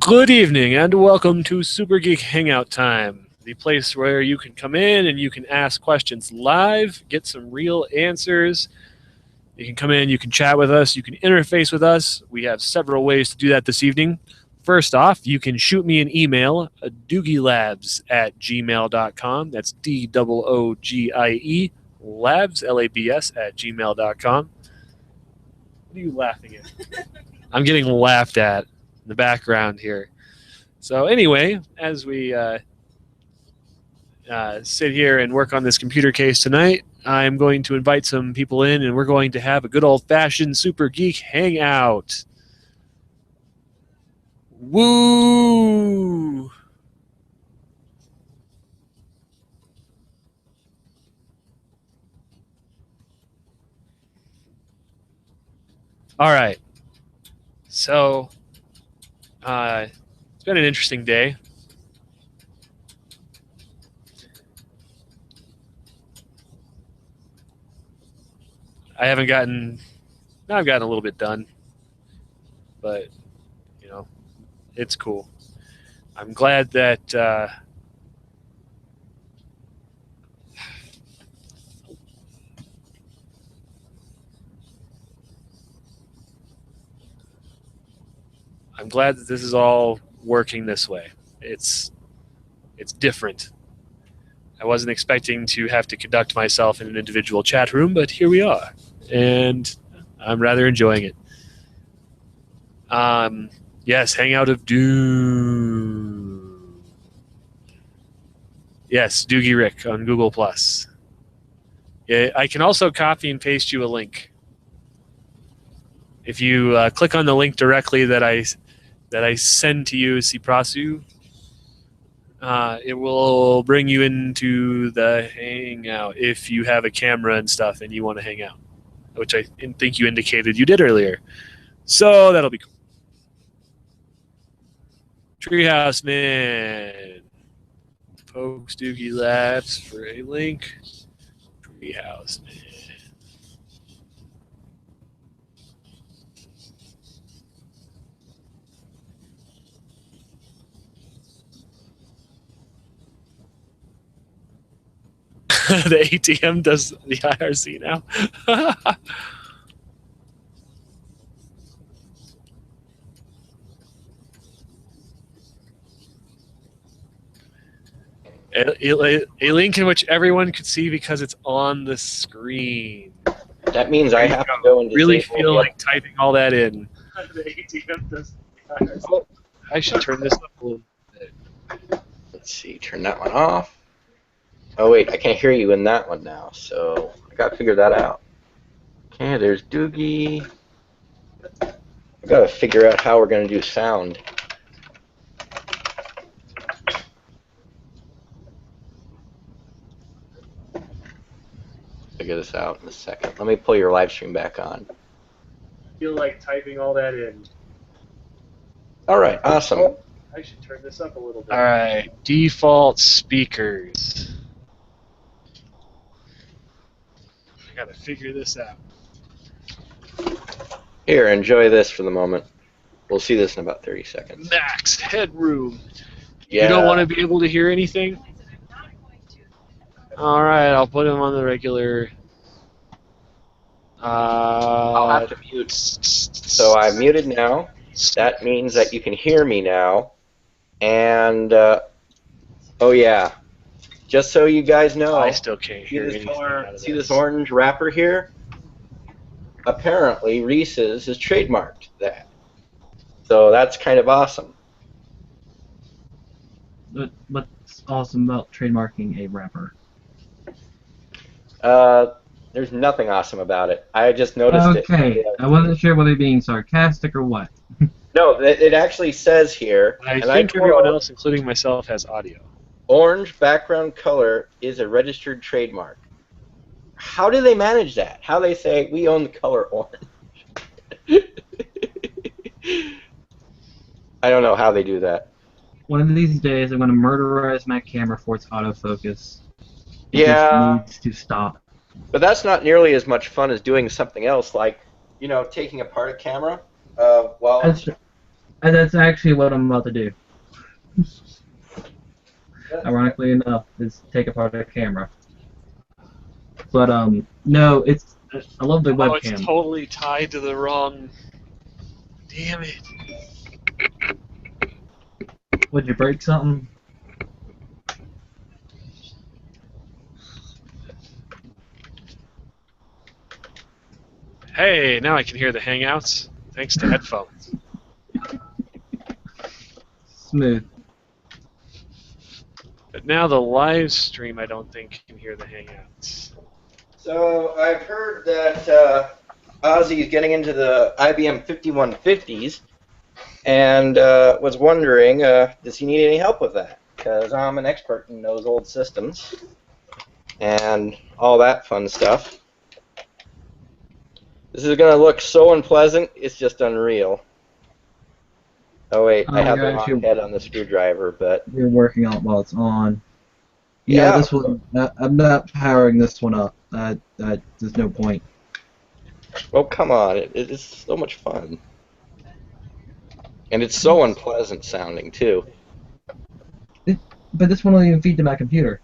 Good evening and welcome to SuperGeek Hangout time, the place where you can come in and you can ask questions live, get some real answers. You can come in, you can chat with us, you can interface with us. We have several ways to do that this evening. First off, you can shoot me an email, doogielabs@gmail.com. That's DOOGIE, labs, L-A-B-S, @gmail.com. What are you laughing at? I'm getting laughed at in the background here. So anyway, as we sit here and work on this computer case tonight, I'm going to invite some people in, and we're going to have a good old-fashioned Super Geek Hangout. Woo! All right. So it's been an interesting day. I've gotten a little bit done, but you know, it's cool. I'm glad that this is all working this way. It's different. I wasn't expecting to have to conduct myself in an individual chat room, but here we are, and I'm rather enjoying it. Yes, Hangout of Doom. Yes, Doogie Rick on Google+. Yeah, I can also copy and paste you a link. If you click on the link directly that I send to you, Siprasu, it will bring you into the Hangout if you have a camera and stuff and you want to hang out, which I think you indicated you did earlier. So that'll be cool. Treehouse Man. Pokes Doogie Labs for a link. Treehouse Man. The ATM does the IRC now. A link in which everyone could see because it's on the screen. That means I have to go and really feel like typing all that in. The ATM does the IRC. Oh, I should turn this up a little bit. Let's see, turn that one off. Oh wait, I can't hear you in that one now, so I gotta figure that out. Okay, there's Doogie. I gotta figure out how we're gonna do sound. Figure this out in a second. Let me pull your live stream back on. I feel like typing all that in. All right, awesome. Oh, I should turn this up a little bit. All right, default speakers. I gotta figure this out. Here, enjoy this for the moment. We'll see this in about 30 seconds. Max headroom. Yeah. You don't want to be able to hear anything? All right, I'll put him on the regular. I'll have to mute. So I'm muted now. That means that you can hear me now. And, oh yeah, just so you guys know, I still can't hear anything out of this. See this orange wrapper here? Apparently, Reese's has trademarked that. So that's kind of awesome. What's awesome about trademarking a wrapper? There's nothing awesome about it. I just noticed it. Okay, I wasn't sure whether being sarcastic or what. No, it actually says here. I think everyone else, including myself, has audio. Orange background color is a registered trademark. How do they manage that? How they say, we own the color orange? I don't know how they do that. One of these days, I'm going to murderize my camera for its autofocus. Yeah. It needs to stop. But that's not nearly as much fun as doing something else, like, you know, taking apart a camera. And that's actually what I'm about to do. Ironically enough, is take apart a camera. But no, it's I love the Oh, it's webcam. totally tied to the wrong. Damn it. Would you break something? Hey, now I can hear the Hangouts thanks to headphones. Smooth. But now the live stream, I don't think can hear the Hangouts. So I've heard that Ozzy is getting into the IBM 5150s, and was wondering, does he need any help with that? Because I'm an expert in those old systems and all that fun stuff. This is going to look so unpleasant, it's just unreal. Oh wait, I have the wrong head on the screwdriver, but... You're working on it while it's on. Yeah, this one, I'm not powering this one up. There's no point. Well, come on, it's so much fun. And it's so unpleasant sounding, too. But this one will even feed to my computer.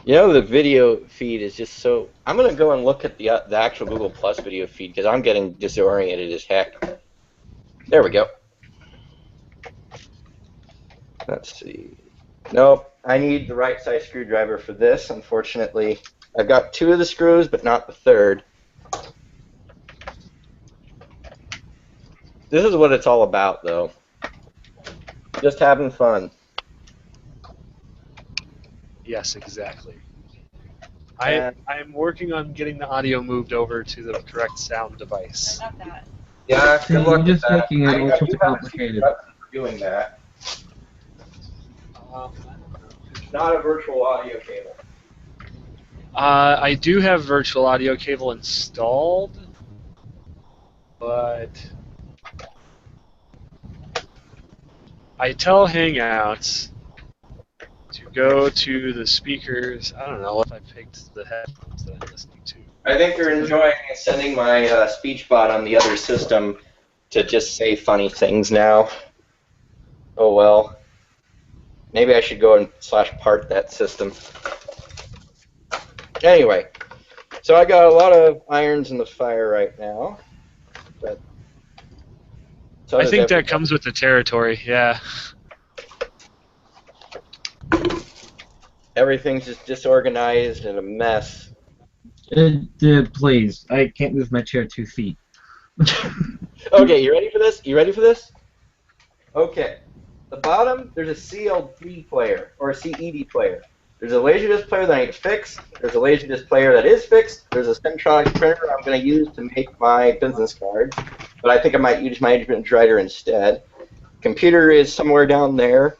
You know, the video feed is just so... I'm going to go and look at the actual Google Plus video feed, because I'm getting disoriented as heck. There we go. Let's see. Nope, I need the right size screwdriver for this, unfortunately. I've got 2 of the screws, but not the 3rd. This is what it's all about, though. Just having fun. Yes, exactly. I'm working on getting the audio moved over to the correct sound device. Not that. Yeah, See, you're just making it all sorts of complicated. Doing that. Not a virtual audio cable. I do have virtual audio cable installed, but I tell Hangouts to go to the speakers. I don't know if I picked the headphones that I'm listening to. I think you're enjoying sending my speech bot on the other system to just say funny things now. Oh well. Maybe I should go and /part that system. Anyway, so I got a lot of irons in the fire right now. But so I think that comes with the territory, yeah. Everything's just disorganized and a mess. Please, I can't move my chair 2 feet. Okay, you ready for this? You ready for this? Okay. The bottom, there's a CLD player, or a CED player. There's a Laserdisc player that I need to fix. There's a Laserdisc player that is fixed. There's a Centronics printer I'm going to use to make my business card. But I think I might use my image writer instead. Computer is somewhere down there.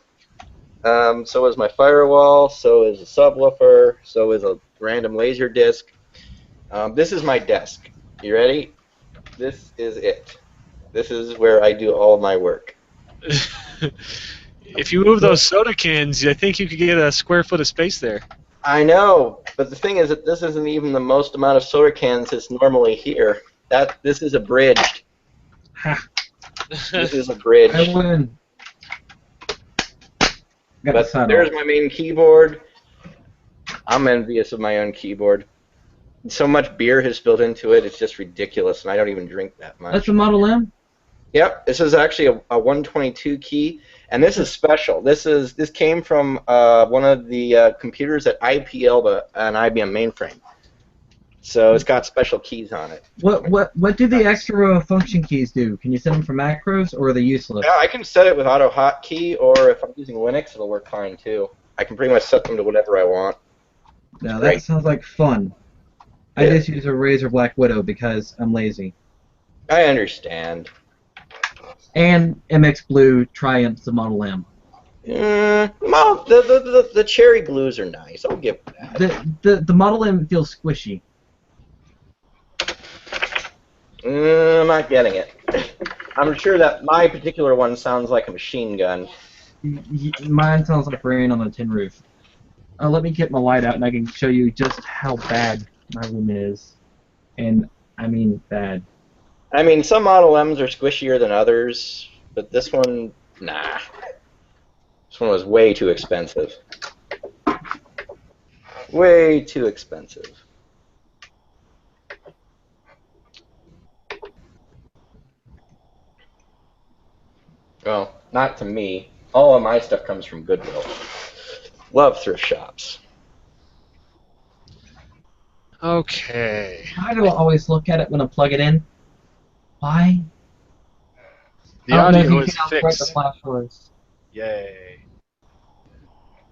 So is my firewall. So is a subwoofer. So is a random laser disc. This is my desk. You ready? This is it. This is where I do all my work. If you move those soda cans, I think you could get a square foot of space there. I know, but the thing is that this isn't even the most amount of soda cans that's normally here. This is abridged. Ha! This is abridged. I win. But there's my main keyboard. I'm envious of my own keyboard. So much beer has spilled into it, it's just ridiculous, and I don't even drink that much. That's the Model M? Yep, this is actually a 122 key, and this is special. This came from one of the computers that IPL'd an IBM mainframe. So it's got special keys on it. What do the extra function keys do? Can you set them for macros, or are they useless? Yeah, I can set it with auto hotkey, or if I'm using Linux, it'll work fine too. I can pretty much set them to whatever I want. Now that sounds like fun. I just use a Razer Black Widow because I'm lazy. I understand. And MX Blue triumphs the Model M. Well, the cherry blues are nice. I'll give that. The Model M feels squishy. I'm not getting it. I'm sure that my particular one sounds like a machine gun. Mine sounds like rain on a tin roof. Let me get my light out and I can show you just how bad my room is. And I mean bad. I mean, some Model M's are squishier than others, but this one, nah. This one was way too expensive. Way too expensive. Well, not to me. All of my stuff comes from Goodwill. Love thrift shops. Okay. Why do I always look at it when I plug it in? Why? The I don't know if audio you is can outright the fixed. flash was. Yay.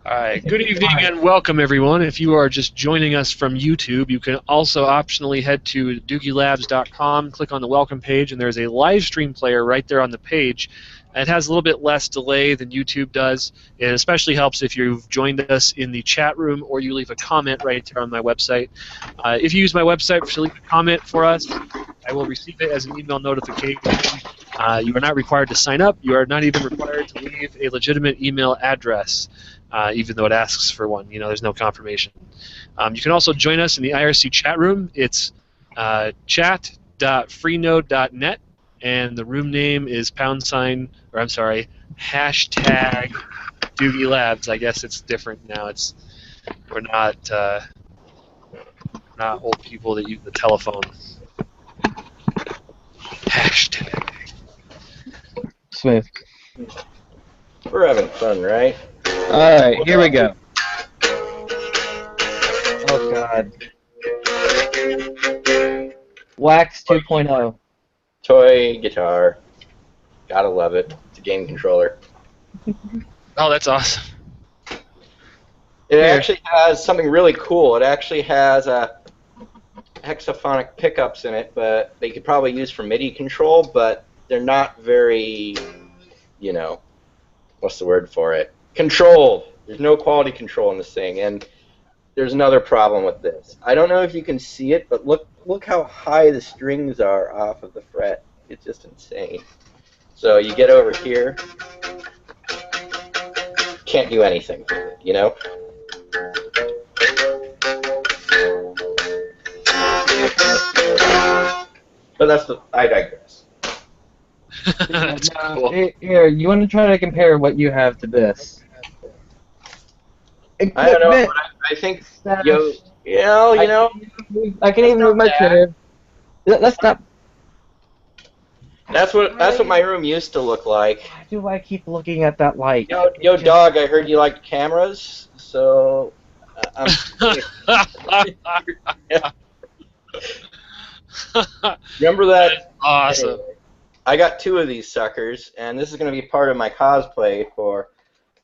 All right. Good evening and welcome, everyone. If you are just joining us from YouTube, you can also optionally head to doogielabs.com, click on the welcome page, and there's a live stream player right there on the page. It has a little bit less delay than YouTube does. It especially helps if you've joined us in the chat room or you leave a comment right there on my website. If you use my website to leave a comment for us, I will receive it as an email notification. You are not required to sign up. You are not even required to leave a legitimate email address, even though it asks for one. You know, there's no confirmation. You can also join us in the IRC chat room. It's chat.freenode.net, and the room name is hashtag Doogie Labs. I guess it's different now. We're not old people that use the telephone. Hashtag. Smooth. We're having fun, right? Alright, here we go. Oh god. Wax 2.0. Toy guitar. Gotta love it. It's a game controller. Oh, that's awesome. It actually has something really cool. It actually has hexaphonic pickups in it, but they could probably use for MIDI control, but they're not very, you know, what's the word for it? Controlled. There's no quality control in this thing, and there's another problem with this. I don't know if you can see it, but look how high the strings are off of the fret. It's just insane. So you get over here, can't do anything with it, you know? But I digress. That's cool. Here, you want to try to compare what you have to this? I don't know, but I think, you know. I can even move my chair. Let's not. That's what my room used to look like. Why do I keep looking at that light? Yo, dog, I heard you liked cameras, so I'm. Remember that? Awesome. Anyway, I got 2 of these suckers, and this is going to be part of my cosplay for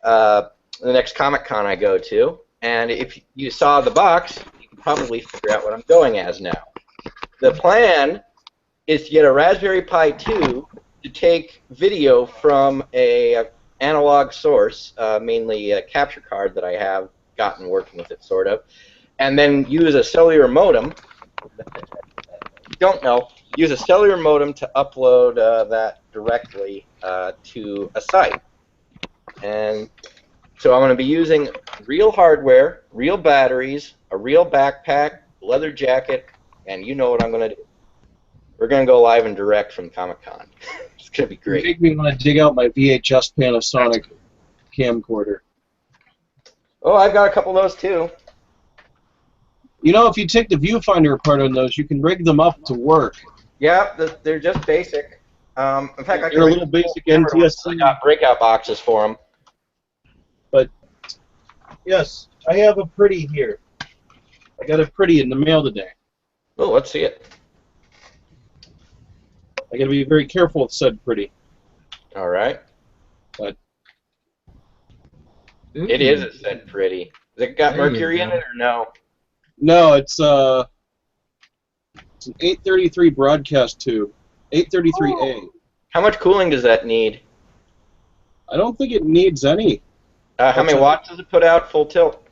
the next Comic-Con I go to. And if you saw the box, you can probably figure out what I'm going as now. The plan is to get a Raspberry Pi 2 to take video from a analog source, mainly a capture card that I have gotten working with it, sort of, and then use a cellular modem. Use a cellular modem to upload that directly to a site. And so I'm going to be using real hardware, real batteries, a real backpack, leather jacket, and you know what I'm going to do. We're going to go live and direct from Comic-Con. It's going to be great. You make me want to dig out my VHS Panasonic camcorder. Oh, I've got a couple of those too. You know, if you take the viewfinder apart on those, you can rig them up to work. Yeah, they're just basic. In fact, They're a little basic NTSC. I got breakout boxes for them. But yes, I have a pretty here. I got a pretty in the mail today. Oh, let's see it. I got to be very careful with said pretty. All right. But it is, it said pretty. Has it got mercury in it or no? no, it's an 833 broadcast tube, 833A. How much cooling does that need? I don't think it needs any. How many watts does it put out full tilt?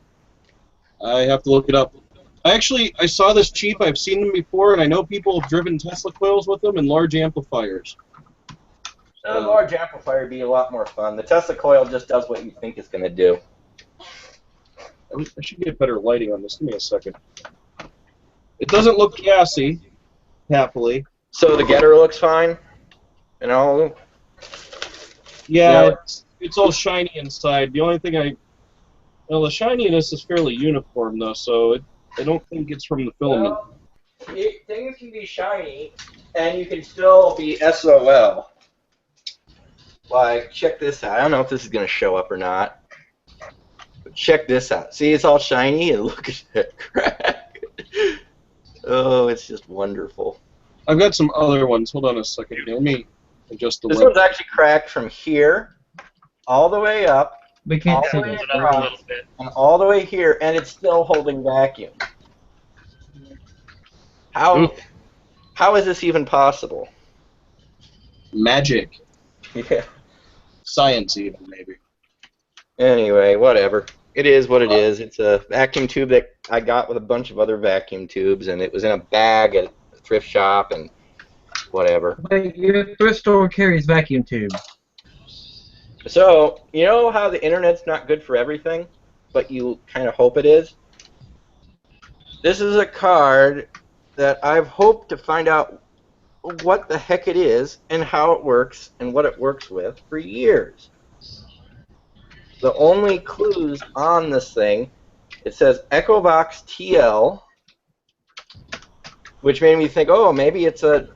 I have to look it up. I saw this cheap. I've seen them before, and I know people have driven Tesla coils with them and large amplifiers. A large amplifier would be a lot more fun. The Tesla coil just does what you think it's going to do. I should get better lighting on this. Give me a second. It doesn't look gassy, happily. So the getter looks fine? You know? Yeah, Yeah. it's all shiny inside. The only thing well, the shininess is fairly uniform though, so I don't think it's from the filament. Well, things can be shiny, and you can still be SOL. Like, check this out. I don't know if this is going to show up or not, but check this out. See, it's all shiny, and look at that crack. Oh, it's just wonderful. I've got some other ones. Hold on a second. Let me adjust the This web. one's actually cracked from here all the way up, We can't all see the way this. Another across, little bit. and all the way here, and it's still holding vacuum. Ooh. How is this even possible? Magic. Yeah. Science even, maybe. Anyway, whatever. It is what it is. It's a vacuum tube that I got with a bunch of other vacuum tubes, and it was in a bag at a thrift shop, and whatever. Wait, your thrift store carries vacuum tubes. So, you know how the internet's not good for everything, but you kind of hope it is? This is a card that I've hoped to find out what the heck it is and how it works and what it works with for years. The only clues on this thing, it says EchoBox TL, which made me think, oh, maybe it could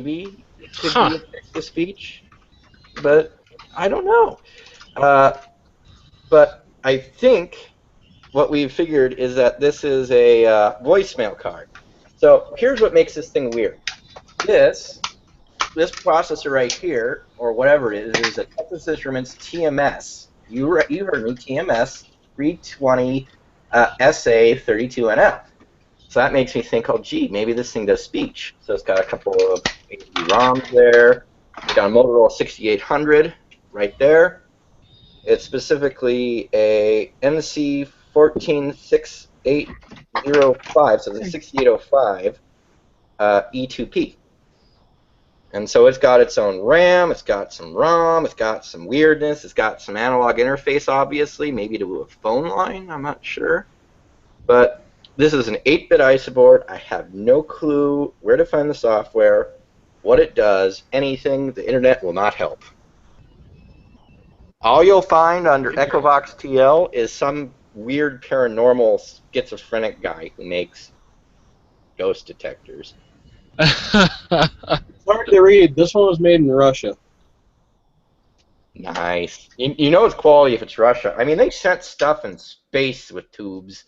be a text-to-speech, but I don't know. But I think what we've figured is that this is a voicemail card. So here's what makes this thing weird. This processor right here, or whatever it is a Texas Instruments TMS. You heard me, TMS 320 SA32NF. So that makes me think, oh, gee, maybe this thing does speech. So it's got a couple of HD ROMs there. It's got a Motorola 6800 right there. It's specifically a MC 146805, so the 6805 E2P. And so it's got its own RAM, it's got some ROM, it's got some weirdness, it's got some analog interface, obviously, maybe to a phone line, I'm not sure. But this is an 8-bit ISA board. I have no clue where to find the software, what it does, anything. The internet will not help. All you'll find under EchoBox TL is some weird paranormal schizophrenic guy who makes ghost detectors. It's hard to read. This one was made in Russia. Nice. You know it's quality if it's Russia. I mean, they sent stuff in space with tubes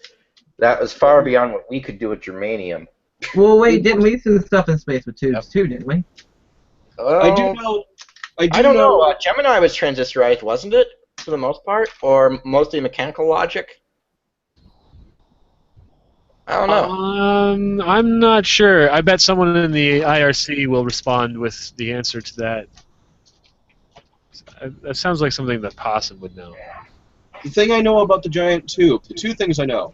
that was far beyond what we could do with germanium. Well, wait, didn't we send stuff in space with tubes too, didn't we? Well, I do know. I don't know. Gemini was transistorized, wasn't it, for the most part? Or mostly mechanical logic? I don't know. I'm not sure. I bet someone in the IRC will respond with the answer to that. That sounds like something that Possum would know. The thing I know about the giant tube, the two things I know.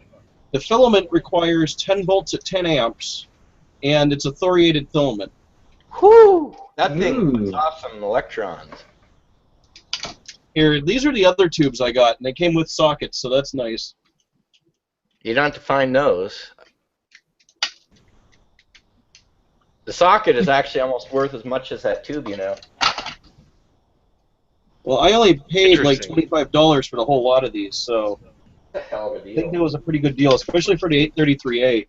The filament requires 10 volts at 10 amps, and it's a thoriated filament. Whew! That thing Ooh. puts off some electrons. Here, these are the other tubes I got, and they came with sockets, so that's nice. You don't have to find those. The socket is actually almost worth as much as that tube, you know. Well, I only paid like Interesting. $25 for the whole lot of these, so That's a hell of a I think that deal. was a pretty good deal, especially for the 833A.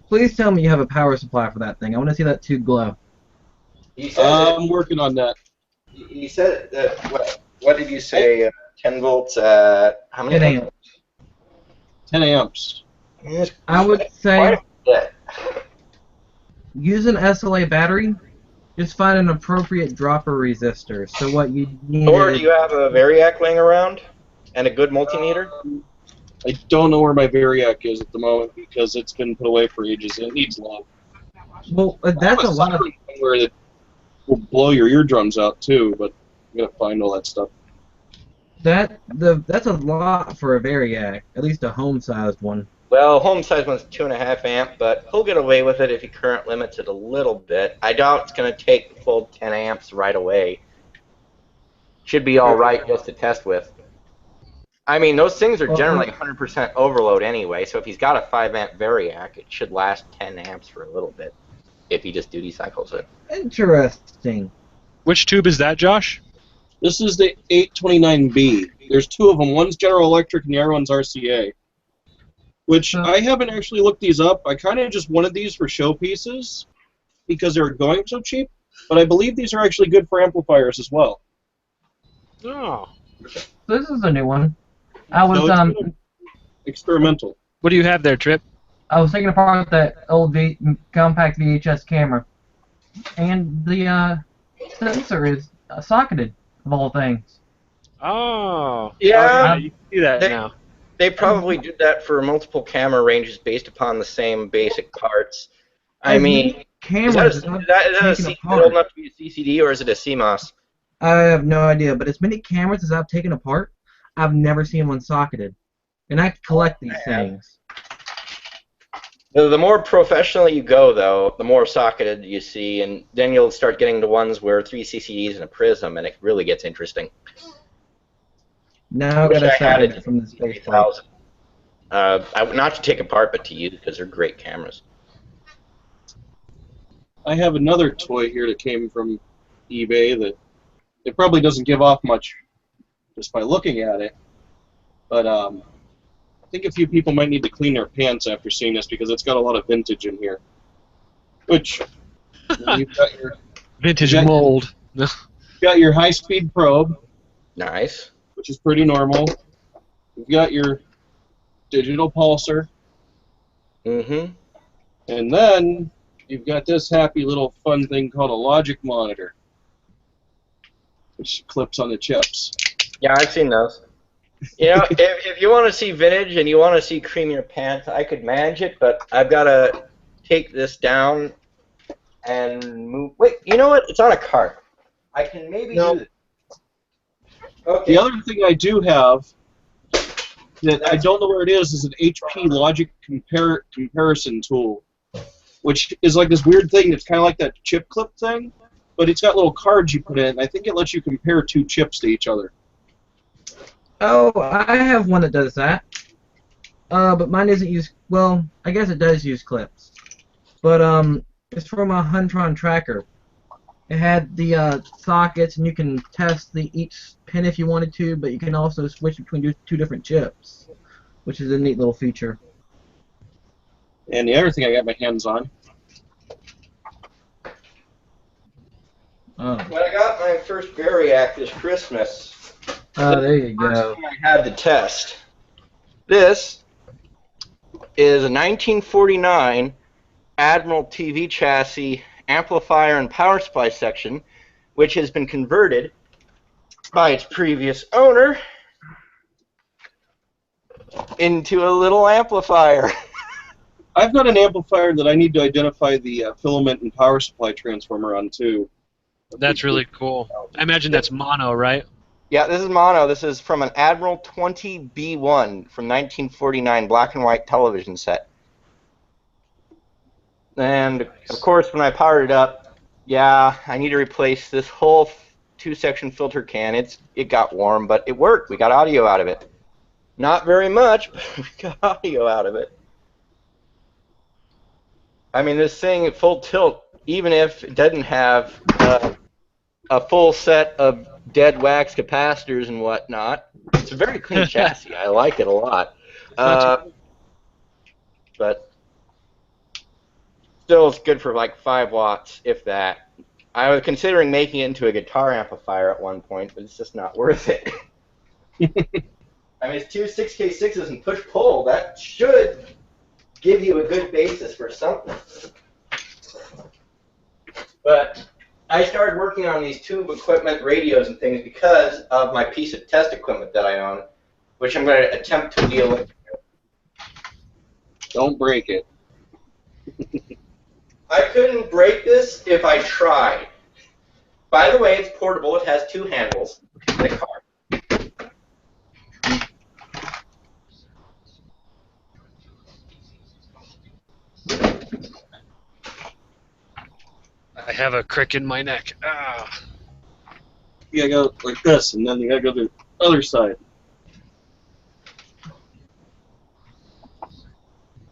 Please tell me you have a power supply for that thing. I want to see that tube glow. He said, I'm working on that. he said what did you say? 10 volts at how many? 10 amps. 10 amps. It's I would say quite a bit. use an SLA battery. Just find an appropriate dropper resistor. So what you need Or do is you have a Variac laying around and a good multimeter? I don't know where my Variac is at the moment because it's been put away for ages and it needs love. well, that's a lot of Where it will blow your eardrums out too, but I'm gonna find all that stuff. that's a lot for a Variac, at least a home-sized one. Well, home size one's 2.5 amp, but he'll get away with it if he current limits it a little bit. I doubt it's going to take the full 10 amps right away. Should be all right just to test with. I mean, those things are generally 100% overload anyway, so if he's got a 5 amp Variac, it should last 10 amps for a little bit if he just duty cycles it. Interesting. Which tube is that, Josh? This is the 829B. There's two of them. One's General Electric and the other one's RCA. Which I haven't actually looked these up. I kind of just wanted these for showpieces because they were going so cheap. But I believe these are actually good for amplifiers as well. Oh. This is a new one. I was So experimental. What do you have there, Trip? I was taking apart that old compact VHS camera, and the sensor is socketed, of all things. Oh. Yeah. Okay, you can see that They- now. They probably did that for multiple camera ranges based upon the same basic parts. I As mean, many cameras is as I've that a taken is old apart. enough to be a CCD or is it a CMOS? I have no idea, but as many cameras as I've taken apart, I've never seen one socketed. And I collect these things. The more professional you go, though, the more socketed you see, and then you'll start getting to ones where 3 CCDs and a prism, and it really gets interesting. Now I Wish gotta I had separate it it from the space plate. 3000. Not to take apart, but to use because they're great cameras. I have another toy here that came from eBay that it probably doesn't give off much just by looking at it. But I think a few people might need to clean their pants after seeing this because it's got a lot of vintage in here. Which, you've got your, Vintage you got- mold. you've got your high-speed probe, Nice. which is pretty normal. You've got your digital pulsar, Mm-hmm. and then you've got this happy little fun thing called a logic monitor, which clips on the chips. Yeah, I've seen those. You know, if you want to see vintage and you want to see creamier pants, I could manage it, but I've got to take this down and move. Wait, you know what? It's on a cart. I can maybe No. do this. Okay. The other thing I do have that I don't know where it is an HP Logic comparison tool, which is like this weird thing that's kind of like that chip clip thing, but it's got little cards you put in. I think it lets you compare two chips to each other. Oh, I have one that does that. But mine doesn't use. Well, I guess it does use clips. But it's from a Huntron tracker. It had the sockets, and you can test each pin if you wanted to, but you can also switch between two different chips, which is a neat little feature. And the other thing I got my hands on, Oh, When I got my first Variac this Christmas, there you first go. thing I had to test. This is a 1949 Admiral TV chassis amplifier and power supply section, which has been converted by its previous owner into a little amplifier. I've got an amplifier that I need to identify the filament and power supply transformer on too. That's really cool. I imagine that's mono, right? Yeah, this is mono. This is from an Admiral 20B1 from 1949 black and white television set. And, of course, when I powered it up, yeah, I need to replace this whole two-section filter can. It got warm, but it worked. We got audio out of it. Not very much, but we got audio out of it. I mean, this thing at full tilt, even if it doesn't have a full set of dead wax capacitors and whatnot, it's a very clean chassis. I like it a lot. But still, it's good for like 5 watts, if that. I was considering making it into a guitar amplifier at one point, but it's just not worth it. I mean, it's two 6K6s and push-pull. That should give you a good basis for something. But I started working on these tube equipment, radios, and things because of my piece of test equipment that I own, which I'm going to attempt to deal with. Don't break it. I couldn't break this if I tried. By the way, it's portable. It has 2 handles in the car. I have a crick in my neck. Ah. You gotta go like this, and then you gotta go to the other side.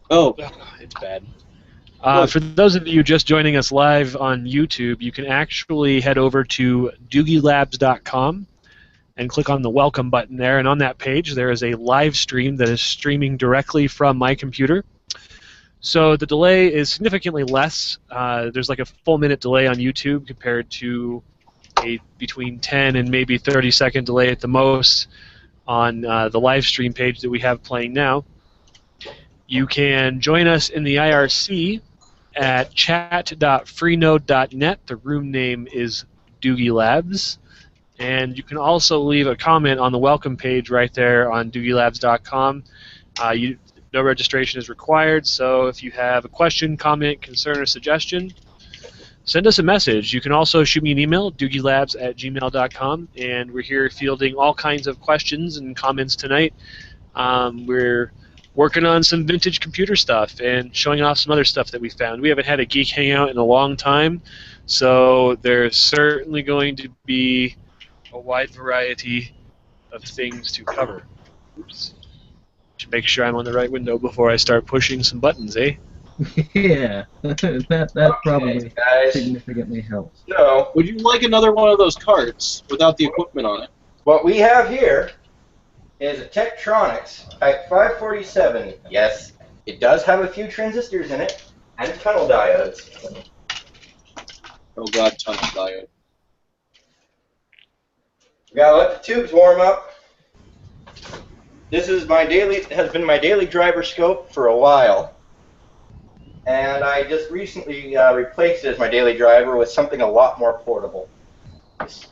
Oh, It's bad. For those of you just joining us live on YouTube, you can actually head over to doogielabs.com and click on the welcome button there. And on that page, there is a live stream that is streaming directly from my computer. So the delay is significantly less. There's like a full minute delay on YouTube compared to a between 10 and maybe 30-second delay at the most on the live stream page that we have playing now. You can join us in the IRC at chat.freenode.net. The room name is Doogie Labs. And you can also leave a comment on the welcome page right there on doogielabs.com. No registration is required, so if you have a question, comment, concern, or suggestion, send us a message. You can also shoot me an email, doogielabs@gmail.com, and we're here fielding all kinds of questions and comments tonight. We're working on some vintage computer stuff and showing off some other stuff that we found. We haven't had a Geek Hangout in a long time, so there's certainly going to be a wide variety of things to cover. Oops. Should make sure I'm on the right window before I start pushing some buttons, eh? Yeah, that probably guys. significantly helps. So, Would you like another one of those carts without the equipment on it? what we have here is a Tektronix Type 547. Yes, it does have a few transistors in it and tunnel diodes. Oh god, tunnel diode. We gotta let the tubes warm up. This is has been my daily driver scope for a while. And I just recently replaced it as my daily driver with something a lot more portable. It's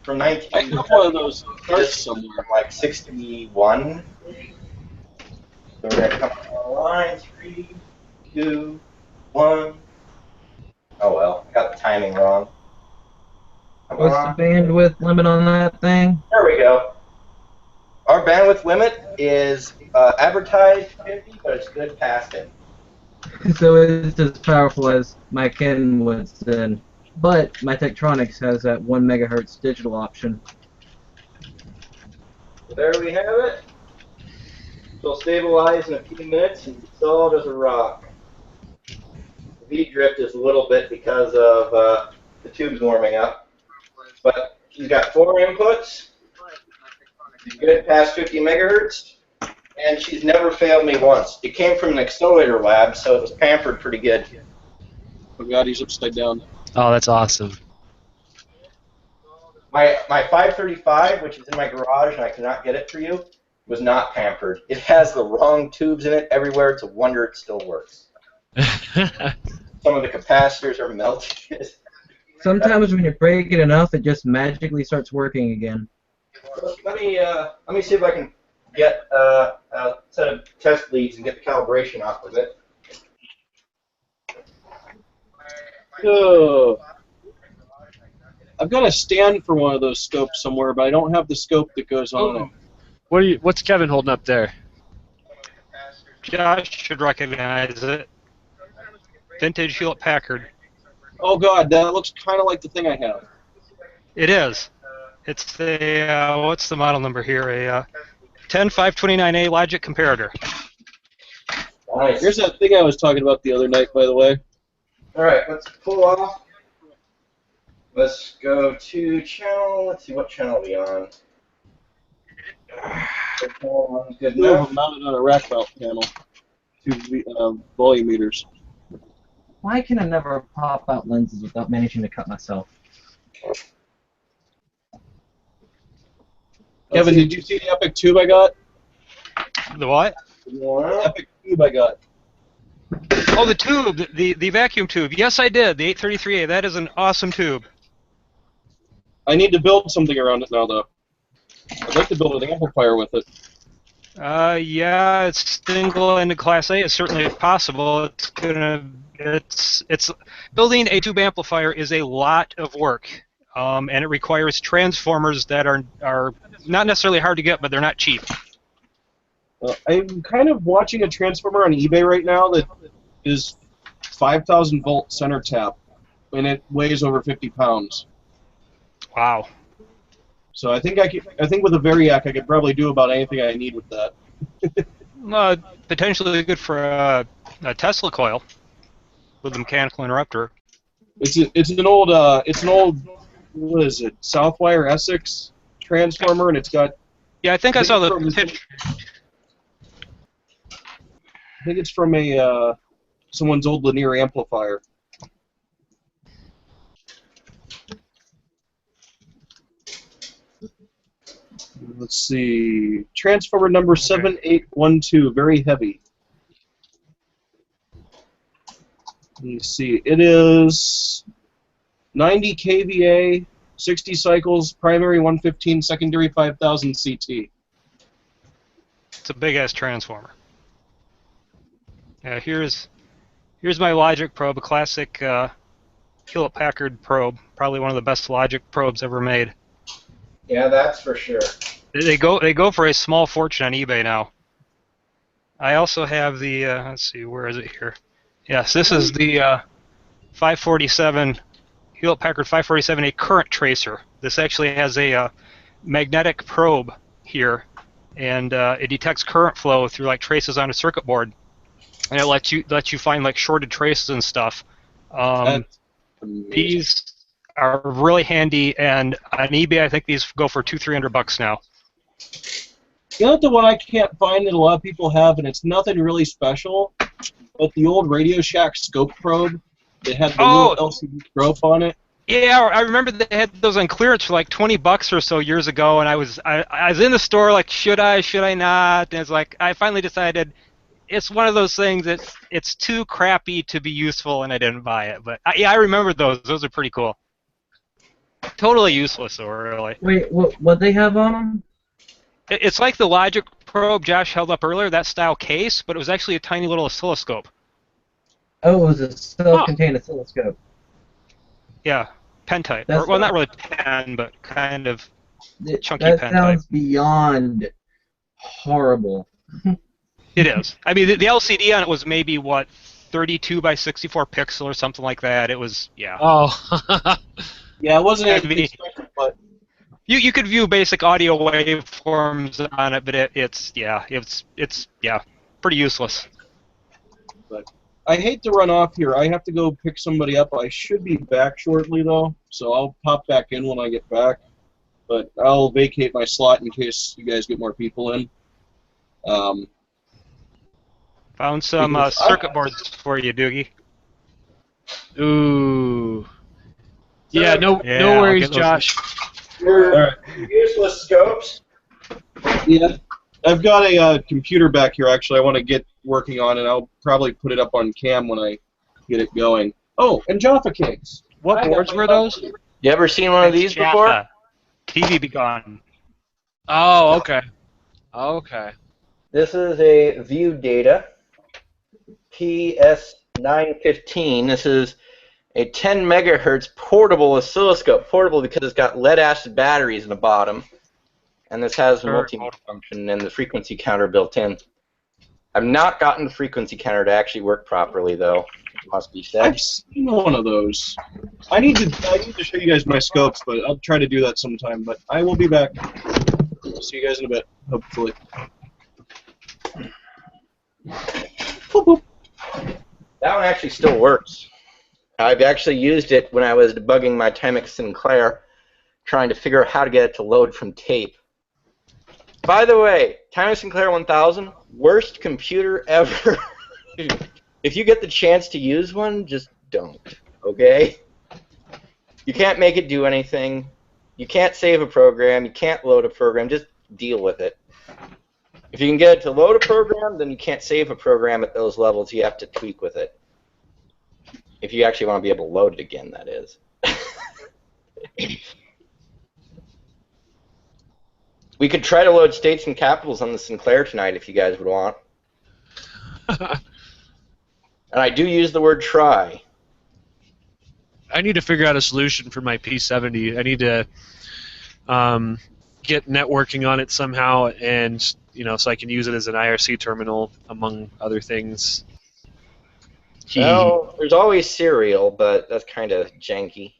from I have one of those carts somewhere. like 61. So we're going to come on the line. 3, 2, 1. Oh well, I got the timing wrong. Come What's on. the bandwidth limit on that thing? There we go. Our bandwidth limit is advertised 50, but it's good past it. So it's as powerful as my Kenwood's then. But my Tektronix has that 1 megahertz digital option. So there we have it. It'll stabilize in a few minutes and be solid as a rock. The V-drift is a little bit because of the tubes warming up. But she's got 4 inputs. She's good past 50 megahertz. And she's never failed me once. It came from an accelerator lab, so it was pampered pretty good. Oh god, he's upside down. Oh, that's awesome. My 535, which is in my garage and I cannot get it for you, was not pampered. It has the wrong tubes in it everywhere. It's a wonder it still works. Some of the capacitors are melted. Sometimes when you break it enough, it just magically starts working again. Let me see if I can get a set of test leads and get the calibration off of it. Oh. I've got a stand for one of those scopes somewhere, but I don't have the scope that goes on it. What's Kevin holding up there? Josh should recognize it. Vintage Hewlett Packard. Oh god, that looks kind of like the thing I have. It is. It's a, what's the model number here? A 10529A logic comparator. Nice. Here's that thing I was talking about the other night, by the way. Alright, let's pull off. Let's go to channel. Let's see what channel are we on. Good No, enough. mounted on a rack mount panel. 2 volume meters. Why can I never pop out lenses without managing to cut myself? Kevin, did you see the epic tube I got? The what? Yeah. Epic tube I got. Oh, the tube, the vacuum tube. Yes, I did. The 833A. That is an awesome tube. I need to build something around it now, though. I'd like to build an amplifier with it. Yeah, it's single-ended Class A. It's certainly possible. It's building a tube amplifier is a lot of work, and it requires transformers that are not necessarily hard to get, but they're not cheap. I'm kind of watching a transformer on eBay right now that is 5,000 volt center tap, and it weighs over 50 pounds. Wow. So I think with a Variac I could probably do about anything I need with that. Potentially good for a Tesla coil with a mechanical interrupter. It's an old what is it? Southwire Essex transformer, and it's got. Yeah, I think I saw the picture. I think it's from a someone's old linear amplifier. Let's see. Transformer number 7812, very heavy. Let me see. It is 90 kVA, 60 cycles, primary 115, secondary 5000 CT. It's a big ass transformer. Yeah, here's my logic probe, a classic Hewlett-Packard probe, probably one of the best logic probes ever made. Yeah, that's for sure. They go for a small fortune on eBay now. I also have the let's see, where is it here? Yes, this is the 547 Hewlett-Packard 547, a current tracer. This actually has a magnetic probe here, and it detects current flow through like traces on a circuit board, and it lets you find like shorted traces and stuff. These are really handy, and on eBay I think these go for $200-300 now. You know the one I can't find that a lot of people have, and it's nothing really special, but the old Radio Shack scope probe that had the little LCD scope on it. Yeah, I remember they had those on clearance for like $20 or so years ago, and I was in the store like, should I not? And it's like I finally decided it's one of those things that it's too crappy to be useful, and I didn't buy it. But yeah, I remember those. Those are pretty cool. Totally useless, though, really. Wait, what they have on them? It's like the logic probe Josh held up earlier, that style case, but it was actually a tiny little oscilloscope. Oh, it was a self-contained oscilloscope. Yeah, pen type. Well, not really pen, but kind of chunky pen type. That sounds beyond horrible. It is. I mean, the LCD on it was maybe, what, 32 by 64 pixel or something like that. It was, yeah. Oh. Yeah, it wasn't anything special, but you could view basic audio waveforms on it, but it's pretty useless. But I hate to run off here. I have to go pick somebody up. I should be back shortly, though, so I'll pop back in when I get back. But I'll vacate my slot in case you guys get more people in. Found some circuit boards for you, Doogie. Ooh. Yeah, no worries, Josh. Your useless scopes. Yeah, I've got a computer back here. Actually, I want to get working on, and I'll probably put it up on cam when I get it going. Oh, and Jaffa cakes. What boards were those? You ever seen one of these before? TV be gone. Oh, okay. Okay. This is a View Data PS915. This is a 10 megahertz portable oscilloscope. Portable because it's got lead-acid batteries in the bottom, and this has a multi-function and the frequency counter built in. I've not gotten the frequency counter to actually work properly, though. It must be said. I've seen one of those. I need to show you guys my scopes, but I'll try to do that sometime. But I will be back. See you guys in a bit, hopefully. Boop, boop. That one actually still works. I've actually used it when I was debugging my Timex Sinclair, trying to figure out how to get it to load from tape. By the way, Timex Sinclair 1000, worst computer ever. If you get the chance to use one, just don't, okay? You can't make it do anything. You can't save a program. You can't load a program. Just deal with it. If you can get it to load a program, then you can't save a program at those levels. You have to tweak with it. If you actually want to be able to load it again, that is. We could try to load states and capitals on the Sinclair tonight if you guys would want. And I do use the word try. I need to figure out a solution for my P70. I need to get networking on it somehow, and so I can use it as an IRC terminal, among other things. Well, there's always serial, but that's kind of janky.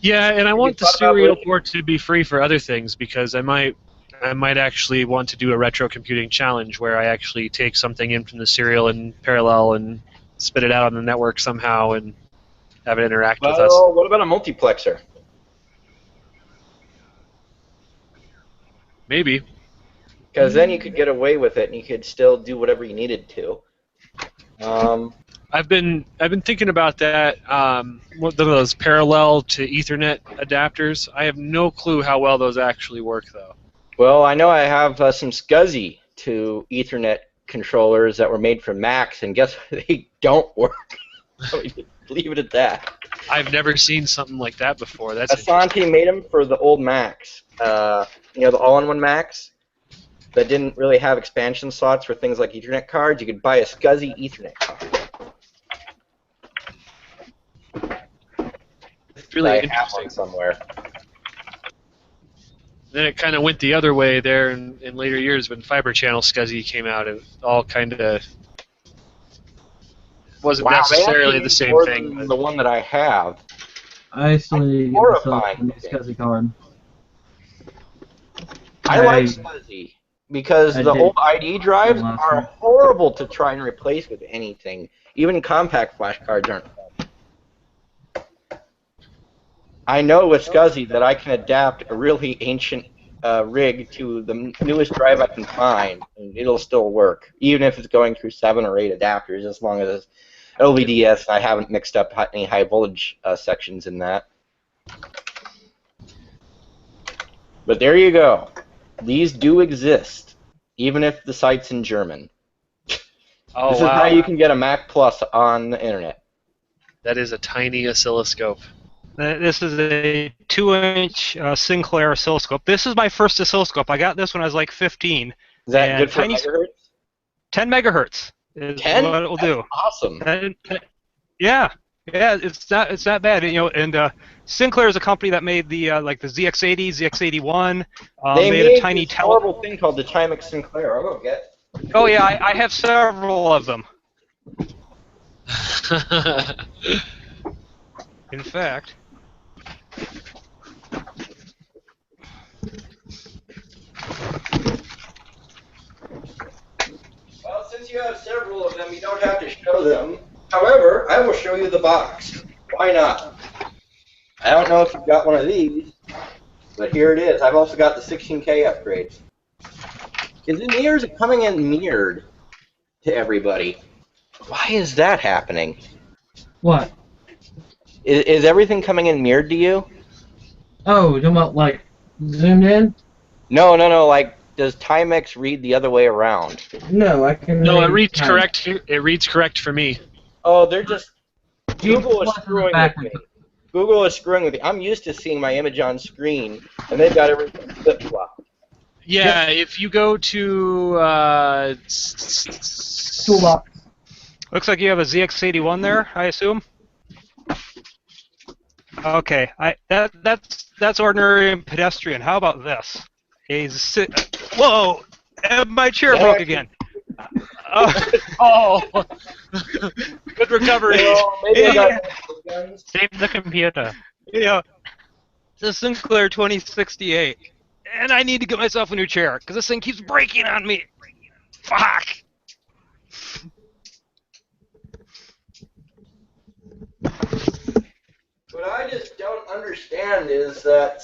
Yeah, and I want the serial port to be free for other things, because I might actually want to do a retro computing challenge where I actually take something in from the serial in parallel and spit it out on the network somehow and have it interact with us. Well, what about a multiplexer? Maybe. Because then you could get away with it, and you could still do whatever you needed to. I've been thinking about that. One of those parallel to Ethernet adapters. I have no clue how well those actually work, though. Well, I know I have some SCSI to Ethernet controllers that were made for Macs, and guess what? They don't work. So leave it at that. I've never seen something like that before. That's Asante made them for the old Macs. You know, the all-in-one Macs that didn't really have expansion slots for things like Ethernet cards. You could buy a SCSI Ethernet card. It's really I have interesting. one somewhere. Then it kind of went the other way there in later years when Fiber Channel SCSI came out. It all kind of wasn't necessarily the same thing. But the one that I have. I still need to get myself a Horrifying. new SCSI card. I like SCSI because the old ID drives are horrible to try and replace with anything. Even compact flash cards aren't. I know with SCSI that I can adapt a really ancient rig to the newest drive I can find, and it'll still work, even if it's going through 7 or 8 adapters, as long as it's LVDS. I haven't mixed up any high voltage sections in that. But there you go. These do exist, even if the site's in German. Oh, this is how you can get a Mac Plus on the internet. That is a tiny oscilloscope. This is a 2-inch Sinclair oscilloscope. This is my first oscilloscope. I got this when I was like 15. Is that good for megahertz? 10 megahertz is 10? what it will do. Awesome. Yeah, it's not bad. You know, and Sinclair is a company that made the like the ZX80, ZX81. They made a tiny this horrible thing called the Timex Sinclair. I'll go get it. Oh yeah, I have several of them. In fact. Well, since you have several of them, you don't have to show them. However, I will show you the box. Why not? I don't know if you've got one of these, but here it is. I've also got the 16K upgrades. Is the mirrors coming in mirrored to everybody? Why is that happening? What? Is everything coming in mirrored to you? Oh, you're talking about, like, zoomed in? No, like, does Timex read the other way around? No, I can. No, it reads correct. It reads correct for me. Oh, they're just... Google is screwing with me. Google is screwing with me. I'm used to seeing my image on screen, and they've got everything flip-flopped. Yeah, if you go to... Toolbox. Looks like you have a ZX81 there, I assume. Okay, that's ordinary and pedestrian. How about this? Whoa! My chair broke again. Oh! Good recovery. Save the computer. Yeah. It's a Sinclair 2068, and I need to get myself a new chair because this thing keeps breaking on me. Fuck. What I just don't understand is that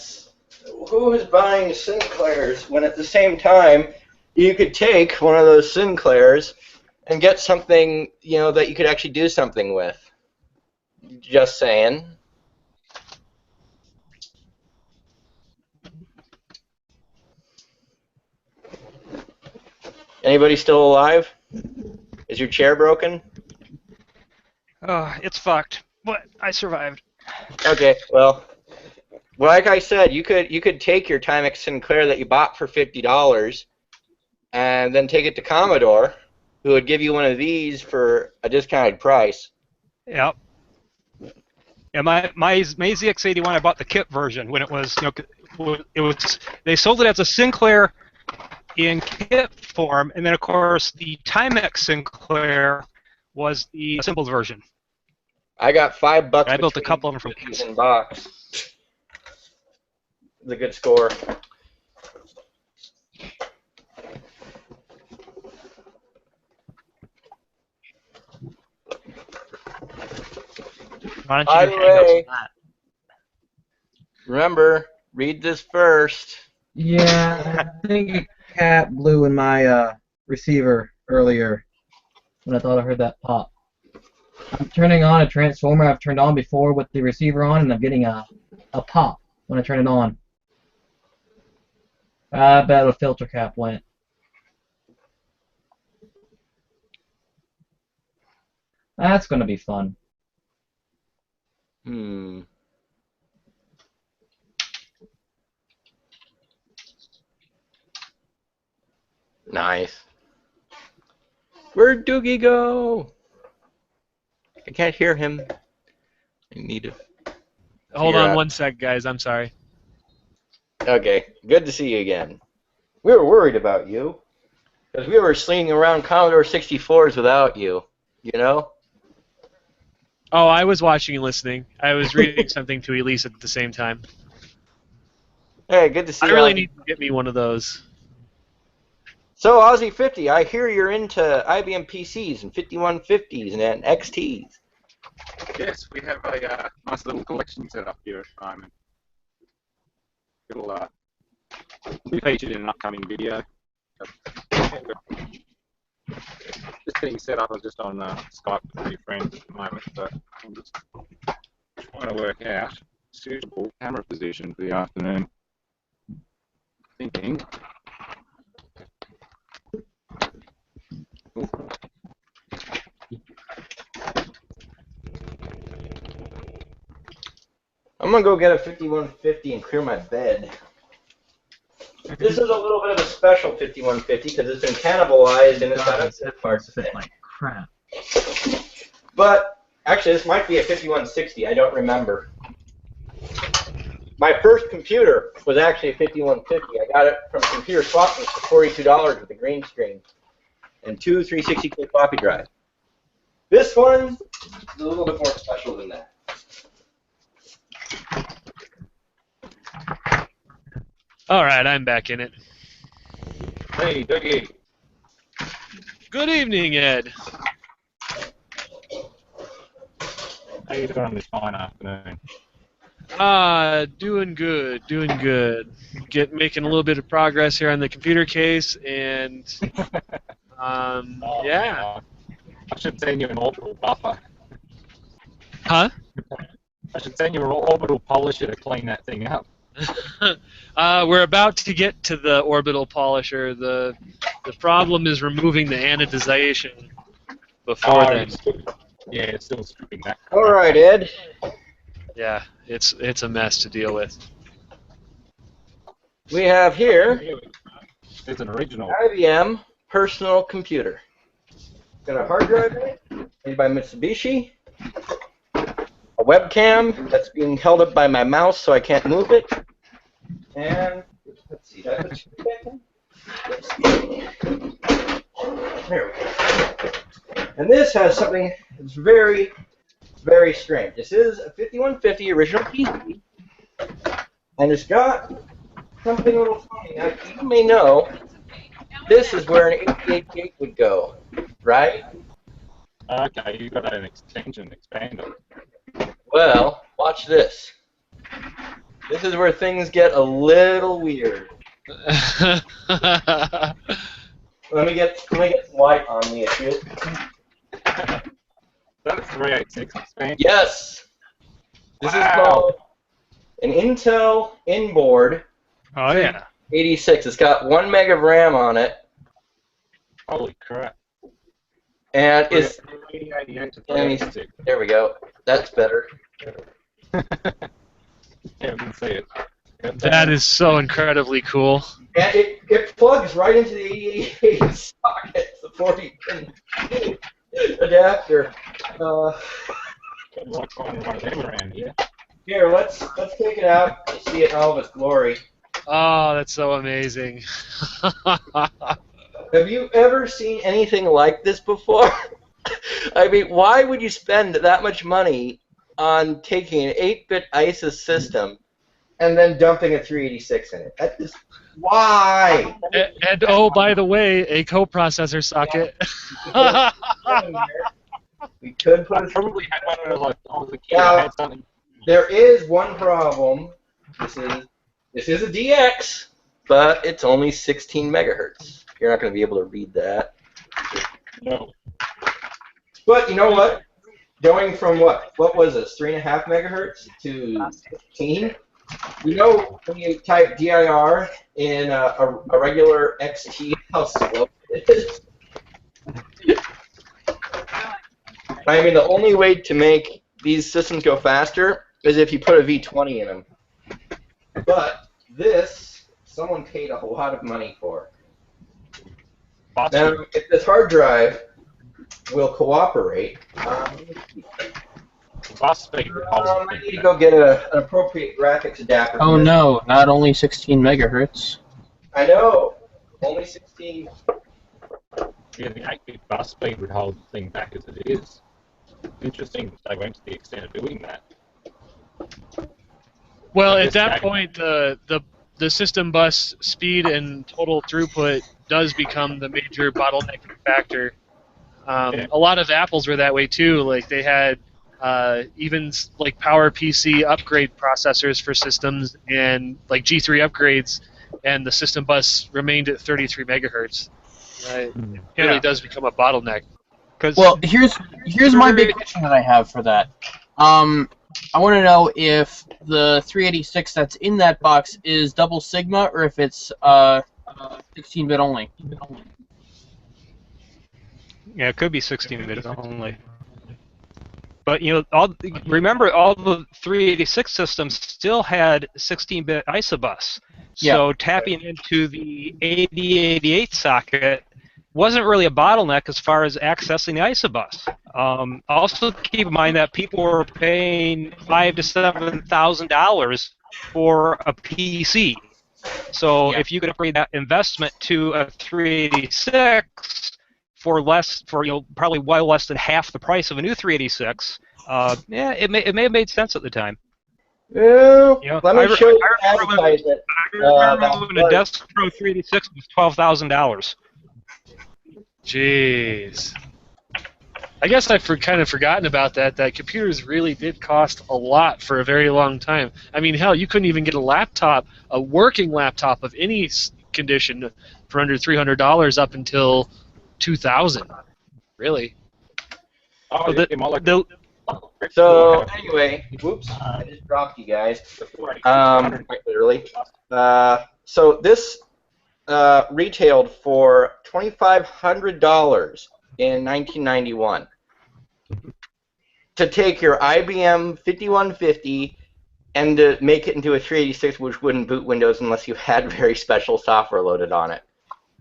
who is buying Sinclairs when at the same time you could take one of those Sinclairs and get something, you know, that you could actually do something with. Just saying. Anybody still alive? Is your chair broken? It's fucked, but I survived. Okay, well, like I said, you could take your Timex Sinclair that you bought for $50 and then take it to Commodore, who would give you one of these for a discounted price. Yep. Yeah, my ZX81, I bought the kit version when it was, you know, they sold it as a Sinclair in kit form, and then of course the Timex Sinclair was the simple version. I got $5. I built a couple of them from kits. In box. It's a good score. Why don't By you the do Hangouts way, on that? remember, read this first. Yeah, I think a cat blew in my receiver earlier when I thought I heard that pop. I'm turning on a transformer I've turned on before with the receiver on, and I'm getting a pop when I turn it on. I bet a filter cap went. That's gonna be fun. Hmm. Nice. Where'd Doogie go? I can't hear him. I need to Hold figure on out. one sec, guys. I'm sorry. Okay, good to see you again. We were worried about you because we were slinging around Commodore 64s without you. You know? Oh, I was watching and listening. I was reading something to Elise at the same time. Hey, good to see I you. really need to get me one of those. So, Aussie 50, I hear you're into IBM PCs and 5150s and XTs. Yes, we have a nice little collection set up here at the moment. It'll be featured in an upcoming video. Just being set up. I was just on Skype with a few friends at the moment, but I'm just trying to work out a suitable camera position for the afternoon. Thinking. I'm going to go get a 5150 and clear my bed. This is a little bit of a special 5150 because it's been cannibalized and it's got its parts fit like crap. But actually, this might be a 5160. I don't remember. My first computer was actually a 5150. I got it from Computer Swap Meets for $42 with a green screen and two 360K floppy drives. This one is a little bit more special than that. All right, I'm back in it. Hey, Dougie. Good evening, Ed. How you doing this fine afternoon? Doing good, doing good. Making a little bit of progress here on the computer case, and yeah. I should send you an orbital buffer. Huh? I should send you an orbital polisher to clean that thing up. We're about to get to the orbital polisher. The problem is removing the anodization before then. Yeah, it's still stripping that. All right, Ed. Yeah, it's a mess to deal with. We have here It's an original. IBM personal computer. Got a hard drive in it, made by Mitsubishi. A webcam that's being held up by my mouse so I can't move it. And let's see, there we go. And this has something that's very, very strange. This is a 5150 original PC, and it's got something a little funny. Now, you may know this is where an 88 gig would go, right? Okay, you've got an extension expander. Well, watch this. This is where things get a little weird. Let me get some light on the issue. That's 386 expansion. Yes! This is Wow. called an Intel inboard Oh yeah. 86. It's got 1 meg of RAM on it, Holy crap. and it's 388 to 386. there we go. That's better. Yeah, we can see it. That is so incredibly cool. And it plugs right into the 88 socket, the 40-pin adapter. It's like finding one of them around here. Here, let's take it out and see it in all of its glory. Oh, that's so amazing. Have you ever seen anything like this before? I mean, why would you spend that much money on taking an 8-bit ISIS system and then dumping a 386 in it? That is why. And oh, by the way, a coprocessor socket. We could put I probably had one when I was a kid. Now, I had something. there is one problem. This is a DX, but it's only 16 megahertz. You're not going to be able to read that. No. But you know what? Going from what was this, 3.5 megahertz to 16? You know when you type DIR in a regular XT, how slow it is? I mean, the only way to make these systems go faster is if you put a V20 in them. But this, someone paid a lot of money for. Now, if this hard drive will cooperate, I need to go get an appropriate graphics adapter. Oh no, not only 16 megahertz. I know, only 16. Yeah, the 8-bit bus speed would hold the thing back as it is. Interesting they went to the extent of doing that. Well, at that point, the system bus speed and total throughput does become the major bottlenecking factor. A lot of Apples were that way too. Like they had even like PowerPC upgrade processors for systems and like G3 upgrades, and the system bus remained at 33 megahertz. It really does become a bottleneck. Well, here's my big question that I have for that. I want to know if the 386 that's in that box is double sigma or if it's 16-bit only. Yeah, it could be 16-bit only. But you know, remember all the 386 systems still had 16-bit isobus. So tapping into the 8088 socket wasn't really a bottleneck as far as accessing the isobus. Also, keep in mind that people were paying $5,000 to $7,000 for a PC. So if you could upgrade that investment to a 386 for probably well less than half the price of a new 386, it may have made sense at the time. Well, let me show you I remember when a Desk Pro 386 was $12,000. Jeez. I guess I've kind of forgotten about that computers really did cost a lot for a very long time. I mean, hell, you couldn't even get a working laptop of any condition for under $300 up until 2000. Really. So anyway, whoops, I just dropped you guys. Literally. So this retailed for $2,500 in 1991 to take your IBM 5150 and to make it into a 386, which wouldn't boot Windows unless you had very special software loaded on it,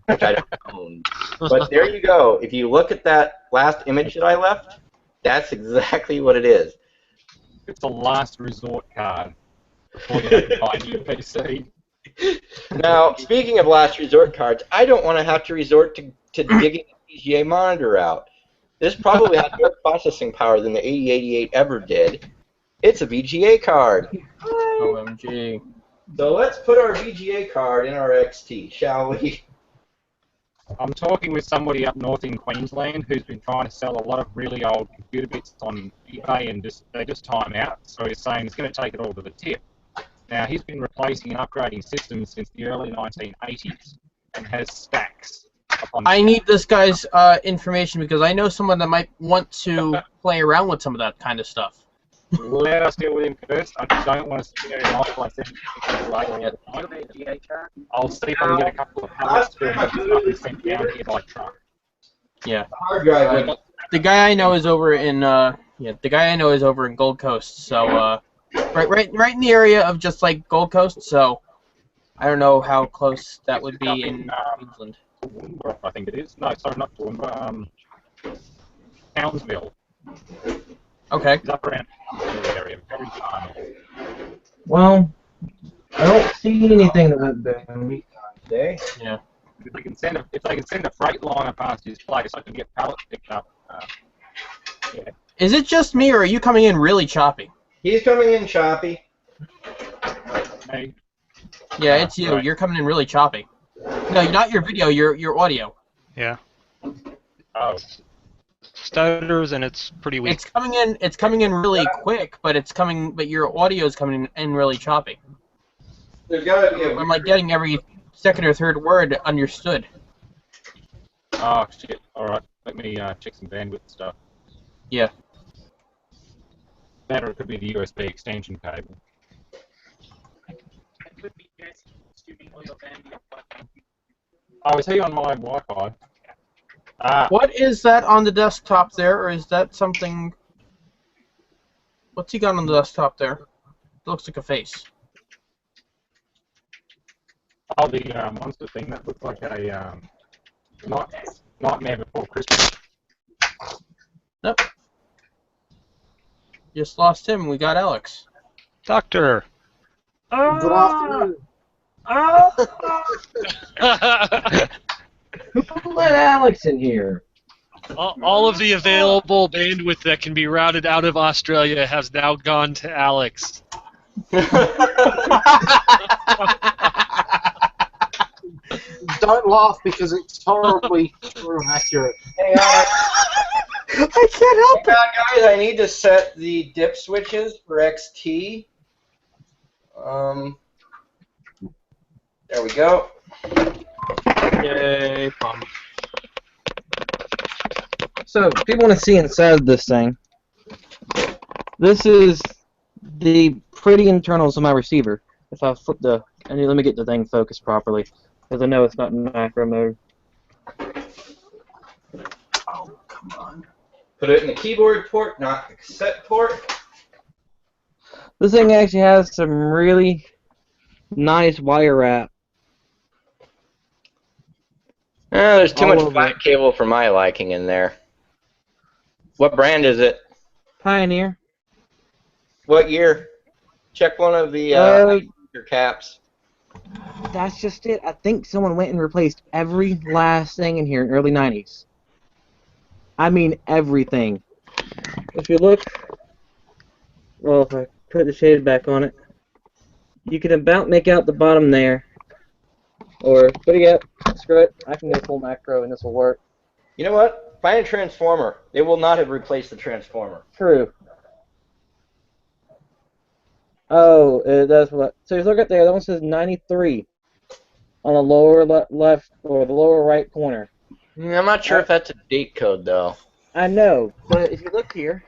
which I don't own. But there you go. If you look at that last image that I left, that's exactly what it is. It's a last resort card before you have to buy a new PC. Now, speaking of last resort cards, I don't want to have to resort to digging the VGA monitor out. This probably has more processing power than the 8088 ever did. It's a VGA card. OMG. So let's put our VGA card in our XT, shall we? I'm talking with somebody up north in Queensland who's been trying to sell a lot of really old computer bits on eBay and they just time out. So he's saying he's going to take it all to the tip. Now, he's been replacing and upgrading systems since the early 1980s and has stacks. I need this guy's information because I know someone that might want to play around with some of that kind of stuff. Let us deal with him first. I don't want to scare him off by sending him. I'll see if I can get a couple of pallets to him and sent down here by truck. Yeah. Hard drive. The guy I know is over in Gold Coast. So right in the area of just like Gold Coast. So I don't know how close that would be in Queensland. I think it is. No, sorry, not Toowoomba. Townsville. Okay. It's up around the area. Very far. Well, I don't see anything that big today. Yeah. If they can send a freight liner past his place, I can get pallets picked up. Yeah. Is it just me, or are you coming in really choppy? He's coming in choppy. Hey. Yeah, it's you. Right. You're coming in really choppy. No, not your video. Your audio. Yeah. Oh. Stutters and it's pretty weak. It's coming in really quick, but your audio is coming in really choppy. There's gotta be I'm like getting every second or third word understood. Oh shit! All right, let me check some bandwidth stuff. Yeah. That or it could be the USB extension cable. Oh, is he on my Wi-Fi? What is that on the desktop there, or is that something? What's he got on the desktop there? It looks like a face. Oh, the monster thing that looks like a Nightmare Before Christmas. Nope. Just lost him. We got Alex. Doctor. Good afternoon. Who let Alex in here? All of the available bandwidth that can be routed out of Australia has now gone to Alex. Don't laugh because it's horribly accurate. Hang on. I can't help Hang on, guys. I need to set the dip switches for XT. There we go. Yay, bum. So, if people want to see inside of this thing, this is the pretty internals of my receiver. If I flip the, let me get the thing focused properly, because I know it's not in macro mode. Oh, come on. Put it in the keyboard port, not the cassette port. This thing actually has some really nice wire wrap. There's too All much over flat it. cable for my liking in there. What brand is it? Pioneer. What year? Check one of the your caps. That's just it. I think someone went and replaced every last thing in here in early 90s. I mean everything. If you look, well, if I put the shade back on it, you can about make out the bottom there. Or, what do you got? Screw it. I can go full macro and this will work. You know what? Find a transformer. They will not have replaced the transformer. True. Oh, that's what. So if you look up there, that one says 93 on the lower left or the lower right corner. I'm not sure if that's a date code, though. I know, but if you look here,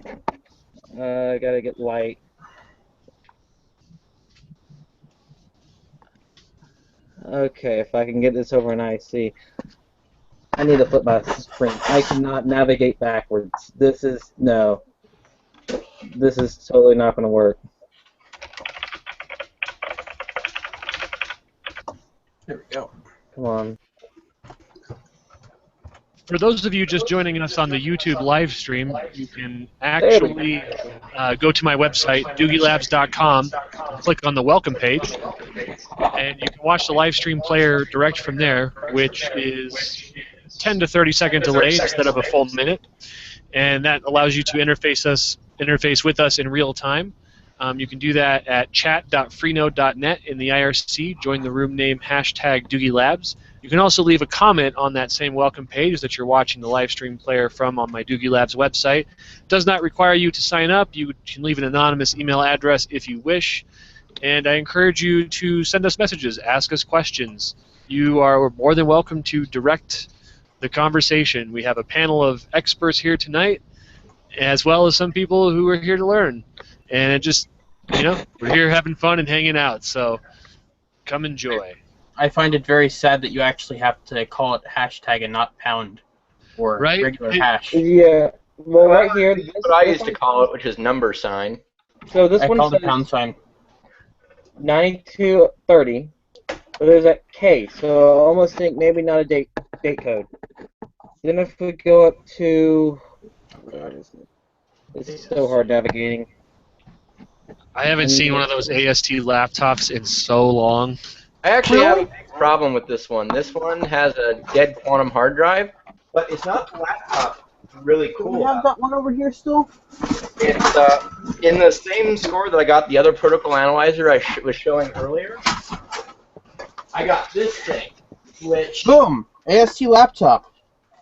I gotta get light. Okay, if I can get this over an IC. I need to flip my screen. I cannot navigate backwards. This is, no. This is totally not going to work. There we go. Come on. For those of you just joining us on the YouTube live stream, you can actually go to my website, doogielabs.com, click on the welcome page, and you can watch the live stream player direct from there, which is 10 to 30 second delay instead of a full minute, and that allows you to interface with us in real time. You can do that at chat.freenode.net in the IRC. Join the room name #DoogieLabs. You can also leave a comment on that same welcome page that you're watching the live stream player from on my Doogie Labs website. It does not require you to sign up. You can leave an anonymous email address if you wish. And I encourage you to send us messages, ask us questions. You are more than welcome to direct the conversation. We have a panel of experts here tonight, as well as some people who are here to learn. And it just, we're here having fun and hanging out, so come enjoy. I find it very sad that you actually have to call it hashtag and not pound or Right? regular hash. Yeah. Well, right here. That's what I used to call it, which is number sign. So this I one called it says pound sign. 9230, but there's that K, so I almost think maybe not a date code. Then if we go up to, this is so hard navigating. I haven't seen one of those AST laptops in so long. I actually have a big problem with this one. This one has a dead quantum hard drive, but it's not the laptop. It's really cool. Do we have that one over here still? It's in the same score that I got the other protocol analyzer I was showing earlier. I got this thing, which... Boom! AST laptop.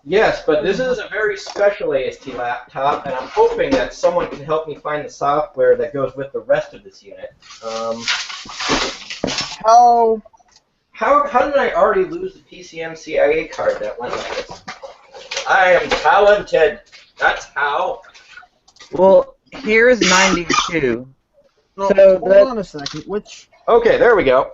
Yes, but this is a very special AST laptop, and I'm hoping that someone can help me find the software that goes with the rest of this unit. How How did I already lose the PCM CIA card that went with this? I am talented. That's how. Well, here's 92. No, So hold that- on a second. Which Okay, there we go.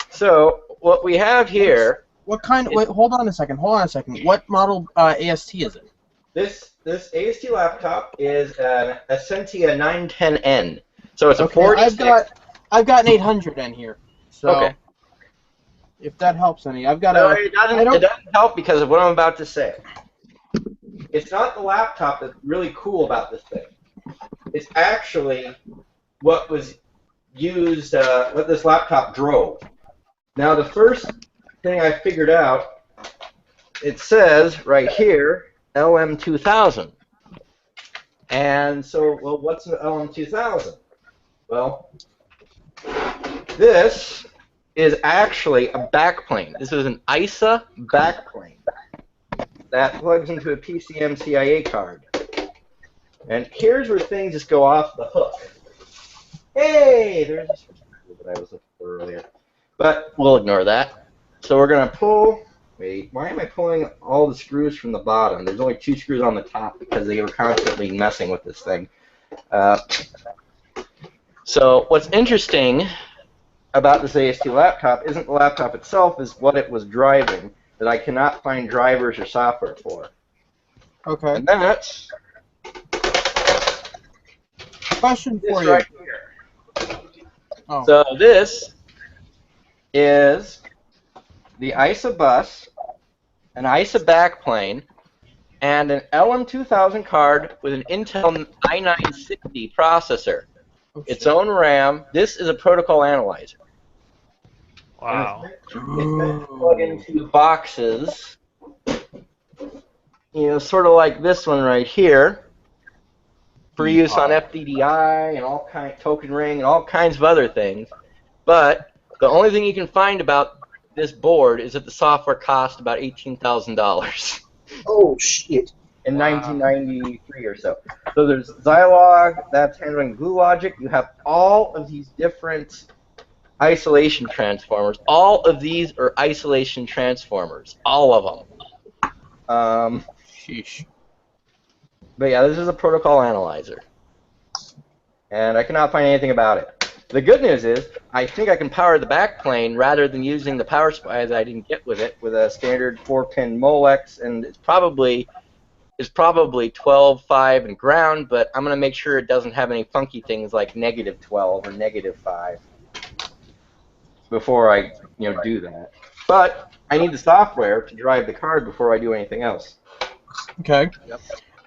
So what we have here, what kind? Wait, hold on a second. Hold on a second. What model AST is it? this AST laptop is an Essentia 910N. So it's a Okay, 46. I've got an 800N here. So Okay. if that helps any, I've got No, a. it doesn't help because of what I'm about to say. It's not the laptop that's really cool about this thing. It's actually what was used, what this laptop drove. Now, the first thing I figured out, it says right here, LM2000. And so, well, what's an LM2000? Well, this is actually a backplane. This is an ISA backplane that plugs into a PCM CIA card. And here's where things just go off the hook. Hey, there's a switch that I was looking for earlier. But we'll ignore that. So we're going to pull. Wait, why am I pulling all the screws from the bottom? There's only 2 screws on the top because they were constantly messing with this thing. So what's interesting about this AST laptop isn't the laptop itself, is what it was driving that I cannot find drivers or software for. Okay. And that's Question this for you. right here. Oh. So this is the ISA bus, an ISA backplane, and an LM2000 card with an Intel i960 processor. Its own RAM. This is a protocol analyzer. Wow. It's meant to plug into boxes, sort of like this one right here, for use on FDDI and all kind token ring and all kinds of other things. But the only thing you can find about this board is that the software cost about $18,000 Oh, shit. in 1993 or so. So there's Zilog, that's handling glue logic. You have all of these different isolation transformers. All of these are isolation transformers. All of them. Sheesh. But yeah, this is a protocol analyzer. And I cannot find anything about it. The good news is, I think I can power the backplane rather than using the power supply that I didn't get with it, with a standard 4-pin Molex, and it's probably 12, 5, and ground, but I'm going to make sure it doesn't have any funky things like -12 or -5 before I do that. But I need the software to drive the card before I do anything else. Okay. Yep.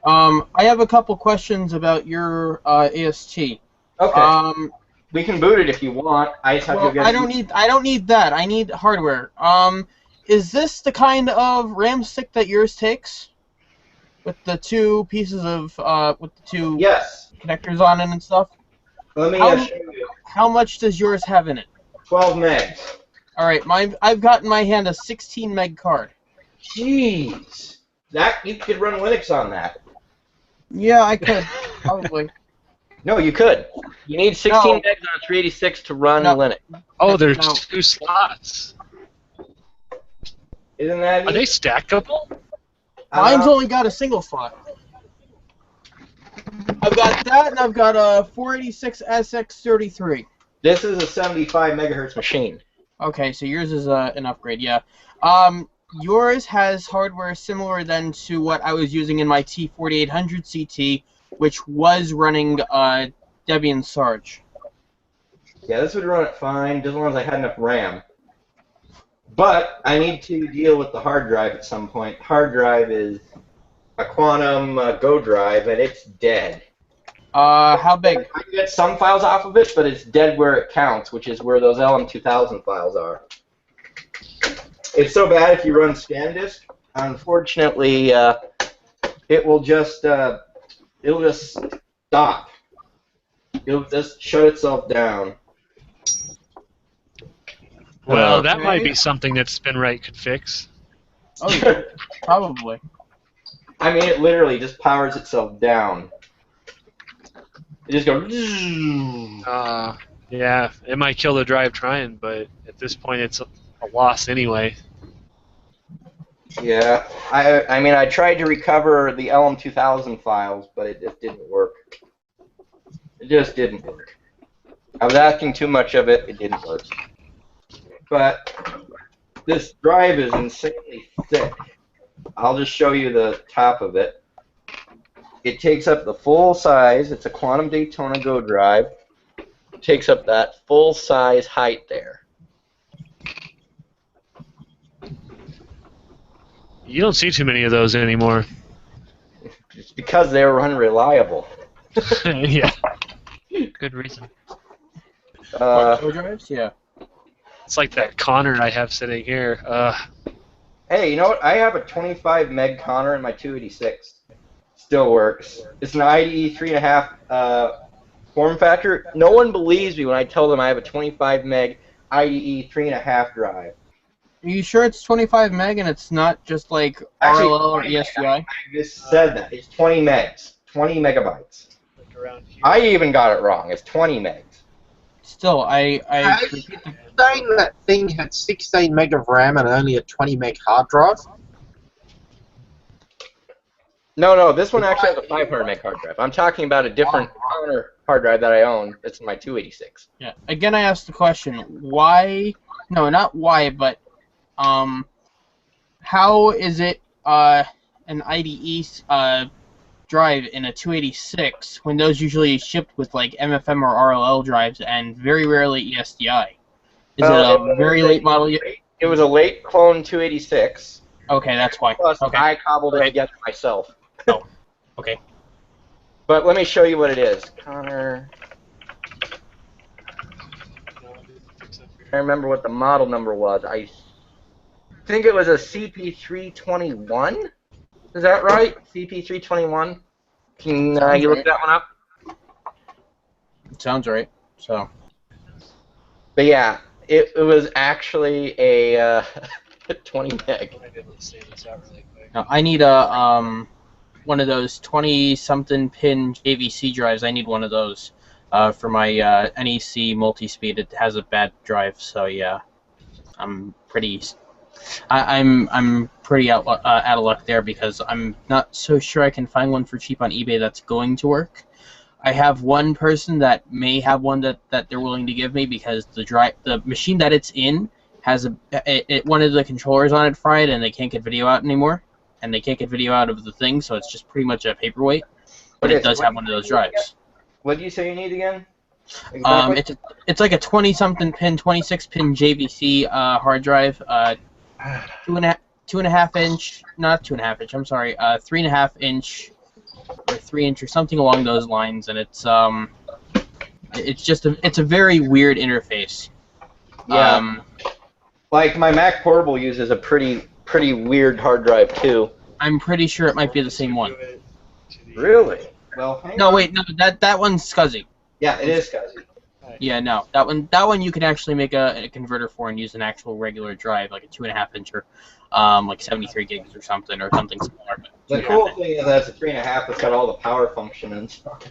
I have a couple questions about your AST. Okay. We can boot it if you want. I just have to get. I don't need that. I need hardware. Is this the kind of RAM stick that yours takes? With the 2 pieces of with the 2 Yes. connectors on it and stuff? Let me show you. How much does yours have in it? 12 megs. Alright, I've got in my hand a 16 meg card. Jeez. That you could run Linux on that. Yeah, I could. Probably. No, you could. You need 16 megs on a 386 to run Linux. Oh, there's No. 2 slots. Isn't that Are they stackable? Mine's only got a single slot. I've got that, and I've got a 486 SX33. This is a 75 megahertz machine. Okay, so yours is an upgrade, yeah. Yours has hardware similar then to what I was using in my T4800 CT, which was running Debian Sarge. Yeah, this would run it fine, just as long as I had enough RAM. But I need to deal with the hard drive at some point. Hard drive is a Quantum Go drive, and it's dead. How big? I can get some files off of it, but it's dead where it counts, which is where those LM2000 files are. It's so bad if you run ScanDisk. Unfortunately, it will just it'll just stop. It'll just shut itself down. Well, that might be something that SpinRite could fix. Oh, yeah, probably. I mean, it literally just powers itself down. It just goes. Yeah, it might kill the drive trying, but at this point, it's a loss anyway. Yeah, I mean, I tried to recover the LM2000 files, but it just didn't work. It just didn't work. I was asking too much of it. It didn't work. But this drive is insanely thick. I'll just show you the top of it. It takes up the full size. It's a Quantum Daytona Go drive. It takes up that full size height there. You don't see too many of those anymore. It's because they were unreliable. Yeah. Good reason. Go drives? Yeah. It's like that Connor I have sitting here. Hey, you know what? I have a 25 meg Connor in my 286. Still works. It's an IDE 3.5 form factor. No one believes me when I tell them I have a 25 meg IDE 3.5 drive. Are you sure it's 25 meg and it's not just like Actually, RLL or 20 ESDI? I just said that. It's 20 megs. 20 megabytes. I even got it wrong. It's 20 megs. Still, I Saying that thing had 16 meg of RAM and only a 20 meg hard drive. No, this one actually has a 500 meg hard drive. I'm talking about a different Connor hard drive that I own. It's my 286. Yeah. Again, I asked the question, why? No, not why, but how is it an IDE drive in a 286 when those usually shipped with like MFM or RLL drives and very rarely ESDI? Is it a very late model? It was a late clone 286. Okay, that's why. Plus, Okay. I cobbled it together myself. Oh, okay. But let me show you what it is. Connor. I remember what the model number was. I think it was a CP321. Is that right? CP321? Can you look that one up? Sounds right. So. But yeah, it was actually a 20 meg. Now, I need a one of those 20-something pin JVC drives. I need one of those for my NEC multi-speed. It has a bad drive, so yeah, I'm pretty out of luck there because I'm not so sure I can find one for cheap on eBay that's going to work. I have one person that may have one that they're willing to give me because the machine that it's in has one of the controllers on it fried and they can't get video out anymore, and they can't get video out of the thing, so it's just pretty much a paperweight. But Okay, it does so have one of those drives. What do you say you need again? Exactly? It's like a 20-something pin, 26-pin JVC hard drive, 2.5 inch, not 2.5 inch. I'm sorry, 3.5 inch or 3 inch or something along those lines, and it's a very weird interface. Yeah. Like my Mac Portable uses a pretty weird hard drive too. I'm pretty sure it might be the same one. Really? Well, hang No, on. wait, no, that one's SCSI. Yeah, it is SCSI. Yeah, no, that one you can actually make a converter for and use an actual regular drive, like a 2.5 incher, like 73 gigs or something smaller. The cool thing is that it's a 3.5 that's got all the power function and stuff.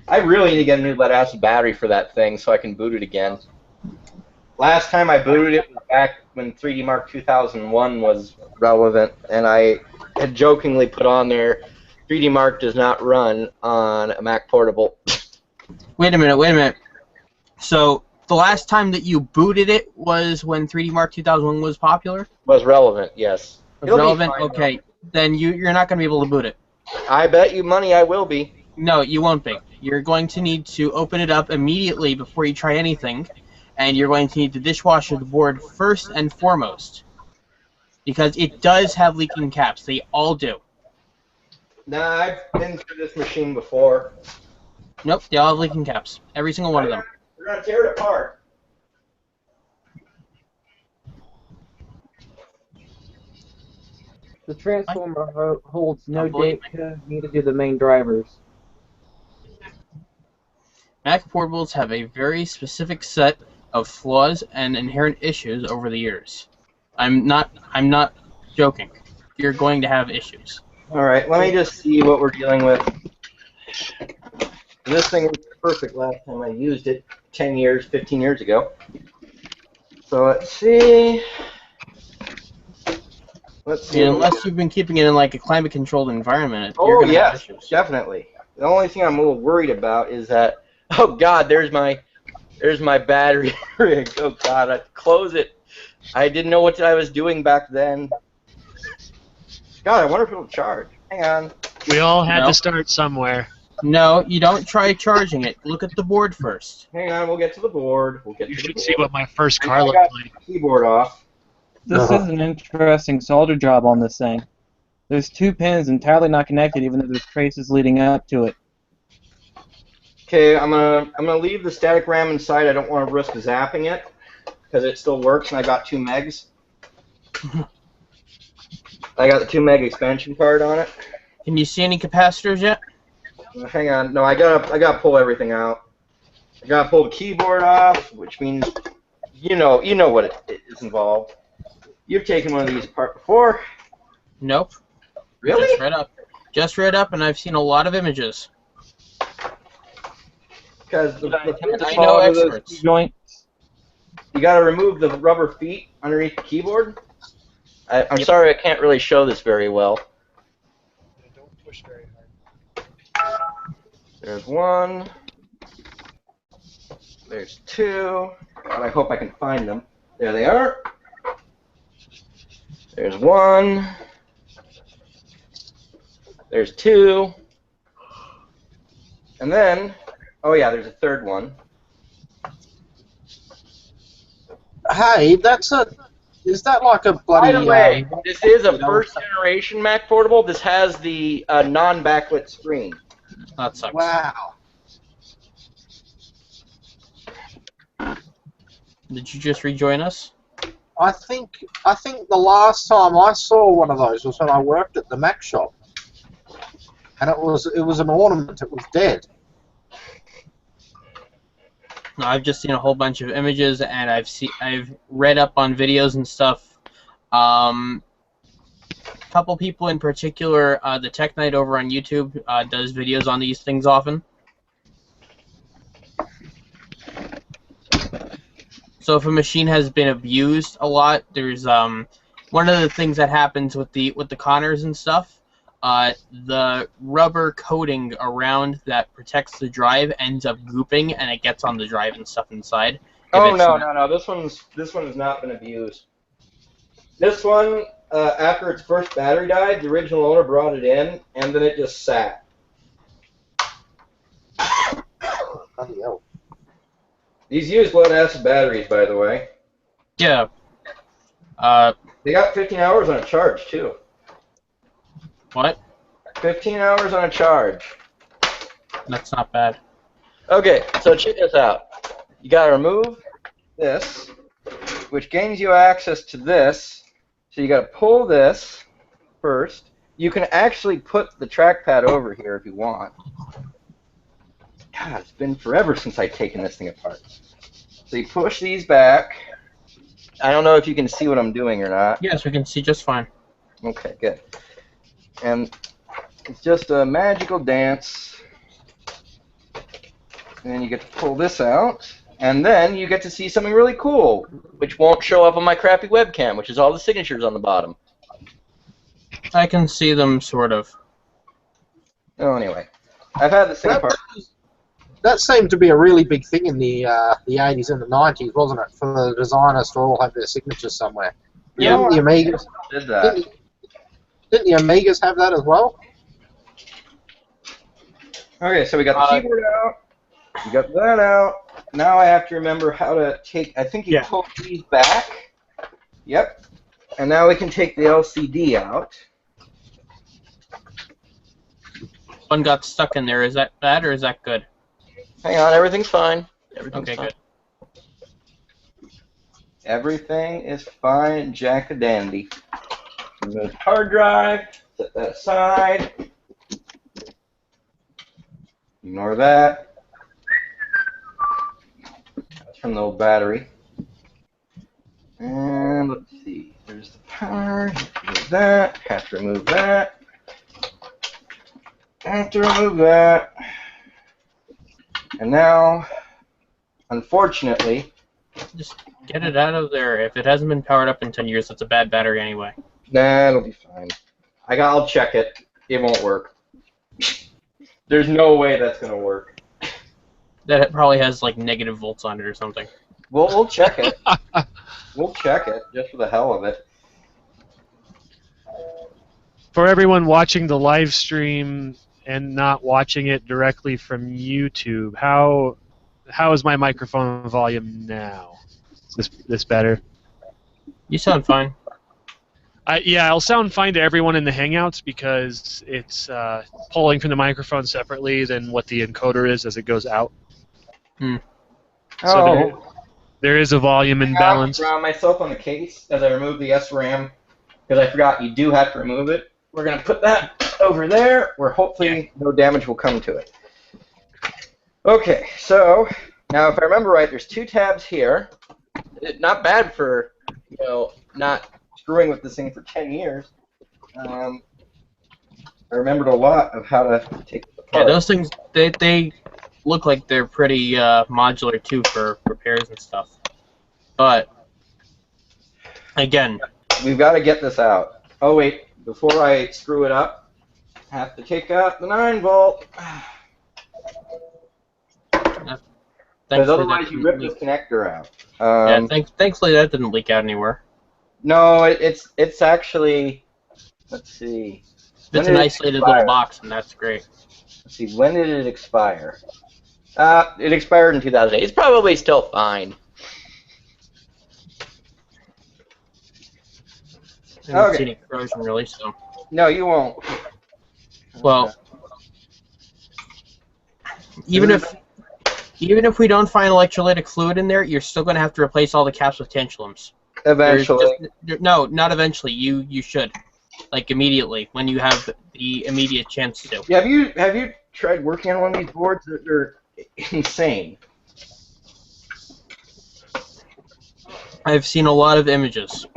I really need to get a new lead-acid battery for that thing so I can boot it again. Last time I booted it was back when 3D Mark 2001 was relevant, and I had jokingly put on there, 3D Mark does not run on a Mac Portable. Wait a minute. So the last time that you booted it was when 3D Mark 2001 was popular? Was relevant, yes. Was It'll be relevant? fine, Okay. Then you're not going to be able to boot it. I bet you money I will be. No, you won't be. You're going to need to open it up immediately before you try anything, and you're going to need to dishwasher the board first and foremost, because it does have leaking caps. They all do. Nah, I've been through this machine before. Nope, they all have leaking caps. Every single one of them. We're going to tear it apart. The transformer holds no date code. Need to do the main drivers. Mac portables have a very specific set of flaws and inherent issues over the years. I'm not joking. You're going to have issues. Alright, let me just see what we're dealing with. This thing was perfect last time I used it 10 years, 15 years ago. So let's see. Let's see. Unless you've been keeping it in like a climate-controlled environment, you're Oh gonna have yes, issues. definitely. The only thing I'm a little worried about is that, oh God, there's my battery rig. Oh God, I close it. I didn't know what I was doing back then. God, I wonder if it'll charge. Hang on. We all had No. to start somewhere. No, you don't try charging it. Look at the board first. Hang on, we'll get to the board. We'll get You to the should board. see what my first I car got looked like. the keyboard off. This is an interesting solder job on this thing. There's 2 pins entirely not connected, even though there's traces leading up to it. Okay, I'm gonna leave the static RAM inside. I don't want to risk zapping it because it still works, and I got 2 megs. I got the 2 meg expansion card on it. Can you see any capacitors yet? Hang on, no, I gotta pull everything out. I gotta pull the keyboard off, which means you know what it is involved. You've taken one of these apart before. Nope. Really? Just read up. Just read up, and I've seen a lot of images. Because the I know experts. Joint. you gotta remove the rubber feet underneath the keyboard. I'm sorry, I can't really show this very well. Don't push very hard. There's 1. There's 2. And I hope I can find them. There they are. There's 1. There's 2. And then, oh yeah, there's a 3rd one. Hey, is that like a bloody... By the way, this is a first generation Mac Portable. This has the non-backlit screen. That sucks. Wow. Did you just rejoin us? I think the last time I saw one of those was when I worked at the Mac shop, and it was an ornament. It was dead. No, I've just seen a whole bunch of images, and I've read up on videos and stuff. Couple people in particular, the Tech Knight over on YouTube does videos on these things often. So if a machine has been abused a lot, there's one of the things that happens with the Connors and stuff. The rubber coating around that protects the drive ends up gooping, and it gets on the drive and stuff inside. Oh no. This one has not been abused. This one, after its first battery died, the original owner brought it in, and then it just sat. Bloody hell. These use lead-acid batteries, by the way. Yeah. They got 15 hours on a charge too. What? 15 hours on a charge. That's not bad. Okay, so check this out. You gotta remove this, which gains you access to this. So you gotta pull this first. You can actually put the trackpad over here if you want. God, it's been forever since I've taken this thing apart. So you push these back. I don't know if you can see what I'm doing or not. Yes, we can see just fine. Okay, good. And it's just a magical dance. And then you get to pull this out, and then you get to see something really cool, which won't show up on my crappy webcam, which is all the signatures on the bottom. I can see them, sort of. Oh, anyway. I've had this thing apart. That seemed to be a really big thing in the 80s and the 90s, wasn't it? For the designers to all have their signatures somewhere. Yeah. Didn't the Amigas, Did that. didn't the Amigas have that as well? Okay, so we got the keyboard out. We got that out. Now I have to remember how to take, I think you pull these back. Yep. And now we can take the LCD out. One got stuck in there. Is that bad or is that good? Hang on, everything's fine. Everything's Okay, fine. good. Everything is fine, jack-a-dandy. Remove the hard drive, set that aside. Ignore that. That's from the old battery. And let's see, there's the power, have to remove that, have to remove that. Have to remove that. And now, unfortunately, Just get it out of there. If it hasn't been powered up in 10 years, it's a bad battery anyway. Nah, it'll be fine. I'll check it. It won't work. There's no way that's gonna work. That it probably has like negative volts on it or something. We'll check it. We'll check it just for the hell of it. For everyone watching the live stream and not watching it directly from YouTube, how is my microphone volume now? Is this better? You sound fine. Yeah, I'll sound fine to everyone in the Hangouts because it's pulling from the microphone separately than what the encoder is as it goes out. Hmm. So there is a volume imbalance. I ground myself on the case as I remove the SRAM because I forgot you do have to remove it. We're going to put that over there where hopefully no damage will come to it. Okay, so now if I remember right, there's 2 tabs here. Not bad for, not screwing with this thing for 10 years. I remembered a lot of how to take it apart. Yeah, those things, they look like they're pretty modular too for repairs and stuff. But again, we've got to get this out. Oh wait, before I screw it up, I have to take out the 9-volt. Because otherwise you rip this connector out. Thankfully that didn't leak out anywhere. No, it's actually, let's see. It's an isolated little box, and that's great. Let's see, when did it expire? It expired in 2008. It's probably still fine. I haven't seen any corrosion really, so. No, you won't. Well, even if we don't find electrolytic fluid in there, you're still going to have to replace all the caps with tantalums. Eventually. No, not eventually. You should, like immediately when you have the immediate chance to. Yeah, have you tried working on one of these boards? They're insane. I've seen a lot of images,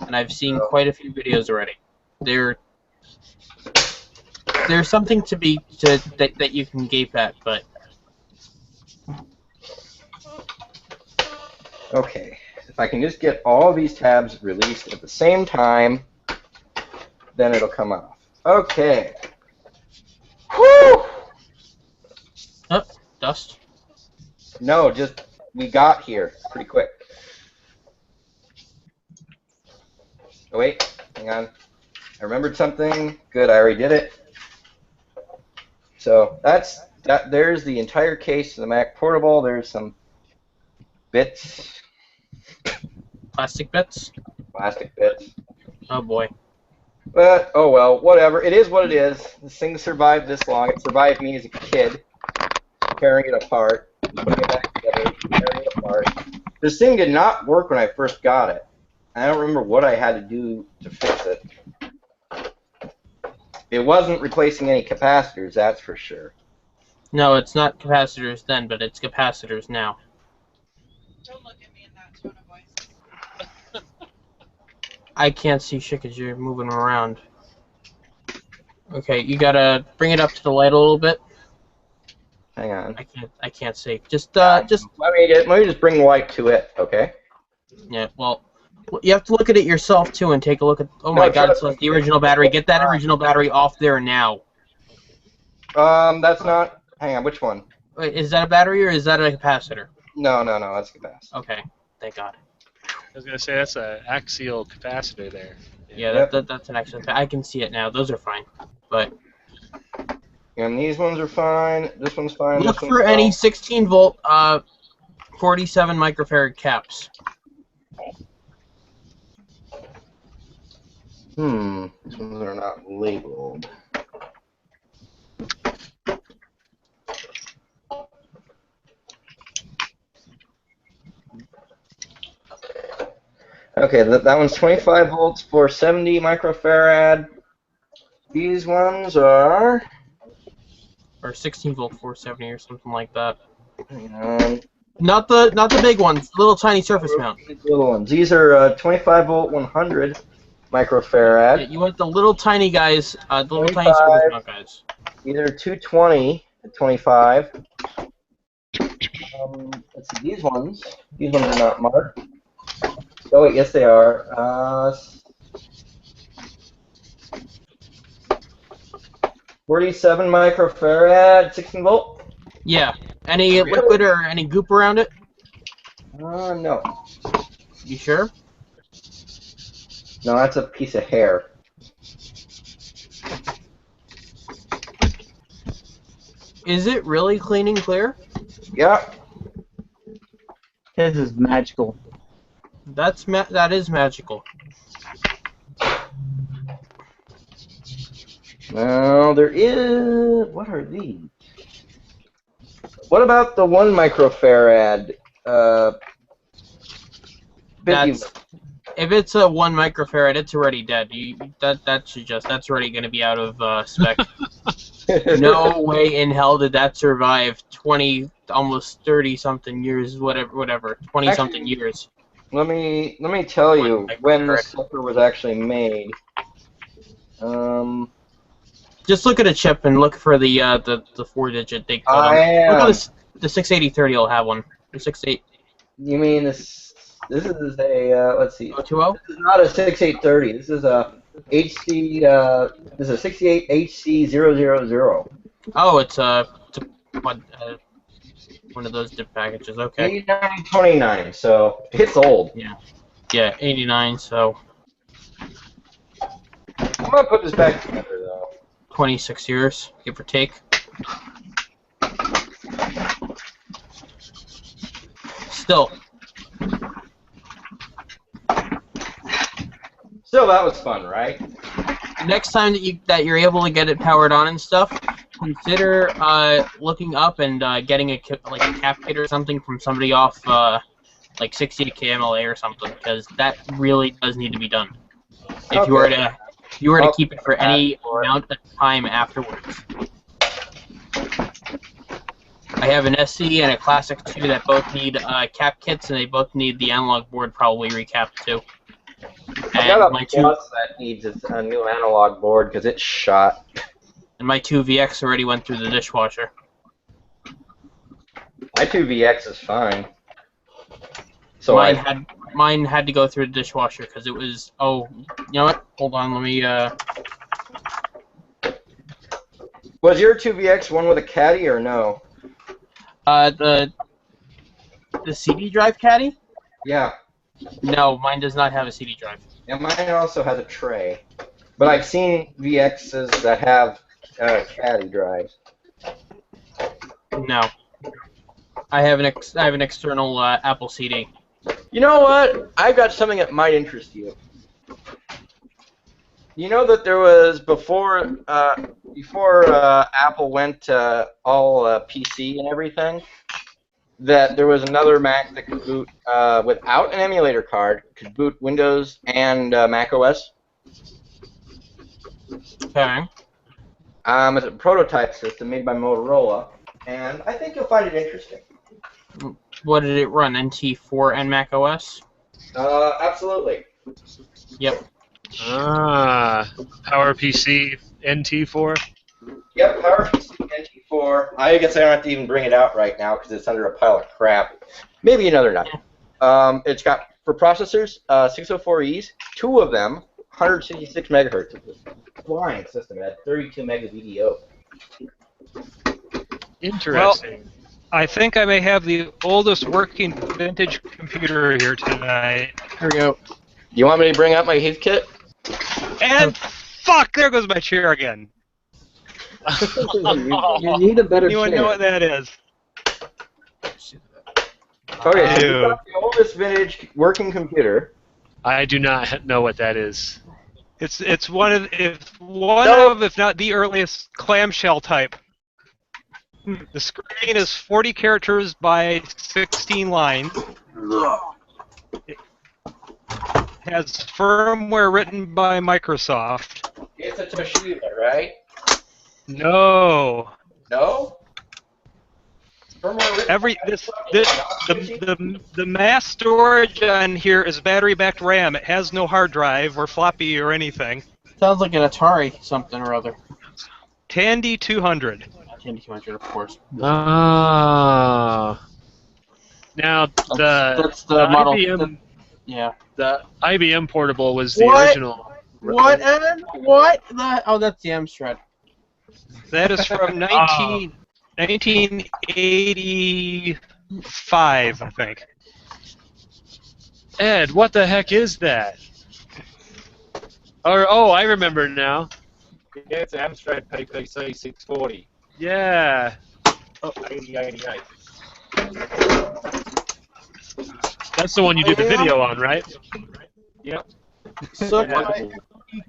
and I've seen quite a few videos already. There's something that you can gape at, but. Okay, if I can just get all these tabs released at the same time, then it'll come off. Okay. Whew! Oh, dust? No, just we got here pretty quick. Oh wait, hang on. I remembered something. Good, I already did it. So there's the entire case of the Mac Portable. There's some bits. Plastic bits? Plastic bits. Oh boy. But, oh well, whatever. It is what it is. This thing survived this long. It survived me as a kid. Tearing it apart. Putting it back together. Tearing it apart. This thing did not work when I first got it. I don't remember what I had to do to fix it. It wasn't replacing any capacitors, that's for sure. No, it's not capacitors then, but it's capacitors now. Don't look at me in that tone of voice. I can't see shit because you're moving around. Okay, you gotta bring it up to the light a little bit. Hang on. I can't see. Just let me just bring light to it, okay? Yeah, well, you have to look at it yourself too and take a look at. Oh my God, it's like the original battery. Get that original battery off there now. That's not. Hang on, which one? Wait, is that a battery or is that a capacitor? No, that's a capacitor. Okay, thank God. I was gonna say that's an axial capacitor there. Yeah, that's an axial. I can see it now. Those are fine, but. And these ones are fine. This one's fine. Look for any 16-volt, 47 microfarad caps. These ones are not labeled. Okay, that one's 25 volts for 70 microfarad. These ones are... Or 16-volt 470 or something like that. Hang on. Not the big ones, little tiny surface mount. Little ones. These are 25 volt 100 microfarad. Yeah, you want the little tiny guys, the little tiny surface mount guys. Either 220 at 25. Let's see, these ones. These ones are not marked. Oh wait, yes they are. 47 microfarad, 16 volt? Yeah. Any liquid or any goop around it? No. You sure? No, that's a piece of hair. Is it really clean and clear? Yeah. This is magical. That is magical. Well, there is... What are these? What about the 1 microfarad? If it's a 1 microfarad, it's already dead. That's already going to be out of spec. No way in hell did that survive 20, almost 30 something years, whatever, 20 something years. Let me tell you when this sucker was actually made. Just look at a chip and look for the 4-digit they call them. I am. Look at the 68030 will have one. The 68. You mean this? This is a let's see. 020? This is not a 6830. This is a HC. This is a 68 HC000. Oh, it's one of those dip packages. Okay. 8929. So it's old. Yeah. Yeah, 89. So. I'm gonna put this back together though. 26 years, give or take. Still, that was fun, right? next time that you're able to get it powered on and stuff, consider looking up and getting a cap kit or something from somebody off like 60 KMLA or something, because that really does need to be done. If you were to keep it for any amount of time afterwards. I have an SC and a Classic 2 that both need cap kits, and they both need the analog board probably recapped too. I got a Plus that needs a new analog board because it's shot. And my 2VX already went through the dishwasher. My 2VX is fine. So mine had to go through the dishwasher because it was. Oh, you know what? Hold on, let me. Was your 2VX one with a caddy or no? The CD drive caddy? Yeah. No, mine does not have a CD drive. Yeah, mine also has a tray. But I've seen VXs that have caddy drives. No. I have an external Apple CD. You know what? I've got something that might interest you. You know that there was before Apple went all PC and everything, that there was another Mac that could boot without an emulator card, could boot Windows and Mac OS. Okay. It's a prototype system made by Motorola, and I think you'll find it interesting. What did it run? NT4 and Mac OS? Absolutely. Yep. PowerPC NT4? Yep, PowerPC NT4. I guess I don't have to even bring it out right now because it's under a pile of crap. Maybe another night. It's got, for processors, 604Es, 2 of them, 166 megahertz. It's a flying system. It had 32 meg of VDO. Interesting. Well, I think I may have the oldest working vintage computer here tonight. Here we go. You want me to bring out my Heath kit? And fuck, there goes my chair again. You need a better Anyone chair. know what that is? Okay, so you got the oldest vintage working computer. I do not know what that is. It's one of if not the earliest clamshell type. The screen is 40 characters by 16 lines. It has firmware written by Microsoft. It's a Toshiba, right? No. No? The mass storage on here is battery backed RAM. It has no hard drive or floppy or anything. Sounds like an Atari something or other. Tandy 200. Tandy 200, of course. Ah. Now That's the model. IBM. Yeah. The IBM portable was the What? original. What? Ed? What? Oh, that's the Amstrad. That is from 1985, I think. Ed, what the heck is that? I remember now. Yeah, it's Amstrad PPC 640. Yeah. Oh, 8088. That's the one you did the video on, right? Yep. Suck my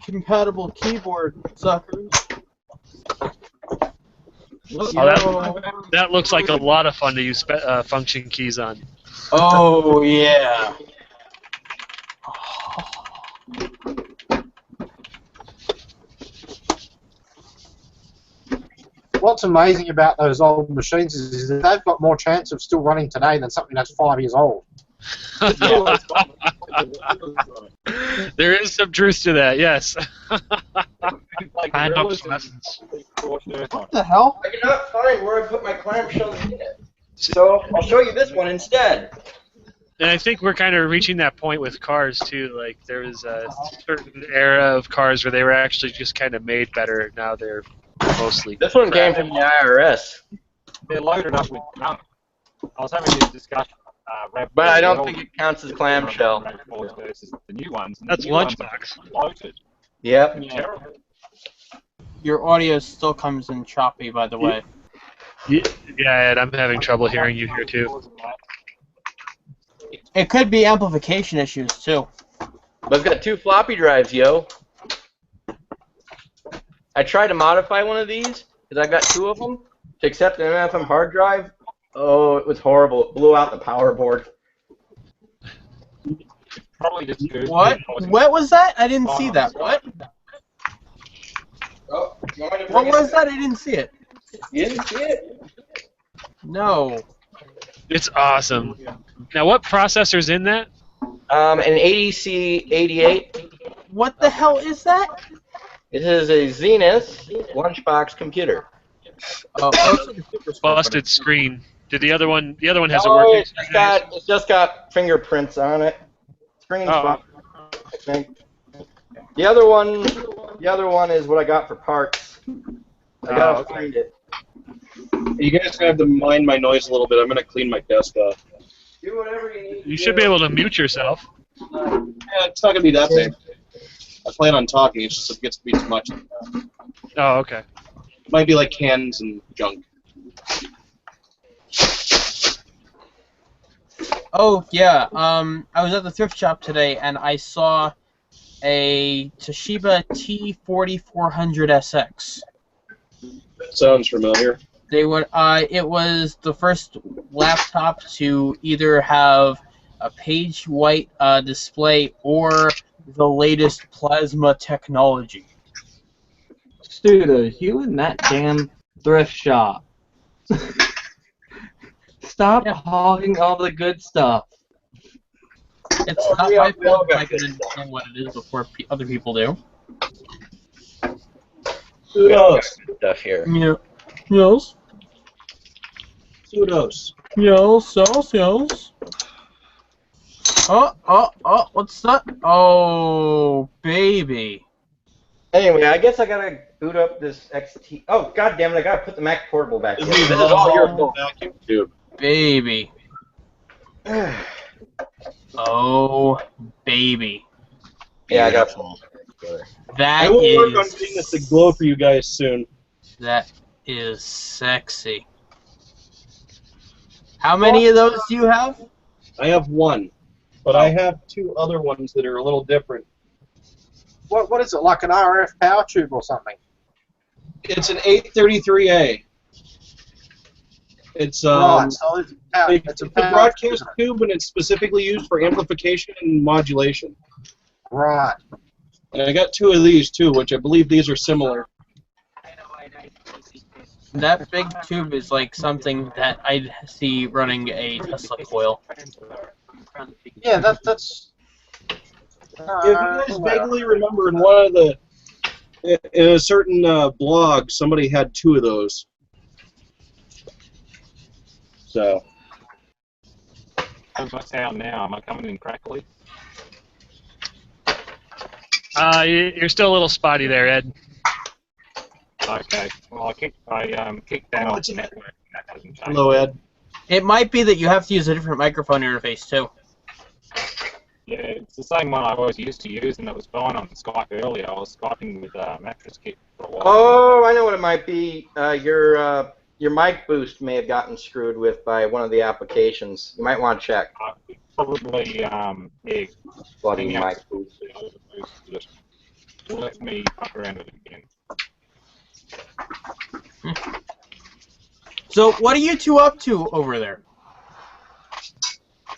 compatible keyboard, suckers. Oh, that looks like a lot of fun to use function keys on. Oh, yeah. What's amazing about those old machines is that they've got more chance of still running today than something that's 5 years old. There is some truth to that, yes. Find obsolescence. What the hell? I cannot find where I put my clamshell unit. So I'll show you this one instead. And I think we're kind of reaching that point with cars, too. Like, there was a certain era of cars where they were actually just kind of made better. Now they're mostly... This one came from the IRS. They're loaded up with junk. I was having this discussion. But I don't think it counts as clamshell. Versus the new ones. That's lunchbox. Loaded. Yep. Terrible. Your audio still comes in choppy, by the way. Yeah, Ed, I'm having trouble hearing you here, too. It could be amplification issues, too. But it's got 2 floppy drives, yo. I tried to modify one of these, because I got 2 of them, to accept an MFM hard drive. Oh, it was horrible. It blew out the power board. Probably just good. What? What was that? I didn't see that. What? Oh, you want me to What bring it? was that? I didn't see it. You didn't see it? No. It's awesome. Now, what processor's in that? An ADC-88. What the hell is that? It is a Zenith lunchbox computer. Oh, Busted screen. Did the other one? The other one has a Oh, working. it's just got fingerprints on it. Screen's fine, I think. The other one is what I got for parts. I gotta find it. You guys have to mind my noise a little bit. I'm gonna clean my desk off. Do whatever you need. You should be able to mute yourself. Yeah, it's not gonna be that big. I plan on talking. It's just it gets to be too much. Oh, okay. It might be like cans and junk. Oh, yeah. I was at the thrift shop today, and I saw a Toshiba T4400SX. Sounds familiar. They would. It was the first laptop to either have a page white display or the latest plasma technology. Studer, you in that damn thrift shop. Stop hogging all the good stuff. It's not my fault if I can understand what it is before other people do. Kudos. Stuff here. Yeah. Yes. Kudos. Yes, yes, yes. Oh, what's that? Oh, baby. Anyway, I guess I gotta boot up this XT. Oh, god damn it! I gotta put the Mac Portable back in. This This is all your fault. vacuum tube. Baby. Oh, baby. Yeah, I got. That I will work on is. getting this to glow for you guys soon. That is sexy. How many of those do you have? I have one, but I have 2 other ones that are a little different. What is it, like an RF power tube or something? It's an 833A. It's Right, so it's a power broadcast tube, and it's specifically used for amplification and modulation. Right. And I got 2 of these too, which I believe these are similar. That big tube is like something that I'd see running a Tesla coil. Yeah, that's. If you guys vaguely remember, in one of the, in a certain blog, somebody had 2 of those. So. How's my sound now? Am I coming in crackly? You're still a little spotty there, Ed. Okay. Well, I kicked that off the network. And that doesn't change. Hello, Ed. It might be that you have to use a different microphone interface too. Yeah, it's the same one I always used to use, and it was fine on Skype earlier. I was Skyping with Mattress Kit for a while. Oh, I know what it might be. Your mic boost may have gotten screwed with by one of the applications. You might want to check. Probably, yeah. Plugging mic boost. Let me fuck around with it again. So, what are you two up to over there?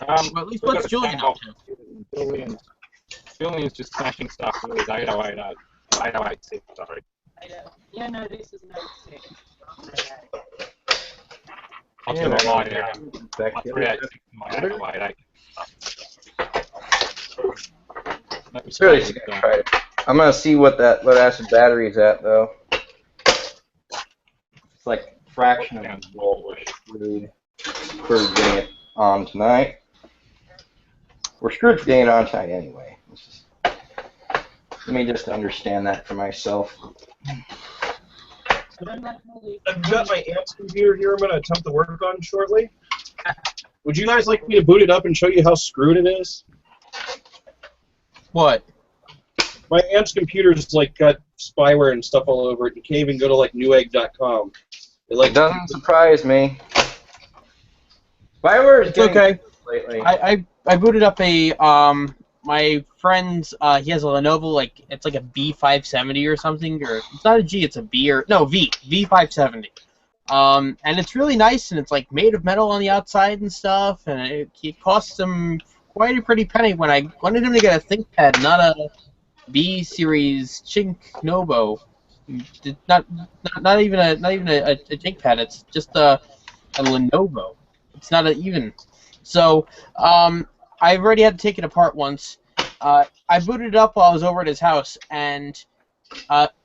Well, at least we've what's got a Julian up to? Julian's just smashing stuff with his 8086, sorry. Yeah, no, this is no six. I've got my 386 and my 8088. It's really gonna try it. I'm gonna see what acid battery is at though. It's like a fraction of a volt. We're getting it on tonight. We're screwed for getting it on tonight anyway. Let me just understand that for myself. I've got my aunt's computer here I'm going to attempt to work on shortly. Would you guys like me to boot it up and show you how screwed it is? What? My aunt's computer's like got spyware and stuff all over it. You can't even go to like newegg.com. It doesn't surprise me. Spyware is It's okay. Lately. I booted up a my friend's he has a Lenovo, like it's like a B570 or something, or it's not a G, it's a B, or no, V570. And it's really nice, and it's like made of metal on the outside and stuff, and it costs him quite a pretty penny. When I wanted him to get a ThinkPad, not a B series Chink Novo, not even a ThinkPad. It's just a Lenovo. It's not even. So I've already had to take it apart once. I booted it up while I was over at his house, and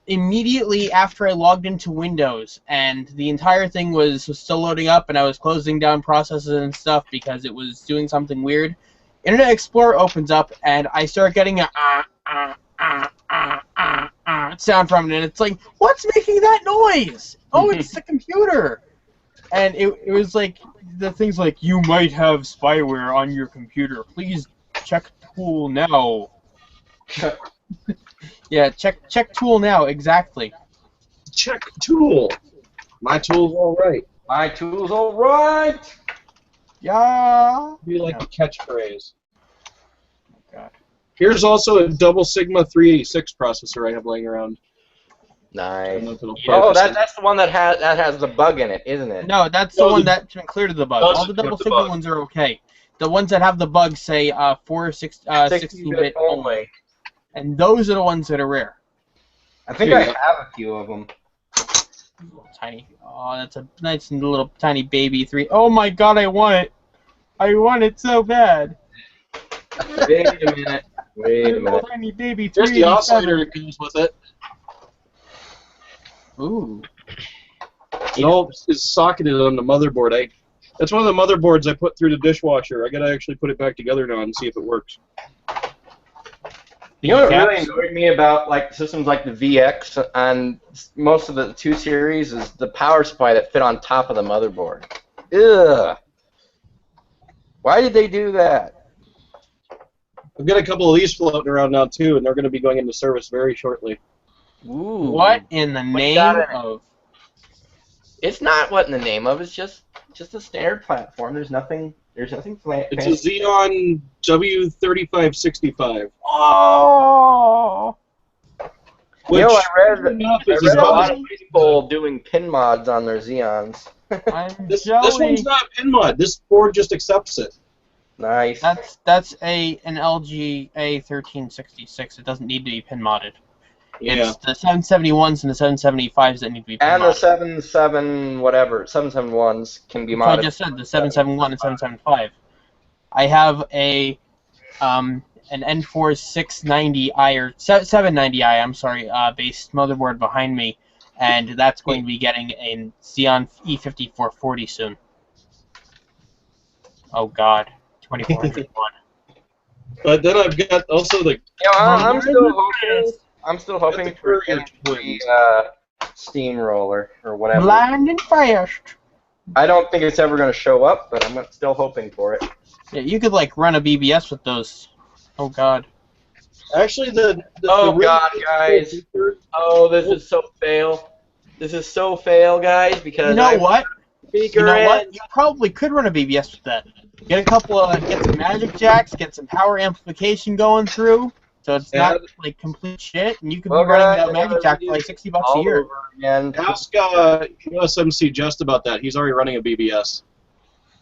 immediately after I logged into Windows, and the entire thing was still loading up, and I was closing down processes and stuff because it was doing something weird, Internet Explorer opens up, and I start getting a sound from it, and it's like, what's making that noise? Oh, it's the computer! And it was like, the thing's like, you might have spyware on your computer. Please check tool now. Yeah, check tool now, exactly. Check tool. My tool's all right. My tool's all right. Yeah. Be like a catchphrase. God. Here's also a double Sigma 386 processor I have laying around. Nice. Oh, that's the one that has the bug in it, isn't it? No, that's the one that's been cleared of the bug. All the double Sigma ones are okay. The ones that have the bug say 16-bit only, and those are the ones that are rare. I think I have a few of them. Tiny. Oh, that's a nice little tiny baby 3. Oh my God, I want it. I want it so bad. Wait a minute. Wait a minute. Tiny baby 3. There's the oscillator that goes with it. Ooh. It all is socketed on the motherboard. That's one of the motherboards I put through the dishwasher. I gotta actually put it back together now and see if it works. You know what really annoyed me about like systems like the VX and most of the 2 series is the power supply that fit on top of the motherboard. Ugh. Why did they do that? I've got a couple of these floating around now too, and they're going to be going into service very shortly. Ooh. What in the name of? It's not what in the name of. It's just a standard platform. There's nothing fancy. It's a Xeon W3565. Oh. You know, I read a lot of people doing pin mods on their Xeons. This one's not pin mod. This board just accepts it. Nice. That's an LG A1366. It doesn't need to be pin modded. Yeah. It's the 771s and the 775s that need to be pin modded. And the 771s can be modded. I just said the 771 and 775. I have an N4 690i or 790i, I'm sorry, based motherboard behind me, and that's going to be getting a Xeon E5440 soon. Oh God, 2401. But then I've got also the. I'm still hoping for steamroller or whatever. Blind and fast. I don't think it's ever going to show up, but I'm still hoping for it. Yeah, you could like run a BBS with those. Oh God. Actually, Oh the God, guys! Oh, this is so fail. This is so fail, guys. Because You know what? Speaker You know what? in. You probably could run a BBS with that. Get some magic jacks, get some power amplification going through, so it's not like complete shit, and you could be running that magic jack for like $60 a year. And Ask USMC just about that. He's already running a BBS.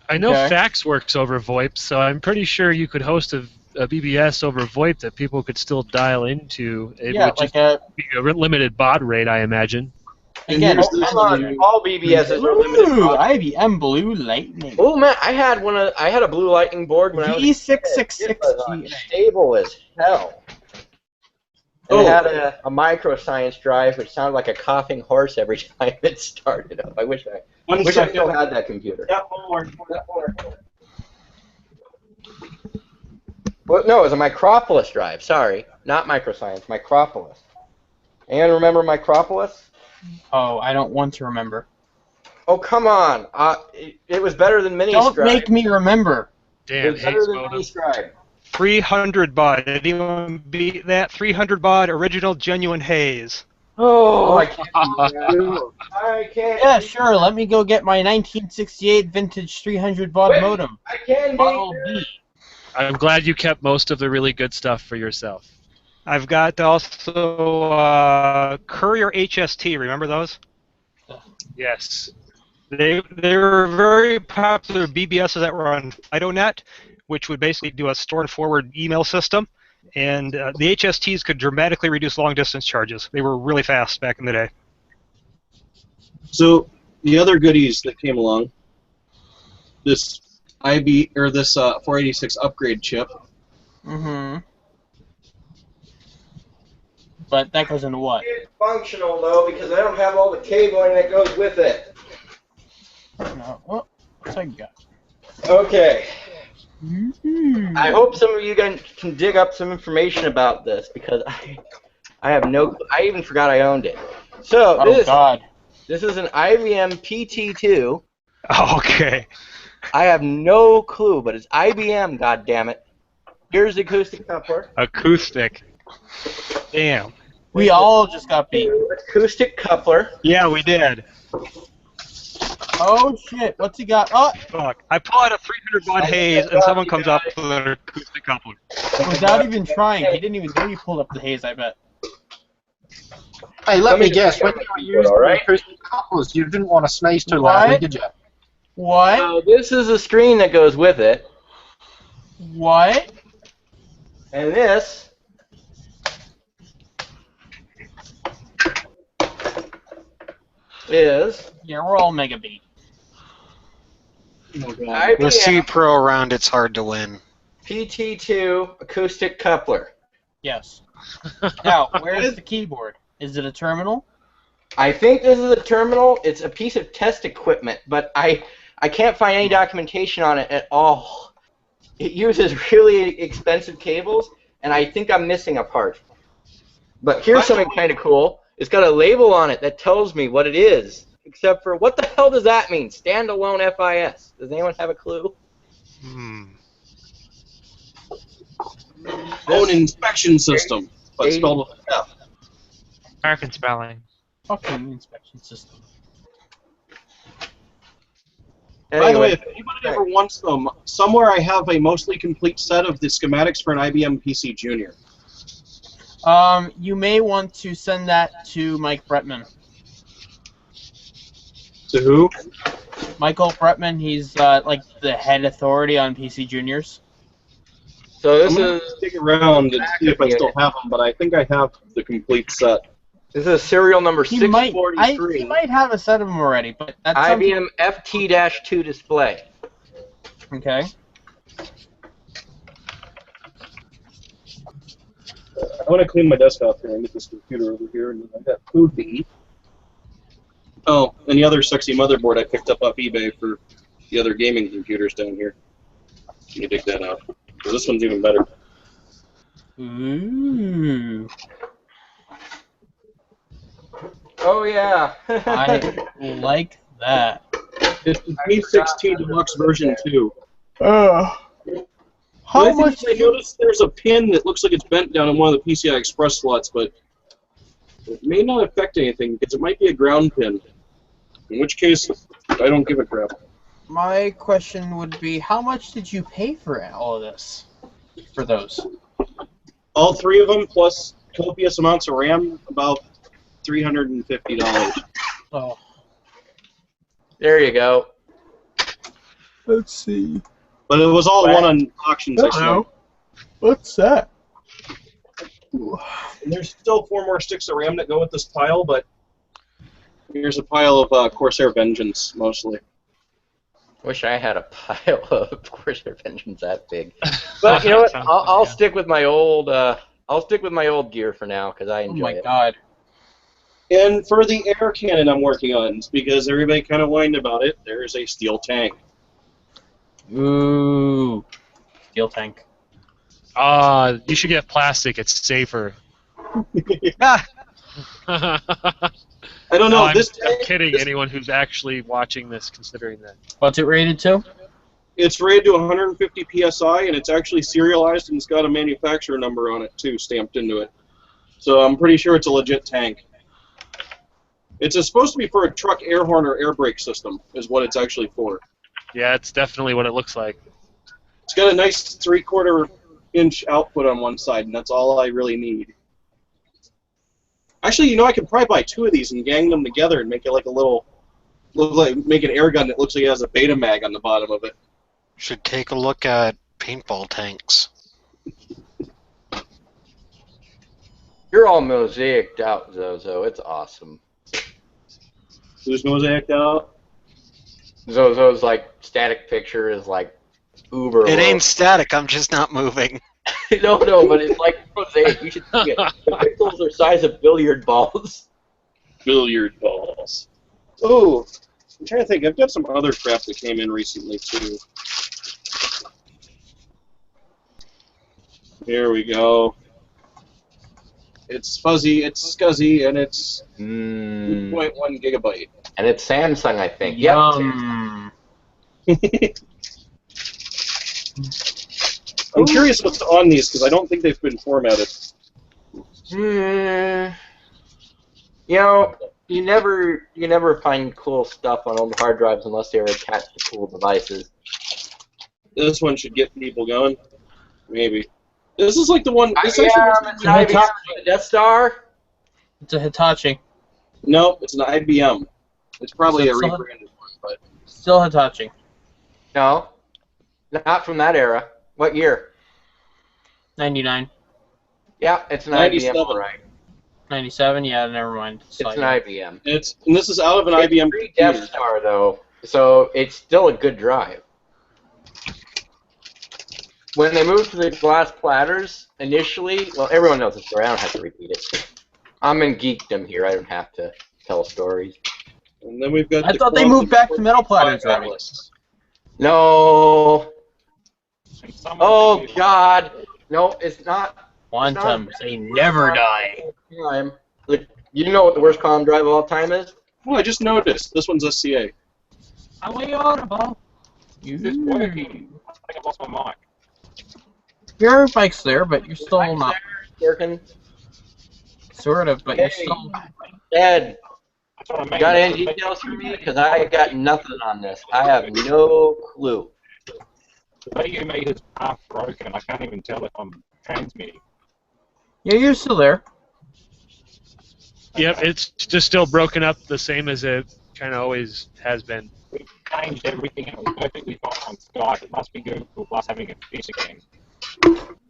I know Okay. Fax works over VoIP, so I'm pretty sure you could host a BBS over VoIP that people could still dial into. It Yeah, would like just be a limited baud rate, I imagine. again. here's come on, all BBSs are limited. Ooh, IBM Blue Lightning. Oh man, I had a Blue Lightning board when I was a kid. It was V666GA. unstable as hell. And it had a microscience drive which sounded like a coughing horse every time it started up. I wish I still had that computer. Well, no, it was a Micropolis drive. Sorry, not microscience. Micropolis. And remember Micropolis? Oh, I don't want to remember. Oh come on! It was better than Mini Don't Scribe. make me remember. It Damn, was better hates than modem. Mini Scribe. 300 baud. Anyone beat that? 300 baud original genuine haze. Oh, I can't. I can't. Yeah, sure. Let me go get my 1968 vintage 300 baud Wait, modem. I can Model be. B. I'm glad you kept most of the really good stuff for yourself. I've got also Courier HST. Remember those? Yes. They were very popular BBSs that were on FidoNet, which would basically do a store and forward email system. And the HSTs could dramatically reduce long distance charges. They were really fast back in the day. So the other goodies that came along, this 486 upgrade chip. Mm-hmm. But that goes into what? It's functional though because I don't have all the cabling that goes with it. No. Oh, what's I got? Okay. Mm-hmm. I hope some of you guys can dig up some information about this because I have no. I even forgot I owned it. So Oh God. this is an IBM PT2. Okay. I have no clue, but it's IBM. God damn it! Here's the acoustic coupler. Acoustic. Damn. We all just got beat. Acoustic coupler. Yeah, we did. Oh shit! What's he got? Oh, Fuck. I pull out a 300 baud haze and someone comes up with an acoustic coupler. without even trying, he didn't even know you pulled up the haze. I bet. Hey, let me guess. When you were using all right? acoustic couplers, you didn't want to sneeze too What? loudly, did you? What? This is the screen that goes with it, What? and this is Yeah, we're all mega beat. With IBM C Pro around, it's hard to win. PT2 acoustic coupler. Yes. Now, where's the keyboard? Is it a terminal? I think this is a terminal. It's a piece of test equipment, but I can't find any documentation on it at all. It uses really expensive cables, and I think I'm missing a part. But here's something kind of cool. It's got a label on it that tells me what it is, except for what the hell does that mean? Standalone FIS. Does anyone have a clue? Own inspection system, but spelled with an F. American spelling. Fucking inspection system. By the way, Anyway, if anybody ever wants them, somewhere I have a mostly complete set of the schematics for an IBM PC Junior. You may want to send that to Mike Bretman. To who? Michael Bretman, he's like the head authority on PC Juniors. so I'm this gonna is dig around and see if I still have them, but I think I have the complete set. serial number He might, 643. he might have a set of them already, but that's something. IBM FT-2 display. Okay. I want to clean my desktop here and get this computer over here, and I got food to eat. Oh, and the other sexy motherboard I picked up off eBay for the other gaming computers down here. Let me dig that out. 'Cause this one's even better. Ooh. Oh yeah. I like that. It's the P16 Deluxe version 2. How much? I noticed there's a pin that looks like it's bent down in one of the PCI Express slots, but it may not affect anything because it might be a ground pin. In which case, I don't give a crap. My question would be, how much did you pay for all of this? For those? All three of them, plus copious amounts of RAM, about $350. Oh. There you go. Let's see. But it was all one on auctions. I saw. What's that? And there's still 4 more sticks of RAM that go with this pile, but here's a pile of Corsair Vengeance, mostly. Wish I had a pile of Corsair Vengeance that big. But you know what? I'll stick with my old. I'll stick with my old gear for now because I enjoy it. Oh my god. And for the air cannon I'm working on, because everybody kind of whined about it, there is a steel tank. Ooh. Steel tank. You should get plastic. It's safer. I don't know. No, this I'm kidding anyone who's actually watching this, considering that. What's it rated to? It's rated to 150 psi, and it's actually serialized, and it's got a manufacturer number on it too, stamped into it. So I'm pretty sure it's a legit tank. It's supposed to be for a truck air horn or air brake system, is what it's actually for. Yeah, it's definitely what it looks like. It's got a nice 3/4 inch output on one side, and that's all I really need. Actually, you know, I could probably buy 2 of these and gang them together and make it like a little, make an air gun that looks like it has a beta mag on the bottom of it. Should take a look at paintball tanks. You're all mosaicked out, Zozo. It's awesome. Who's mosaicked out? Zozo's like static picture is like uber. It low. ain't static, I'm just not moving. No, but it's like mosaic. You should see it. The pixels are size of billiard balls. Billiard balls. Oh, I'm trying to think. I've got some other crap that came in recently, too. Here we go. It's fuzzy, it's scuzzy, and it's 2.1 gigabyte. And it's Samsung, I think. Yum. Yep. I'm curious what's on these, because I don't think they've been formatted. You know, you never find cool stuff on old hard drives unless they are attached to cool devices. This one should get people going. Maybe. This is like the one... This IBM, actually it's an IBM, Death Star? It's a Hitachi. No, it's an IBM. It's probably a rebranded one, but... Still Hitachi. No. Not from that era. What year? 99. Yeah, it's an 97. IBM, all right. 97? Yeah, never mind. It's an IBM. And this is out of an IBM It's Death Star, though, so it's still a good drive. When they moved to the glass platters, initially, well, everyone knows the story. I don't have to repeat it. I'm in geekdom here. I don't have to tell stories. And then we've got I thought they moved back to metal platters already. No. Oh, God. No, it's not. Quantum, they never die. Look, you know what the worst column drive of all time is? Oh, I just noticed. This one's SCA. Are we audible? You. Is this working? I think I've lost my mic. Your mic's there, but you're still not. Working. Sort of, but you're still. Ed, That's what I mean. got any details for me? Because I got nothing on this. I have no clue. The VU meter's half broken. I can't even tell if I'm transmitting. Yeah, you're still there. Yep, it's just still broken up the same as it kind of always has been. We've changed everything and it was perfectly fine on Skype. It must be Google Plus having a fish again.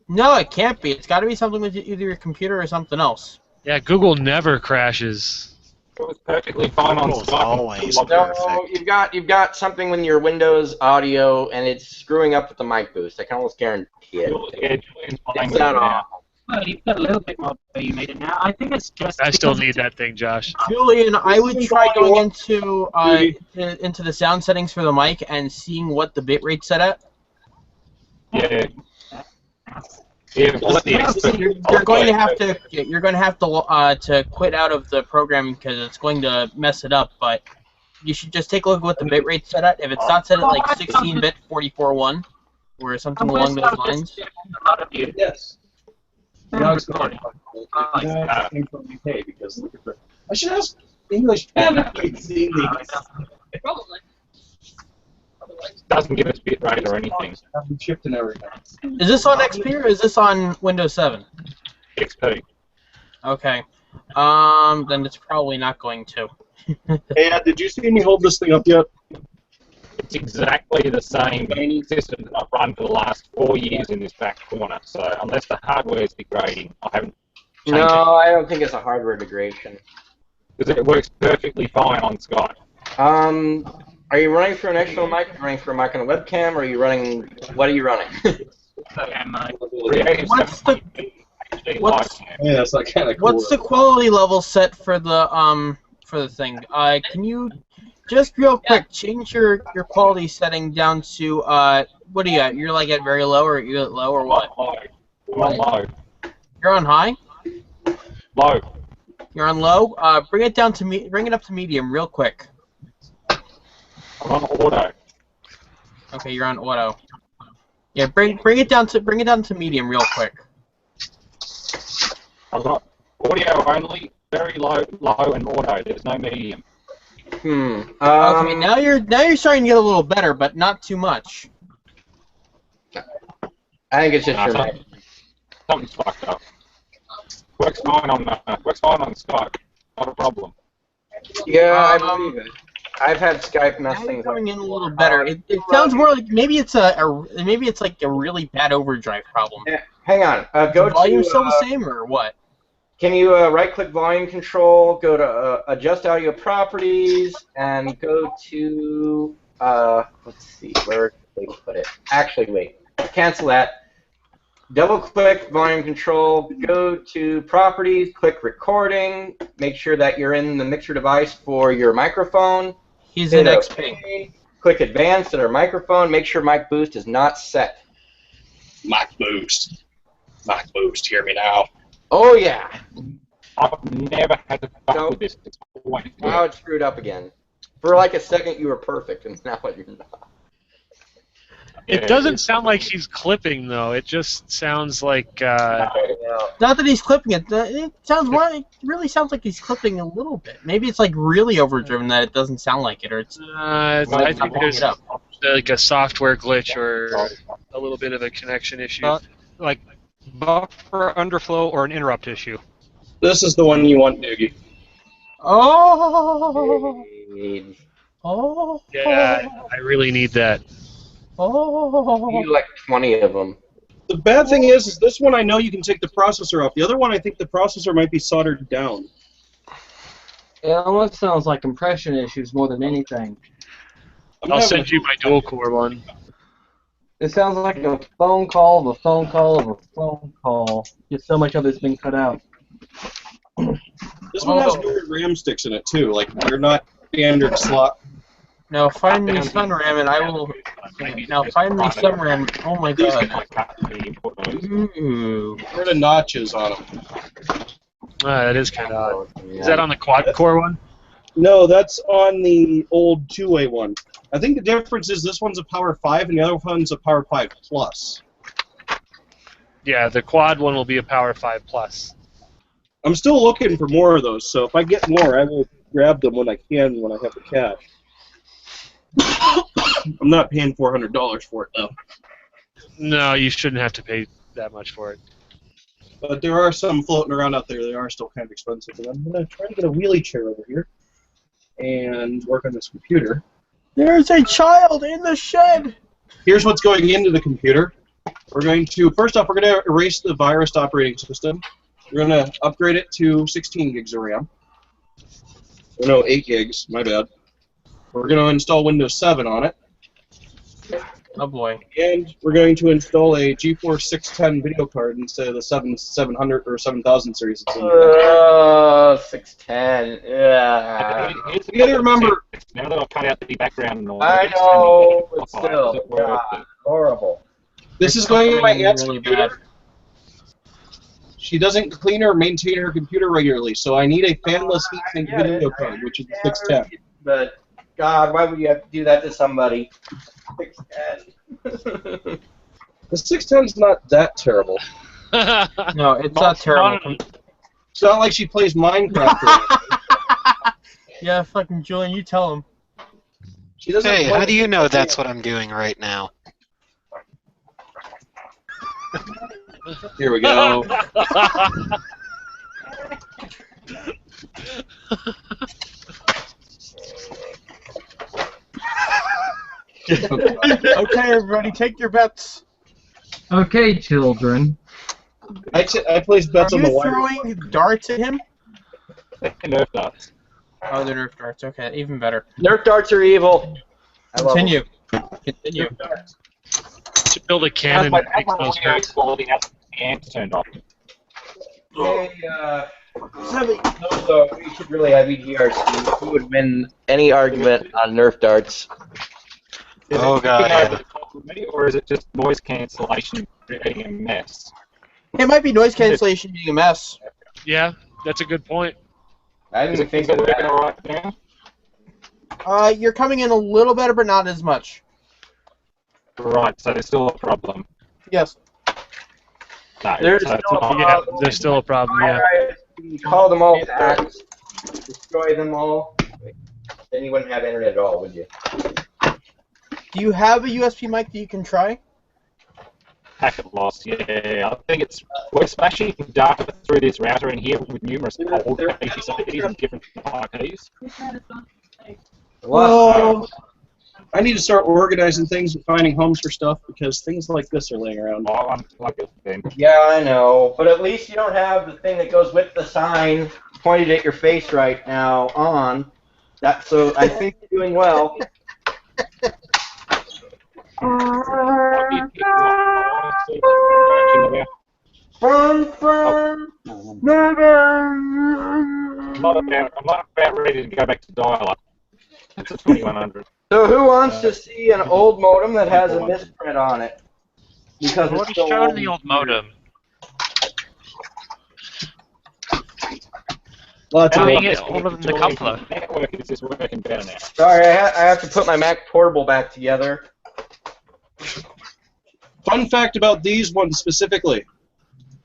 No, it can't be. It's got to be something with either your computer or something else. Yeah, Google never crashes. It was perfectly fine on Google's Skype. always No, perfect. you've got something with your Windows audio, and it's screwing up with the mic boost. I can almost guarantee it. Yeah, Julian's playing It's with it not now. awful. Well, you've got a little bit more VU meter now. I think it's just. I still because need that thing, Josh. Julian, I would try going into the sound settings for the mic and seeing what the bitrate set at. Yeah. Yeah, well, let the expert. You're going to have to quit out of the program because it's going to mess it up. But you should just take a look at what the bitrate's set at. If it's not set at like 16-bit 44.1 or something along those lines. Yes. No, it's not. That came from UK because look at the. I should ask English people if they've seen these. Probably. Doesn't give us bitrate or anything. Have them shipped and everything. Is this on XP or is this on Windows 7? XP. Okay. Then it's probably not going to. Hey, did you see me hold this thing up yet? It's exactly the same system that I've run for the last 4 years in this back corner. So unless the hardware is degrading, I haven't changed it. No, I don't think it's a hardware degradation. Because it works perfectly fine on Skype. Are you running through an external mic? Are you running through a mic and a webcam? Or are you running? What are you running? Yeah, that's like kind of cool. What's the quality level set for the thing? Can you just real quick change your quality setting down to what do you got? You're like at very low, or you at low, or what? I'm on low. You're on high. Low. You're on low. Bring it down to bring it up to medium real quick. I'm on auto. Okay, you're on auto. Yeah, bring it down to medium real quick. I've got audio only, very low, and auto. There's no medium. Okay, now you're starting to get a little better, but not too much. I think it's just your mic. Something's fucked up. Works fine on Skype. Not a problem. Yeah, I believe it. I've had Skype mess Now things you're coming up. in a little better. It sounds more like maybe it's like a really bad overdrive problem. Yeah, hang on. Go Is the volume to, still the same or what? Can you right-click volume control, go to adjust audio properties, and go to let's see, where did they put it? Actually, wait. Cancel that. Double-click volume control, go to properties, click recording, make sure that you're in the mixer device for your microphone. He's in XP. OK. Click advanced at our microphone, make sure mic boost is not set. Mic boost. Mic boost, hear me now. Oh yeah. I've never had to fuck with this. It's always Now it's screwed up again. For like a second you were perfect, and now you're not. It doesn't sound like he's clipping though. It just sounds like. Not that he's clipping it. It really sounds like he's clipping a little bit. Maybe it's like really overdriven that it doesn't sound like it, or it's. I think there's like a software glitch or a little bit of a connection issue. Like buffer underflow or an interrupt issue. This is the one you want, Doogie. Oh. Oh. Yeah, I really need that. Oh. You need like 20 of them. The bad thing is this one I know you can take the processor off. The other one I think the processor might be soldered down. It almost sounds like compression issues more than anything. I'll send you my dual core one. It sounds like a phone call of a phone call of a phone call. Just so much of it's been cut out. This one has weird RAM sticks in it too. Like they're not standard slot. Now find me Sunram and I will. Now find me Sunram. Oh my god. Ooh. Where the notches on them? That is kind of odd. Is that on the quad core one? No, that's on the old two-way one. I think the difference is this one's a Power 5 and the other one's a Power 5 Plus. Yeah, the quad one will be a Power 5 Plus. I'm still looking for more of those, so if I get more, I will grab them when I can when I have the cash. I'm not paying $400 for it, though. No, you shouldn't have to pay that much for it. But there are some floating around out there. They are still kind of expensive. And I'm going to try to get a wheelie chair over here and work on this computer. There's a child in the shed! Here's what's going into the computer. We're going to, first off, we're going to erase the virus operating system. We're going to upgrade it to 16 gigs of RAM. Oh, no, 8 gigs. My bad. We're going to install Windows 7 on it. Oh boy. And we're going to install a GeForce 610 video card instead of the 700 or 7000 series. 610. Yeah. You gotta remember. Now that I've cut out the background and all I know, but still. God, horrible. This is going in my aunt's really computer. bad. She doesn't clean or maintain her computer regularly, so I need a fanless heatsink video card, which is the 610. But God, why would you have to do that to somebody? 610. The 610 is not that terrible. No, it's not terrible. It's not like she plays Minecraft. Yeah, fucking Julian, you tell him. She doesn't. Hey, play how do you know that's what I'm doing right now? Here we go. Okay, everybody, take your bets. Okay, children. I placed bets Are on the you wire. throwing darts at him? Nerf darts. Oh, they're Nerf darts. Okay, even better. Nerf darts are evil. Continue. Continue. To build a cannon that makes those audio hurt. quality has the amps turned off. Hey, so we should really have EGRC. Who would win any argument on Nerf darts? Is Oh, it God. picking over the top of me, or is it just noise cancellation creating a mess? It might be noise cancellation being a mess. Yeah, that's a good point. I Is didn't it think things of working that. alright now? You're coming in a little better, but not as much. Right, so there's still a problem. Yes. No, There's so it's still a not. Yeah, there's still a problem, yeah. You call them all back, destroy them all, then you wouldn't have internet at all, would you? Do you have a USB mic that you can try? Packet loss, yeah. I think we're smashing data through this router in here with numerous old PCs and different IPs. Well, I need to start organizing things and finding homes for stuff because things like this are laying around. Oh, I'm like it then. Yeah, I know, but at least you don't have the thing that goes with the sign pointed at your face right now on. That, so I think you're doing well. Fun, fun. I'm not about ready to go back to dial-up. It's a 2100. So who wants to see an old modem that has a misprint on it? Because I've it's already so shown old. the old modem. Lots of Making it older than the coupler. Network is just working better now. Sorry, I have to put my Mac Portable back together. Fun fact about these ones specifically.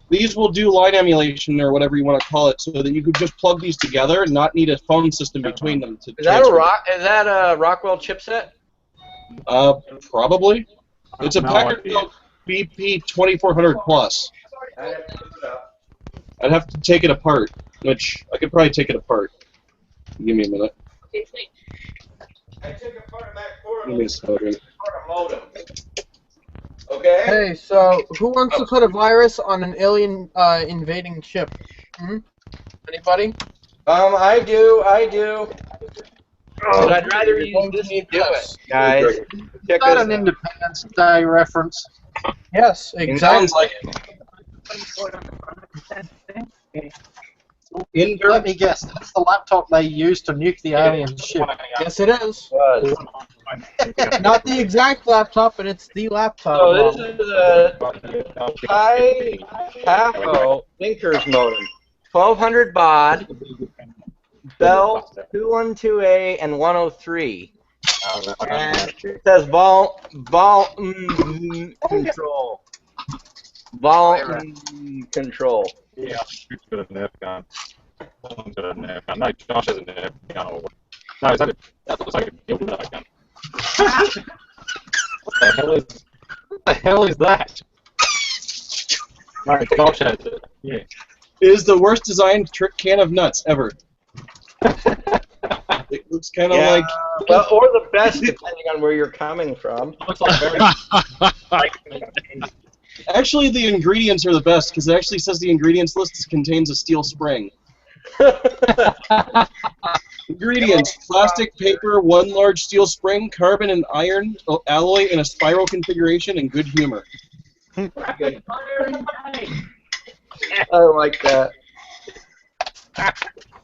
These will do line emulation or whatever you want to call it, so that you could just plug these together and not need a phone system between them to Is that a transfer. Is that a Rockwell chipset? Probably. It's a No Packard idea. BP 2400 Plus. I have to look it up. I'd have to take it apart, which I could probably take it apart. Give me a minute. I took apart a Mac Give Portable. me a second. Apart a modem. Okay. hey, so who wants to put a virus on an alien invading ship? Anybody? I do. But I'd rather use this to do it, guys. Is that an Independence Day reference? Yes, exactly. Let me guess. That's the laptop they used to nuke the alien ship. Yes, it is. Was. Not the exact laptop, but it's the laptop. So this model. is a high Pafo Thinkers modem, 1200 baud, Bell 212A and 103. And it says vol control. Control. Yeah, shoot's got a Nerf gun. Someone's got a Nerf gun. No, Josh has a Nerf gun. No, that looks like a dildo gun. What the hell is that? No, Josh has it. Yeah. It is the worst designed trick can of nuts ever. It looks kind of like. Well, or the best, depending on where you're coming from. Looks like very. Actually, the ingredients are the best because it actually says the ingredients list contains a steel spring. Ingredients: plastic, paper, one large steel spring, carbon and iron alloy in a spiral configuration, and good humor. I like that.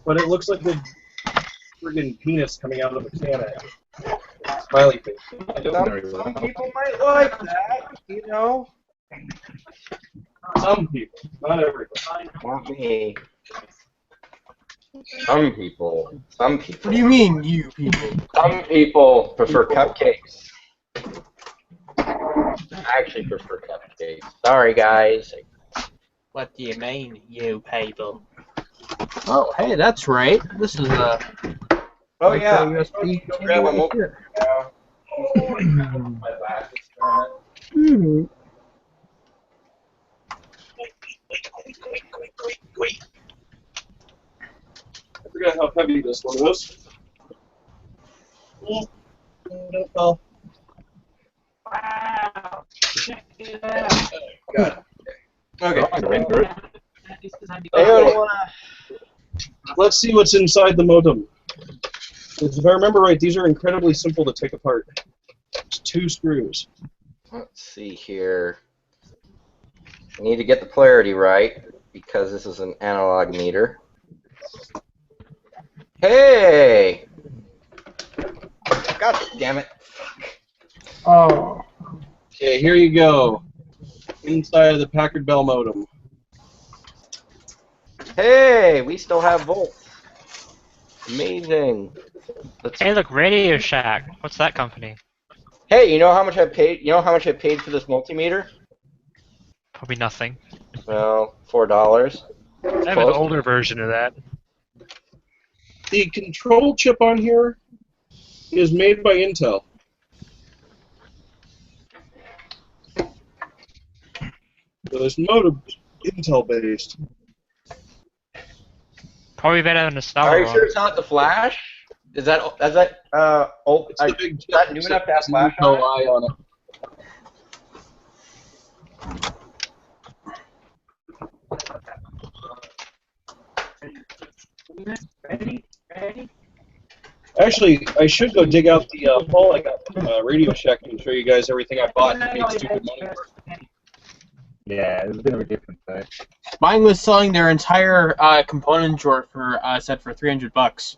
But it looks like the friggin' penis coming out of the can. Smiley face. Some people might like that, you know. Some people, not everybody. Not me. Some people. Some people. What do you mean, you people? Some people prefer cupcakes. I actually prefer cupcakes. Sorry, guys. What do you mean, you people? Oh, hey, that's right. This is a Oh yeah. USB Go TV grab right one here. My last experiment. I forgot how heavy this one was. Well, Wow. Check it out. Got it. Okay. let's see what's inside the modem. Because if I remember right, these are incredibly simple to take apart. It's 2 screws. Let's see here. I need to get the polarity right because this is an analog meter. Hey! God damn it. Oh. Okay, here you go. Inside of the Packard Bell modem. Hey, we still have volts. Amazing. Hey, look, Radio Shack. What's that company? Hey, you know how much I paid? You know how much I paid for this multimeter? Probably nothing. Well, $4. I have an Close. older version of that. The control chip on here is made by Intel. So this modem is Intel based. Probably better than a Celeron. Are you sure it's not the flash? Is that old? It's the big Is that new chip. enough to have It's flash no on it? eye on it. Ready? Actually, I should go dig out the haul I got from Radio Shack and show you guys everything I bought and paid stupid money for. Yeah, it's a bit of a difference though. Mine was selling their entire component drawer for set for $300.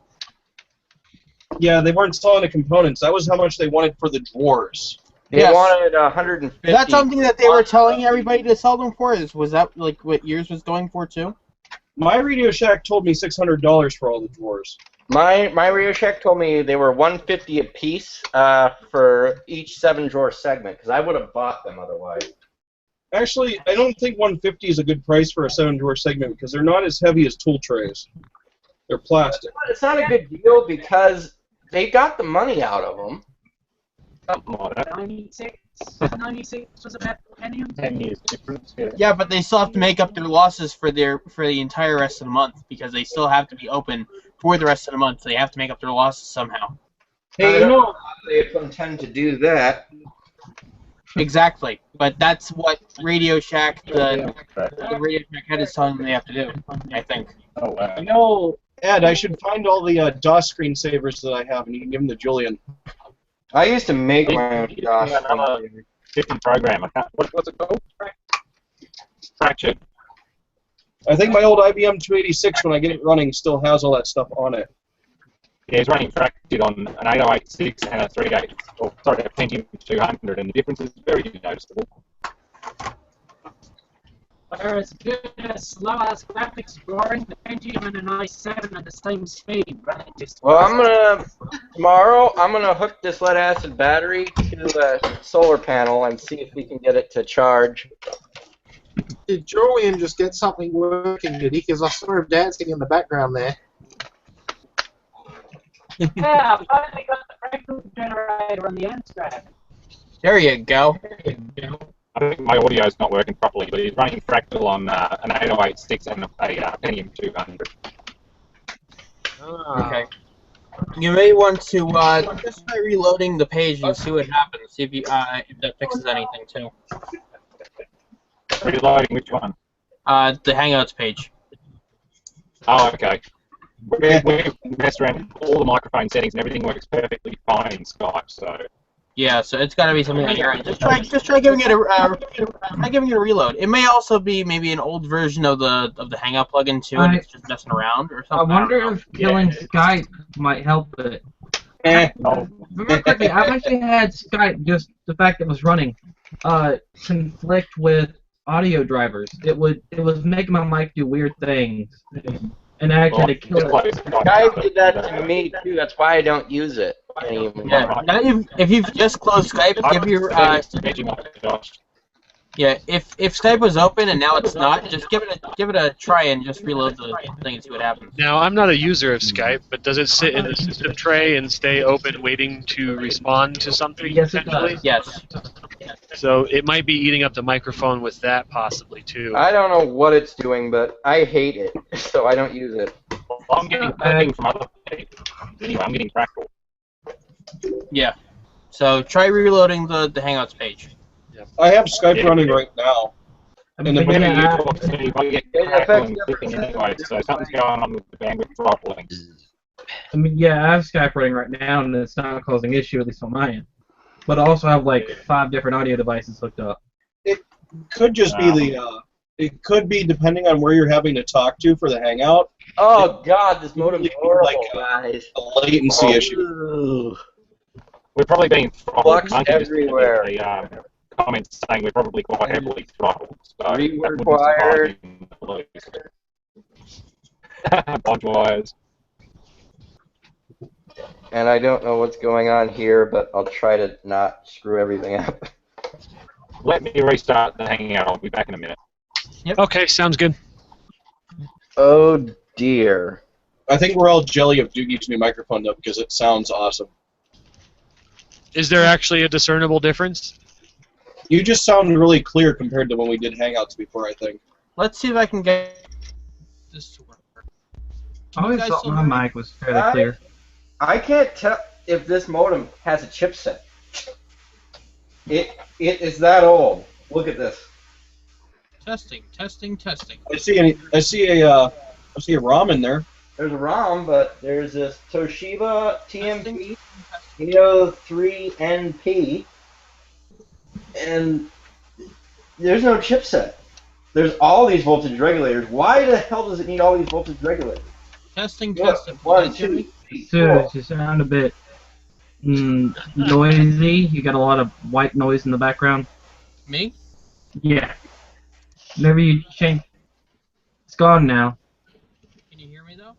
Yeah, they weren't selling the components. That was how much they wanted for the drawers. They Yes. wanted 150. Is that something that they were telling everybody to sell them for? Was that like what yours was going for too? My Radio Shack told me $600 for all the drawers. My Radio Shack told me they were $150 a piece for each 7-drawer segment because I would have bought them otherwise. Actually, I don't think $150 is a good price for a 7-drawer segment because they're not as heavy as tool trays. They're plastic. But it's not a good deal because they got the money out of them. Something like that. 96 was about Pentium. 10 years difference. Yeah. Yeah, but they still have to make up their losses for the entire rest of the month because they still have to be open for the rest of the month. So they have to make up their losses somehow. Hey, you know, they intend to do that. Exactly, but that's what Radio Shack, the Radio Shack head is telling them they have to do. I think. Oh wow. You know, Ed, I should find all the DOS screensavers that I have and you can give them to Julian. I used to make my own DOS. Another different program. I can't, what's it called? Fractured. I think my old IBM 286, when I get it running, still has all that stuff on it. Yeah, it's running Fractured on an 8086 and a 38, or sorry, a Pentium 200, and the difference is very noticeable. Whereas good as slow as graphics drawing, the Pentium and an i7 at the same speed, running just. Well, tomorrow I'm gonna hook this lead acid battery to the solar panel and see if we can get it to charge. Did Julian just get something working, did he? Because I saw him dancing in the background there. Yeah, I finally got the fractal generator on the Amstrad. There you go. I think my audio is not working properly, but it's running Fractal on an 8086 and a Pentium 200. Okay. You may want to just try reloading the page and see what happens. See if that fixes anything too. Reloading which one? The Hangouts page. Oh, okay. We've messed around with all the microphone settings and everything works perfectly fine in Skype, so. Yeah, so it's got to be something on your end. Just try giving it a reload. It may also be maybe an old version of the Hangout plugin too, and it's just messing around or I something. wonder if killing Skype might help it. Remember quickly, I've actually had Skype, just the fact that it was running, conflict with audio drivers. It was making my mic do weird things, and I actually had to kill it. Skype did that to me too. That's why I don't use it anymore. Yeah. Now if you've just closed Skype, give your yeah. If Skype was open and now it's not, just give it a try and just reload the thing and see what happens. Now, I'm not a user of Skype, but does it sit in the system tray and stay open waiting to respond to something? Yes, it potentially? does. Yes. So it might be eating up the microphone with that possibly, too. I don't know what it's doing, but I hate it, so I don't use it. Well, I'm getting clipping from other people. Anyway, I'm getting crackle. Yeah. So try reloading the Hangouts page. I have Skype running right now. I'm And the thinking When you that- talk to me, I get crackle and clipping anyway, so something's going on with the bandwidth throttling. I mean, yeah, I have Skype running right now, and it's not causing issue, at least on my end. But I also have like 5 different audio devices hooked up. It could just be it could be depending on where you're having to talk to for the Hangout. Oh God, this modem's horrible, like guys. A latency issue. Ugh. We're probably being throttled. Flux Monkey just put everywhere. a comment saying we're probably quite heavily throttled. So that wouldn't Rewired. surprise me. Bodge wires. And I don't know what's going on here, but I'll try to not screw everything up. Let me restart the Hangout. I'll be back in a minute. Okay, sounds good. Oh dear. I think we're all jelly of Doogie's new microphone though, because it sounds awesome. Is there actually a discernible difference? You just sound really clear compared to when we did Hangouts before, I think. Let's see if I can get this to work. I always guys thought still my hear me? mic was fairly clear. I can't tell if this modem has a chipset. It is that old. Look at this. Testing. I see a ROM in there. There's a ROM, but there's this Toshiba TMP 803NP, and there's no chipset. There's all these voltage regulators. Why the hell does it need all these voltage regulators? Testing. Look, 1, 2, 3, So 4. you sound a bit noisy. You got a lot of white noise in the background. Me? Yeah. Whenever you change, it's gone now. Can you hear me though?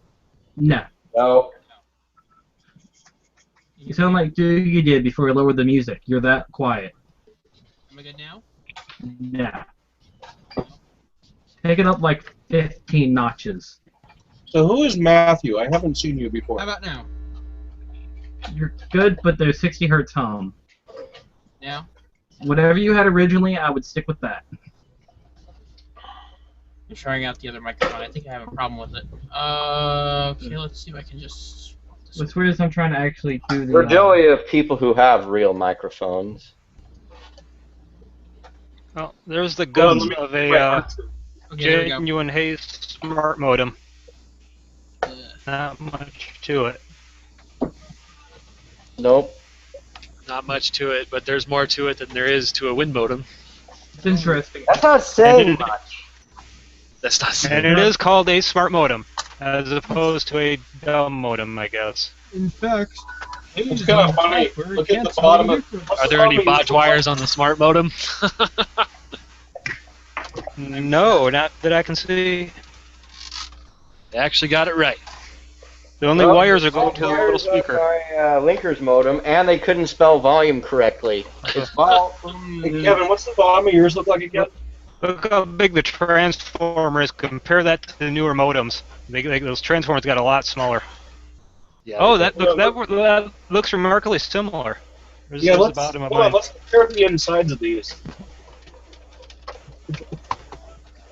No. No. You sound like Doogie did before he lowered the music. You're that quiet. Am I good now? No. Take it up like 15 notches. So who is Matthew? I haven't seen you before. How about now? You're good, but there's 60 hertz hum. Now? Whatever you had originally, I would stick with that. I'm trying out the other microphone. I think I have a problem with it. Okay, let's see if I can just swap this. What's weird is I'm trying to actually do the... We're jelly of people who have real microphones. Well, there's the guns let me- of a Okay, there we go. genuine Hayes smart modem. Not much to it. Nope. Not much to it, but there's more to it than there is to a wind modem. It's interesting. That's not saying much. That's not And it is called a smart modem, as opposed to a dumb modem, I guess. In fact, It's kind of funny. Look at the bottom of. Are there any bodge wires on the smart modem? No, not that I can see. They actually got it right. The only Well, wires are going to the little wires on speaker. My Linkers modem, and they couldn't spell volume correctly. It's Hey, Kevin, what's the bottom of yours look like again? Look how big the transformer is. Compare that to the newer modems. Those transformers got a lot smaller. Yeah, Oh, that looks remarkably similar. There's Yeah, the let's bottom of hold on, mine. let's compare the insides of these.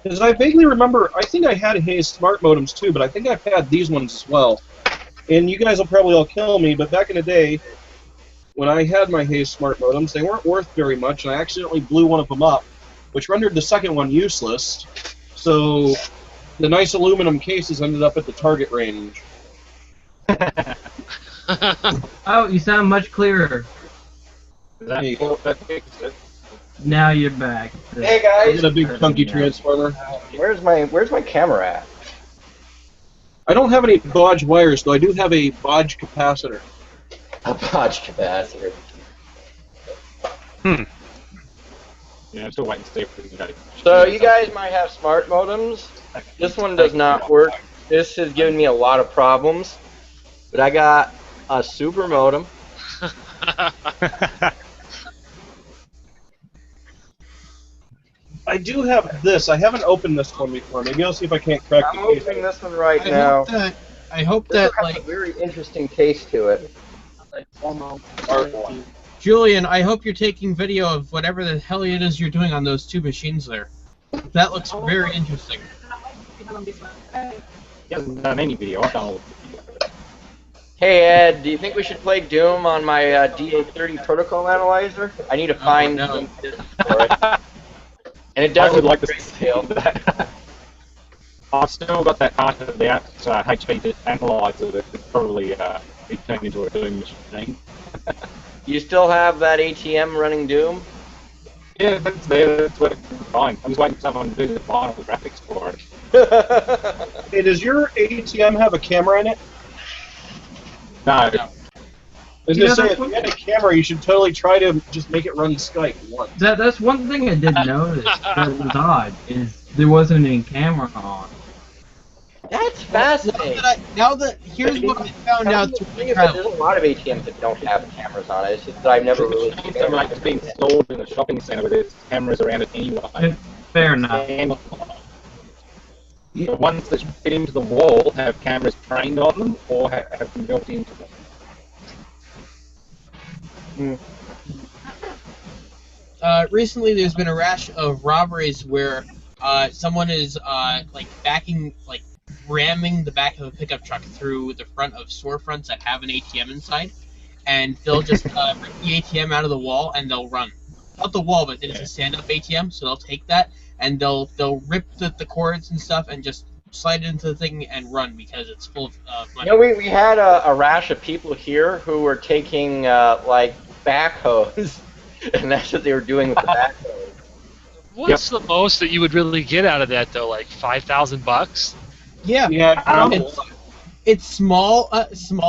Because I vaguely remember, I think I had Hayes smart modems too, but I think I've had these ones as well. And you guys will probably all kill me, but back in the day, when I had my Hayes smart modems, they weren't worth very much, and I accidentally blew one of them up, which rendered the second one useless. So the nice aluminum cases ended up at the target range. Oh, you sound much clearer. Hey, That fixed it. Now you're back. Hey I guys, did a big chunky transformer. where's my camera at? I don't have any bodge wires, though I do have a bodge capacitor. A bodge capacitor. I'm still waiting to see if we can go. So you guys might have smart modems. This one does not work. This has given me a lot of problems. But I got a super modem. I do have this. I haven't opened this one before. Maybe I'll see if I can't crack I'm the case. opening this one right now. I hope This that one has a very interesting case to it. Julian, I hope you're taking video of whatever the hell it is you're doing on those two machines there. That looks very interesting. He hasn't done any video. I've done all Hey Ed, do you think we should play Doom on my DA30 protocol analyzer? I need to find some discs for it. And it does I would like to great see deal. that. I've still got that part of the HP analyzer that could probably be turned into a Doom machine. You still have that ATM running Doom? Yeah, that's there. That's what it's fine. I'm just waiting for someone to do the final graphics for it. Hey, does your ATM have a camera in it? No. I was gonna say, if you had a camera, you should totally try to just make it run Skype once. That's one thing I did notice that was odd, is there wasn't any camera on. That's fascinating. Here's what I found out through The thing is that there's a lot of ATMs that don't have cameras on it. It's just that I've never really seen It's like it's being stored in a shopping centre with its cameras around it anyway. Fair enough. And the ones that fit into the wall have cameras trained on them or have them built into them. Recently, there's been a rash of robberies where someone is ramming the back of a pickup truck through the front of storefronts that have an ATM inside, and they'll just rip the ATM out of the wall and they'll run. Not the wall, but it's a stand-up ATM, so they'll take that and they'll rip the cords and stuff and just slide it into the thing and run because it's full of money. You know, we had a rash of people here who were taking backhoes, and that's what they were doing with the backhoes. What's the most that you would really get out of that though? Like $5,000? Yeah, it's small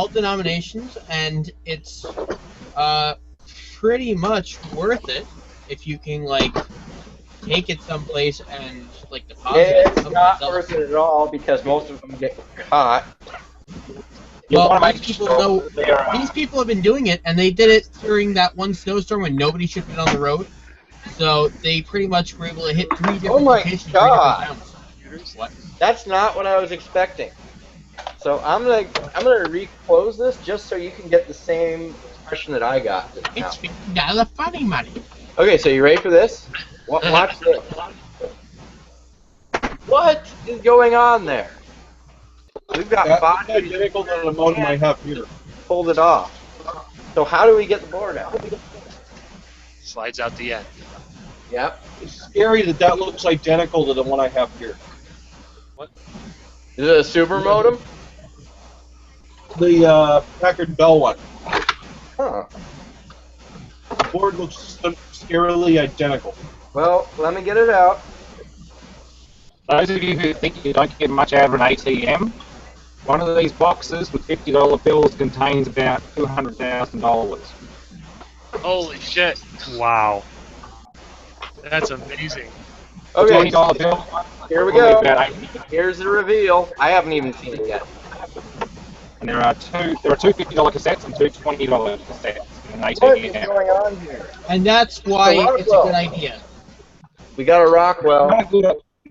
denominations, and it's pretty much worth it if you can take it someplace and deposit it. It's not worth it at all because most of them get caught. Well, these people have been doing it, and they did it during that one snowstorm when nobody should have been on the road. So they pretty much were able to hit 3 different locations. Oh my god! What? That's not what I was expecting. So I'm gonna re-close this just so you can get the same impression that I got. It's $50 funny money. Okay, so you ready for this? Watch this. What is going on there? We've got That's identical to the modem I have here. Pulled it off. So how do we get the board out? Slides out the end. Yep. It's scary that looks identical to the one I have here. What? Is it a super modem? The Packard Bell one. Huh. The board looks scarily identical. Well, let me get it out. Those of you who think you don't get much out of an ATM, one of these boxes with $50 bills contains about $200,000. Holy shit! Wow, that's amazing. Okay, $20 bill. here we go. Here's the reveal. I haven't even seen it yet. And there are two $50 cassettes and two $20 cassettes in an ATM. What is going on here? And that's why it's a good idea. We got a Rockwell.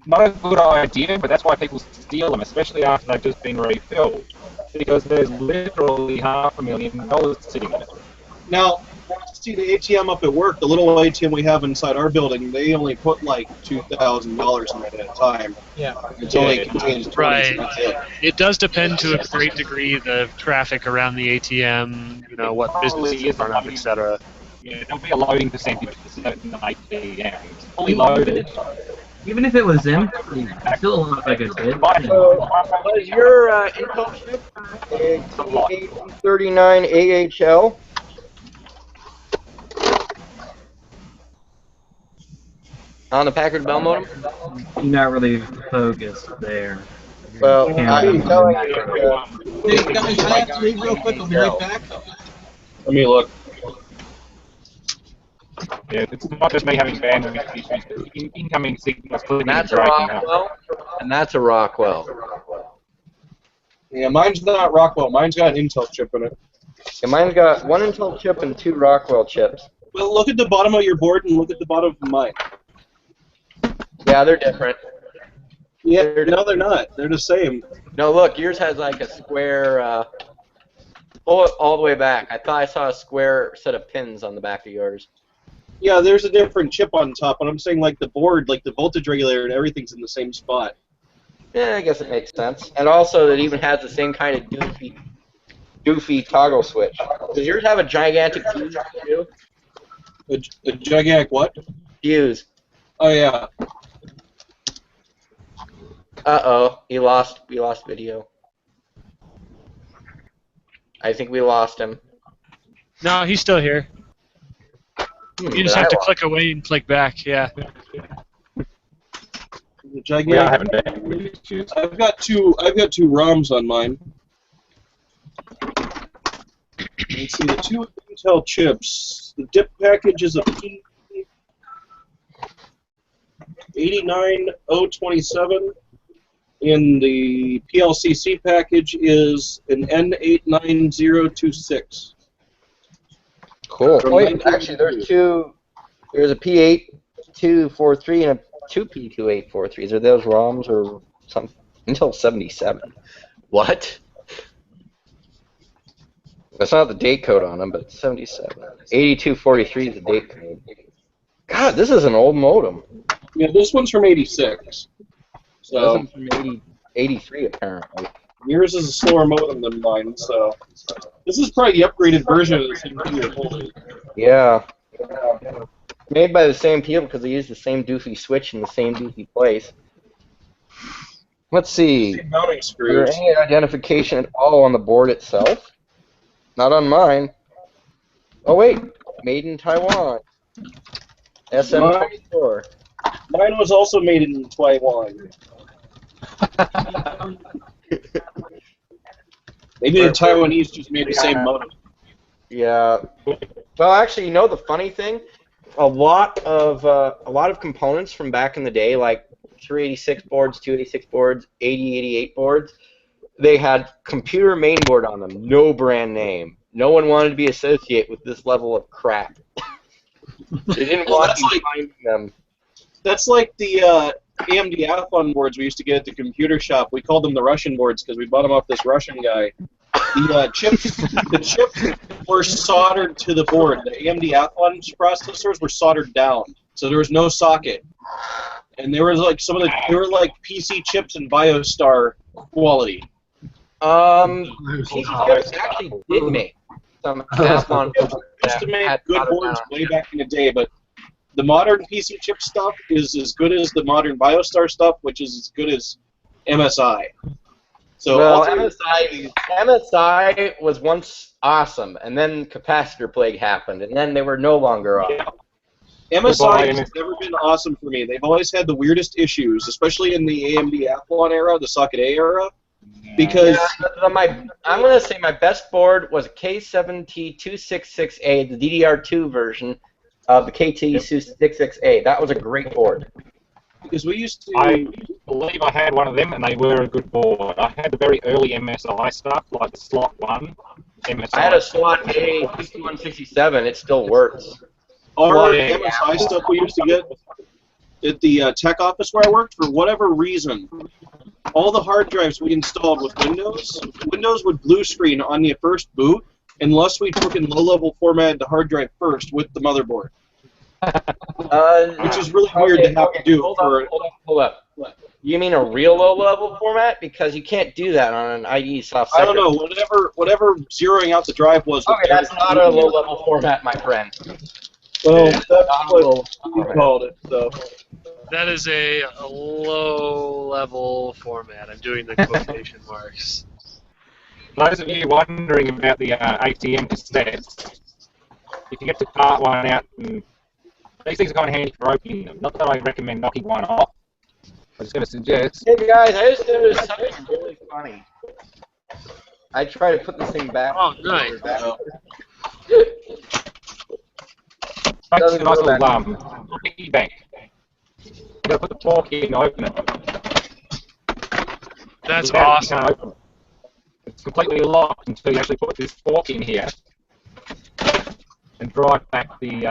Not a good idea, but that's why people steal them, especially after they've just been refilled. Because there's literally $500,000 sitting in it. Now, see the ATM up at work, the little ATM we have inside our building, they only put like $2,000 in it at a time. Yeah. It only contains 20, Right. so that's it. It does depend to a great degree the traffic around the ATM, you know, what businesses in front of, etc. Yeah, there'll be a loading percentage for certain ATMs. It's fully loaded. Even if it was empty, it still looked like a did. So, was your Intel chip a T839 AHL? On the Packard Bell modem? You're not really focused there. Well, I'm telling you. Hey, guys, I have to leave real quick. I'll be right back. Let me look. Yeah, it's not just me having bandwidth issues, but incoming signals clearly That's a breaking up. Rockwell, and that's a Rockwell. Yeah, mine's not Rockwell. Mine's got an Intel chip in it. Yeah, mine's got one Intel chip and 2 Rockwell chips. Well, look at the bottom of your board and look at the bottom of mine. Yeah, they're different. Yeah, no, they're not. They're the same. No, look, yours has like a square. Pull it all the way back. I thought I saw a square set of pins on the back of yours. Yeah, there's a different chip on top, but I'm saying like the board, like the voltage regulator and everything's in the same spot. Yeah, I guess it makes sense. And also, it even has the same kind of doofy toggle switch. Does yours have a gigantic fuse too? A gigantic what? Fuse. Oh yeah. Uh-oh, we lost video. I think we lost him. No, he's still here. You just have to click away and click back. Yeah. The gigantic. I've got two ROMs on mine. Let's see, the 2 Intel chips. The DIP package is a P89027, and the PLCC package is an N89026. Cool. Wait, actually, there's a P8243 and a 2 P2843s. Are those ROMs or something? Intel 77. What? That's not the date code on them, but it's 77. 8243 is the date code. God, this is an old modem. Yeah, this one's from 86. So this one's from 83, apparently. Yours is a slower modem than mine, so this is probably the upgraded version of the same thing you're holding. Yeah. Made by the same people because they use the same doofy switch in the same doofy place. Let's see. Mounting Is screws. there any identification at all on the board itself? Not on mine. Oh wait, made in Taiwan. SM24. Mine was also made in Taiwan. Maybe the Taiwanese just made the same modem. Yeah. Well, actually, you know the funny thing? A lot of components from back in the day, like 386 boards, 286 boards, 8088 boards, they had computer mainboard on them, no brand name. No one wanted to be associated with this level of crap. They didn't want you finding them. That's like the AMD Athlon boards we used to get at the computer shop. We called them the Russian boards because we bought them off this Russian guy. The chips were soldered to the board. The AMD Athlon processors were soldered down, so there was no socket. And there was like they were like PC chips and BioStar quality. PC chips actually did make some Athlon used to make good boards way back in the day, but the modern PC chip stuff is as good as the modern BioStar stuff, which is as good as MSI. So well, MSI was once awesome, and then capacitor plague happened, and then they were no longer awesome. Yeah. MSI has never been awesome for me. They've always had the weirdest issues, especially in the AMD Athlon era, the Socket A era. Because I'm going to say my best board was a K7T266A, the DDR2 version of the KT266A. That was a great board. Because we used to... I believe I had one of them, and they were a good board. I had the very early MSI stuff, like the slot 1 MSI. I had a slot A 6167. It still works. Our MSI stuff we used to get at the tech office where I worked, for whatever reason, all the hard drives we installed with Windows would blue screen on the first boot unless we took in low-level formatted the hard drive first with the motherboard. Which is really weird to have to do. Hold up. You mean a real low-level format? Because you can't do that on an IE soft sector. I don't know. Whatever zeroing out the drive was. Okay, that's not a low-level format, my friend. Well, that's what you called it. So. That is a low-level format. I'm doing the quotation marks. Those of you wondering about the ATM cassettes, if you get to part one out, and these things are kind of handy for opening them. Not that I recommend knocking one off. I was going to suggest. Hey guys, I just noticed something really funny. I try to put this thing back. Oh, nice. basically a nice little piggy bank. You gotta put the fork in and open it. That's Without it, you awesome. can't open it. It's completely locked until you actually put this fork in here and drive back the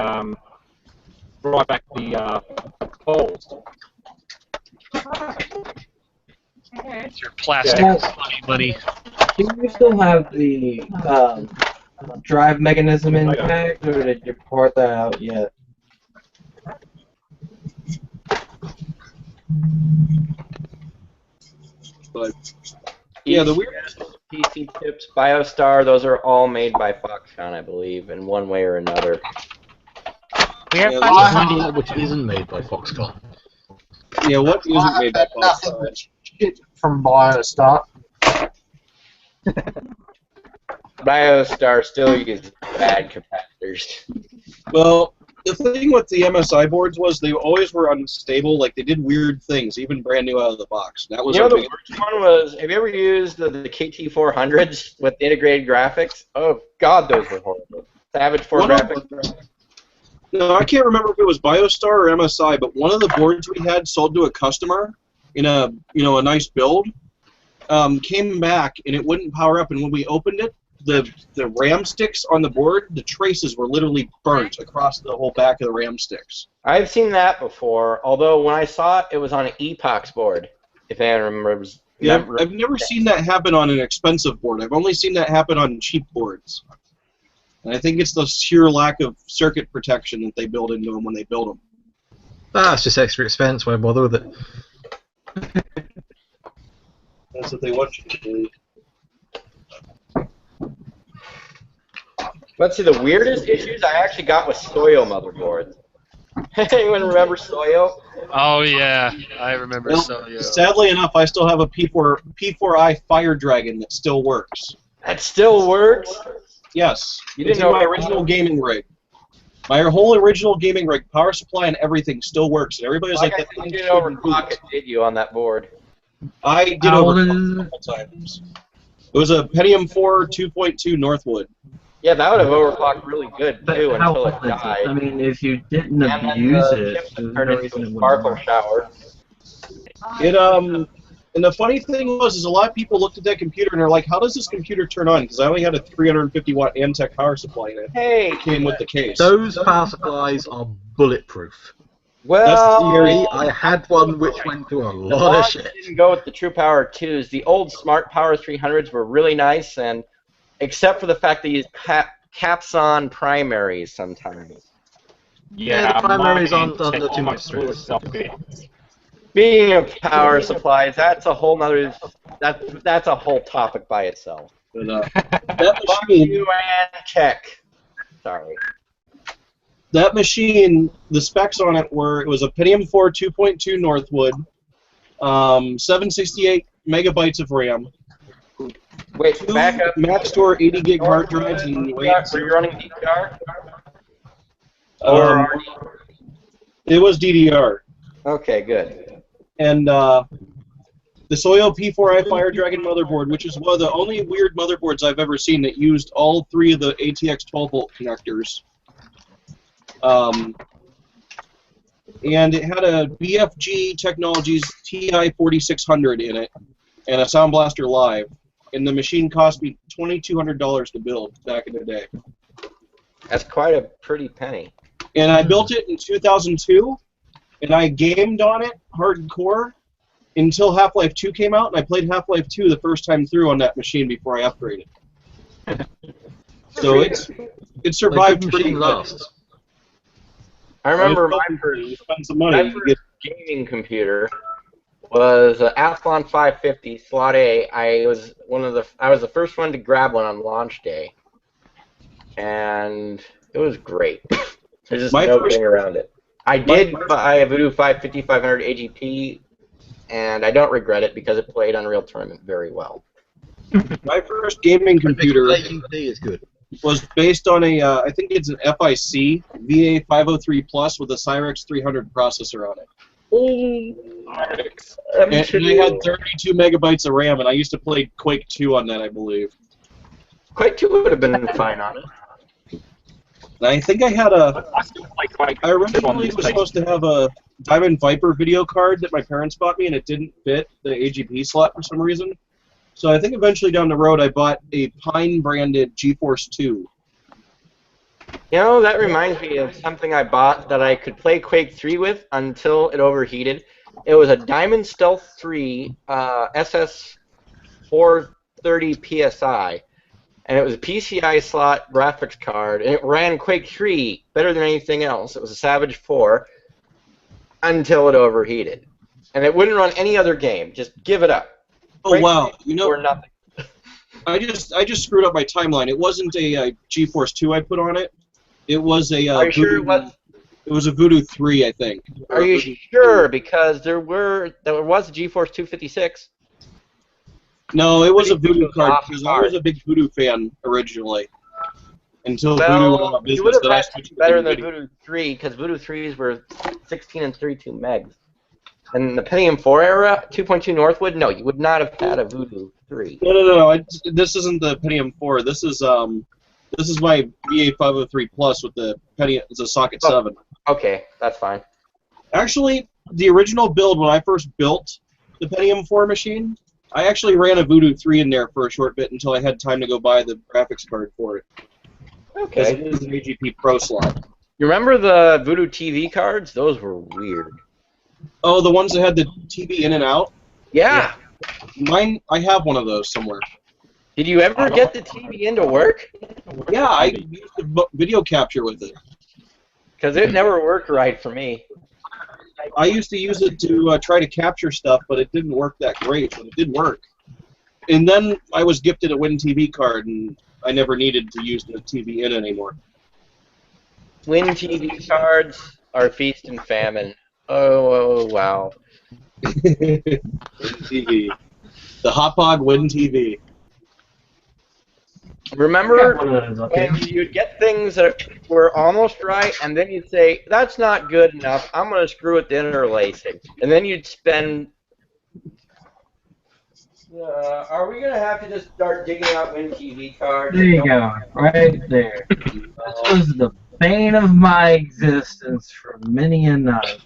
balls. It's your plastic money. Do you still have the drive mechanism intact, or did you port that out yet? But yeah, the weird PC chips, BioStar, those are all made by Foxconn, I believe, in one way or another. We are Yeah, finding Find out which isn't made by Foxconn. yeah, what isn't I made by had nothing Foxconn? but shit from BioStar. BioStar still uses bad capacitors. Well, the thing with the MSI boards was they always were unstable. Like they did weird things, even brand new out of the box. That was You know, a the big. worst one was, have you ever used the KT400s with integrated graphics? Oh, God, those were horrible. Savage 4 One of graphics. No, I can't remember if it was BioStar or MSI, but one of the boards we had sold to a customer in a a nice build came back and it wouldn't power up. And when we opened it, the RAM sticks on the board, the traces were literally burnt across the whole back of the RAM sticks. I've seen that before, although when I saw it, it was on an Epox board, if anyone remembers. Yeah, I've never seen that happen on an expensive board. I've only seen that happen on cheap boards. And I think it's the sheer lack of circuit protection that they build into them when they build them. Ah, it's just extra expense. Why bother with it? That's what they want you to believe. Let's see, the weirdest issues I actually got with Soyo motherboards. Anyone remember Soyo? Oh yeah, I remember Well, Soyo. sadly enough, I still have a P4i Fire Dragon that still works. That still works? Yes. You It's didn't in know my original gaming rig. My whole original gaming rig, power supply and everything still works. And everybody's like, that You thing didn't shouldn't boot. overclock it, did you, on that board? I did How old overclock is a it? couple times. It was a Pentium 4 2.2 Northwood. Yeah, that would have overclocked really good, But too, how until it old is it? died. I mean, if you didn't And then abuse the it, chips there's turned no into reason a it wouldn't sparkle work. shower. It and the funny thing was, is a lot of people looked at that computer and they're like, "How does this computer turn on?" Because I only had a 350 watt Antec power supply in it. Hey, It came with the case. Those power supplies are bulletproof. well, I had one which went through a the lot of ones shit. that didn't go with the True Power 2s. The old Smart Power 300s were really nice, and except for the fact that you used caps-on primaries sometimes. Yeah, the primaries mine aren't under take too much almost full of stress. stuff there. Speaking of power supplies, that's a whole nother. That's a whole topic by itself. But, that machine, You and tech. Sorry. the specs on it were, it was a Pentium 4 2.2 Northwood, 768 megabytes of RAM, Wait, two back up. max store 80 gig hard drives, and Were you running DDR? um, it was DDR. Okay, good. And the Soyo P4i Fire Dragon motherboard, which is one of the only weird motherboards I've ever seen that used all three of the ATX 12-volt connectors. And it had a BFG Technologies TI 4600 in it, and a Sound Blaster Live. And the machine cost me $2,200 to build back in the day. That's quite a pretty penny. And I built it in 2002, and I gamed on it hardcore until Half-Life 2 came out, and I played Half-Life 2 the first time through on that machine before I upgraded. So it survived Like, good pretty machine well. lasts. I remember Well, my first, you spend some money. my You first get, gaming computer was an Athlon 550 Slot A. I was the first one to grab one on launch day, and it was great. There's just My no first- getting around it. I did buy a Voodoo 550 500 AGP, and I don't regret it because it played Unreal Tournament very well. my first gaming computer AGP is good. was based on a, I think it's an FIC VA503 Plus with a Cyrex 300 processor on it. And I had 32 megabytes of RAM, and I used to play Quake 2 on that, I believe. Quake 2 would have been fine on it. And I think I had a. I still play Quake I 2 on originally this was PC. supposed to have a Diamond Viper video card that my parents bought me, and it didn't fit the AGP slot for some reason. So I think eventually down the road I bought a Pine-branded GeForce 2. You know, that reminds me of something I bought that I could play Quake 3 with until it overheated. It was a Diamond Stealth 3 SS 430 PSI, and it was a PCI slot graphics card, and it ran Quake 3 better than anything else. It was a Savage 4 until it overheated. And it wouldn't run any other game. Just give it up. Oh Quake wow! 3 You know, or nothing. I just screwed up my timeline. It wasn't a GeForce 2 I put on it. It was a Are you sure it was? It was a Voodoo 3, I think. Are you sure? Because there was a GeForce 256. No, it was a Voodoo card off because I was a big Voodoo fan originally. Until Voodoo went out Well, of you business, would then I have switched had to better than Nvidia. Voodoo 3 because Voodoo 3s were 16 and 32 megs. And the Pentium 4 era, 2.2 Northwood, no, you would not have had a Voodoo 3. No. This isn't the Pentium 4. This is my VA503 Plus with the Pentium. It's a socket 7. Okay, that's fine. Actually, the original build when I first built the Pentium 4 machine, I actually ran a Voodoo 3 in there for a short bit until I had time to go buy the graphics card for it. Because Okay. it is an AGP Pro slot. You remember the Voodoo TV cards? Those were weird. Oh, the ones that had the TV in and out? Yeah. Mine, I have one of those somewhere. Did you ever get the TV into work? Yeah, I used to video capture with it. Because it never worked right for me. I used to use it to try to capture stuff, but it didn't work that great, but it did work. And then I was gifted a Win TV card, and I never needed to use the TV in anymore. Win TV cards are feast and famine. Oh wow. Win TV. The Hotpog Win TV. Remember when you'd get things that were almost right, and then you'd say, that's not good enough, I'm going to screw with the interlacing. And then you'd spend... are we going to have to just start digging out Win TV cards? There you go, right there. This was the bane of my existence for many a night.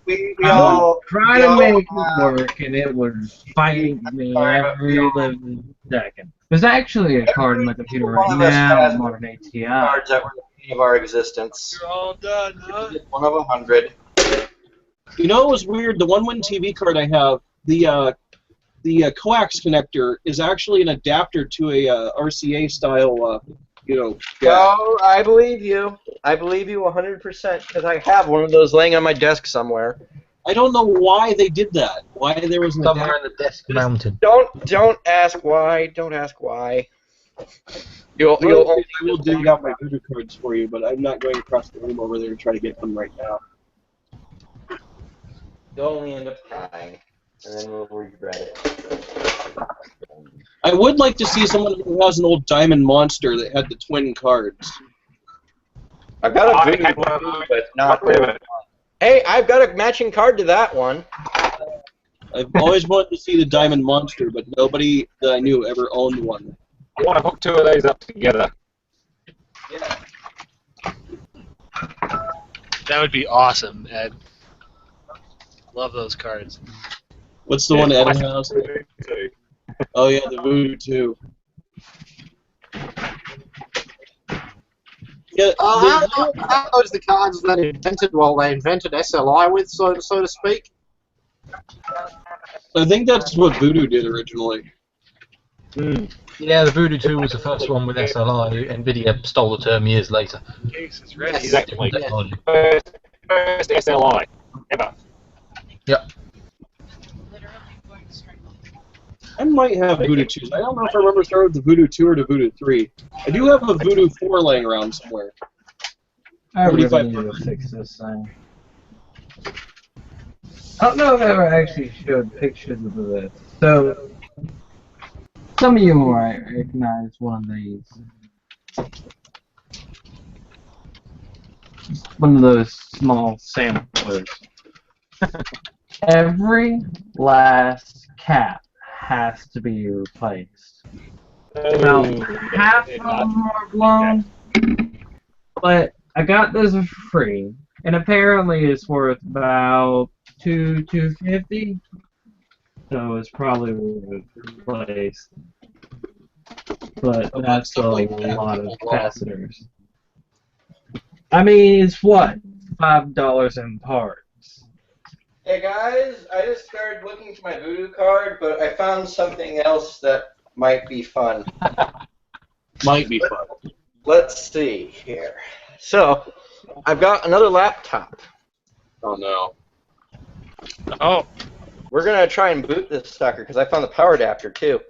We I all would try to make it work, and it would fight me every living second. There's actually a card in my computer right now, Modern ATI. cards that were the bane of our existence. You're all done, huh? One of 100. You know what was weird? The one Win TV card I have, the coax connector is actually an adapter to a RCA style, Oh, I believe you. I believe you 100% because I have one of those laying on my desk somewhere. I don't know why they did that. Why there was an Somewhere adapter. in the desk mounted. Don't ask why. Don't ask why. You'll Well, only I will dig out my Voodoo cards for you, but I'm not going across the room over there to try to get them right now. you'll only end up crying, and then we'll regret it. I would like to see someone who has an old Diamond Monster that had the twin cards. I've got a Voodoo, but not. Hey, I've got a matching card to that one. I've always wanted to see the Diamond Monster, but nobody that I knew ever owned one. I want to hook two of these up together. Yeah. That would be awesome, Ed. Love those cards. What's the one Ed has? Oh yeah, the Voodoo 2. Yeah, Aren't those the cards that invented, well, they invented SLI with, so to speak? I think that's what Voodoo did originally. Yeah, the Voodoo 2 was the first one with SLI. Nvidia stole the term years later. Case is ready. Exactly. Technology. First SLI ever. Yep. I might have Voodoo 2s. I don't know if I remember starting with the Voodoo 2 or the Voodoo 3. I do have a Voodoo 4 laying around somewhere. I really 45 need to fix this thing. I don't know if I ever actually showed pictures of this. So, some of you might recognize one of these. One of those small samplers. Every last cap has to be replaced. About half of them are blown, But I got this for free, and apparently it's worth about $250. So it's probably replaced. But that's a lot of capacitors. I mean, it's what? $5 in parts. Hey guys, I just started looking for my voodoo card, but I found something else that might be fun. Might be fun. Let's see here. So, I've got another laptop. Oh no. Oh. We're gonna try and boot this sucker because I found the power adapter too.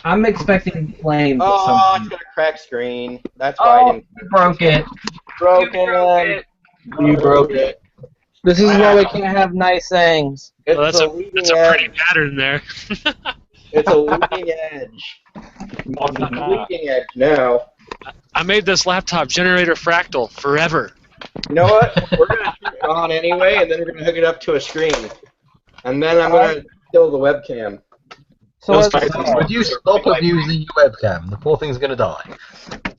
I'm expecting flames at some Oh, point. it's got a cracked screen. That's why I Oh, didn't. you broke it. Broken. You broke it. This is why we can't have nice things. It's Well, that's a a leading that's a edge. pretty pattern there. It's a leading edge. Modern art. Leading edge now. I made this laptop generator fractal forever. You know what? We're gonna turn it on anyway, and then we're gonna hook it up to a screen, and then I'm gonna kill the webcam. So Those let's guys- Would you stop abusing your webcam? The poor thing's going to die.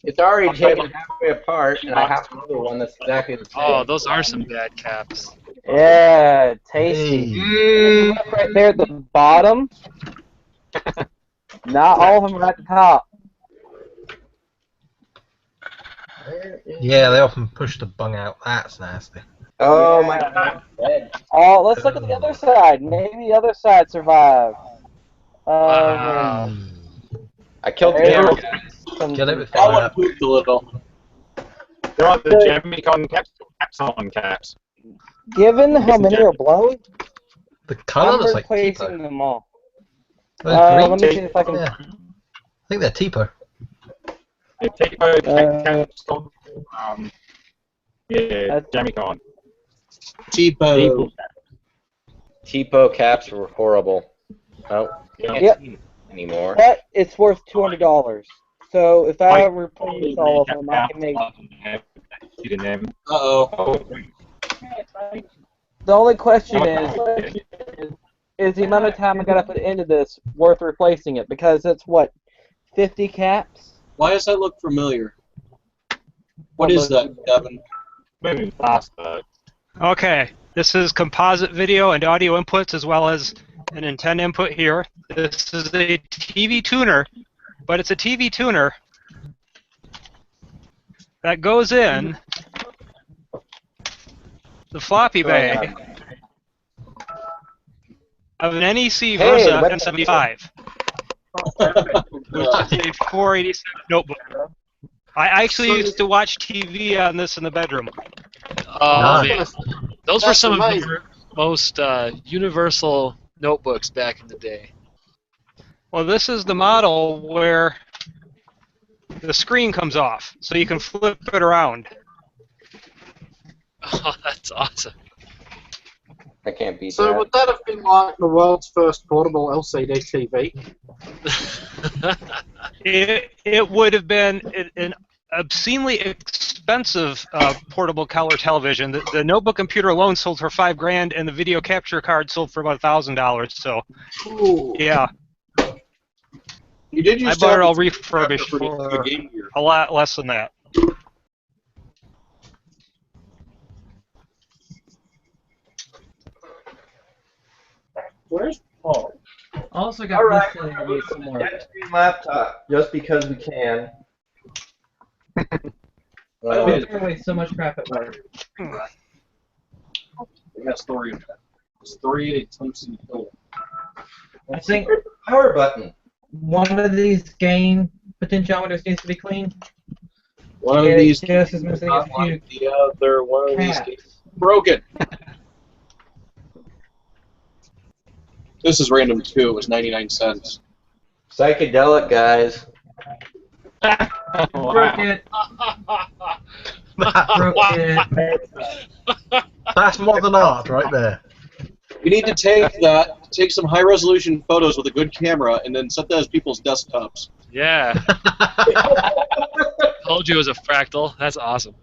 It's already taken halfway apart, and I have another one that's exactly the same. Oh, those are some bad caps. Yeah, tasty. Hey. Look right there at the bottom. Not all of them are at the top. Yeah, they often push the bung out. That's nasty. Oh my God. Oh, let's look at the other side. Maybe the other side survived. Wow. I killed the There camera. was some- Get everything That one up. pooped a little. They're like the Jamicon caps, caps on caps. Given how many are blown, The colour I'm looks like replacing Tipo. them all. They're green. Let me see if I can. Yeah. I think they're Tipo. The Tipo caps on, yeah, Jamicon. Tipo. Tipo caps were horrible. Oh, can't Yep. see anymore. But it's worth $200. So if I replace all of them, I can make. Uh-oh. The only question is the amount of time I gotta put into this worth replacing it? Because it's what, 50 caps? Why does that look familiar? What is that, Devin? Moving faster. Okay, this is composite video and audio inputs as well as an antenna input here. This is a TV tuner, but it's a TV tuner that goes in the floppy bay of an NEC Versa N75, which is a 486 notebook. I actually used to watch TV on this in the bedroom. Oh, Nice. man. Those were some of the most universal notebooks back in the day. Well, this is the model where the screen comes off, so you can flip it around. Oh, that's awesome. I can't beat So that. would that have been like the world's first portable LCD TV? It would have been an obscenely expensive portable color television. The notebook computer alone sold for $5,000, and the video capture card sold for about $1,000. So, Ooh. yeah, You did I use bought it all for refurbished the for Game Gear. a lot less than that. Where's Paul? Also got All right, this thing I need some more. Screen laptop, just because we can. We throw away so much crap at work. We got story of that. Story of Thompson Hill. I think Power button. one of these gain potentiometers needs to be cleaned. One of Yeah, these just as missing a not few like the other. One of these caps. games broken. This is random too. It was 99 cents. Psychedelic, guys. Broke it. Broke it. That's modern art right there. You need to take some high-resolution photos with a good camera, and then set that as people's desktops. Yeah. Told you it was a fractal. That's awesome.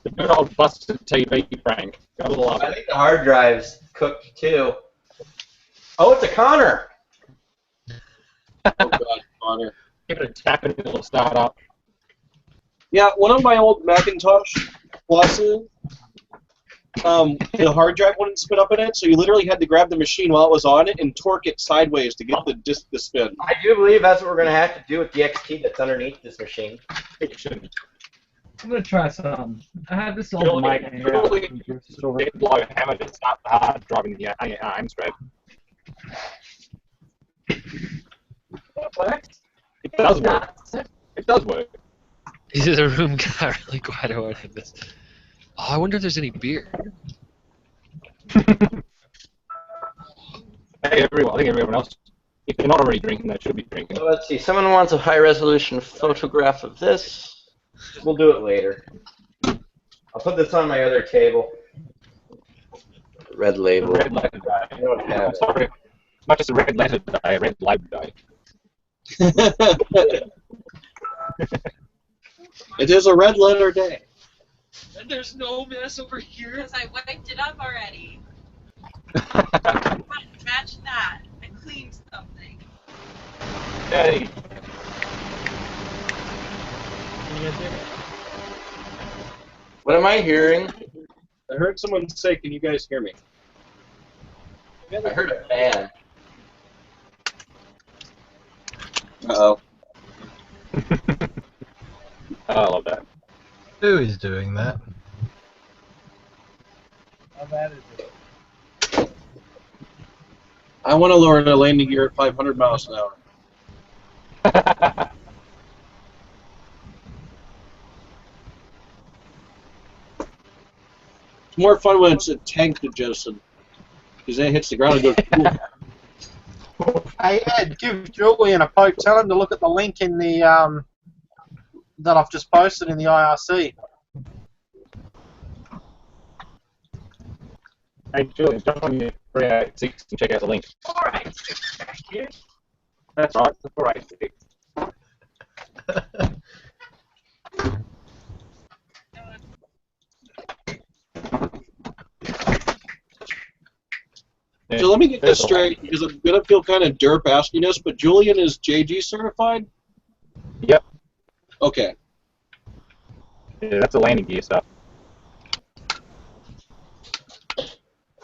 The good old busted TV, Frank. Gotta love I it. think the hard drive's cooked too. Oh, it's a Connor. Oh God, Connor. Give it a tap and it'll start up. Yeah, one of my old Macintosh Pluses, the hard drive wouldn't spin up in it, so you literally had to grab the machine while it was on it and torque it sideways to get the disk to spin. I do believe that's what we're going to have to do with the XT that's underneath this machine. It shouldn't. I'm gonna try some. I have this old Surely, mic here. surely dead blow hammer to start the hard drive in the AIMS thread. It works. It does work. It does work. The room got really quiet over this. Oh, I wonder if there's any beer. Hey, everyone! I think everyone else, if they're not already drinking, they should be drinking. So let's see. Someone wants a high-resolution photograph of this. We'll do it later. I'll put this on my other table. Red label. Red letter day. I don't have it. Sorry, it's not just a red letter day, a red label day. It is a red letter day. And there's no mess over here. Because I wiped it up already. Imagine that. I cleaned something. Hey. What am I hearing? I heard someone say, "Can you guys hear me?" I heard a fan. Uh-oh. I love that. Who is doing that? How bad is it? I want to lower the landing gear at 500 miles an hour. It's more fun when it's a tank adjusted, because then it hits the ground and goes. Hey Ed, give Julian a poke. Tell him to look at the link in the that I've just posted in the IRC. Hey, Julian, jump on your 386 and check out the link. 486, thank you. That's right, it's the 486. So let me get this straight, because I'm gonna feel kind of derp asking this, but Julian is JG certified? Yep. Okay. Yeah, that's the landing gear stuff.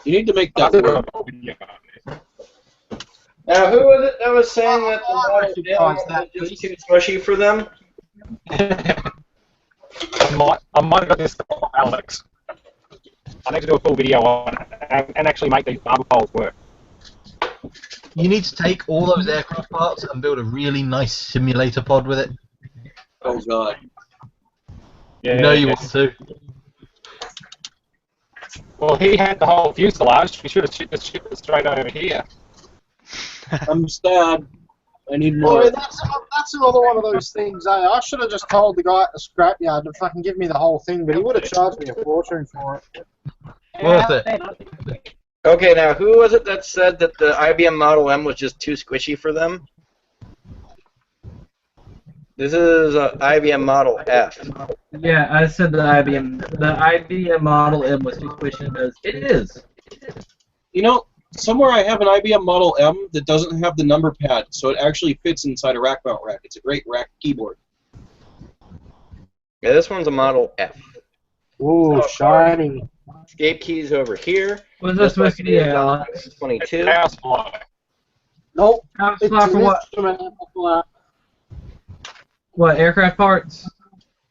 You need to make that work. Now, who was it that was saying that the Model M was just too smushy for them? I might have got this from Alex. I need to do a full video on it and actually make these barber poles work. You need to take all those aircraft parts and build a really nice simulator pod with it. Oh god. Yeah, You know you want to. Well, he had the whole fuselage. We should have shipped it straight over here. I'm sad. I need Boy, more. that's another one of those things, eh? I should have just told the guy at the scrapyard to fucking give me the whole thing, but he would have charged me a fortune for it. Worth it. Okay, now who was it that said that the IBM Model M was just too squishy for them? This is IBM Model F. Yeah, I said the IBM Model M was too squishy because it is. You know, somewhere I have an IBM Model M that doesn't have the number pad, so it actually fits inside a rack mount rack. It's a great rack keyboard. Yeah, this one's a Model F. Ooh, shiny. Escape keys over here. What is that supposed to be, Alex? 22. Power supply. Nope. Power It's supply for an what? instrument amplifier. What, aircraft parts?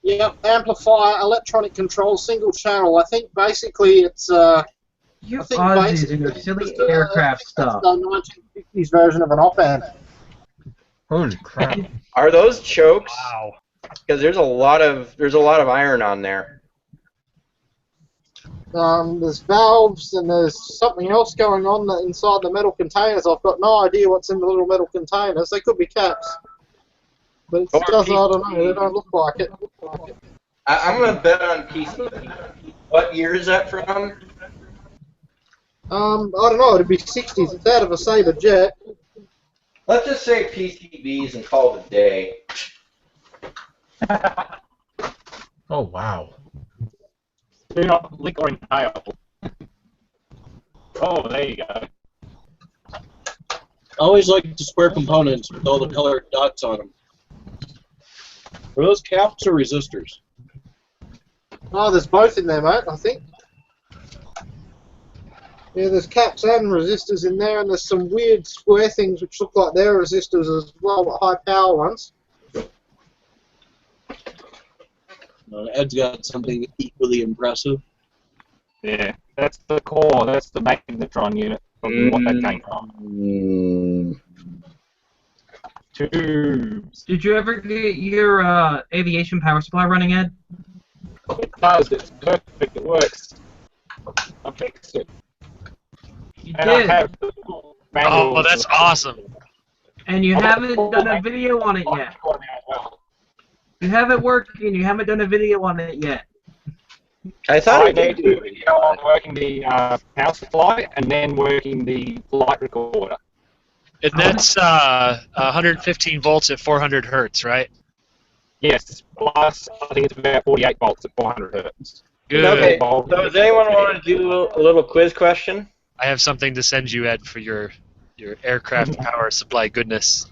Yep, amplifier, electronic control, single channel. I think basically it's You I think Aussies basically and your it's silly just a- aircraft it's stuff. the 1950s version of an op amp. Holy crap. Are those chokes? Wow. Because there's a lot of iron on there. There's valves and there's something else going on inside the metal containers. I've got no idea what's in the little metal containers. They could be caps. But it doesn't, I don't know, they don't look like it. I'm gonna bet on PC. What year is that from? I don't know, it'd be 60s. It's out of a Sabre jet. Let's just say PCBs and call it a day. Oh, wow. Do not lick or inhale. Oh, there you go. I always like to square components with all the colored dots on them. Are those caps or resistors? Oh, there's both in there, mate, I think. Yeah, there's caps and resistors in there, and there's some weird square things which look like they're resistors as well, high power ones. Ed's got something equally impressive. Yeah, that's the core. That's the magnetron unit from what that came from. Tubes. Did you ever get your aviation power supply running, Ed? It does. It's perfect. It works. I fixed it. You And did. I have the Oh, that's awesome. And you haven't done a video on it yet. You have it working. You haven't done a video on it yet. I thought I I did did. a video on working the power supply and then working the flight recorder. And that's 115 volts at 400 hertz, right? Yes, plus I think it's about 48 volts at 400 hertz. Good. Okay, so does anyone want to do a little quiz question? I have something to send you, Ed, for your aircraft power supply goodness.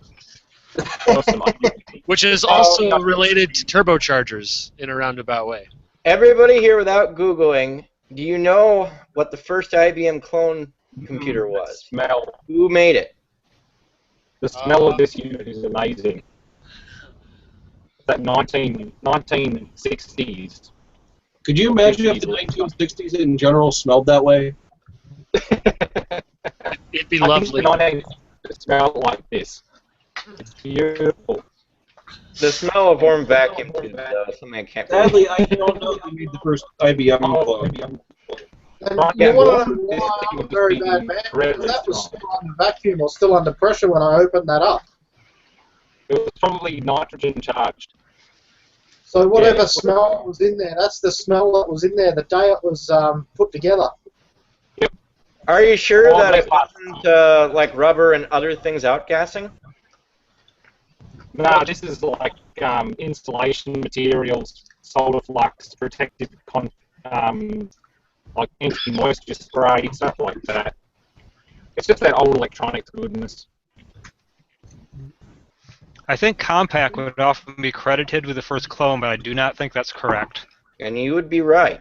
Which is also related to turbochargers in a roundabout way. Everybody here without Googling, do you know what the first IBM clone computer was? Smell. Who made it? The smell of this unit is amazing. That 1960s. Could you imagine if the 1960s in general smelled that way? It'd be I lovely. think the 1960s smelled like this. It's beautiful. The smell of warm vacuum tubes, though, something I can't believe. Sadly, I don't know who made the first IBM clone. And you want to know why I'm a very bad man? Because that was still under vacuum or still under pressure when I opened that up. It was probably nitrogen charged. So whatever smell was in there, that's the smell that was in there the day it was put together. Are you sure that it wasn't like rubber and other things outgassing? No, this is like insulation materials, solar flux, protective, like anti-moisture spray, stuff like that. It's just that old electronics goodness. I think Compaq would often be credited with the first clone, but I do not think that's correct. And you would be right.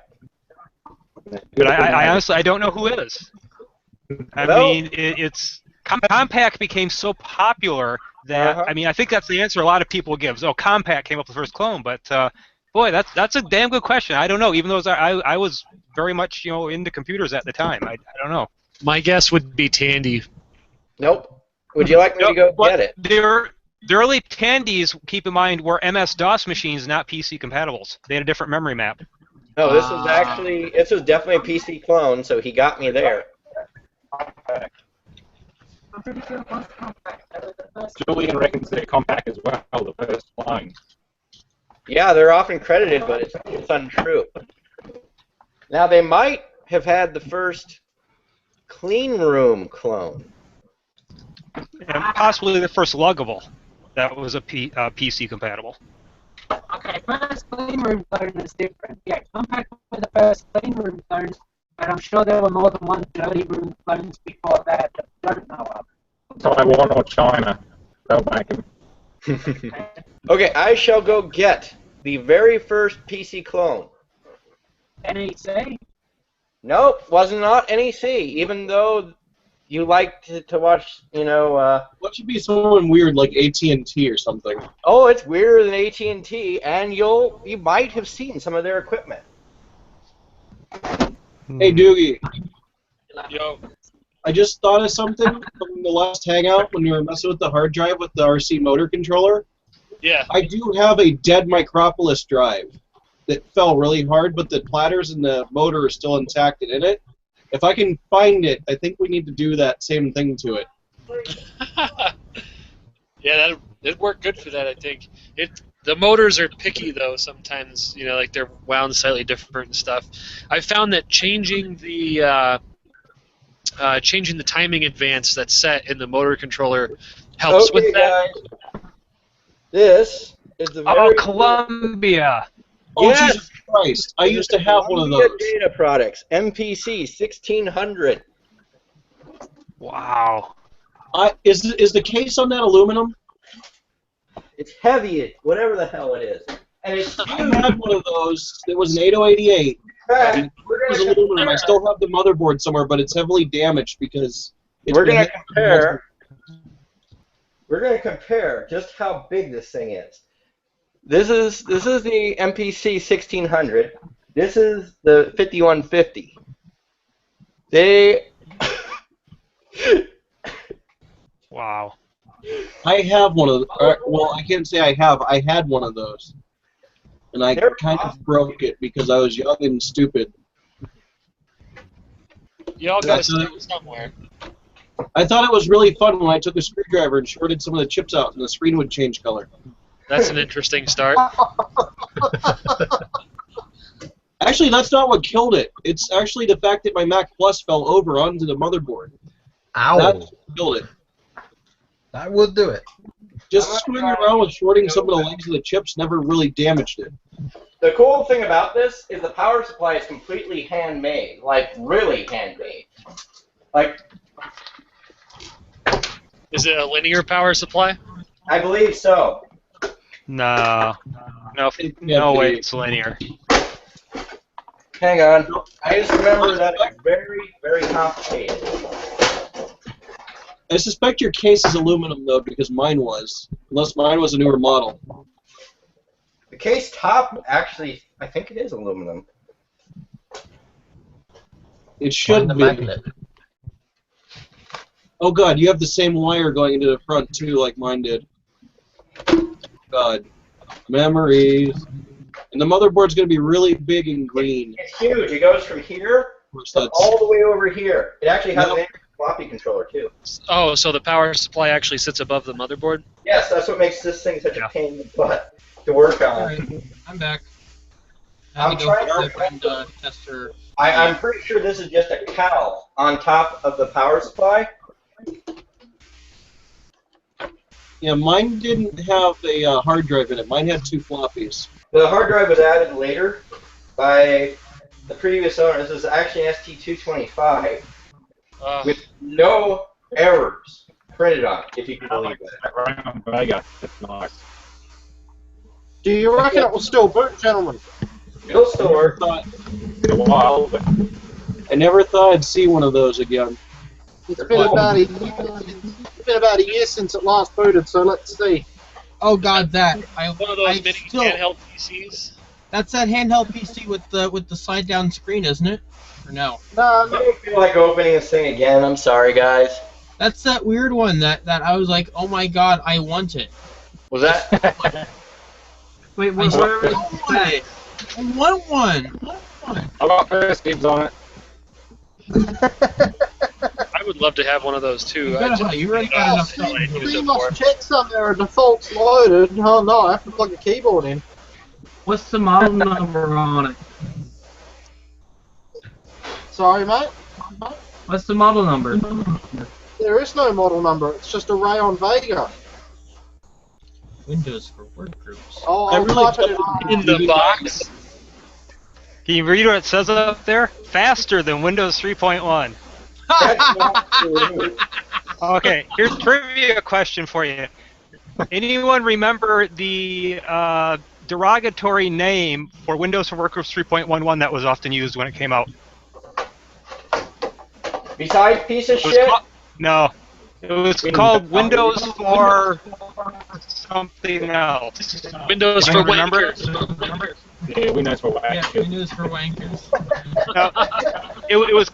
But I honestly, I don't know who is. I mean, it's Compaq became so popular that I mean, I think that's the answer a lot of people give. Oh, Compaq came up with the first clone, but boy, that's a damn good question. I don't know. Even though I was very much into computers at the time, I don't know. My guess would be Tandy. Nope. Would you like me to go get it? The early Tandys, keep in mind, were MS-DOS machines, not PC compatibles. They had a different memory map. No, this was actually, this was definitely a PC clone, so he got me there. Julian reckons they're Compaq as well, the first clone. Yeah, they're often credited, but it's untrue. Now, they might have had the first clean room clone. And possibly the first luggable that was a PC compatible. Okay, first clean room clone is different. Yeah, Compaq were the first clean room clones, but I'm sure there were more than one dirty room clones before that I don't know of. Taiwan or China, they'll make them. Okay, I shall go get the very first PC clone. NEC? Nope, was not NEC, even though you like to watch, What should be someone weird like AT&T or something? Oh, it's weirder than AT&T, and you might have seen some of their equipment. Hey, Doogie. Yo. I just thought of something from the last hangout when you were messing with the hard drive with the RC motor controller. Yeah. I do have a dead Micropolis drive that fell really hard, but the platters and the motor are still intact and in it. If I can find it, I think we need to do that same thing to it. Yeah, it'd work good for that, I think. The motors are picky, though, sometimes, like they're wound slightly different and stuff. I found that changing the timing advance that's set in the motor controller helps with that. Guys. This is the very Columbia. Oh, Yes. Jesus Christ. I used to have one of Columbia those. Data Products, MPC 1600. Wow. Is the case on that aluminum? It's heavy, whatever the hell it is. and it's I had one of those. It was an 8088. It was aluminum. I still have the motherboard somewhere, but it's heavily damaged because We're gonna compare. We're gonna compare just how big this thing is. This is the MPC 1600. This is the 5150. They. Wow. I have one of. Well, I can't say I have. I had one of those, and I kind of broke it because I was young and stupid. You all got to start somewhere. I thought it was really fun when I took a screwdriver and shorted some of the chips out, and the screen would change color. That's an interesting start. Actually, that's not what killed it. It's actually the fact that my Mac Plus fell over onto the motherboard. Ow. That's what killed it. That would do it. Just screwing around with shorting some of the legs of the chips never really damaged it. The cool thing about this is the power supply is completely handmade, like really handmade. Like, is it a linear power supply? I believe so. No. No way it's linear. Hang on. I just remember that it's very, very complicated. I suspect your case is aluminum, though, because mine was. Unless mine was a newer model. The case top, actually, I think it is aluminum. It should be. Magnet. Oh god, you have the same wire going into the front, too, like mine did. God. Memories. And the motherboard's going to be really big and green. It's huge. It goes from here to all the way over here. It actually has an floppy controller, too. Oh, so the power supply actually sits above the motherboard? Yes, that's what makes this thing such a pain in the butt to work on. Alright, I'm back. I'm trying to tester. I'm pretty sure this is just a cowl on top of the power supply. Yeah, mine didn't have a hard drive in it. Mine had 2 floppies. The hard drive was added later by the previous owner. This is actually an ST225 with no errors printed on it, if you can believe that. Vega. That's nice. Do you reckon it will still boot, gentlemen? It'll still work. A while, but I never thought I'd see one of those again. It's been about a year since it last booted, so let's see. Oh god, that One of those mini handheld PCs. That's that handheld PC with the slide down screen, isn't it? Or no? No, I don't feel like opening this thing again. I'm sorry, guys. That's that weird one that I was like, oh my god, I want it. Was that? Wait, where is it? I want one. I got first dibs on it. I would love to have one of those too. You already got enough time. You must check somewhere. A default's loaded. Oh no, I have to plug a keyboard in. What's the model number on it? Sorry, mate. What's the model number? There is no model number. It's just a Rayon Vega. Windows for workgroups. Oh, I'll type it in the box. Can you read what it says up there? Faster than Windows 3.1. Okay, here's a trivia question for you. Anyone remember the derogatory name for Windows for Workgroups 3.11 that was often used when it came out? Besides piece of shit? No. It was called Windows for something else. Windows for Remember? wankers. Yeah, Windows for wankers. Yeah, Windows for wankers. No, it was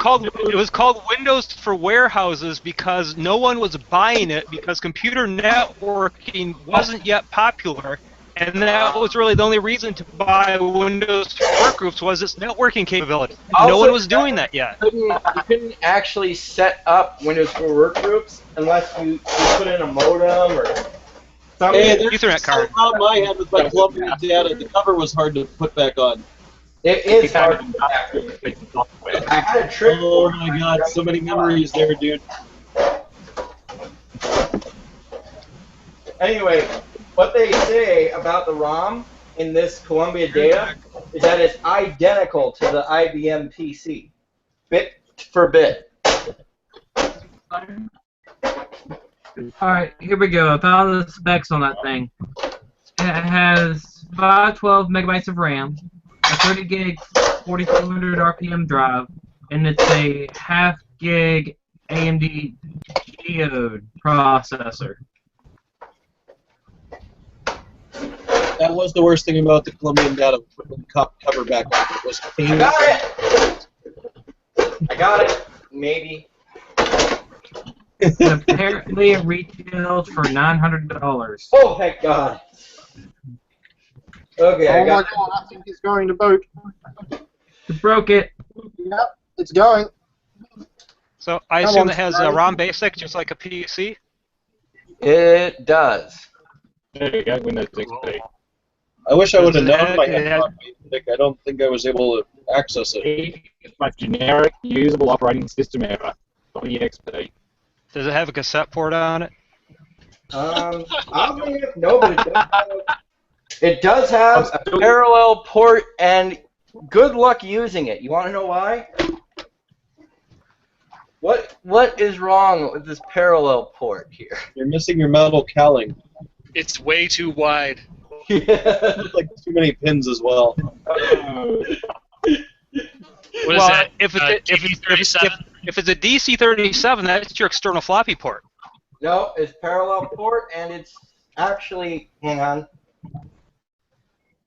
called Windows for warehouses because no one was buying it because computer networking wasn't yet popular, and that was really the only reason to buy Windows for Workgroups was its networking capability. No one was doing that yet. You couldn't actually set up Windows for Workgroups unless you put in a modem or something. Hey, there's Ethernet the card. same problem I had with my Columbia data. The cover was hard to put back on. It is hard. I had a trick. Oh my god, so many memories there, dude. Anyway, what they say about the ROM in this Columbia data is that it's identical to the IBM PC, bit for bit. Alright, here we go. I found the specs on that thing. It has 512 megabytes of RAM, a 30 gig 4200 RPM drive, and it's a half gig AMD Geode processor. That was the worst thing about the Colombian data cover back off. It was I got it! I got it. Maybe. And apparently it retails for $900. Oh, thank God. Okay, Oh I my got god, I think it's going to boot. You broke it. Yep, it's going. So I Come assume on, it has Sky. ROM basic, just like a PC. it. Does. There you go, Windows XP. I wish I would have Does it known have- my it has- I don't think I was able to access it. It's my generic usable operating system error for the XP. Does it have a cassette port on it? Oddly enough, no, but it does have a parallel port, and good luck using it. You want to know why? What is wrong with this parallel port here? You're missing your metal cowling. It's way too wide. There's like too many pins as well. What is Well, that? if it's a DC37, that's your external floppy port. No, it's parallel port, and it's actually, hang on.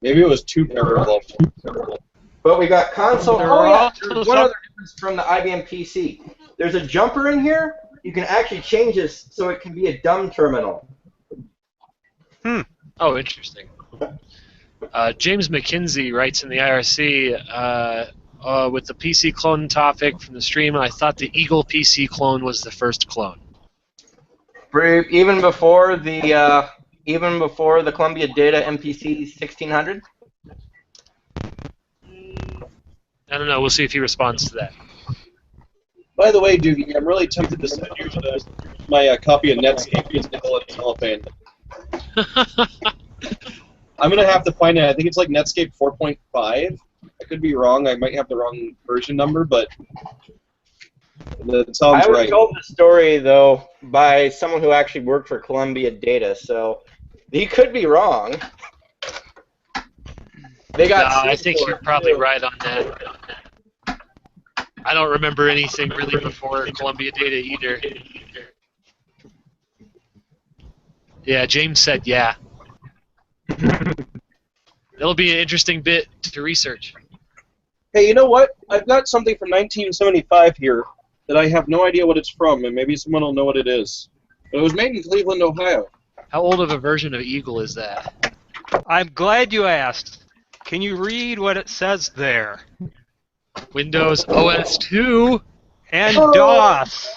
Maybe it was too parallel. But we got console. There Oh are yeah, also there's some- one other difference from the IBM PC. There's a jumper in here. You can actually change this so it can be a dumb terminal. Oh, interesting. James McKinsey writes in the IRC with the PC clone topic from the stream. I thought the Eagle PC clone was the first clone. Even before the Columbia Data MPC 1600. I don't know. We'll see if he responds to that. By the way, Doogie, I'm really tempted to send you my copy of Netscape as Nicola Cellophane. I'm gonna have to find it. I think it's like Netscape 4.5. I could be wrong. I might have the wrong version number, but that sounds I was right. told the story though by someone who actually worked for Columbia Data, so he could be wrong. They got. No, I think you're probably right on that. I don't remember anything really before Columbia Data either. Yeah, James said yeah. It'll be an interesting bit to research. Hey, you know what? I've got something from 1975 here that I have no idea what it's from, and maybe someone will know what it is. But it was made in Cleveland, Ohio. How old of a version of Eagle is that? I'm glad you asked. Can you read what it says there? Windows OS 2 and DOS.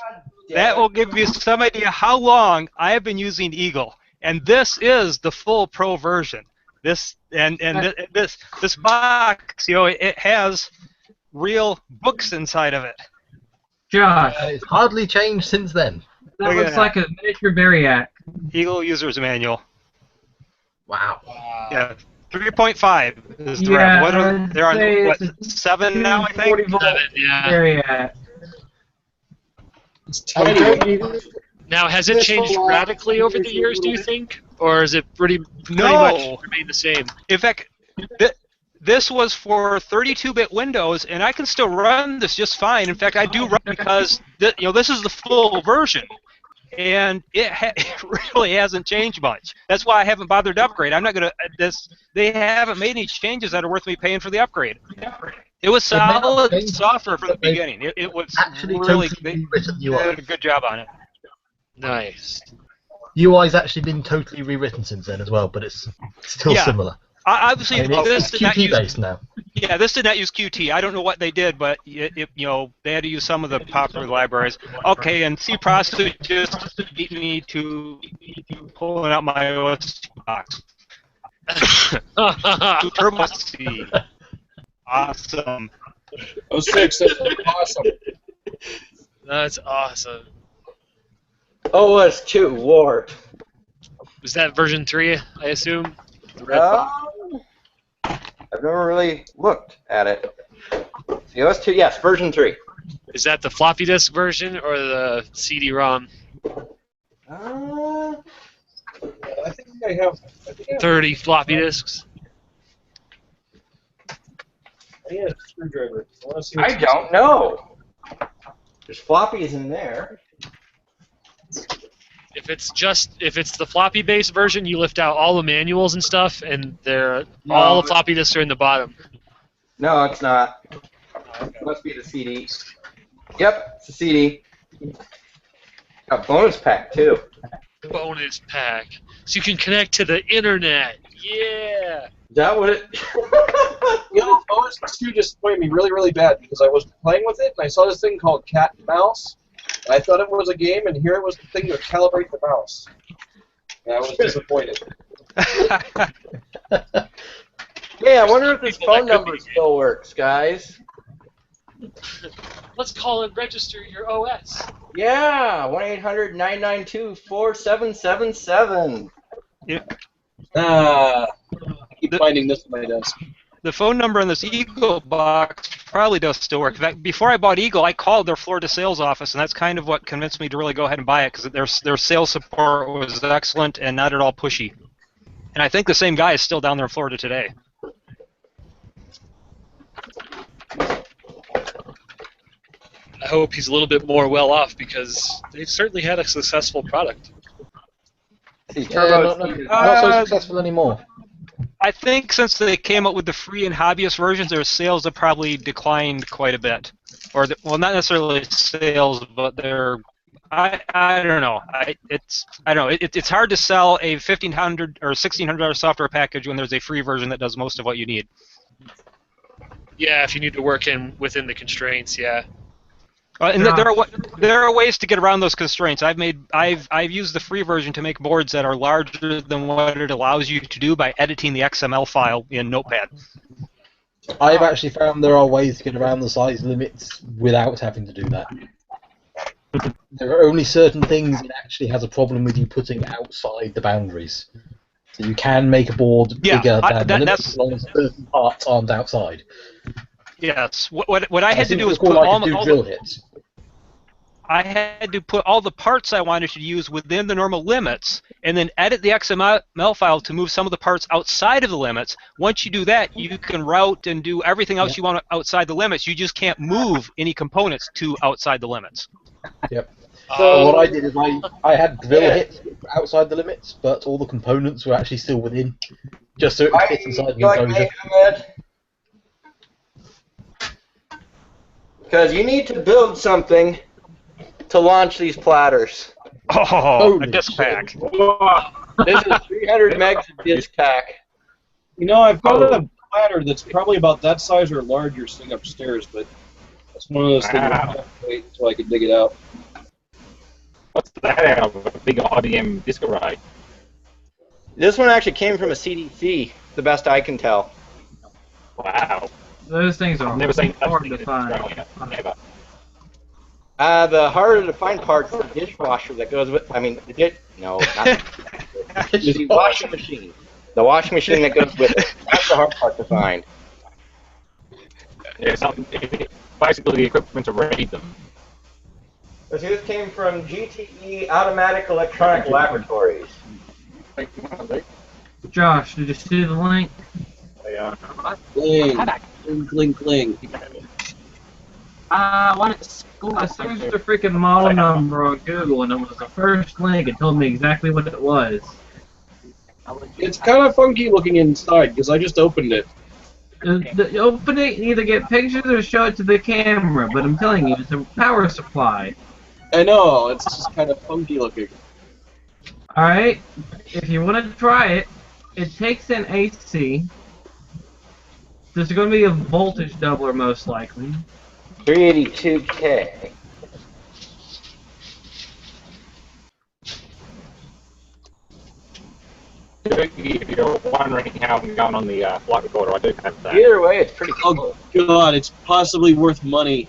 That will give you some idea how long I have been using Eagle. And this is the full pro version. This this box, it has real books inside of it. Josh. It's hardly changed since then. That looks like a miniature Variac. Eagle User's Manual. Wow. Yeah, 3.5 is the Yeah, RAM. What are I'd there say on what it's 7 now? I think. 40 volt yeah. Variac. It's tiny. Now, has it changed radically over the years, do you think? Or is it pretty much remained the same? In fact, this was for 32-bit Windows, and I can still run this just fine. In fact, I do run because this is the full version, and it really hasn't changed much. That's why I haven't bothered to upgrade. I'm not gonna They haven't made any changes that are worth me paying for the upgrade. It was solid software from the beginning. It was actually really totally rewritten they did a good job on it. Nice. UI's actually been totally rewritten since then as well, but it's still similar. Obviously, It's Qt based now. Yeah, this did not use Qt. I don't know what they did, but they had to use some of the popular libraries. Okay, and C processor just beat me to pulling out my OS box. Turbo C. Awesome. 06, that's awesome. That's awesome. OS2 Warp. Was that version 3, I assume? The red box? I've never really looked at it. The OS2, yes, version 3. Is that the floppy disk version or the CD-ROM? I think I have 30 floppy disks. I need a screwdriver. I don't know. There's floppies in there. If it's the floppy based version, you lift out all the manuals and stuff, and all the floppy disks are in the bottom. No, it's not. It must be the CD. Yep, it's the CD. A bonus pack too. Bonus pack, so you can connect to the internet. Yeah. Is that what it? You know, OS2 disappointed me really, really bad because I was playing with it and I saw this thing called Cat and Mouse. And I thought it was a game, and here it was the thing to calibrate the mouse. And I was disappointed. Yeah, I wonder if this phone number still works, guys. Let's call and register your OS. Yeah, 1-800-992-4777. Yeah. I keep finding this on my desk. The phone number on this Eagle box probably does still work. In fact, before I bought Eagle, I called their Florida sales office, and that's kind of what convinced me to really go ahead and buy it, because their sales support was excellent and not at all pushy. And I think the same guy is still down there in Florida today. I hope he's a little bit more well off, because they've certainly had a successful product. Not so successful anymore. I think since they came up with the free and hobbyist versions, their sales have probably declined quite a bit. Or, well, not necessarily sales, but their I don't know. It's hard to sell a $1,500 or $1,600 software package when there's a free version that does most of what you need. Yeah, if you need to work within the constraints, yeah. And there are ways to get around those constraints. I've used the free version to make boards that are larger than what it allows you to do by editing the XML file in Notepad. I've actually found there are ways to get around the size limits without having to do that. There are only certain things it actually has a problem with you putting outside the boundaries. So you can make a board bigger than the limit as long as certain parts aren't outside. Yes. What I had to do was put I had to put all the parts I wanted to use within the normal limits, and then edit the XML file to move some of the parts outside of the limits. Once you do that, you can route and do everything else you want outside the limits. You just can't move any components to outside the limits. Yep. So what I did is I had drill hits outside the limits, but all the components were actually still within, just so it would fit inside the enclosure. Because you need to build something to launch these platters. Oh, a disk pack. This is 300 megs of disk pack. You know, I've got a platter that's probably about that size or larger sitting upstairs, but that's one of those things I have to wait until I can dig it out. What's that out of a big IBM disk array? This one actually came from a CDC, the best I can tell. Wow. Those things are never seen hard to find. Never. The harder to find part's the dishwasher that goes with. I mean, no, not the washing machine. The washing machine that goes with it. That's the hard part to find. Yeah, basically the equipment to read them. This came from GTE Automatic Electronic Laboratories. Josh, did you see the link? Yeah. Cling, cling. Wanted to school. I searched the freaking model number on Google, and it was the first link. It told me exactly what it was. It's kind of funky looking inside because I just opened it. Open it, either get pictures or show it to the camera. But I'm telling you, it's a power supply. I know, it's just kind of funky looking. Alright, if you want to try it, it takes in AC. There's going to be a voltage doubler most likely. 382K. If you're wondering how I'm going on the flight recorder, I do have that. Either way, it's pretty cool. Oh god, it's possibly worth money.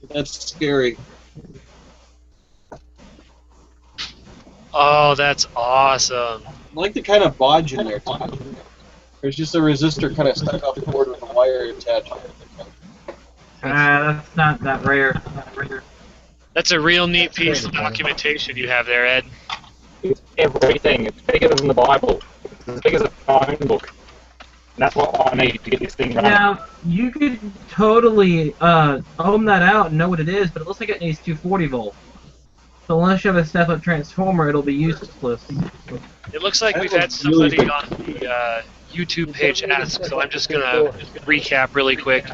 That's scary. Oh, that's awesome. I like the kind of bodge in there, too. There's just a resistor kind of stuck off the board with a wire attached. That's not that rare. That's a real neat piece of documentation you have there, Ed. It's everything. It's bigger than the Bible. It's as big as a phone book. that's what I need to get this thing running. Now, you could totally ohm that out and know what it is, but it looks like it needs 240 volt. So unless you have a step-up transformer, it'll be useless. It looks like we've had somebody on the YouTube page ask, so I'm just going to recap really quick.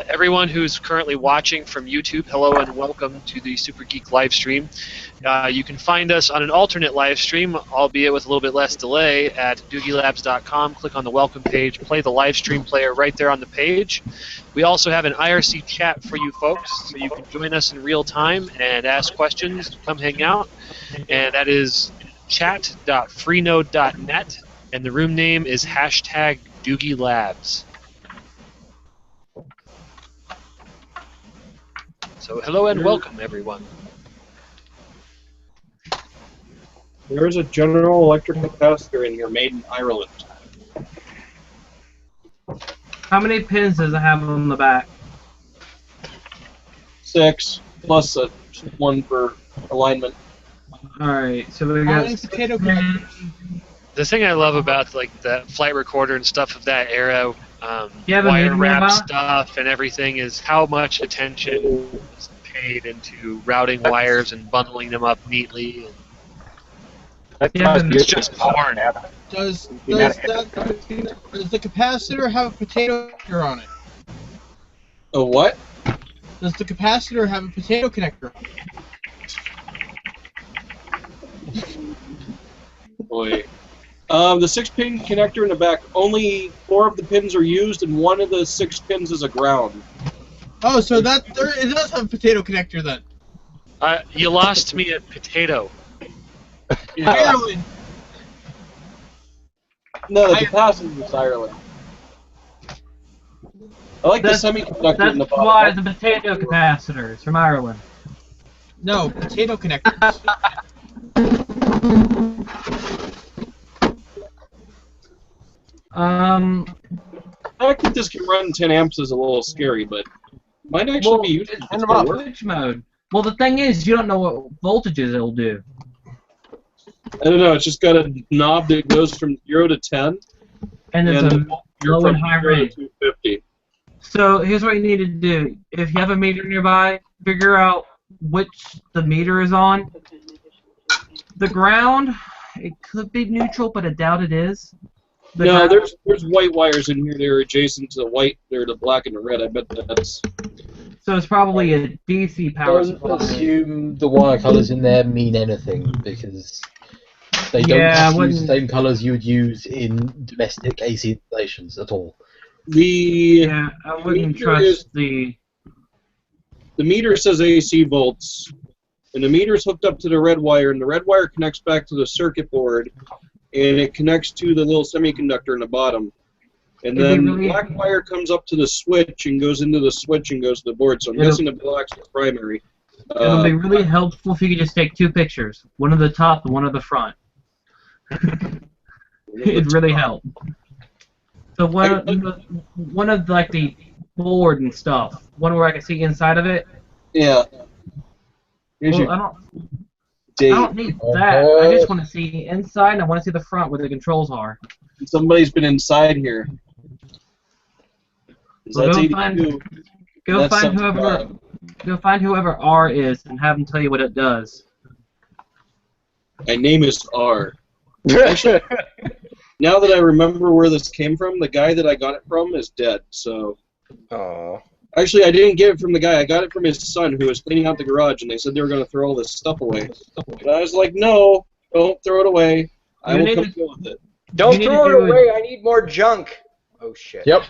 Everyone who's currently watching from YouTube, hello and welcome to the SuperGeek live stream. You can find us on an alternate live stream, albeit with a little bit less delay, at doogielabs.com. Click on the welcome page, play the live stream player right there on the page. We also have an IRC chat for you folks, so you can join us in real time and ask questions, come hang out, and that is chat.freenode.net. And the room name is #DoogieLabs. So hello and welcome, everyone. There's a General Electric capacitor in here made in Ireland. How many pins does it have on the back? 6 plus one for alignment. Alright, so we got potato connectors. The thing I love about like the flight recorder and stuff of that era, you have a wire meter wrap nearby? stuff and everything, is how much attention is paid into routing wires and bundling them up neatly. That's It's just porn. Does the capacitor have a potato connector on it? A what? Does the capacitor have a potato connector on it? Boy. The 6-pin connector in the back, only 4 of the pins are used, and 1 of the 6 pins is a ground. Oh, so it does have a potato connector then. You lost me at potato. Ireland. No, the capacitor is Ireland. I like the semiconductor in the That's bottom. why the potato capacitor is from Ireland. No, potato connectors. The fact that this can run 10 amps is a little scary, but might actually be useful. It's about switch mode. Well, the thing is, you don't know what voltages it'll do. I don't know, it's just got a knob that goes from 0 to 10. And there's a you're low from and high 0 to range. 250. So here's what you need to do. If you have a meter nearby, figure out which the meter is on. The ground, it could be neutral, but I doubt it is. The No, ground- there's white wires in here. They're adjacent to the white. They're the black and the red. I bet that's. So it's probably a DC power Don't supply. assume the wire colours in there mean anything, because they don't Yeah, I use the wouldn't- same colours you would use in domestic AC installations at all. Yeah, I wouldn't meter trust the... The meter says AC volts, and the meter is hooked up to the red wire, and the red wire connects back to the circuit board, and it connects to the little semiconductor in the bottom. And It'd be then really- the black wire comes up to the switch and goes into the switch and goes to the board. So I'm It'll- guessing the black's the primary. It'll be really helpful if you could just take 2 pictures. One of the top and one of the front. It'd really help. So one of like the board and stuff. One where I can see inside of it. Yeah. Here's Well, your I date. don't need that. I just want to see inside and I want to see the front where the controls are. Somebody's been inside here. 'Cause Well, that's go 82. find- Go That's find whoever. 75. Go find whoever R is and have them tell you what it does. My name is R. Actually, now that I remember where this came from, the guy that I got it from is dead. So. Aww. Actually, I didn't get it from the guy. I got it from his son, who was cleaning out the garage, and they said they were going to throw all this stuff away. And I was like, no, don't throw it away. I will come deal with it. Don't You need throw to it do away. I need more junk. Oh shit. Yep.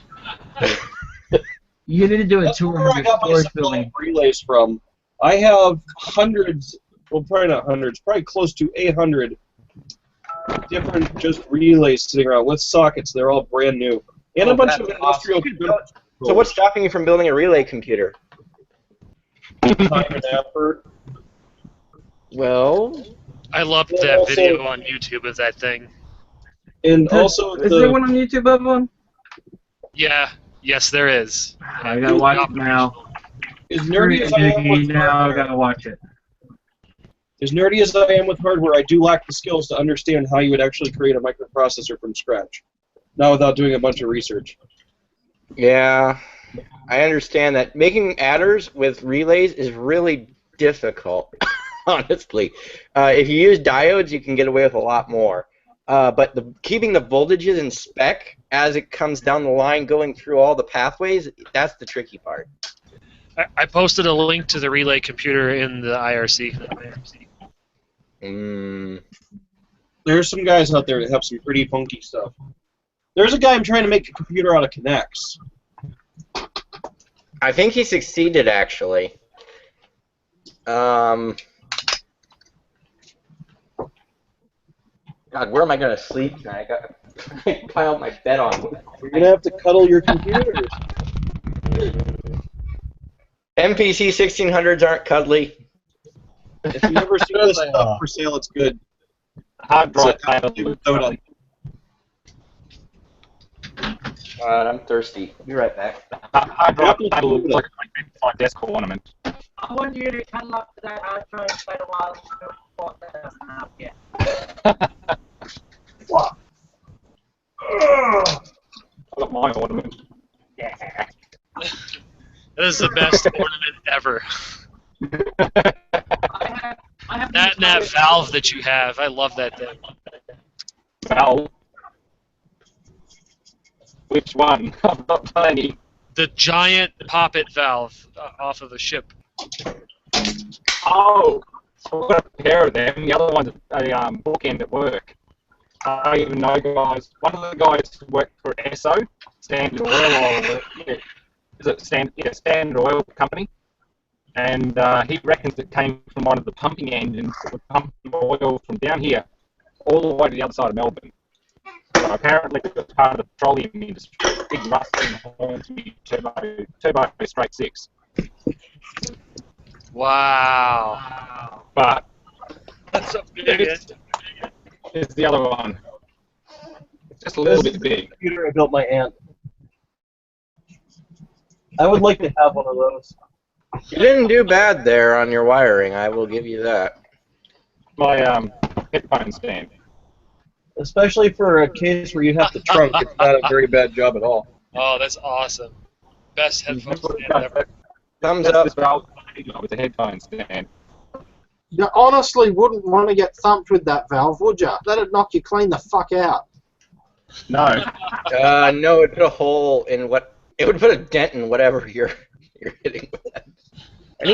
You need to do a That's tour where of I your got my storage supply building. of relays from. I have hundreds, well, probably not hundreds, probably close to 800 different just relays sitting around with sockets. They're all brand new. And a bunch That's of industrial awesome. So what's stopping you from building a relay computer? time and effort. Well, I loved Well, that also- video on YouTube of that thing. And also, Is there one on YouTube of one? Yeah, yes, there is. I gotta watch it now. as nerdy as I am with Now I gotta watch it. As nerdy as I am with hardware, I do lack the skills to understand how you would actually create a microprocessor from scratch. Not without doing a bunch of research. Yeah, I understand that. Making adders with relays is really difficult, honestly. If you use diodes, you can get away with a lot more. But keeping the voltages in spec as it comes down the line, going through all the pathways, that's the tricky part. I posted a link to the relay computer in the IRC. There's some guys out there that have some pretty funky stuff. There's a guy I'm trying to make a computer out of Connects. I think he succeeded, actually. God, where am I going to sleep tonight? I got to pile my bed on. You're going to have to cuddle your computers. MPC 1600s aren't cuddly. If you ever see this stuff for sale, it's good. Hard drive God, I'm thirsty. Be right back. hard drive table looks like desk ornament. I want you to cuddle up to that hard drive quite a while before that up yet. What? I got my ornament. Yeah. That is the best ornament ever. That valve that you have, I love that thing. Valve? Which one? I've got plenty. The giant poppet valve off of a ship. Oh, so I've got a pair of them. The other one's a bookend at work. I even know guys. One of the guys who worked for ESSO, Standard Oil, is it Standard Oil Company? And he reckons it came from one of the pumping engines that would pump the oil from down here all the way to the other side of Melbourne. So apparently it's part of the petroleum industry. Big rusting Hornsby turbo straight six. Wow. But that's so big. It's the other one. It's just a little bit big. Computer I built my aunt. I would like to have one of those. You didn't do bad there on your wiring, I will give you that. My headphone stand. Especially for a case where you have to trunk, it's not a very bad job at all. Oh, that's awesome. Best headphone stand ever. Thumbs up. With the headphone stand. You honestly wouldn't want to get thumped with that valve, would you? That'd knock you clean the fuck out. No. No, it would put a hole in what. It would put a dent in whatever you're hitting with that. I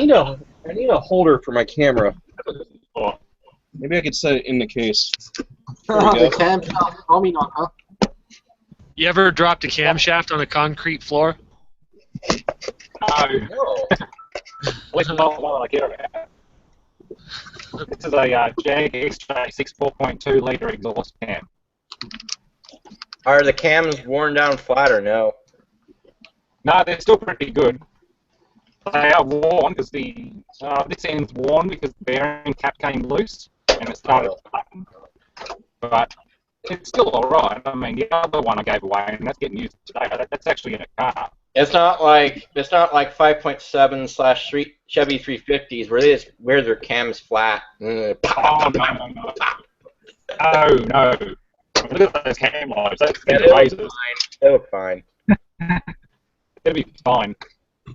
need a holder for my camera. Maybe I could set it in the case. The camshaft Tommy knocker. You ever dropped a camshaft on a concrete floor? No. What's not what I care about? This is a Jag XJ6 4.2 litre exhaust cam. Are the cams worn down flat or no? No, they're still pretty good. They are worn because this end's worn because the bearing cap came loose and it started to flatten. But it's still alright. I mean, the other one I gave away, and that's getting used today. That's actually in a car. It's not like 5.7/3 Chevy 350s where they just wear their cams flat. Oh no! Oh no! Look at those cam lights. That's Yeah, they look fine. It'll be fine.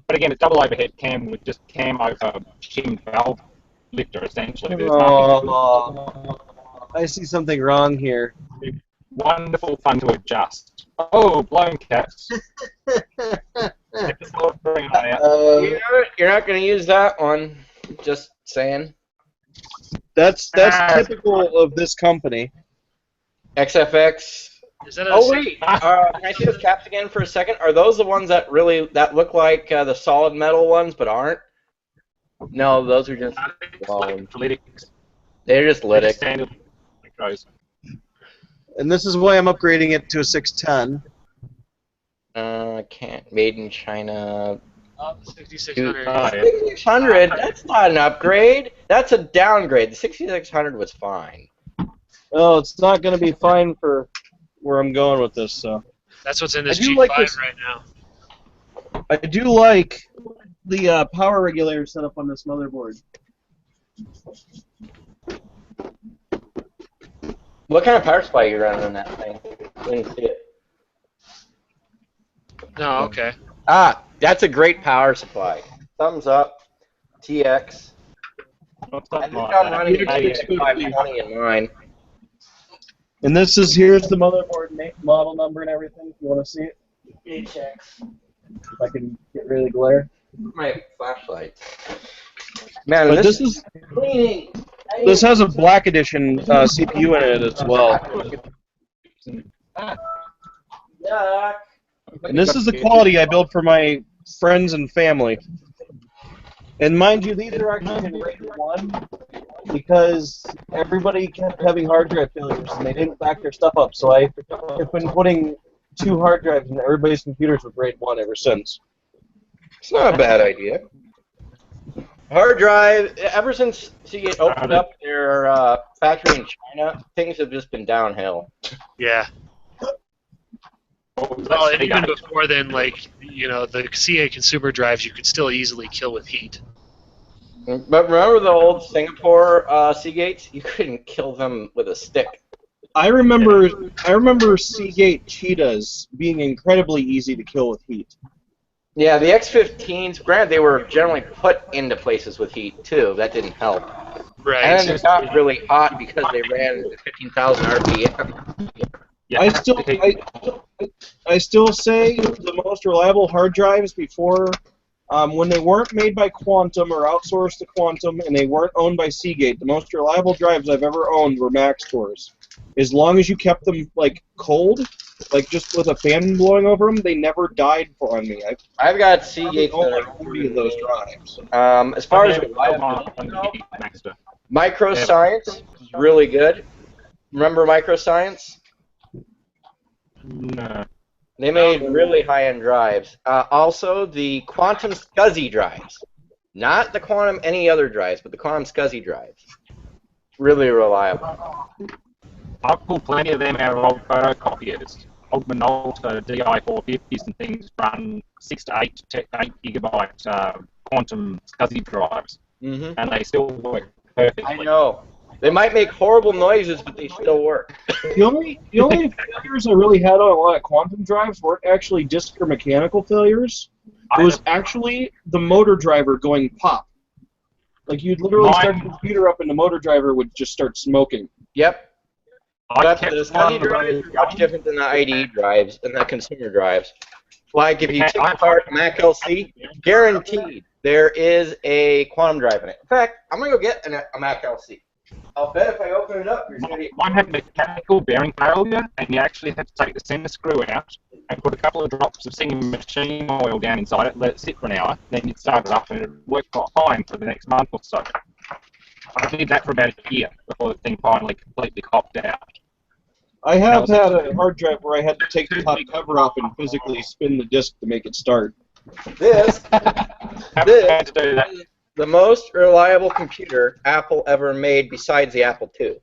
But again, it's double overhead cam with just cam over shimmed valve lifter essentially. There's nothing. I see something wrong here. Wonderful fun to adjust. Oh, blown caps. You're not going to use that one. Just saying. That's typical of this company. XFX. Is that Oh wait, can I see those caps again for a second? Are those the ones that look like the solid metal ones but aren't? No, those are just blown. They're just lytic. And this is why I'm upgrading it to a 610. Can't. Made in China. 6600. 6600? That's not an upgrade. That's a downgrade. The 6600 was fine. Well, it's not going to be fine for where I'm going with this. So that's what's in this I do G5 like this, right now. I do like the power regulator set up on this motherboard. What kind of power supply are you running on that thing? I didn't see it. No, okay. That's a great power supply. Thumbs up. TX. What's I that think like? I'm running an TX 520 in mine. And here's the motherboard model number and everything, if you want to see it. HX. If I can get rid of the glare. My flashlight. Man, But this is cleaning. this has a black edition CPU in it as well. Yuck. And this is the quality I build for my friends and family. And mind you, these are actually in RAID 1 because everybody kept having hard drive failures and they didn't back their stuff up. So I have been putting 2 hard drives in everybody's computers with RAID 1 ever since. It's not a bad idea. Hard drive, ever since Seagate opened up their factory in China, things have just been downhill. Yeah. Well, and even before then, like, you know, the CA consumer drives you could still easily kill with heat. But remember the old Singapore Seagates? You couldn't kill them with a stick. I remember Seagate Cheetahs being incredibly easy to kill with heat. Yeah, the X15s, granted, they were generally put into places with heat, too. That didn't help. Right. And then it got really hot because they ran at 15,000 RPM. Yeah, I still say the most reliable hard drives before, when they weren't made by Quantum or outsourced to Quantum and they weren't owned by Seagate, the most reliable drives I've ever owned were Maxtors. As long as you kept them, like, cold, like just with a fan blowing over them, they never died on me. I've got Seagate that are 40 of those drives. As far as Microscience is really good. Remember Microscience? No. They made really high-end drives. Also, the Quantum SCSI drives. Not the Quantum any other drives, but the Quantum SCSI drives. Really reliable. I've pulled plenty of them out of old photocopiers. Old Minolta DI450s and things run 6 to 8 gigabyte Quantum SCSI drives. Mm-hmm. And they still work perfectly. I know. They might make horrible noises, but they still work. The only failures I really had on a lot of Quantum drives weren't actually disk or mechanical failures. It was actually the motor driver going pop. Like, you'd literally start the computer up and the motor driver would just start smoking. Yep. But the SCSI drives are much different than the IDE drives and the consumer drives. Like, if you take apart Mac LC, guaranteed there is a Quantum drive in it. In fact, I'm going to go get a Mac LC. I'll bet if I open it up, you're going to get... One had mechanical bearing failure, and you actually had to take the center screw out and put a couple of drops of singing machine oil down inside it, let it sit for an hour, then you'd start it up and it would work fine for the next month or so. I did that for about a year before the thing finally completely copped out. I have had a hard drive where I had to take the top cover off and physically spin the disk to make it start. This is the most reliable computer Apple ever made besides the Apple II.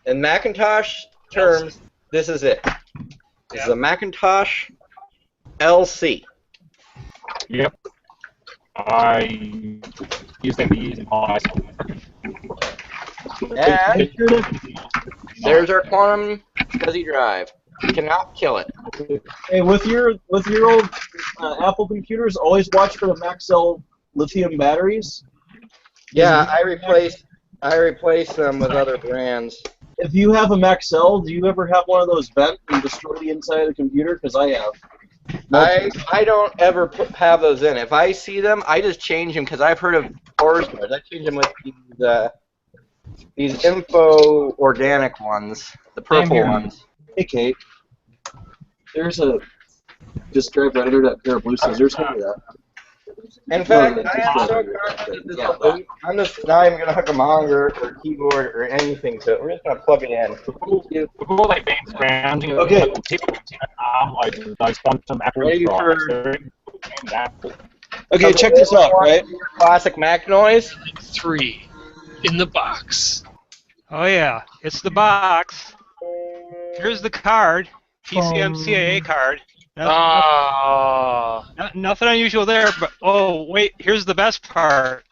In Macintosh terms, this is it. This is a Macintosh LC. Yep. I used them for years in high school. And there's our Quantum SCSI drive. You cannot kill it. Hey, with your old Apple computers, always watch for the Maxell lithium batteries. Yeah, I replace them with other brands. If you have a Maxell, do you ever have one of those bent and destroy the inside of the computer? Because I have. I don't ever have those in. If I see them, I just change them because I've heard of horror stories. I change them with these Info organic ones, the purple ones. Hey, Kate. There's a disk drive right under that pair of blue scissors. Hand me that. In fact, I am so confident that this will boot. I'm just not even going to hook a monitor or keyboard or anything to it. We're just going to plug it in. Before they ban scrounging, okay. Those Quantum Apple drives. Okay, check this out, right? Classic Mac noise. 3 in the box. Oh yeah, it's the box. Here's the card, PCMCIA card. Nothing unusual there, but oh wait, here's the best part.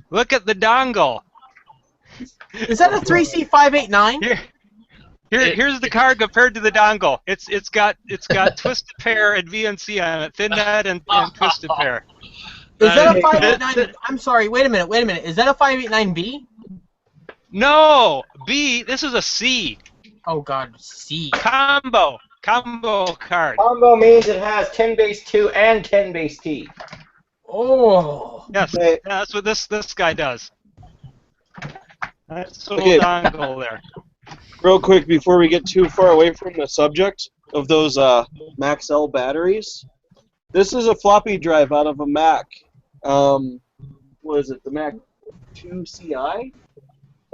Look at the dongle. Is that a 3C589? Here's the card compared to the dongle. It's got twisted pair and VNC on it, thin net and twisted pair. Is that a 589? I'm sorry. Wait a minute. Is that a 589B? No, B. This is a C. Oh God, C. Combo card. Combo means it has 10 base 2 and 10 base T. Oh. Yes, yeah, that's what this guy does. That's a little dongle there. Real quick, before we get too far away from the subject of those Max L batteries, this is a floppy drive out of a Mac. What is it? The Mac 2 CI?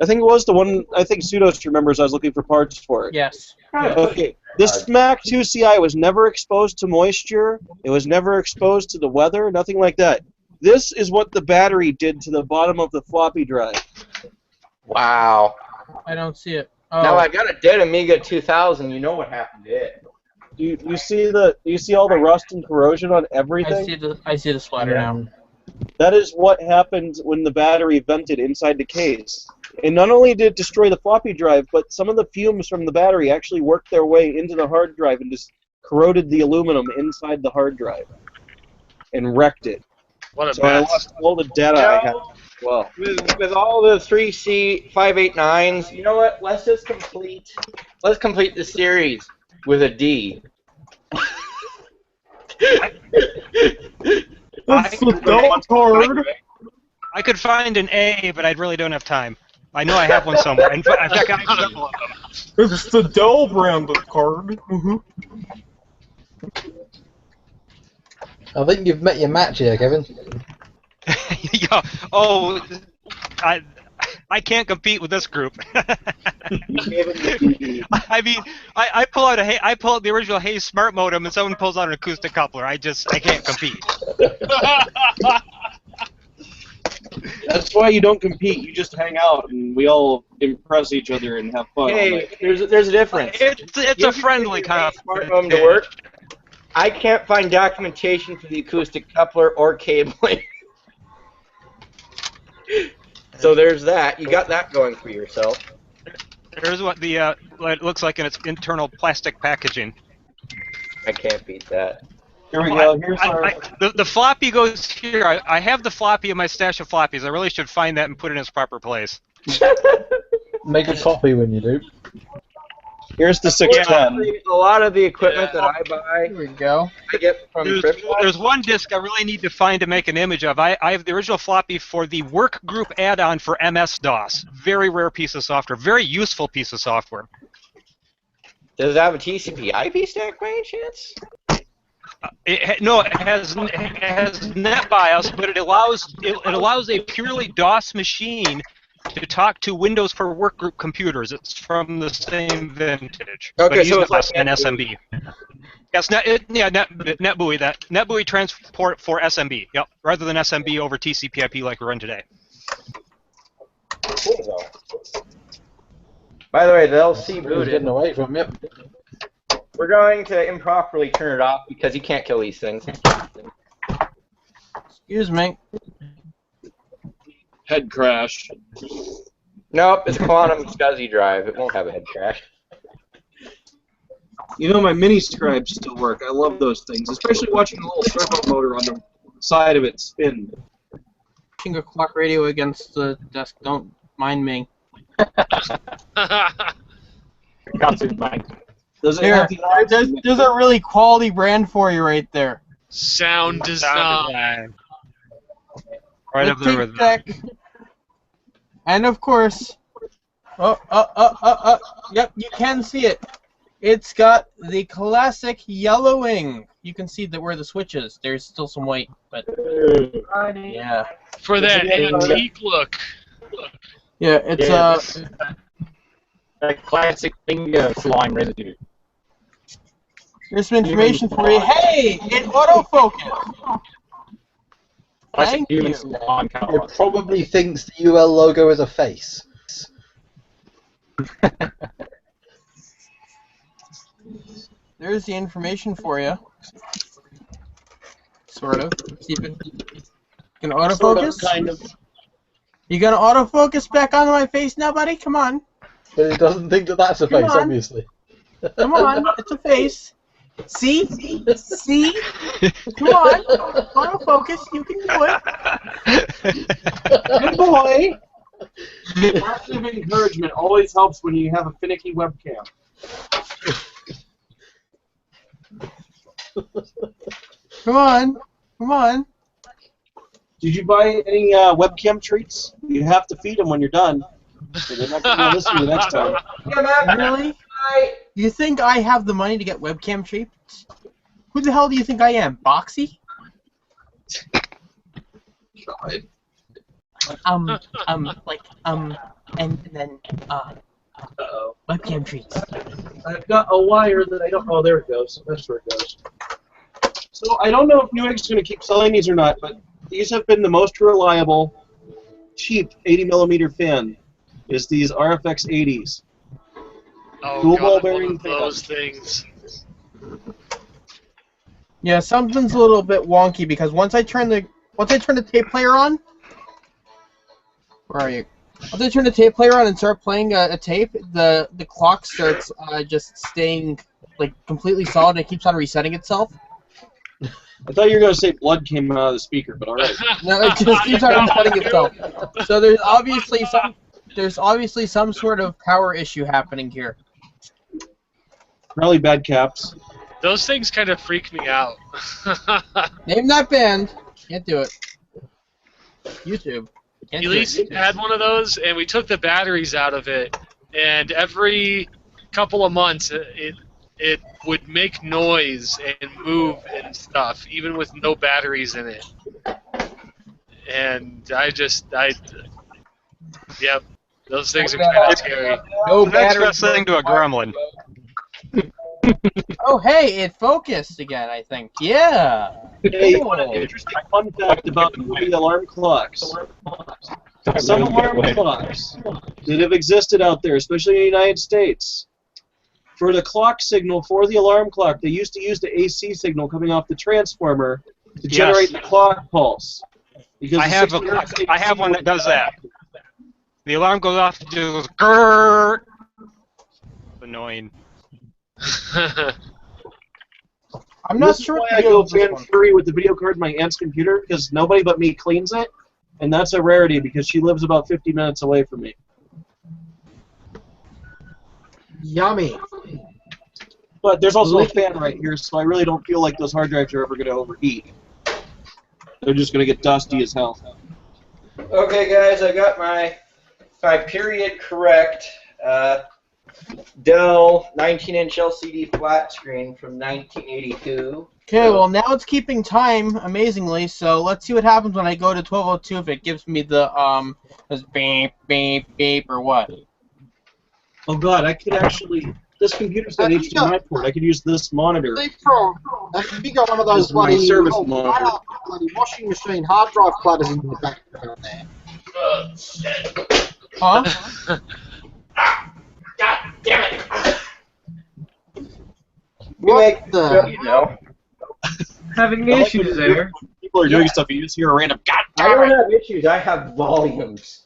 I think it was the one. I think Pseudos remembers I was looking for parts for it. Yes. Okay. This Mac 2 CI was never exposed to moisture. It was never exposed to the weather. Nothing like that. This is what the battery did to the bottom of the floppy drive. Wow. I don't see it. Oh. Now I got a dead Amiga 2000. You know what happened to it? You see all the rust and corrosion on everything? I see the splatter now. That is what happened when the battery vented inside the case. And not only did it destroy the floppy drive, but some of the fumes from the battery actually worked their way into the hard drive and just corroded the aluminum inside the hard drive and wrecked it. What a so I mess. lost all the data I had. Well, with all the 3C 589s, you know what? Let's complete the series with a D. That's the dumb card. I could find an A, but I really don't have time. I know I have one somewhere. In fact, I have several of them. It's the Dell brand card. I think you've met your match here, Kevin. Yeah. Oh, I can't compete with this group. I mean, I pull out the original Hayes Smart modem, and someone pulls out an acoustic coupler. I can't compete. that's why you don't compete. You just hang out, and we all impress each other and have fun. Hey, there's a difference. It's a friendly competition. To work. I can't find documentation for the acoustic coupler or cabling. So there's that. You got that going for yourself. There's what it looks like in its internal plastic packaging. I can't beat that. Here we go. Here's the floppy goes here. I have the floppy in my stash of floppies. I really should find that and put it in its proper place. Make a copy when you do. Here's the 610. A lot of the equipment that I buy, here we go. I get from There's one disc I really need to find to make an image of. I have the original floppy for the work group add-on for MS-DOS. Very rare piece of software. Very useful piece of software. Does it have a TCP/IP stack by any chance? No, it has NetBIOS, but it allows a purely DOS machine to talk to Windows for Workgroup computers. It's from the same vintage. Okay, so it's like an SMB. Yes, NetBEUI. That NetBEUI transport for SMB. Yep, rather than SMB over TCP/IP like we run today. Cool, though. By the way, the LC booted. Getting away from it. We're going to improperly turn it off because you can't kill these things. Excuse me. Head crash. Nope, it's a quantum SCSI drive. It won't have a head crash. You know, my mini scribes still work. I love those things, especially watching the little servo motor on the side of it spin. Pushing a clock radio against the desk. Don't mind me. There's a really quality brand for you right there. Sound design. Right up there with deck. And of course, yep, you can see it. It's got the classic yellowing. You can see where the switch is. There's still some white, but yeah. For that antique look. Yeah, it's that classic finger slime residue. Here's some information for you. Hey, it autofocus. Classic Thank you. It probably thinks the UL logo is a face. There's the information for you. Sort of. See if it can autofocus. Sort of, kind of. You gonna autofocus back onto my face now, buddy? Come on. But it doesn't think that that's a Come face, on. obviously. Come on, it's a face. See? See? Come on. Autofocus, you can do it. Good boy. Positive encouragement always helps when you have a finicky webcam. Come on. Come on. Did you buy any webcam treats? You have to feed them when you're done. So they're not going to listen to you next time. Really? You think I have the money to get webcam treats? Who the hell do you think I am? Boxy? God. And then, Uh-oh. webcam treats. I've got a wire that I don't... Oh, there it goes. That's where it goes. So I don't know if Newegg's going to keep selling these or not, but these have been the most reliable, cheap 80mm fan. Is these RFX 80s. Oh Dual god, ball one bearing of those fans. things. Yeah, something's a little bit wonky because once I turn the tape player on, where are you? Once I turn the tape player on and start playing a tape, the clock starts just staying like completely solid and it keeps on resetting itself. I thought you were going to say blood came out of the speaker, but all right. No, it just keeps on resetting itself. So there's obviously some sort of power issue happening here. Probably bad caps. Those things kind of freak me out. Name that band. Can't do it. YouTube. Can't do Elise it. had one of those, and we took the batteries out of it, and every couple of months it would make noise and move and stuff, even with no batteries in it. And yep, those things are kind of scary. No The next battery. best thing to a gremlin. Oh, hey, it focused again, I think. Yeah. Hey, Cool. an interesting fun fact about movie alarm clocks. Some alarm clocks that have existed out there, especially in the United States, for the clock signal for the alarm clock, they used to use the AC signal coming off the transformer to generate the clock pulse. Because I the have 60 hertz I have one that does that. The alarm goes off, it goes grrrr. Annoying. I'm not This is sure why if I the go video fan free with the video card in my aunt's computer, because nobody but me cleans it, and that's a rarity because she lives about 50 minutes away from me. Yummy. But there's also a fan right here, so I really don't feel like those hard drives are ever going to overheat. They're just going to get dusty as hell. Okay, guys, I got my period correct. Dell 19-inch LCD flat screen from 1982. Okay, well now it's keeping time, amazingly, so let's see what happens when I go to 1202 if it gives me the, this beep, beep, beep, or what. Oh god, I could actually... This computer's got an HDMI port. I could use this monitor. Have you got one of those This is my bloody, service old monitor. bloody washing machine hard drive clutters in the background there? Huh? God damn it! What the? You know. Having I like issues when there. People are doing stuff, you just hear a random God I damn don't it! have issues. I have volumes.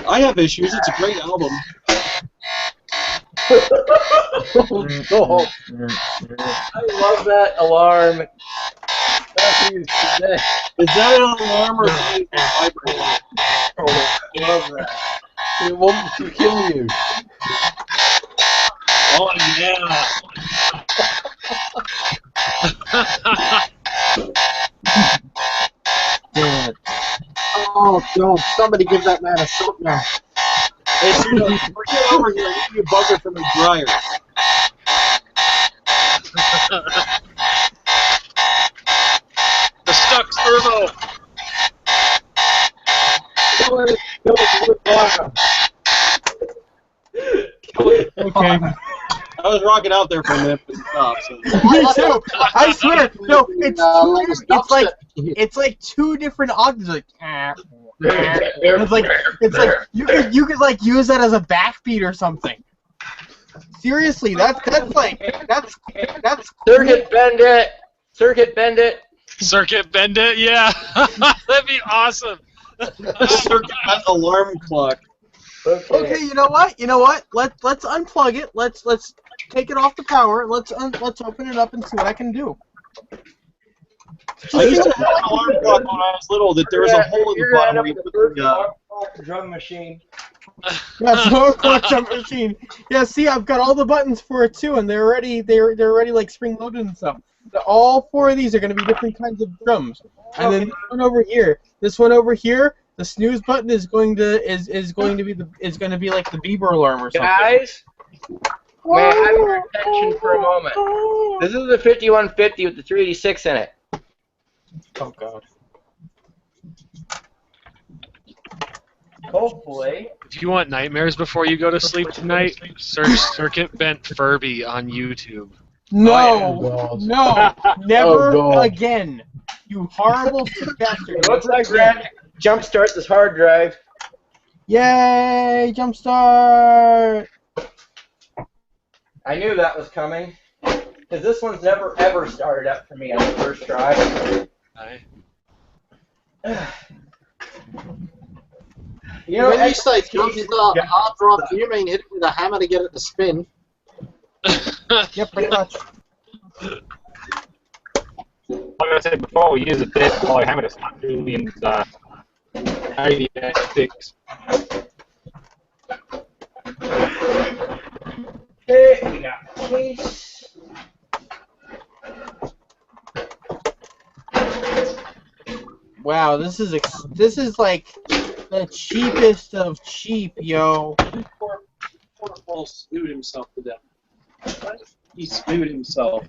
I have issues. It's a great album. I love that alarm. Is that an alarm or is it a vibrator? I love that. It wants to kill you. Oh yeah! Damn it. Oh god! Somebody give that man a shot now. Hey, Suno, get over here. I need you a buzzer from the dryer. The stuck servo. Okay. I was rocking out there for a minute, but it stopped. So. Me too. I swear. No, it's like two different octaves. Like, it's like you could like use that as a backbeat or something. Seriously, that's Circuit bend it. Circuit bend it. Circuit bend it, yeah. That'd be awesome. Circuit bent alarm clock. Okay, you know what? Let's unplug it. Let's take it off the power. Let's open it up and see what I can do. I used to have an alarm clock when I was little that there was a hole in the bottom where you put the drum machine. Yeah, so jump machine. Yeah, see, I've got all the buttons for it too, and they're already like spring loaded and stuff. All 4 of these are going to be different kinds of drums, and then this one over here, the snooze button is going to be like the Bieber alarm or something. Guys, may I have your attention for a moment? This is the 5150 with the 386 in it. Oh God. Hopefully. If you want nightmares before you go to sleep tonight, search Circuit Bent Furby on YouTube. No, no, never again. You horrible sick bastard. It looks like we're going to jumpstart this hard drive. Yay, jumpstart! I knew that was coming. Because this one's never ever started up for me on the first try. You know, when you say jumpstart hard drive, do you mean hit it with a hammer to get it to spin? Yep, pretty much. Like I said before, we use a dead hollow hammer to start Julian's 86. Okay, we got the case. Wow, this is like the cheapest of cheap, yo. Poor Paul spewed himself to death. What? He spewed himself.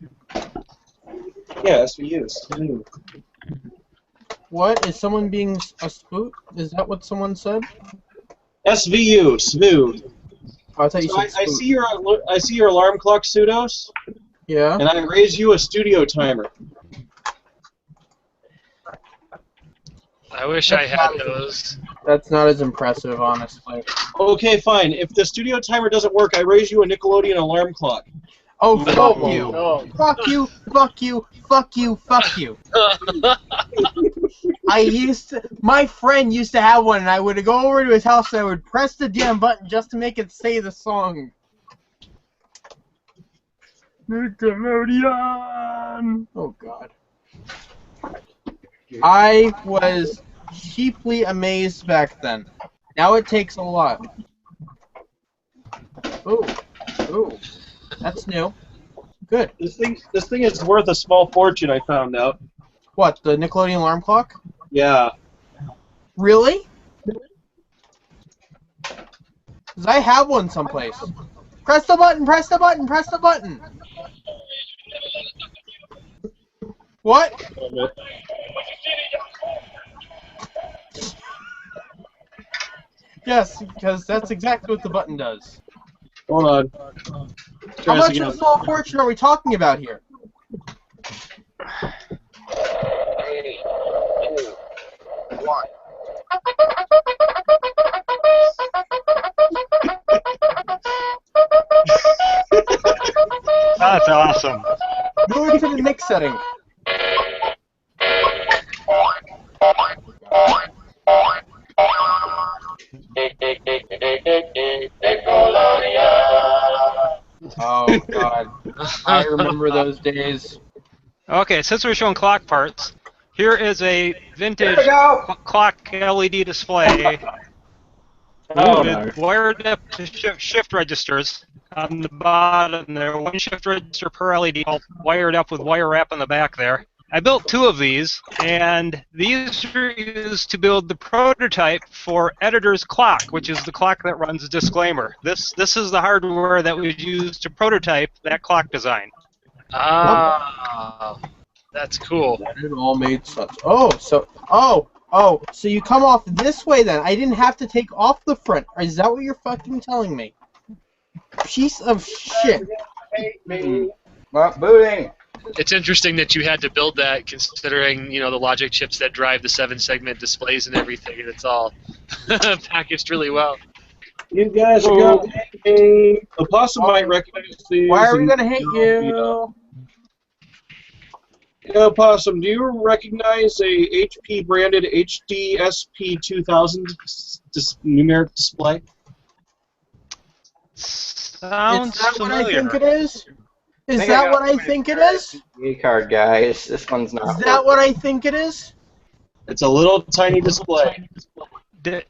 Yeah, SVU, spew. What? Is someone being a spook? Is that what someone said? SVU, smooth. Oh, I thought you So said I see your alarm clock, Pseudos. Yeah. And I raise you a studio timer. I wish I had those. That's not as impressive, honestly. Okay, fine. If the studio timer doesn't work, I raise you a Nickelodeon alarm clock. Oh, fuck you. Fuck you, fuck you, fuck you, fuck you. My friend used to have one, and I would go over to his house and I would press the damn button just to make it say the song. Nickelodeon! Oh, God. I was cheaply amazed back then. Now it takes a lot. Ooh. Ooh. That's new. Good. This thing is worth a small fortune, I found out. What, the Nickelodeon alarm clock? Yeah. Really? Because I have one someplace. Press the button, press the button, press the button! What? Yes, because that's exactly what the button does. Hold on. How much of a small fortune are we talking about here? 3, 2, 1. That's awesome. Move to the mix setting. Oh, God. I remember those days. Okay, since we're showing clock parts, here is a vintage clock LED display with wired up to shift registers on the bottom there. One shift register per LED, all wired up with wire wrap on the back there. I built 2 of these, and these are used to build the prototype for Editor's Clock, which is the clock that runs Disclaimer. This is the hardware that was used to prototype that clock design. Ah, that's cool. It all made sense. So you come off this way then. I didn't have to take off the front. Is that what you're fucking telling me? Piece of shit. Well, booting. It's interesting that you had to build that, considering the logic chips that drive the 7-segment displays and everything, and it's all packaged really well. You guys are going to hate me. The possum might recognize these. Why are we gonna hate you? Yeah, Possum, do you recognize a HP branded HDSP 2000 numeric display? Sounds Is that what I familiar. think it is? Is think I that got what I think it is? PSP card, guys. This one's not. Is that what I think it is? It's a little tiny display.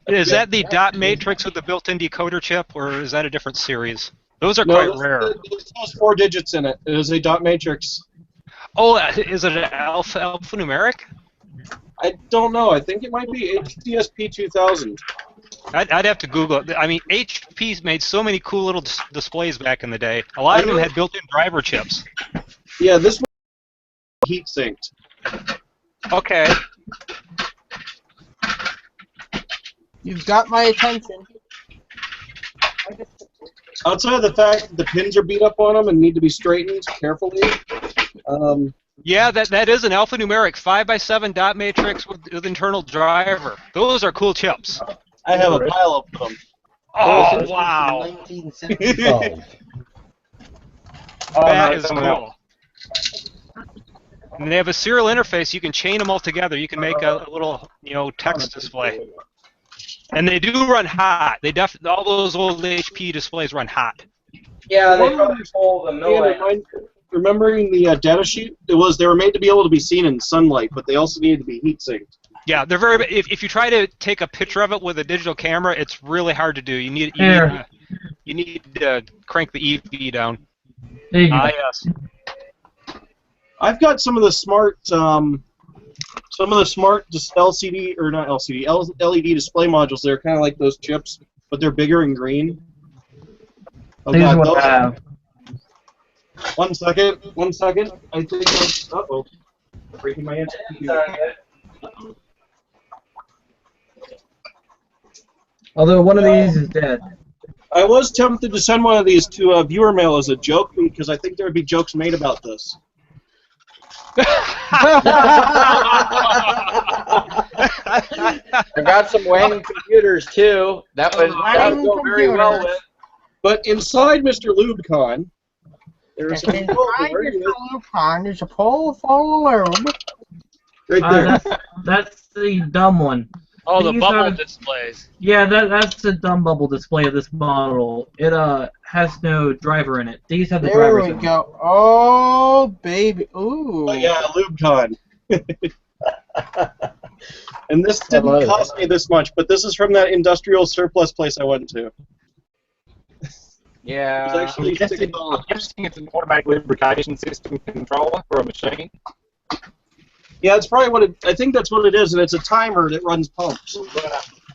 Is that the dot matrix with the built-in decoder chip, or is that a different series? Those are No, quite this, rare. this has 4 digits in it. It is a dot matrix. Oh, is it an alphanumeric? I don't know. I think it might be HDSP 2000. I'd have to Google it. I mean, HP made so many cool little displays back in the day. A lot of them had built-in driver chips. Yeah, this one heat sinked. Okay. You've got my attention. Outside of the fact that the pins are beat up on them and need to be straightened carefully. Yeah, that is an alphanumeric 5x7 dot matrix with internal driver. Those are cool chips. I have a pile of them. Oh, wow. 1975. That is cool. And they have a serial interface. You can chain them all together. You can make a little, text display. And they do run hot. All those old HP displays run hot. Yeah, they probably pull the milliamp. Remembering the data sheet, they were made to be able to be seen in sunlight, but they also needed to be heat sinked. Yeah, they're very. If you try to take a picture of it with a digital camera, it's really hard to do. You need to crank the EV down. There you go. Yes. I've got some of the smart LCD or not LCD LED display modules. They're kind of like those chips, but they're bigger and green. Oh, Here's God, what those- I have. 1 second. I think that's... Uh-oh. Breaking my internet. Although one of these is dead. I was tempted to send one of these to viewer mail as a joke because I think there would be jokes made about this. I got some Wang computers too. That would go very well with. But inside Mr. LubeCon, there's a There's a pole full of lube. right there. That's the dumb one. Oh, the These bubble are- displays. Yeah, that's the dumb bubble display of this model. It has no driver in it. These have the There drivers we in it. go. Oh, baby. Ooh. Oh, yeah, LubeCon. And this didn't cost me this much, but this is from that industrial surplus place I went to. Yeah. It's actually I'm guessing it's an automatic lubrication system controller for a machine. Yeah, it's probably what I think that's what it is, and it's a timer that runs pumps.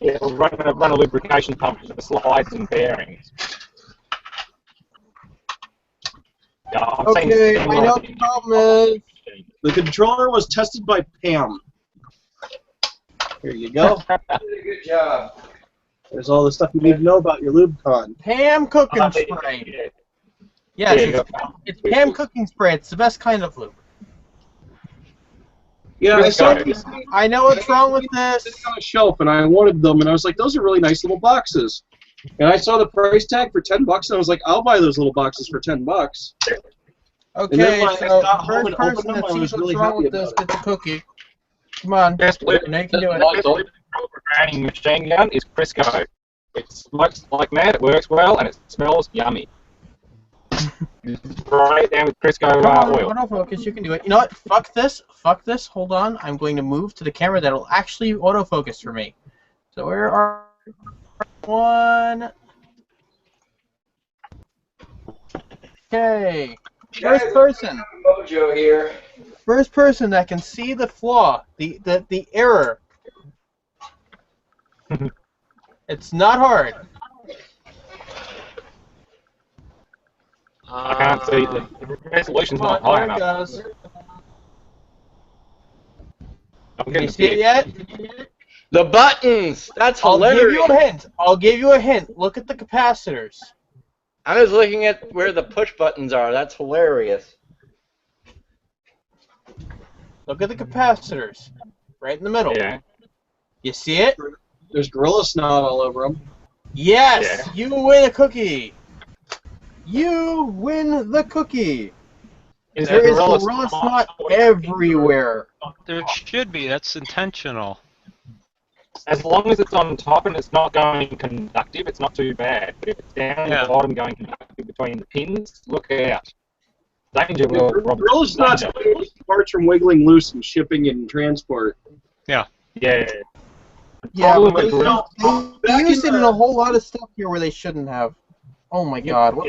Yeah, it'll run a lubrication pump with the slides and bearings. Yeah, I'm saying Okay, I know what the problem is. The controller was tested by Pam. Here you go. Good job. There's all the stuff you need to know about your LubeCon. Pam cooking spray. Yes, it's Pam cooking spray. It's the best kind of lube. Yeah, I saw these I know what's wrong with this. on a shelf, and I wanted them, and I was like, those are really nice little boxes. And I saw the price tag for $10, and I was like, I'll buy those little boxes for $10. Okay, then when I so got home first and person opened them, that I was sees what's really wrong happy with this about gets a cookie. Come on, Best now you can do it. granny machine gun is Crisco. It looks like mad, it works well, and it smells yummy. Spray it down with Crisco oil. Autofocus, you can do it. You know what? Fuck this. Fuck this. Hold on. I'm going to move to the camera that'll actually autofocus for me. So where are one? Okay. First person. Mojo here. First person that can see the flaw, the error. It's not hard. I can't see the resolution's not high There it enough. goes. I'm Can getting you see it yet? The buttons. That's I'll give hilarious. you a hint. I'll give you a hint. Look at the capacitors. I was looking at where the push buttons are. That's hilarious. Look at the capacitors. Right in the middle. Yeah. You see it? There's Gorilla Snot all over them. Yes! You win a cookie! You win the cookie! Is There there is Gorilla Gorilla Snot Snot everywhere. There should be. That's intentional. As long as it's on top and it's not going conductive, it's not too bad. But if it's down the bottom going conductive between the pins, look out. Danger, Will. Gorilla's not parts from wiggling loose and shipping and transport. Yeah. Yeah. Yeah, Problem but with Gorilla- they used it in a whole lot of stuff here where they shouldn't have. Oh my god. What?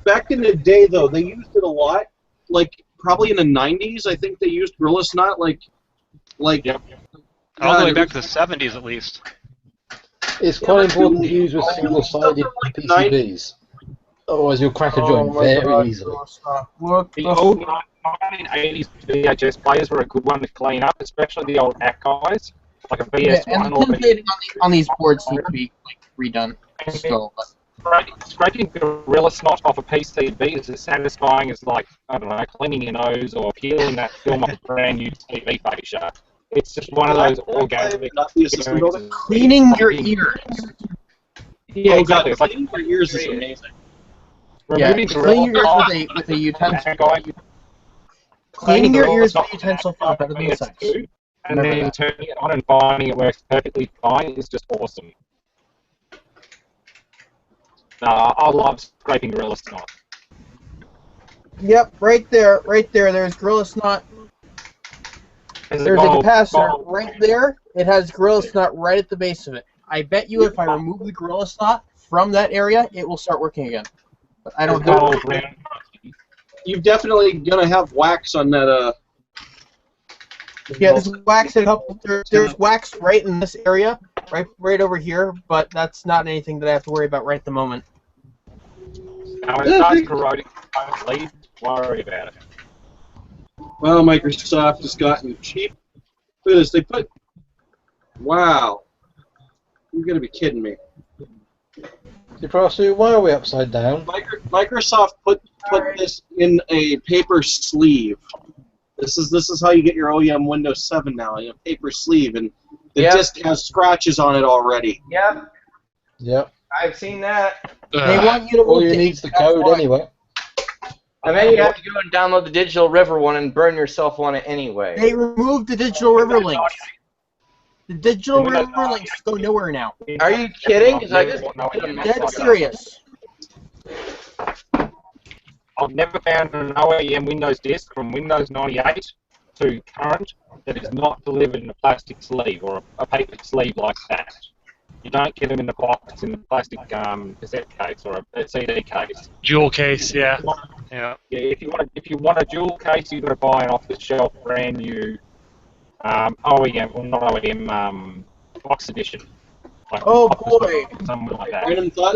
Back in the day, though, they used it a lot. Like, probably in the 90s, I think they used Gorilla Snot, like All the way back to the 70s at least. It's quite important to use with single-sided PCBs. Otherwise, you'll crack a joint very easily. The old 1980s VHS players were a good one to clean up, especially the old Akai, like a VS1 And the or pin plating on these boards need to be redone. Still, Scraping Gorilla Snot off a PCB is as satisfying as, like, I don't know, cleaning your nose or peeling that film off a brand new TV fascia. It's just one of those organic experiences. cleaning your ears. Yeah, exactly. It's like cleaning your ears is amazing. Yeah, removing cleaning your Gorilla ears Snot with a utensil. Akai- Cleaning your ears Snot with a utensil feels better than sex. and Remember then that. turning it on and finding it works perfectly fine is just awesome. I love scraping Gorilla Snot. Yep, right there. There's Gorilla Snot. There's a capacitor right there. It has Gorilla Snot right at the base of it. I bet you if I remove the Gorilla Snot from that area, it will start working again. But I don't know. You're definitely gonna have wax on that. Yeah, there's wax at a couple. There's wax right in this area, right over here. But that's not anything that I have to worry about right at the moment. Now when it starts corroding, please worry about it. Well, Microsoft has gotten cheap. Look at this. They put. Wow. You're gonna be kidding me. Why are we upside down? Microsoft put this in a paper sleeve. This is how you get your OEM Windows 7 now, in a paper sleeve, and the disc has scratches on it already. Yep, Yep. I've seen that. They want you to All you need's the code anyway. And then you have to go and download the Digital River one and burn yourself on it anyway. They removed the Digital River links. The Digital River links go nowhere now. Are you kidding? 'Cause I just Dead serious. I've never found an OEM Windows disk from Windows 98 to current that is not delivered in a plastic sleeve or a paper sleeve like that. You don't get them in the box in a plastic cassette case or a CD case. Jewel case, yeah. Yeah. If you want a jewel case, you've got to buy an off-the-shelf brand new OEM, or not OEM, box edition. Like Oh boy! Something like that. Random thought?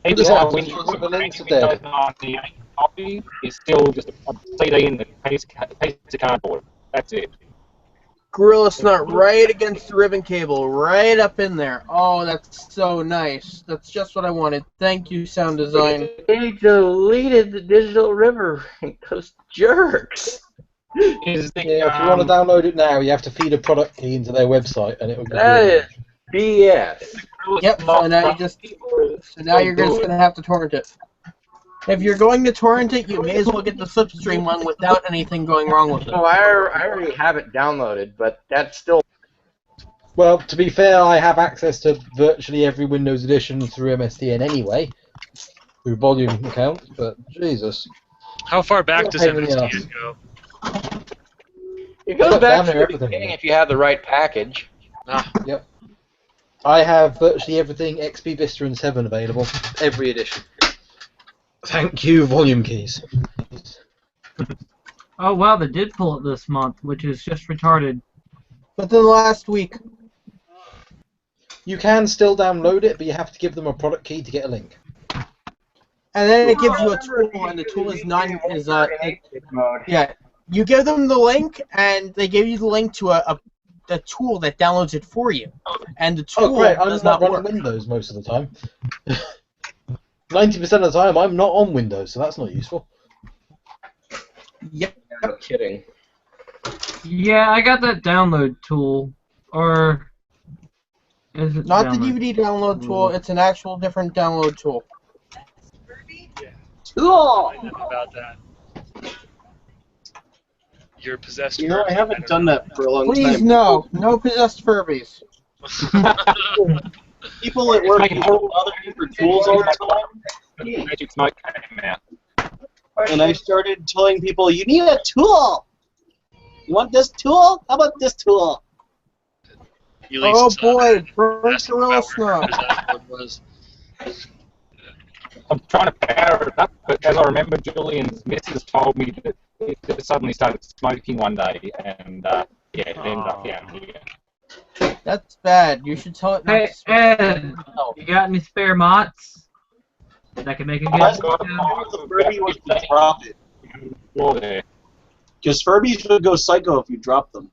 Even a Windows 98 copy is still just a CD and a piece of cardboard. That's it. Gorilla Snot right against the ribbon cable, right up in there. Oh, that's so nice. That's just what I wanted. Thank you, sound design. They deleted the Digital River. Those jerks. Yeah, if you want to download it now, you have to feed a product key into their website, and it will. That is BS. Yep. So now you're just gonna have to torrent it. If you're going to torrent it, you may as well get the slipstream one without anything going wrong with it. Oh, I already have it downloaded, but that's still. Well, to be fair, I have access to virtually every Windows edition through MSDN anyway, through volume account. But Jesus, How far back does Pain in the MSDN go? It goes Look, back down to there, the everything. beginning if you have the right package. Yep. I have virtually everything XP Vista and 7 available, every edition. Thank you, volume keys. Oh wow, they did pull it this month, which is just retarded. But then last week, You can still download it, but you have to give them a product key to get a link. and then it gives you a tool, and the tool is yeah. You give them the link, and they give you the link to a tool that downloads it for you, and the tool Oh, great! I'm does not not running work. Windows most of the time. 90% of the time, I'm not on Windows, so that's not useful. Yep. No kidding. Yeah, I got that download tool, or is it Not the download? DVD download tool. It's an actual different download tool. I know about that. your possessed. You know, I haven't done that for a long Please, time. no. No possessed Furbies. People at work used to bother me for tools all the time. Magic Smoke came out. And I started telling people, you need a tool! You want this tool? How about this tool? Oh boy, burnt gorilla snot. I'm trying to power it up, but as I remember, Julian's missus told me that it suddenly started smoking one day, and yeah, it ended up down here. That's bad. You should tell it not Hey, to smoke. Ed, you got any spare mots that can make a good The Furby was to drop it. Because Furbies would go psycho if you dropped them.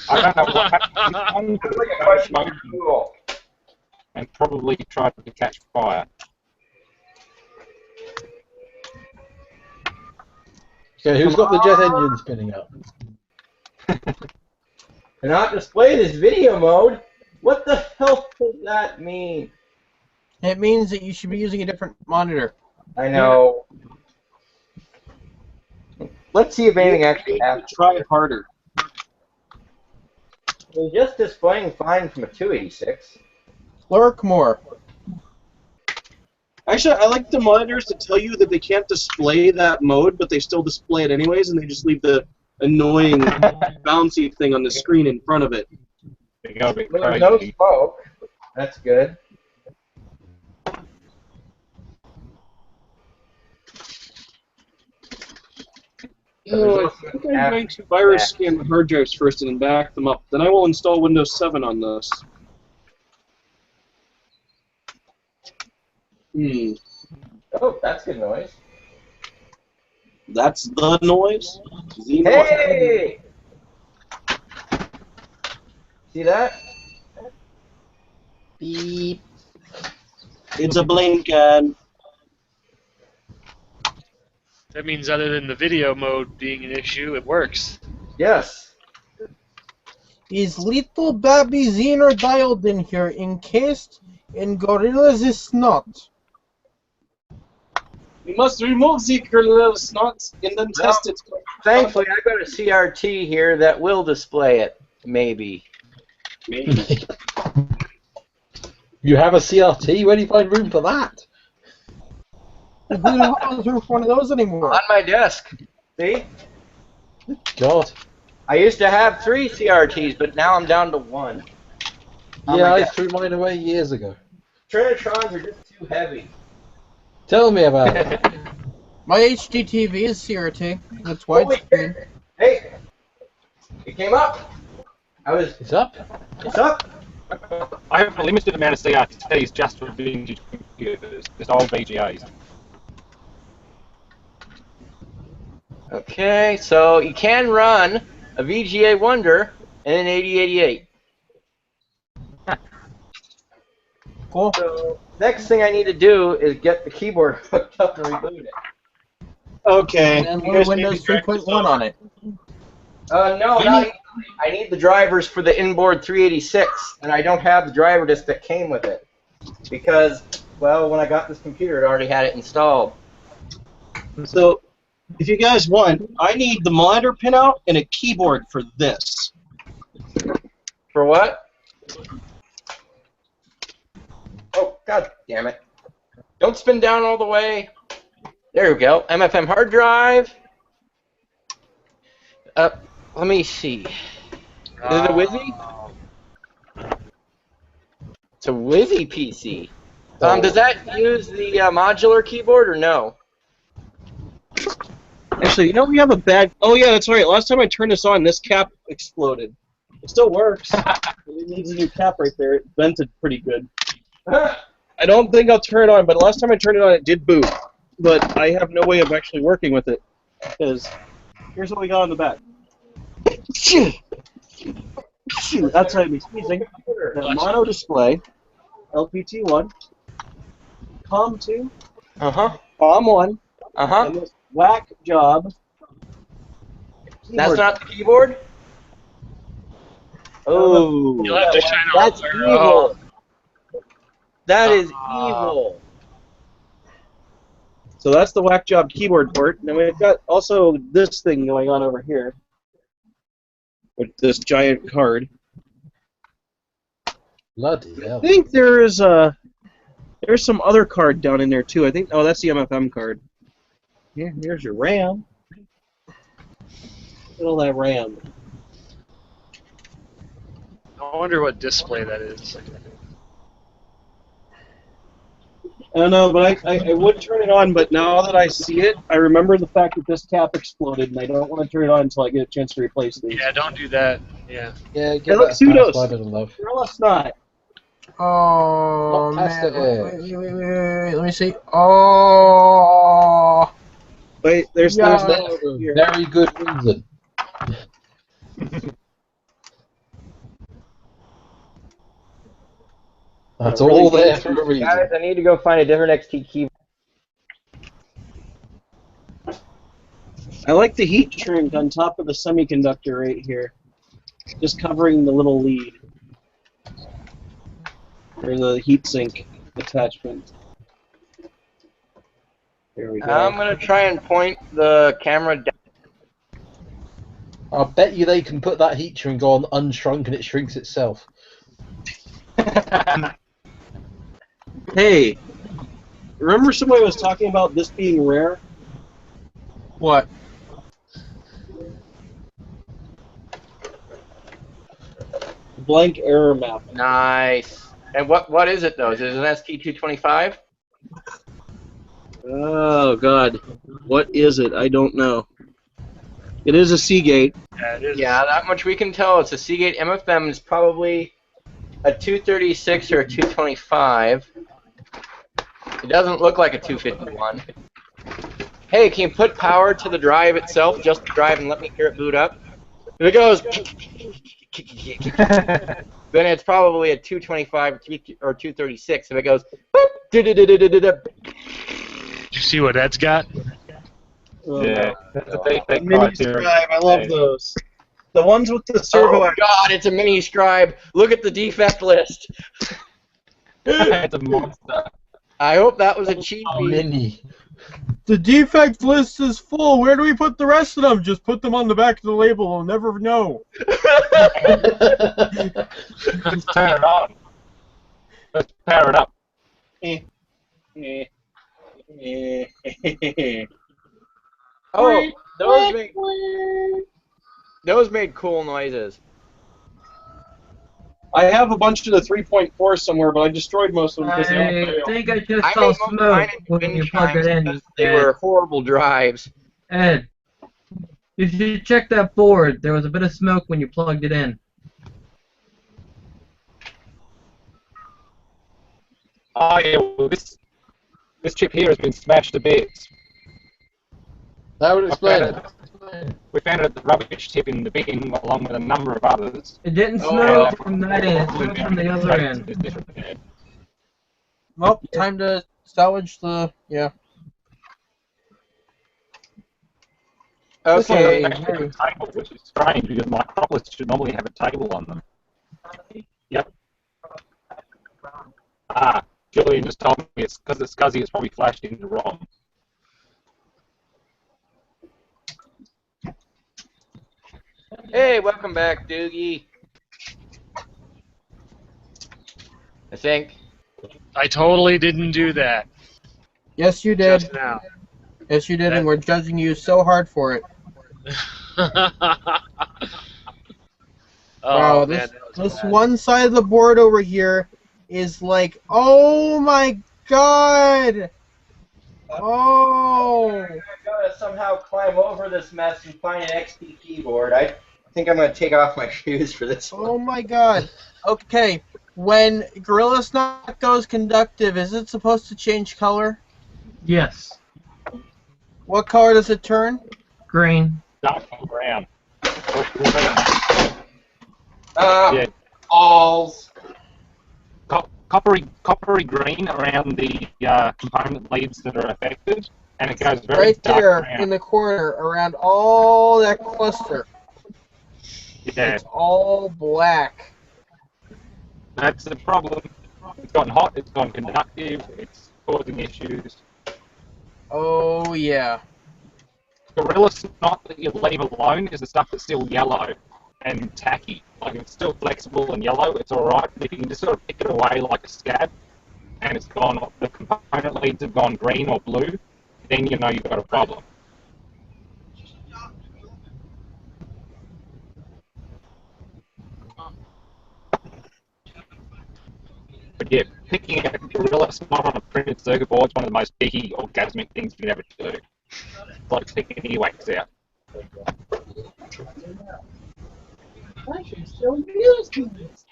I don't know what happened. And probably tried to catch fire. Okay, who's got the jet engine spinning up? Cannot display this video mode? What the hell does that mean? It means that you should be using a different monitor. I know. Let's see if anything actually happens. Try harder. We're just displaying fine from a 286. Lurk more. Actually, I like the monitors to tell you that they can't display that mode, but they still display it anyways, and they just leave the annoying bouncy thing on the screen in front of it. Well, there's no smoke. That's good. I think I'm going to virus scan the hard drives first and then back them up. Then I will install Windows 7 on this. Oh, that's good noise. That's the noise? The Hey! See that? Beep. It's a blinking. That means other than the video mode being an issue, it works. Yes. Is little baby Xener dialed in here encased in Gorilla's snot? We must remove the little snots and then test it. Thankfully, I've got a CRT here that will display it. Maybe. Maybe. You have a CRT? Where do you find room for that? Who has room for one of those anymore? On my desk. See? God. I used to have 3 CRTs, but now I'm down to 1. Yeah, I threw mine away years ago. Trinitrons are just too heavy. Tell me about it. My HD TV is CRT. That's widescreen. Hey! It came up! It's up? It's up! I have a limited amount of CRTs just for vintage computers, just old VGAs. Okay, so you can run a VGA Wonder and an 8088. Cool. So, next thing I need to do is get the keyboard hooked up and reboot it. Okay. And load Windows 3.1 on it. No, not even. I need the drivers for the inboard 386, and I don't have the driver disk that came with it. Because, well, when I got this computer, it already had it installed. So, if you guys want, I need the monitor pinout and a keyboard for this. For what? Oh, god damn it. Don't spin down all the way. There we go. MFM hard drive. Let me see. Is it a Wizzy? It's a Wizzy PC. Does that use the modular keyboard or no? Actually, you know we have a bad... Oh yeah, that's right. Last time I turned this on, this cap exploded. It still works. It needs a new cap right there. It vented pretty good. I don't think I'll turn it on, but last time I turned it on, it did boot. But I have no way of actually working with it. Because here's what we got on the back. Outside me sneezing. The mono display, LPT1, COM2, COM1, and this whack job. That's not the keyboard? Oh, You'll have to shine a that's light. evil. That is evil. So that's the whack job keyboard port. And then we've got also this thing going on over here with this giant card. Bloody hell. I think there's some other card down in there too. I think that's the MFM card. Yeah, here's your RAM. Look at all that RAM. I wonder what display that is. I don't know, but I would turn it on, but now that I see it, I remember the fact that this cap exploded, and I don't want to turn it on until I get a chance to replace these. Yeah, don't do that. Yeah. Yeah, Hey, give look, that a Pseudos. pass, why love. Let's not. Oh, Not past man. it. Wait, let me see. Oh. Wait, there's Yeah. that here. Very good reason. That's Really all there good. for a reason. Guys, I need to go find a different XT keyboard. I like the heat shrink on top of the semiconductor right here, just covering the little lead, or the heatsink attachment. There we go. I'm gonna try and point the camera down. I'll bet you they can put that heat shrink on unshrunk and it shrinks itself. Hey, remember somebody was talking about this being rare? What? Blank error map. Nice. And what is it though? Is it an ST225? Oh God, what is it? I don't know. It is a Seagate. Yeah, it is. Yeah, that much we can tell. It's a Seagate MFM. Is probably a 236 or a 225. It doesn't look like a 251. Hey, can you put power to the drive itself, just the drive, and let me hear it boot up? If it goes, then it's probably a 225 or 236. If it goes, Did you see what Ed's got? Yeah, that's a basic Mini criteria. Scribe, I love those. The ones with the servo. oh God, it's a mini scribe. Look at the defect list. It's a monster. I hope that was a cheap beat. Mini. The defect list is full. Where do we put the rest of them? Just put them on the back of the label. We'll never know. Let's turn it on. Let's pair it up. Oh, those made cool noises. I have a bunch of the 3.4 somewhere, but I destroyed most of them because they all I failed. think I just I saw made most of mine smoke in when you wind plugged it chimes in. because they were horrible drives. Ed, you should check that board. There was a bit of smoke when you plugged it in. Oh yeah, well this chip here has been smashed to bits. That would explain it. We found it at the rubbish tip in the bin, along with a number of others. It didn't smoke from that end, it smoked from the other end. Well, time to salvage the. Yeah. This one Okay. doesn't actually have a table, which is strange because micropolis should normally have a table on them. Yep. Ah, Julian just told me it's because it's SCSI, it's probably flashed into ROM. Hey, welcome back, Doogie. I think. I totally didn't do that. Yes, you did. Just now. Yes, you did, and we're judging you so hard for it. Oh, Wow, man, this one side of the board over here is like, oh my god! Oh! I've got to somehow climb over this mess and find an XP keyboard. I think I'm going to take off my shoes for this one. Oh my god. Okay, when Gorilla Snot goes conductive, is it supposed to change color? Yes. What color does it turn? Green. Dark brown. Yeah. Alls. Coppery green around the component leads that are affected, and it goes very Right dark there brown. in the corner around all that cluster. Yeah, It's all black. that's the problem. It's gotten hot, it's gone conductive, it's causing issues. Oh, yeah. Gorilla snot that you leave alone is the stuff that's still yellow and tacky. Like, it's still flexible and yellow, it's alright, but if you can just sort of pick it away like a scab, and it's gone, the component leads have gone green or blue, then you know you've got a problem. But yeah, picking a Gorilla snot on a printed circuit board is one of the most picky, orgasmic things you can ever do. It's like picking earwax out. I should still use these.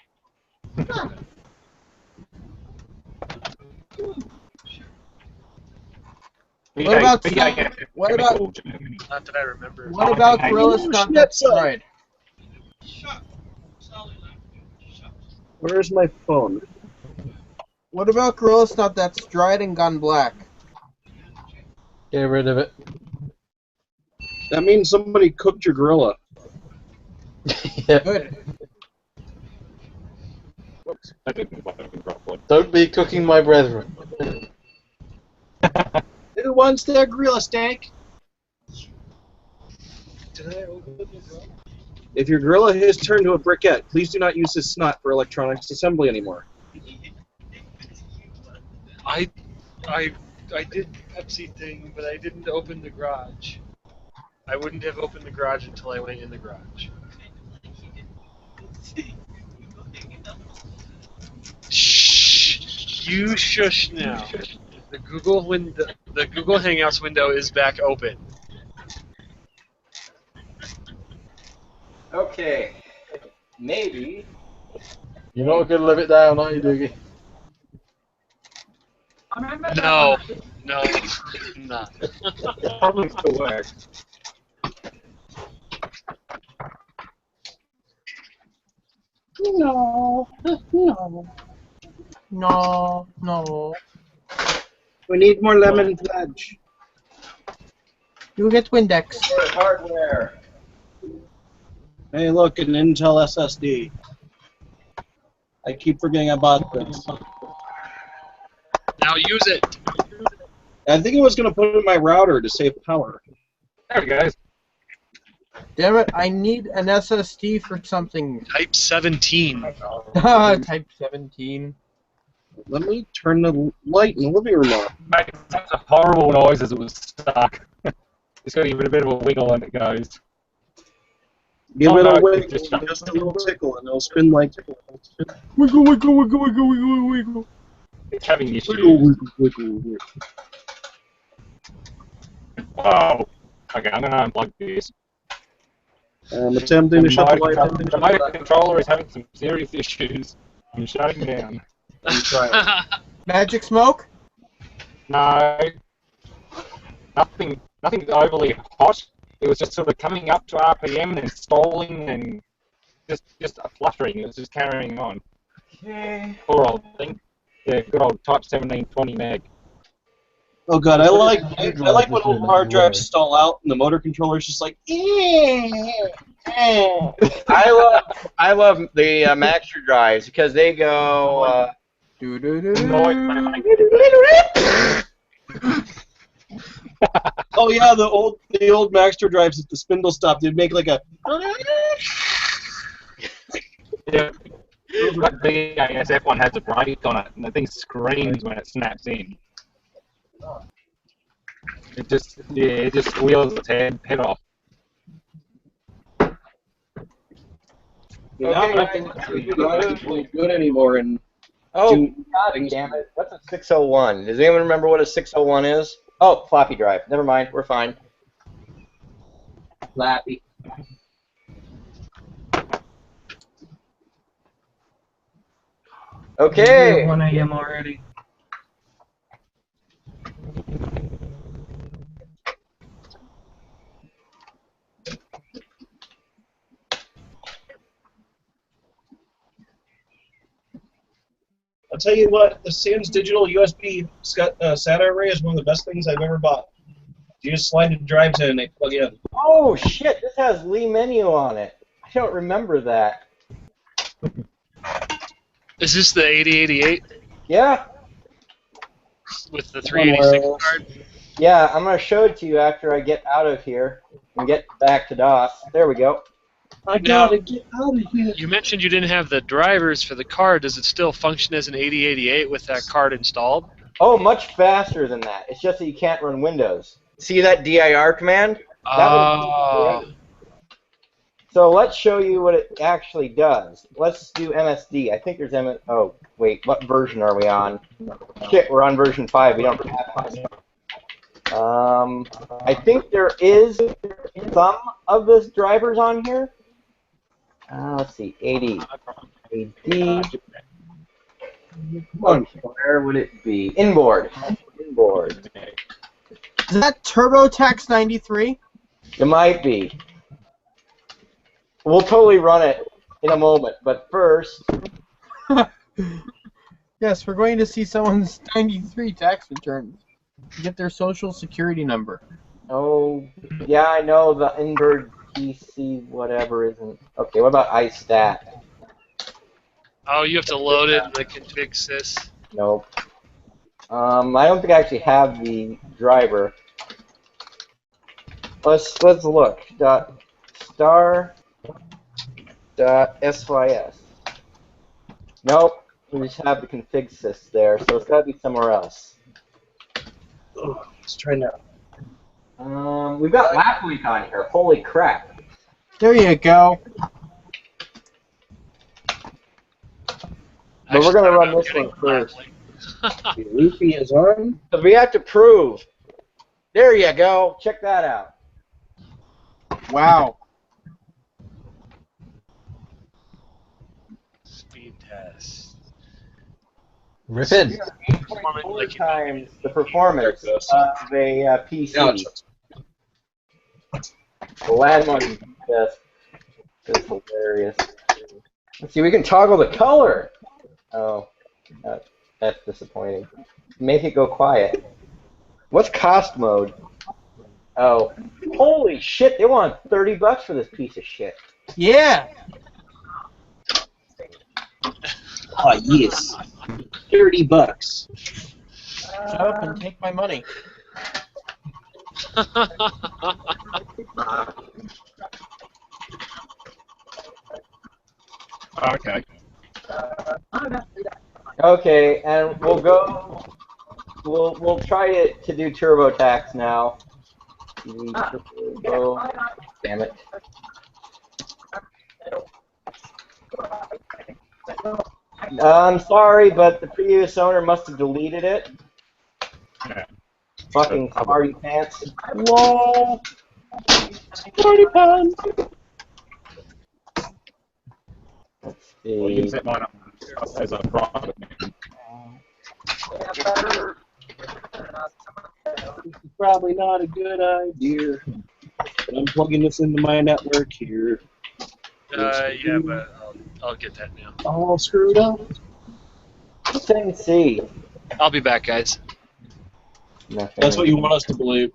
What about Not that I remember. what about Gorilla Snot that's dried? Where's my phone? What about Gorilla Snot that's dried and gone black? Get rid of it. That means somebody cooked your gorilla. Yeah. Good. Whoops, I didn't want to drop one. Don't be cooking my brethren. Who wants their gorilla steak? Did I open the door? If your gorilla has turned to a briquette, please do not use his snot for electronics assembly anymore. I did the Pepsi thing, but I didn't open the garage. I wouldn't have opened the garage until I went in the garage. Shh! You shush now. The Google Hangouts window is back open. Okay. Maybe. You're not going to live it down, are you, Doogie? No, no, not. Probably still works. No. No. No, no. We need more lemon pledge. You get Windex. Hardware. Hey, look, an Intel SSD. I keep forgetting I bought this. Now use it. I think I was going to put it in my router to save power. There it goes. Damn it, I need an SSD for something. Type 17. Type 17. Let me turn the light in the living room on. Makes such a horrible noise as it was stuck. It's got even a bit of a wiggle and it goes. Give Oh, it no, a it wiggle, just just a little tickle, and it'll spin like... Wiggle, wiggle, wiggle, wiggle, wiggle, wiggle. It's having issues. Wiggle, wiggle, wiggle, wiggle. Whoa. Okay, I'm going to unplug this. I'm attempting to shut the light on. The motor controller is having some serious issues. I'm shutting down. Magic smoke? No. Nothing overly hot. It was just sort of coming up to RPM and stalling and just a fluttering. It was just carrying on. Okay. Poor old thing. Yeah, good old Type 1720 meg. Oh god, I like when old hard drives stall out and the motor controller's just like. I love the Master drives because they go. Oh yeah, the old Maxter drives at the spindle stop. They'd make like a. Yeah. The ASF one has a brake on it, and the thing screams when it snaps in. It just squeals its head off. I don't think it's really good anymore. And oh, god damn it! What's a 601? Does anyone remember what a 601 is? Oh, floppy drive. Never mind. We're fine. Flappy. Okay. 1 a.m. already. I'll tell you what, the Sans Digital USB SATA array is one of the best things I've ever bought. You just slide the drives in and they plug in. Oh shit! This has Lee Menu on it. I don't remember that. Is this the 8088? Yeah. With the 386 card? Yeah, I'm going to show it to you after I get out of here and get back to DOS. There we go. I Now, gotta get out of here. You mentioned you didn't have the drivers for the card. Does it still function as an 8088 with that card installed? Oh, much faster than that. It's just that you can't run Windows. See that dir command? That was So let's show you what it actually does. Let's do MSD. I think there's Oh, wait. What version are we on? Shit, we're on version 5. We don't have 5. I think there is some of the drivers on here. Let's see. 80. AD. Where would it be? Inboard. Inboard. Is that TurboTax 93? It might be. We'll totally run it in a moment, but first... Yes, we're going to see someone's 93 tax returns. Get their social security number. Oh, yeah, I know the inboard PC whatever isn't... Okay, what about iStat? Oh, you have to load it in the config sys. Nope. I don't think I actually have the driver. Let's look. Star.sys. Nope. We just have the config sys there, so it's got to be somewhere else. Let's try now. We've got Lap Week on here. Holy crap. There you go. But we're going to run this one first. Luffy is on. Because we have to prove. There you go. Check that out. Wow. Speed test. Rippin'. 4 times the performance of a PC. The landmark test is hilarious. Let's see, we can toggle the color. Oh, that's disappointing. Make it go quiet. What's cost mode? Oh, holy shit! They want $30 for this piece of shit. Yeah. Ah, yes. $30. Shut up and take my money. Okay. Okay, and we'll go. We'll try to do TurboTax now. Turbo. Damn it. I'm sorry, but the previous owner must have deleted it. Yeah. Fucking smarty pants. Whoa! Smarty pants! Let's Well, you can see. set mine up as a private name. This is probably not a good idea. But I'm plugging this into my network here. Yeah, but I'll get that now. All screwed up. Thing C. I'll be back, guys. Nothing. That's what you want us to believe.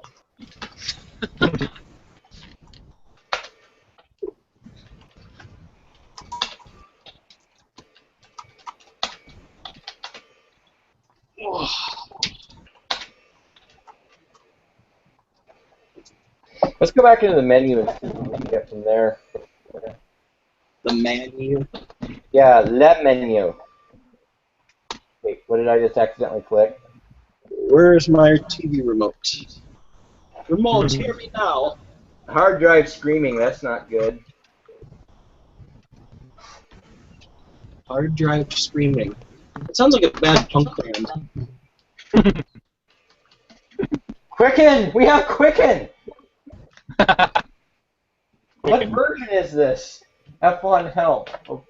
Let's go back into the menu and see what we can get from there. The menu. Yeah, le menu. Wait, what did I just accidentally click? Where's my TV remote? Remote, hear me now. Hard drive screaming, that's not good. Hard drive screaming. It sounds like a bad punk band. Quicken! We have Quicken! What version is this? F1 help. Oh.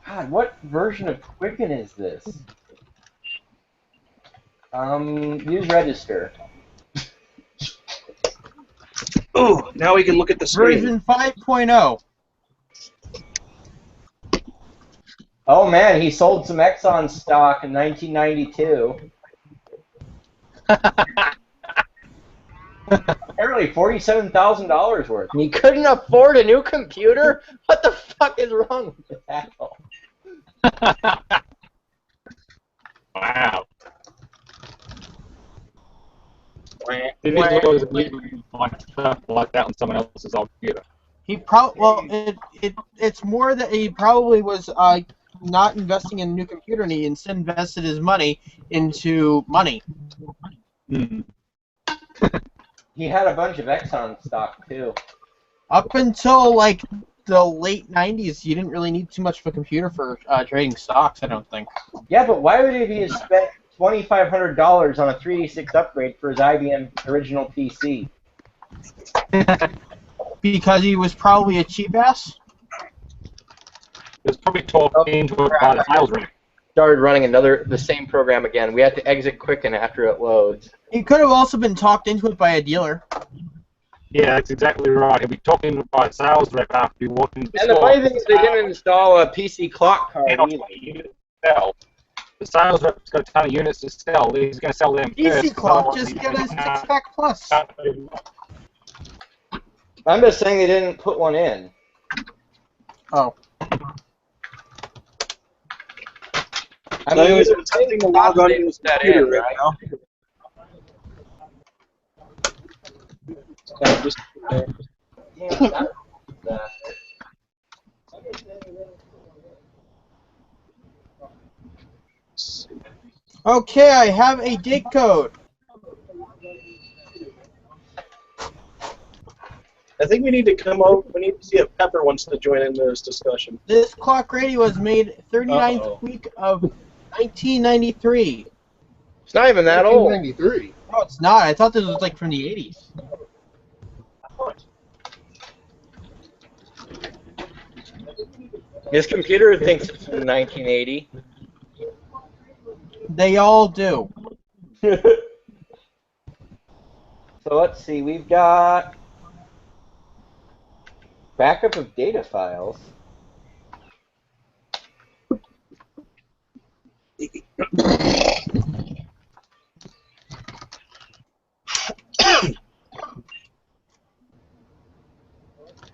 God, what version of Quicken is this? Use register. Oh, now we can look at the screen. Version 5.0. Oh man, he sold some Exxon stock in 1992. Apparently $47,000 worth. And he couldn't afford a new computer? What the fuck is wrong with this asshole? Wow. It is always illegal to find stuff like that on someone else's old computer. He it's more that he probably was not investing in a new computer, and he instead invested his money into money. He had a bunch of Exxon stock too. Up until like the late 90s, you didn't really need too much of a computer for trading stocks, I don't think. Yeah, but why would he have spent $2,500 on a 386 upgrade for his IBM original PC? Because he was probably a cheap ass? It was probably talking to a by the sales rep. Started running the same program again. We had to exit quicken after it loads. He could have also been talked into it by a dealer. Yeah, that's exactly right. He'll be talking by a sales rep after you walk into the And store. the funny thing is they didn't install a PC clock card either. Sell. The sales rep's got a ton of units to sell. He's going to sell them PC first. clock, just get a 6-pack plus. I'm just saying they didn't put one in. Oh. I mean, he was attempting to log on to his computer right now. Okay, I have a date code. I think we need to come over. We need to see if Pepper wants to join in this discussion. This clock radio was made 39th week of 1993. It's not even that old. 1993. No, it's not. I thought this was like from the 80s. His computer thinks it's from 1980. They all do. So let's see. We've got backup of data files.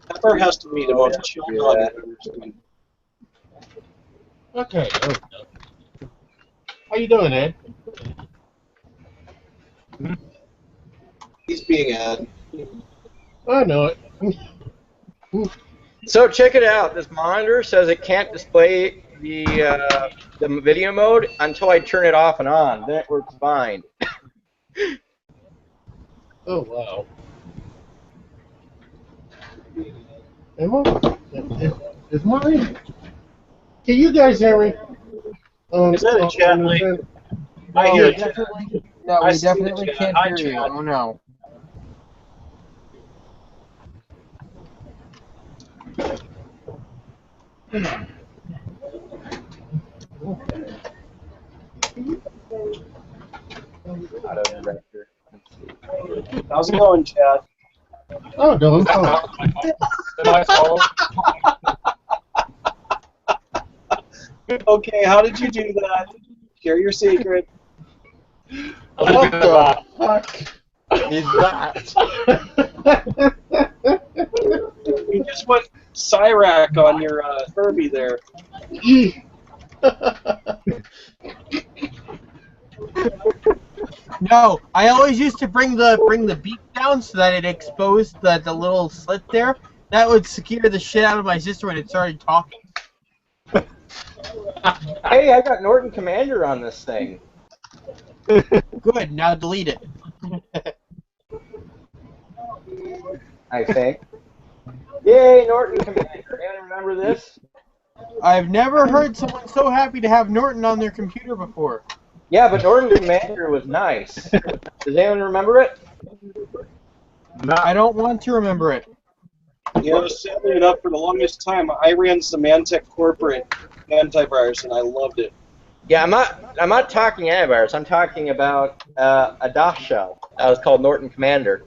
Pepper has to be the most chill dog I've ever seen. Okay. How you doing, Ed? He's being Ed. I know it. So check it out. This monitor says it can't display the video mode until I turn it off and on. Then it works fine. Oh, wow. Is mine? Can you guys hear me? Is that a chat link? I hear it. No, I we see the definitely chat. can't Hi, hear you. chat. Oh no. Auto director. How's it going, Chad? Oh, doing fine. Okay, how did you do that? Share your secret. What the fuck is that? You just went Cyrac on your Furby there. No, I always used to bring the beak down so that it exposed the little slit there. That would scare the shit out of my sister when it started talking. Hey, I got Norton Commander on this thing. Good, now delete it. I think. Yay, Norton Commander. Anyone remember this? I've never heard someone so happy to have Norton on their computer before. Yeah, but Norton Commander was nice. Does anyone remember it? No. I don't want to remember it. You know, sadly enough, for the longest time, I ran Symantec corporate antivirus, and I loved it. Yeah, I'm not talking antivirus. I'm talking about a DOS shell. That was called Norton Commander.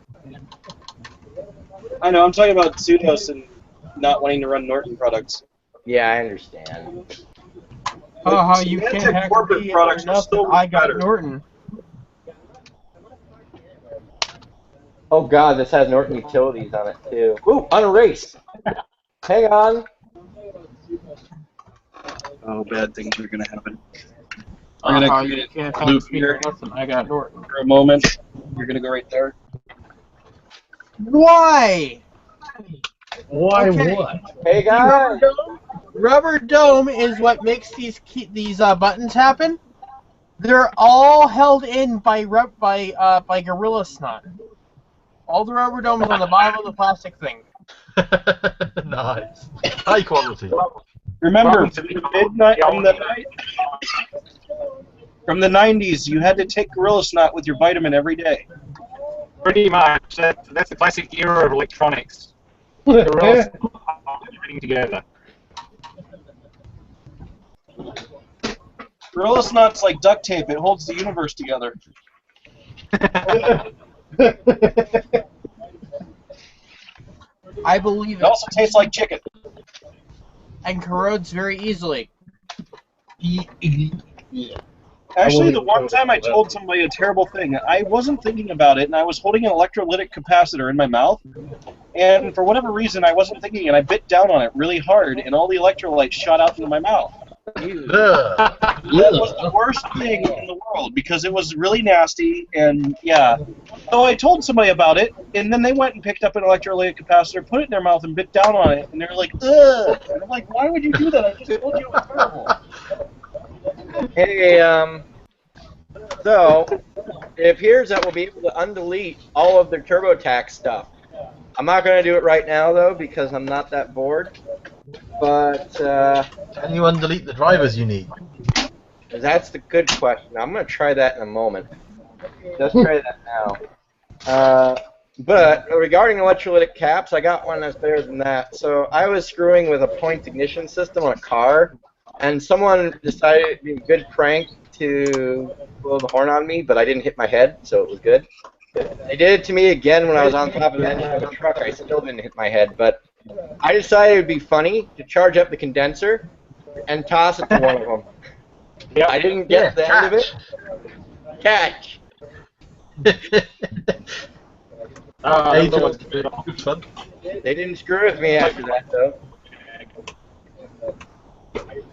I know, I'm talking about sudos and not wanting to run Norton products. Yeah, I understand. Oh, how you can't Symantec hack corporate me products are enough still that I got better. Norton. Oh god, this has Norton Utilities on it too. Ooh, unerased. Hang on. Oh, bad things are going to happen. I'm gonna You create can't a have loop Speaker here Nelson. I got Norton. for a moment. You're gonna go right there. Why? Why Okay. what? Hey The rubber guys! dome. Rubber dome is what makes these buttons happen. They're all held in by gorilla snot. All the rubber dome is on the bottom of the plastic thing. Nice. High quality. Remember, from the 90s, you had to take Gorilla Snot with your vitamin every day. Pretty much. That's the classic era of electronics. They're all fitting together. Gorilla Snot's like duct tape. It holds the universe together. I believe It also tastes like chicken. and corrodes very easily. Yeah. Actually, the one time I told somebody a terrible thing, I wasn't thinking about it, and I was holding an electrolytic capacitor in my mouth, and for whatever reason, I wasn't thinking, and I bit down on it really hard, and all the electrolytes shot out into my mouth. That was the worst thing in the world, because it was really nasty, and yeah. So I told somebody about it, and then they went and picked up an electrolytic capacitor, put it in their mouth, and bit down on it, and they were like, ugh! And I'm like, why would you do that? I just told you it was terrible. Hey, so it appears that we'll be able to undelete all of their TurboTax stuff. I'm not going to do it right now, though, because I'm not that bored. But, Can you undelete the drivers you need? that's the good question. I'm going to try that in a moment. Let's try that now. But regarding electrolytic caps, I got one that's better than that. So I was screwing with a point ignition system on a car, and someone decided it'd be a good prank to blow the horn on me, but I didn't hit my head, so it was good. They did it to me again when I was on top of the engine of a truck. I still didn't hit my head, but I decided it would be funny to charge up the condenser and toss it to one of them. I didn't get the end of it. Catch! They didn't screw with me after that, though.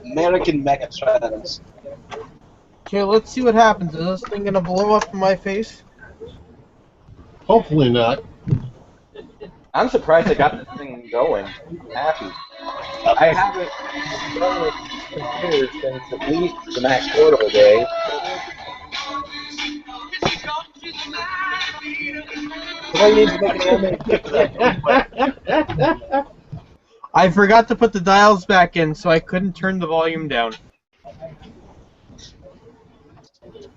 American Megatrons. Okay, let's see what happens. Is this thing gonna blow up in my face? Hopefully not. I'm surprised I got this thing going. I'm happy. I haven't done this computer since at least the Mac Portable days. I forgot to put the dials back in, so I couldn't turn the volume down.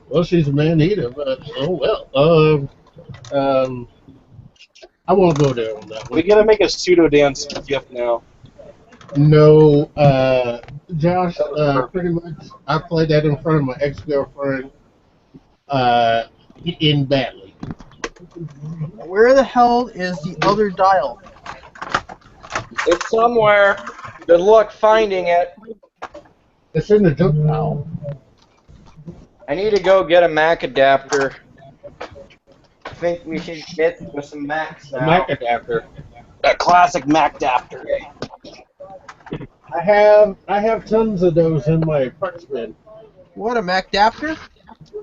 Well, she's a man-eater, but oh well. I won't go there on that one. We gotta make a pseudo dance GIF now. No, Josh, pretty much, I played that in front of my ex-girlfriend, in badly. Where the hell is the other dial? It's somewhere. Good luck finding it. It's in the junk pile. I need to go get a Mac adapter. I think we should get with some Macs now. A Mac adapter. A classic Mac adapter. I have tons of those in my parts bin. What, a Mac adapter?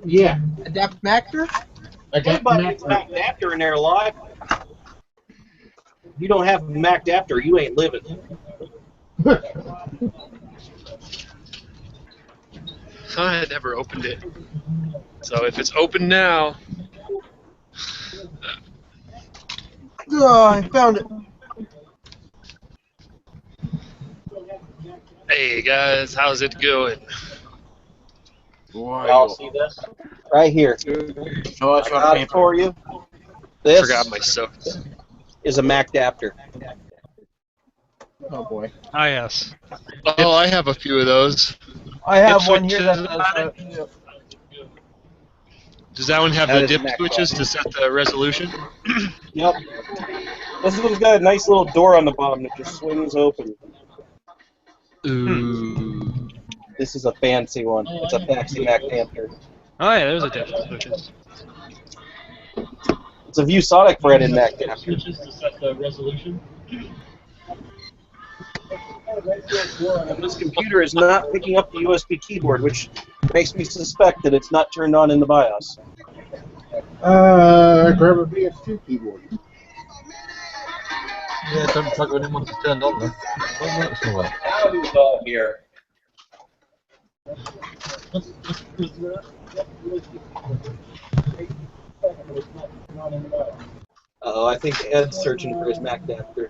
Yeah. Adapt Mactor? Everybody needs a Mac adapter in their life. If you don't have a Mac adapter, you ain't living. I had never opened it. So if it's open now... Oh, I found it. Hey guys, how's it going? Y'all see this? Right here. Show us I got it for you. I This forgot my soap. is a Mac adapter. Oh boy. Ah, yes. Oh, I have a few of those. I have Dip one here that switches. does Does that one have That the is dip Mac switches to set the resolution? Yep. This one's got a nice little door on the bottom that just swings open. Ooh. This is a fancy one. It's a fancy Mac adapter. Oh yeah, there's a dip switches. It's a ViewSonic branded Mac adapter. Switches to set the resolution? And this computer is not picking up the USB keyboard, which Makes me suspect that it's not turned on in the BIOS. Grab a PS2 keyboard. Yeah, don't plug it in once it's turned on, though. Won't work so well. Now who's all here? Oh, I think Ed's searching for his Mac adapter.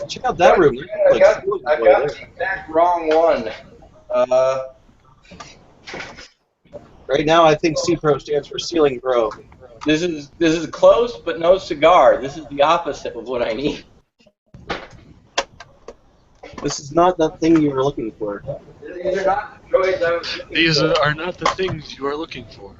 Check out that room. I got the exact wrong one. Right now, I think C-Pro stands for Ceiling Pro. This is close, but no cigar. This is the opposite of what I need. This is not that thing you were looking for. These are not the droids I was looking These for. are not the things you are looking for.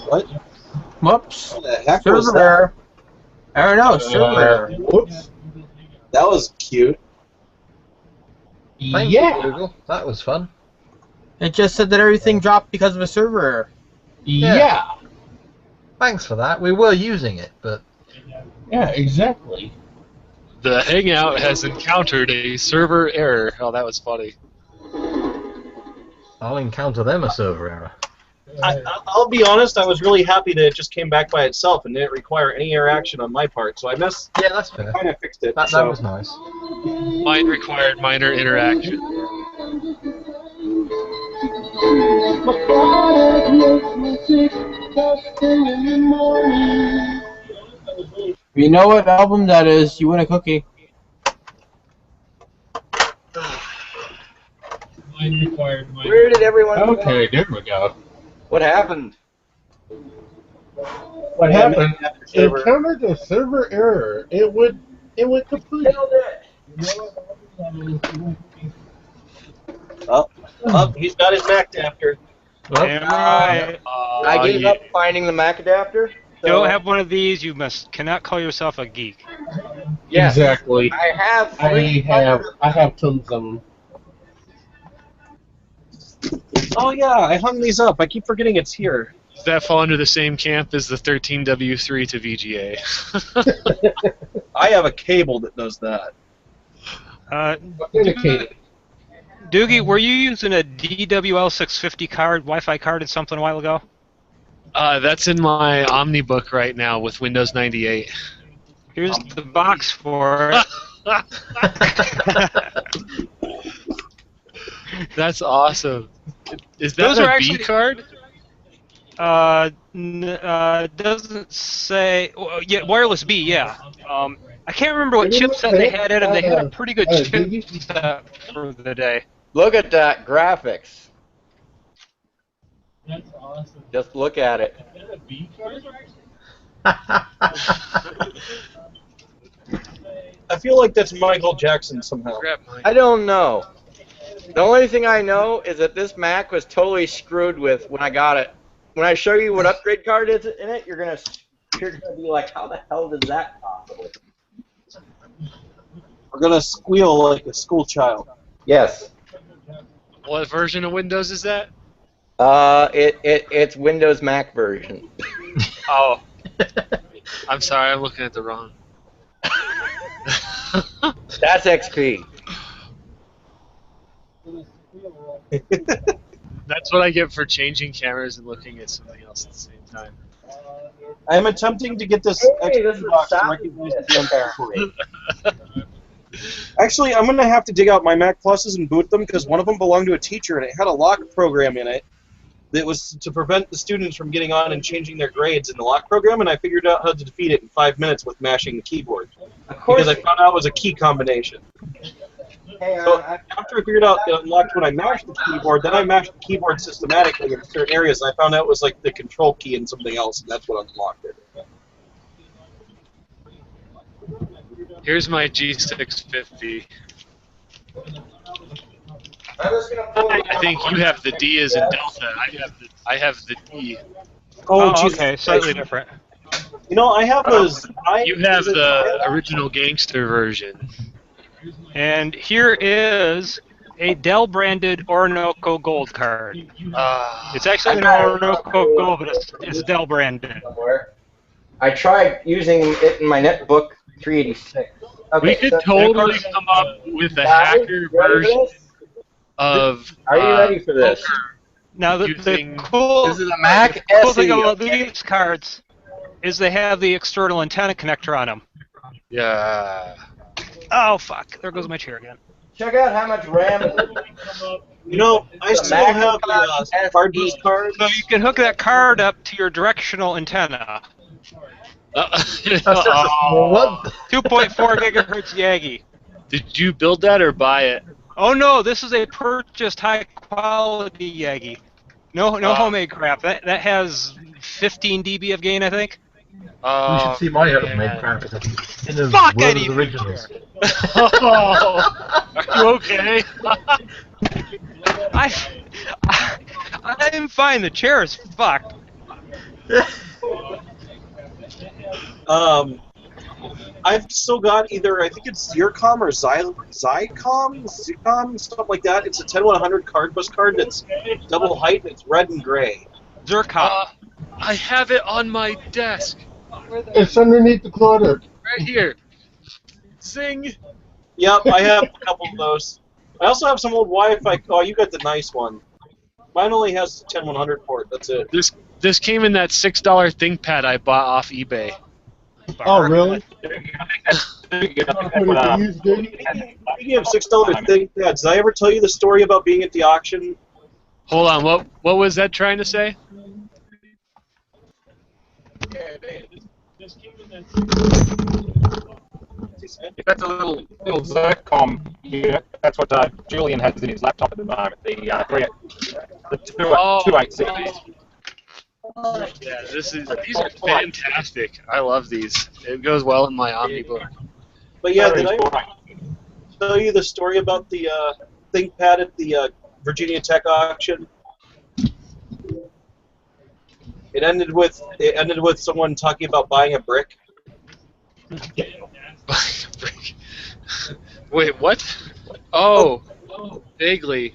What? Whoops. What the heck was Server that? error. I don't know. Server error. Whoops. That was cute. Thank you, Google. That was fun. It just said that everything dropped because of a server error. Yeah. Thanks for that. We were using it, but... Yeah, exactly. The Hangout has encountered a server error. Oh, that was funny. I'll encounter them a server error. I'll be honest, I was really happy that it just came back by itself and didn't require any interaction on my part, so I Yeah, that's fair. kind of fixed it. That was nice. Mine required minor interaction. You know what album that is? You win a cookie. Where did everyone go? Okay, there we go. What happened? What happened? It server. encountered a server error. It would complete. Oh, he's got his Mac adapter. Damn right. I gave up finding the Mac adapter. So Don't have one of these. You cannot call yourself a geek. Yes, Exactly. I have three. I have tons of them. Oh yeah, I hung these up. I keep forgetting it's here. Does that fall under the same camp as the 13W3 to VGA? I have a cable that does that. Indicated. Doogie, were you using a DWL650 card, Wi-Fi card, or something a while ago? That's in my Omnibook right now with Windows 98. Here's the box for it. That's awesome. Is that Those a are B actually- card? Doesn't say. Well, yeah, wireless B. Yeah. I can't remember what chipset they had in them. They had a pretty good chipset for the day. Look at that graphics. That's awesome. Just look at it. I feel like that's Michael Jackson somehow. I don't know. The only thing I know is that this Mac was totally screwed with when I got it. When I show you what upgrade card is in it, you're gonna be like, how the hell did that possibly? We're gonna squeal like a school child. Yes. What version of Windows is that? It's Windows Mac version. Oh. I'm sorry, I'm looking at the wrong. That's XP. That's what I get for changing cameras and looking at something else at the same time. I am attempting to get this XP box to recognize the unpack. Actually, I'm gonna have to dig out my Mac Pluses and boot them because one of them belonged to a teacher and it had a lock program in it that was to prevent the students from getting on and changing their grades in the lock program, and I figured out how to defeat it in 5 minutes with mashing the keyboard. Because I found out it was a key combination. So after I figured out it unlocked when I mashed the keyboard, then I mashed the keyboard systematically in certain areas, and I found out it was like the control key and something else, and that's what unlocked it. Here's my G650. I think you have the D as in Delta. I have the D. Oh, Jesus okay, slightly different. You know, I have a. You have the original gangster version. And here is a Dell branded Orinoco Gold card. It's actually an Orinoco Gold, but it's Dell branded. Somewhere. I tried using it in my netbook 386. Okay, We could totally come up with a hacker version of. Are you ready for this? Now, the Using- cool, This is a Mac the cool thing SE, about okay? these cards is they have the external antenna connector on them. Yeah. Oh, fuck. There goes my chair again. Check out how much RAM is in You know, I still have the hard boost card. So you can hook that card up to your directional antenna. What? 2.4 gigahertz Yagi. Did you build that or buy it? Oh no, this is a purchased high quality Yagi. No homemade crap. That has 15 dB of gain, I think. You should see my homemade crap. It's in a Fuck, I world need of originals. Oh, are you okay? I'm fine. The chair is fucked. I've still got either, I think it's Zircom or Zicom, something like that. It's a 10100 card bus card that's double height and it's red and gray. Zircom. I have it on my desk. It's underneath the clutter. Right here. Zing. Yep, I have a couple of those. I also have some old Wi-Fi. Oh, you got the nice one. Mine only has the 10100 port. That's it. This came in that $6 ThinkPad I bought off eBay. Oh, really? Speaking of $6 ThinkPads, did I ever tell you the story about being at the auction? Hold on, what was that trying to say? If that's a little Zircom unit, that's what Julian has in his laptop at the moment. The 2.8 series. Yeah, these are fantastic. I love these. It goes well in my Omnibook. But yeah, did I tell you the story about the ThinkPad at the Virginia Tech auction? It ended with someone talking about buying a brick. Wait, what? Oh, vaguely.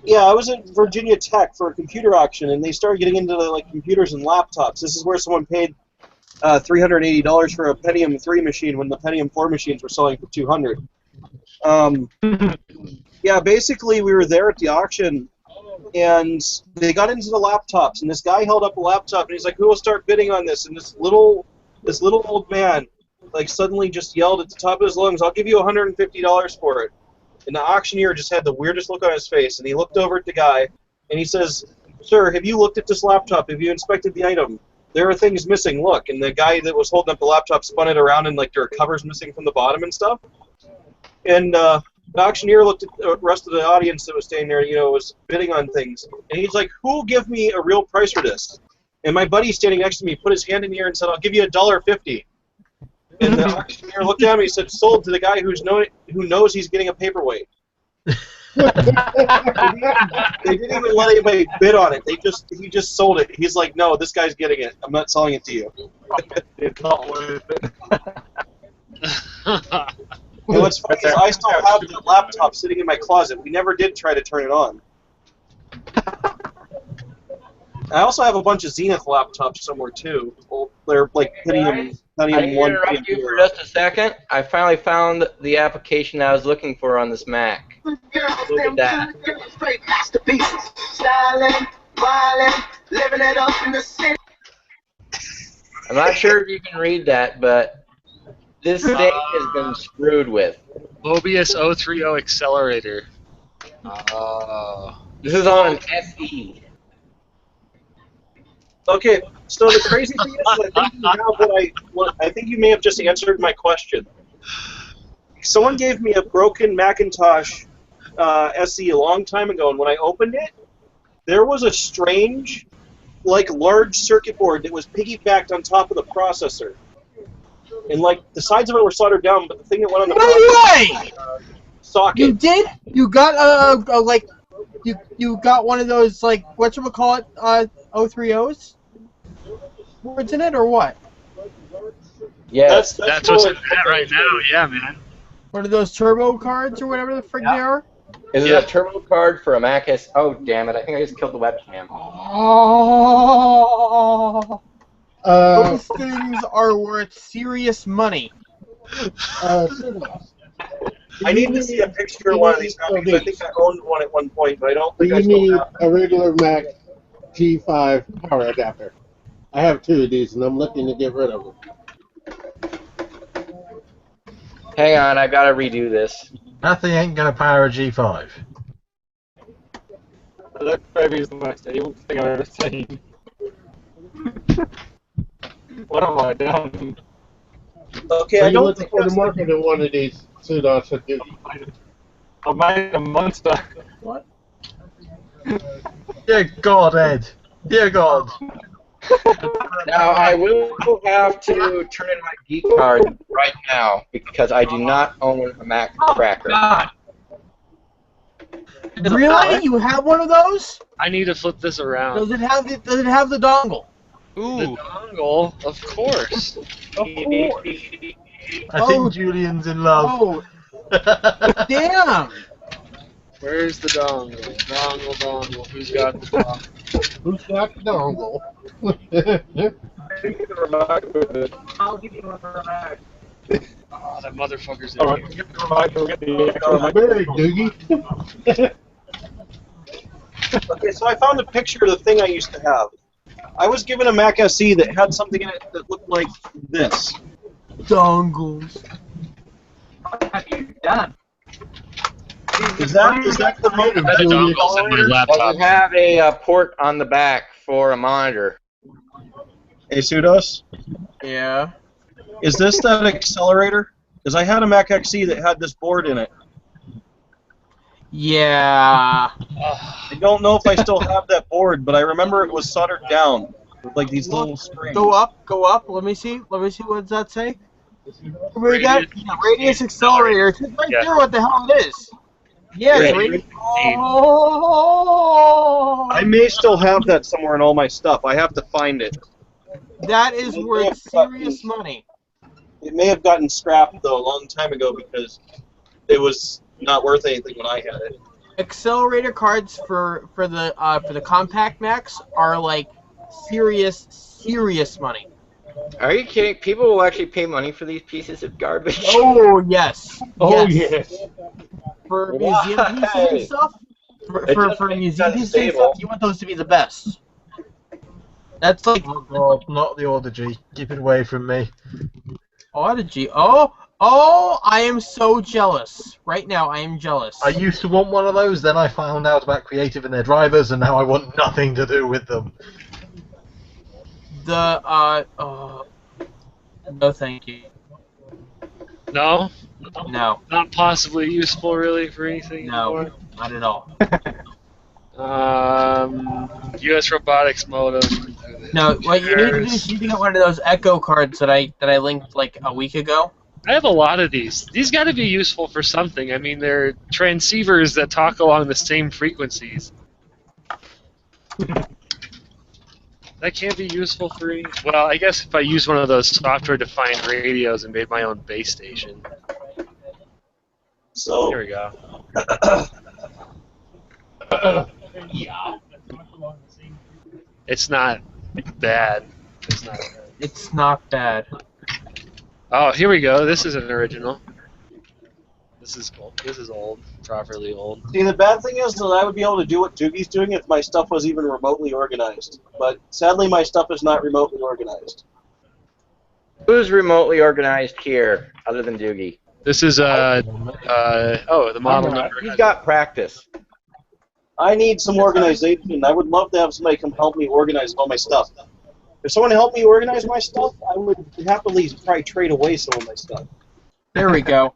Yeah, I was at Virginia Tech for a computer auction, and they started getting into like computers and laptops. This is where someone paid $380 for a Pentium 3 machine when the Pentium 4 machines were selling for $200. Yeah, basically we were there at the auction, and they got into the laptops, and this guy held up a laptop, and he's like, "Who will start bidding on this?" And this little old man, like, suddenly just yelled at the top of his lungs, "I'll give you $150 for it." And the auctioneer just had the weirdest look on his face, and he looked over at the guy, and he says, "Sir, have you looked at this laptop? Have you inspected the item? There are things missing, look." And the guy that was holding up the laptop spun it around, and like there are covers missing from the bottom and stuff. And the auctioneer looked at the rest of the audience that was standing there, was bidding on things. And he's like, "Who will give me a real price for this?" And my buddy standing next to me put his hand in the air and said, "I'll give you $1.50. And the auctioneer looked at me and said, "Sold to the guy who knows he's getting a paperweight." They didn't even let anybody bid on it. He just sold it. He's like, "No, this guy's getting it. I'm not selling it to you." It's not worth it. What's funny is I still have the laptop sitting in my closet. We never did try to turn it on. I also have a bunch of Zenith laptops somewhere too. They're like Pentium I 1. interrupt you for just a second. I finally found the application I was looking for on this Mac. Look at that. I'm not sure if you can read that, but this thing has been screwed with. Mobius 030 accelerator. This is on an SE. Okay, so the crazy thing is, I think you may have just answered my question. Someone gave me a broken Macintosh SE a long time ago, and when I opened it, there was a strange, like, large circuit board that was piggybacked on top of the processor. and like the sides of it were soldered down, but the thing that went on the No way! socket. You did? You got you got one of those like whatchamacallit 030s? Words in it or what? Yes. That's what's in that right now. Yeah, man. One of those turbo cards or whatever the frick they are? Is it a turbo card for a Mac S? Oh, damn it. I think I just killed the webcam. Oh. Those things are worth serious money. I need to see a picture of one of these now because I think I owned one at one point, but I don't Do think I you still need have a regular Mac G5 power adapter? I have 2 of these, and I'm looking to get rid of them. Hang on, I gotta redo this. That thing ain't gonna power a G5. That baby is the most evil thing I've ever seen. What have I done? Okay, Are I you don't looking think for the that's market in one of these pseudos for duty? I made a monster. What? Dear God, Ed. Dear God. Now, I will have to turn in my geek card right now because I do not own a Mac Cracker. God. Really? You have one of those? I need to flip this around. Does it have the dongle? Ooh. The dongle, of course. I think Julian's in love. Oh, damn! Where's the dongle? Dongle. Who's got the dongle? Who's got the dongle? I'll give you a remote. Oh, that motherfucker's in Alright, here. get the remote, we'll get the It's buried, Doogie. Okay, so I found a picture of the thing I used to have. I was given a Mac SE that had something in it that looked like this. Dongles. What have you done? Is that the remote? The dongle's in my Does laptop. it have a port on the back for a monitor? Hey, Pseudos? Yeah. Is this that accelerator? Because I had a Mac XE that had this board in it. Yeah. I don't know if I still have that board, but I remember it was soldered down with like these little springs. Go up. Let me see. What does that say? We got radius accelerator. It's right there. What the hell it is? Yes. Radius. Oh. I may still have that somewhere in all my stuff. I have to find it. That is worth serious money. It may have gotten scrapped though a long time ago because it was not worth anything when I had it. Accelerator cards for the compact Macs are like serious money. Are you kidding? People will actually pay money for these pieces of garbage. Oh yes. Oh yes. For museum pieces and stuff. For museum pieces and stuff, you want those to be the best. That's like Oh God, not the Audigy. Keep it away from me. Audigy. Oh, I am so jealous. Right now, I am jealous. I used to want one of those, then I found out about Creative and their drivers, and now I want nothing to do with them. No, thank you. No? No. Not possibly useful, really, for anything No, anymore? not at all. U.S. robotics modem. No, what you need to do is you need to get one of those Echo cards that I linked like a week ago. I have a lot of these. These got to be useful for something. I mean, they're transceivers that talk along the same frequencies. That can't be useful for any... Well, I guess if I use one of those software-defined radios and made my own base station. So here we go. Yeah. It's not bad. It's not bad. Oh, here we go. This is an original. This is old. This is old. Properly old. See, the bad thing is that I would be able to do what Doogie's doing if my stuff was even remotely organized. But sadly, my stuff is not remotely organized. Who's remotely organized here, other than Doogie? This is the model number. He's got practice. I need some organization. I would love to have somebody come help me organize all my stuff. If someone helped me organize my stuff, I would happily probably trade away some of my stuff. There we go.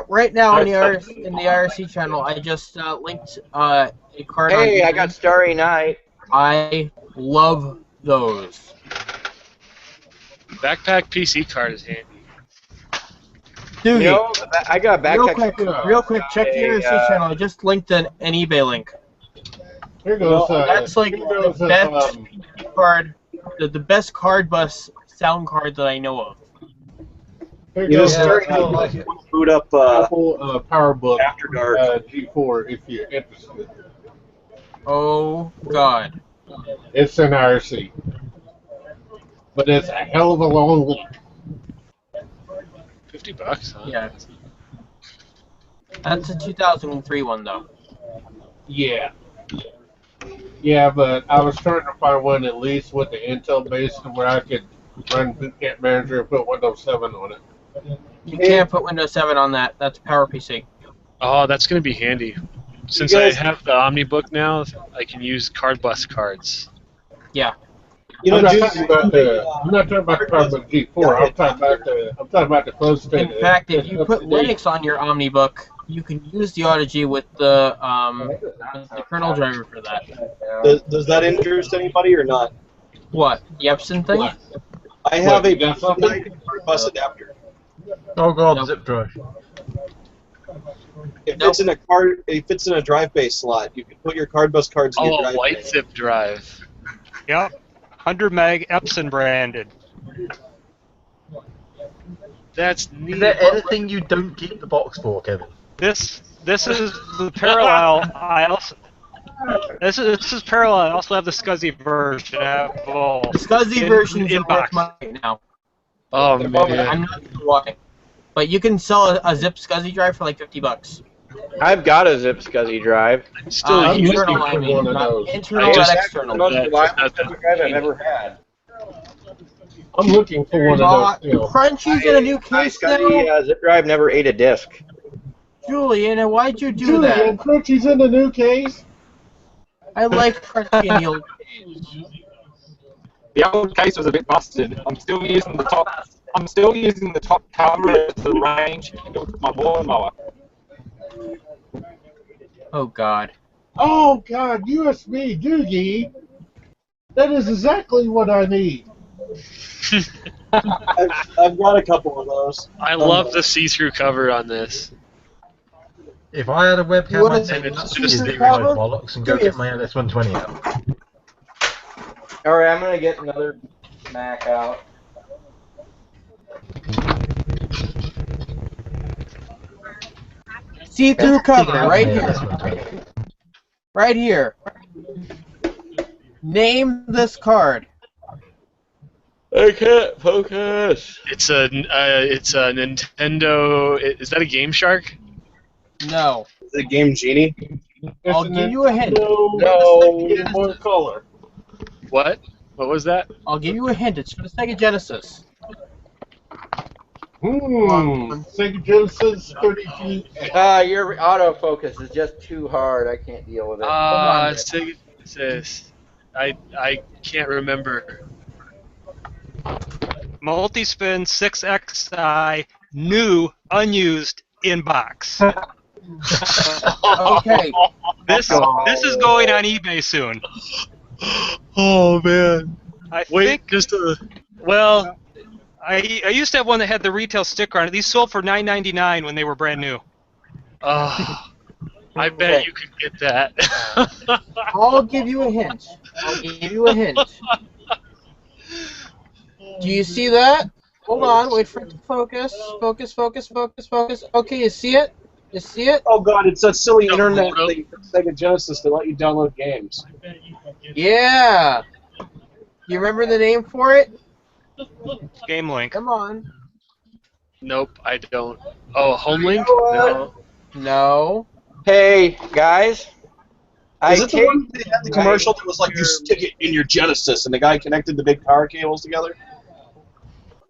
Right now in the IRC channel, I just linked a card. Hey, I got Starry Night. I love those. Backpack PC card is handy. Doogie, You know, I got a real backpack. quick, check the IRC channel. I just linked an eBay link. Here goes. That's like here goes the best PC card, the best card bus sound card that I know of. Here You know, goes. starting boot up Apple PowerBook After Dark. G4 if you're interested. Oh God. It's an IRC, but it's a hell of a long link. $50, huh? Yeah. That's a 2003 one though. Yeah. Yeah, but I was trying to find one at least with the Intel base where I could run Boot Camp Manager and put Windows 7 on it. You can't put Windows 7 on that. That's PowerPC. Oh, that's going to be handy. Since I have the OmniBook now, I can use card bus cards. Yeah. You know, I'm not talking about the PowerBook G4. I'm talking about the close to. In fact, if you put Linux on your OmniBook, you can use the Audigy with the kernel driver for that. Does that interest anybody or not? What? The Epson thing? I have What, a you got something? bus adapter. Oh god, zip drive. It fits in a card. It fits in a drive bay slot. You can put your card bus cards in your Oh, drive a white bay. zip drive. Yep. 100 meg Epson branded. That's neat. Is there anything you don't keep the box for, Kevin? This is the parallel. I also this is parallel. I also have the SCSI version. I have both. The SCSI version is in worth box. money right now. Oh, I'm man. not sure why. But you can sell a zip SCSI drive for like $50. I've got a zip SCSI drive. I'm still using Internal, I mean, one of not those. internal I and just- The external. most Yeah, reliable just SCSI drive I've ever had. I'm looking for one of those. You know. Crunchy's in a new My case now? SCSI zip drive never ate a disc. Julian, why'd you do Julian, that? Crunchy's in the new case. I like Crunchy in the old The old case was a bit busted. I'm still using the top cover as the range with my lawnmower. Oh God. Oh god, USB Doogie. That is exactly what I need. I've got a couple of those. I love the see-through cover on this. If I had a webcam, wanna I'd take take that this stupid cover? bollocks and go get my LS120 out. Alright, I'm gonna get another Mac out. See-through cover, right My here. LS120. Right here. Name this card. I can't focus. It's a Nintendo. Is that a Game Shark? No. The Game Genie. I'll give you a hint. No. One color. What? What was that? I'll give you a hint. It's for the Sega Genesis. Sega Genesis 30 feet. Your autofocus is just too hard. I can't deal with it. Sega Genesis. I can't remember. Multi-spin 6XI, new, unused, in box. Okay. This is going on eBay soon. Oh man! I Wait, think just well, I used to have one that had the retail sticker on it. These sold for $9.99 when they were brand new. I bet you could get that. I'll give you a hint. I'll give you a hint. Do you see that? Hold on, wait for it to focus. Focus, focus, focus, focus. Okay, you see it? You see it? Oh god, it's that silly No, internet no. thing for Sega Genesis to let you download games. Yeah. You remember the name for it? Game Link. Come on. Nope, I don't. Oh, Homelink? No. No. Hey, guys. Is it the one that had the commercial that was like you stick it in your Genesis and the guy connected the big power cables together?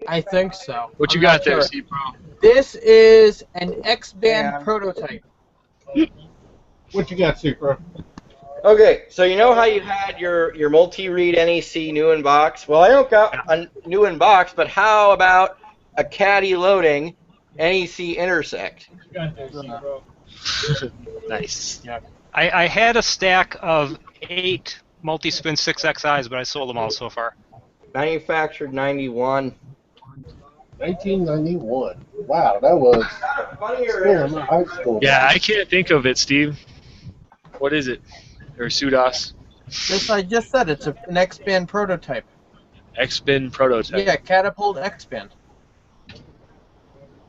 I think so. What you I'm got not there, sure. C-Pro? This is an X-band prototype. What you got, Super? Okay, so you know how you had your multi-read NEC new in box? Well, I don't got a new in box, but how about a caddy loading NEC intersect? Nice. Yeah. I had a stack of 8 multi-spin 6XIs, but I sold them all so far. Manufactured 91. 1991. Wow, that was in my high school. Yeah, I can't think of it, Steve. What is it? Or Sudas? This I just said. It's an X-Band prototype. X-Bin prototype. Yeah, Catapult X-Band. Let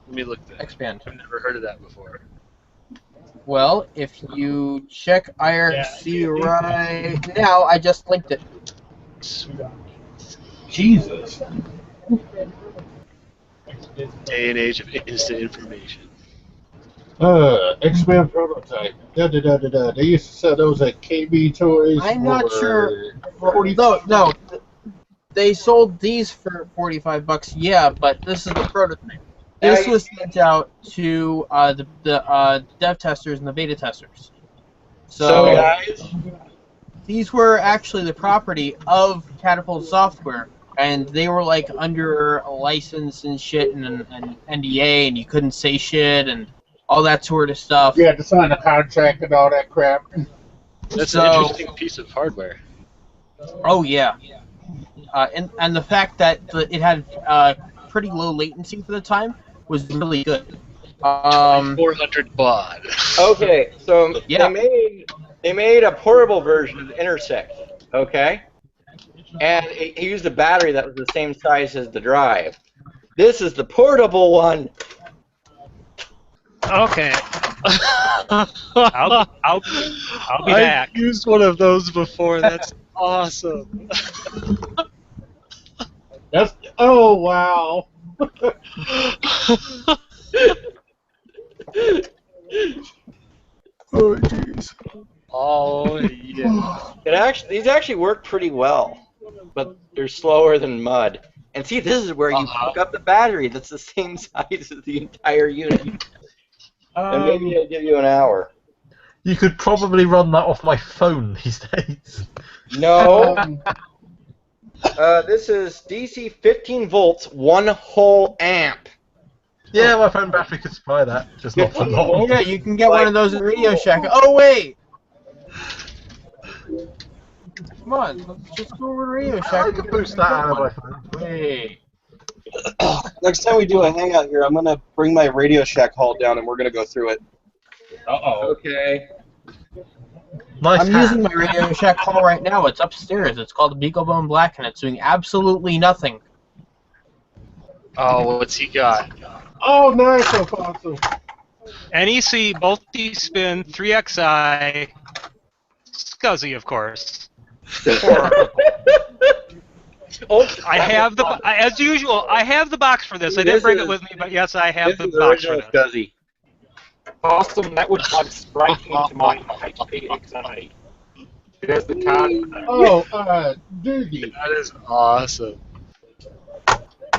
me look that. X-Band. I've never heard of that before. Well, if you check IRC right now, I just linked it. Jesus. Day and age of instant information. X-Men prototype. Da. They used to sell those at KB Toys. I'm not sure. 40. No. They sold these for $45. Yeah, but this is the prototype. This was sent out to the dev testers and the beta testers. So guys, these were actually the property of Catapult Software, and they were like under a license and shit and NDA, and you couldn't say shit and all that sort of stuff. You had to sign a contract and all that crap. That's an interesting piece of hardware. Oh yeah, and the fact that it had pretty low latency for the time was really good. 400 baud. Okay, so Yeah. they made a portable version of the Intersect. Okay, and it used a battery that was the same size as the drive. This is the portable one. Okay. I'll be back. I've used one of those before. That's awesome. Oh wow. Oh jeez. Oh yeah. These actually work pretty well, but they're slower than mud. And see, this is where you hook up the battery. That's the same size as the entire unit. And maybe it'll give you an hour. You could probably run that off my phone these days. No. This is DC 15 volts, 1 whole amp. Yeah, my phone battery could supply that, just not for long. Yeah, you can get one of those at Radio Shack. Oh wait! Come on, let's just go over to Radio Shack. I can boost that out of my phone. Wait. Next time we do a hangout here, I'm gonna bring my Radio Shack haul down and we're gonna go through it. Okay. Nice I'm using my Radio Shack hall right now. It's upstairs. It's called the Beaglebone Black, and it's doing absolutely nothing. Oh, what's he got? Oh, nice, Alfonso. NEC, multi-spin, 3XI, SCSI, of course. I have as usual, I have the box for this. I didn't bring it with me, but yes, I have the box for this. SCSI. Awesome, that would like straight into my HP XI. There's the card. Oh, Doogie. That is awesome.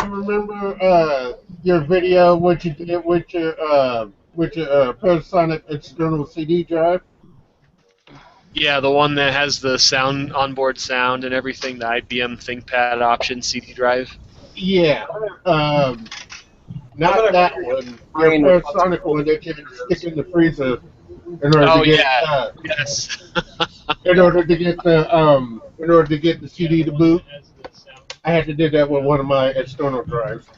You remember your video what you did with your Panasonic external CD drive? Yeah, the one that has the sound, onboard sound and everything, the IBM ThinkPad option CD drive. Yeah. Not that one. Your Panasonic one that you stick in the freezer in order to get yes. in order to get the CD to boot. I had to do that with one of my external drives.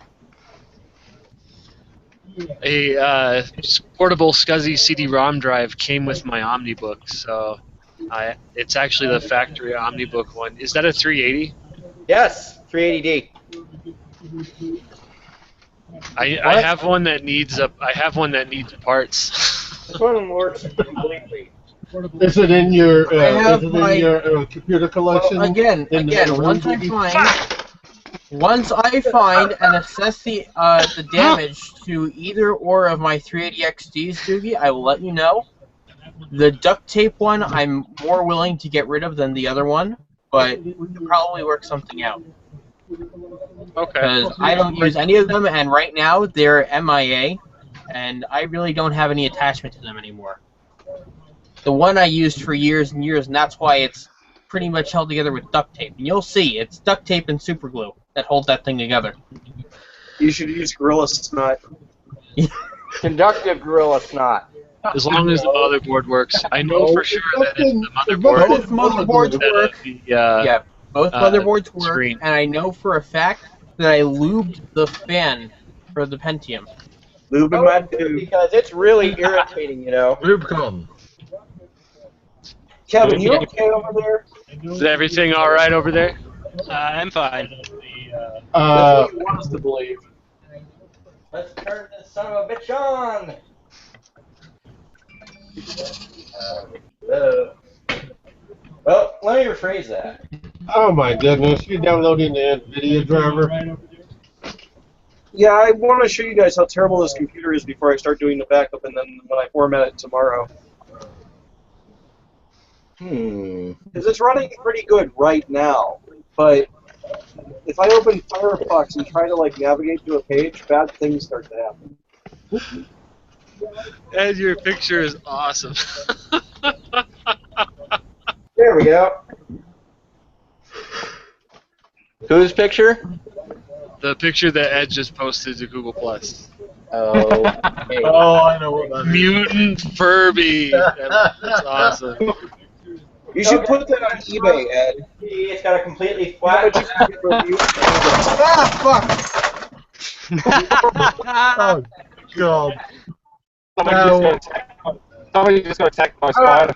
A portable SCSI CD-ROM drive came with my Omnibook, so it's actually the factory Omnibook one. Is that a 380? Yes, 380D. I have one that needs parts. This one works completely. Is it in your computer collection? Well, again, once I find and assess the damage to either or of my 380 XDs, Doogie, I will let you know. The duct tape one, I'm more willing to get rid of than the other one, but we could probably work something out. Okay. Because I don't use any of them, and right now they're MIA, and I really don't have any attachment to them anymore. The one I used for years and years, and that's why it's pretty much held together with duct tape. And you'll see, it's duct tape and super glue that hold that thing together. You should use Gorilla Snot. Conductive Gorilla Snot. As long as the motherboard works. I know for sure that if the motherboard Both motherboards work. Both motherboards work, screen. and I know for a fact that I lubed the fan for the Pentium. Lubing my dude. Because it's really irritating, you know. Rubicon. Kevin, you okay over there? Is everything all right over there? I'm fine. That's what you want us to believe. Let's turn this son of a bitch on. Well, let me rephrase that. Oh my goodness, you're downloading the NVIDIA driver? Yeah, I want to show you guys how terrible this computer is before I start doing the backup, and then when I format it tomorrow. Because it's running pretty good right now, but if I open Firefox and try to like navigate to a page, bad things start to happen. And your picture is awesome. There we go. Whose picture? The picture that Ed just posted to Google Plus. Oh. Hey. Oh, I know what that is. Mutant Furby. That's awesome. You should put that on eBay, Ed. It's got a completely flat. Ah, fuck! Oh, God. Somebody just got attacked by a spider.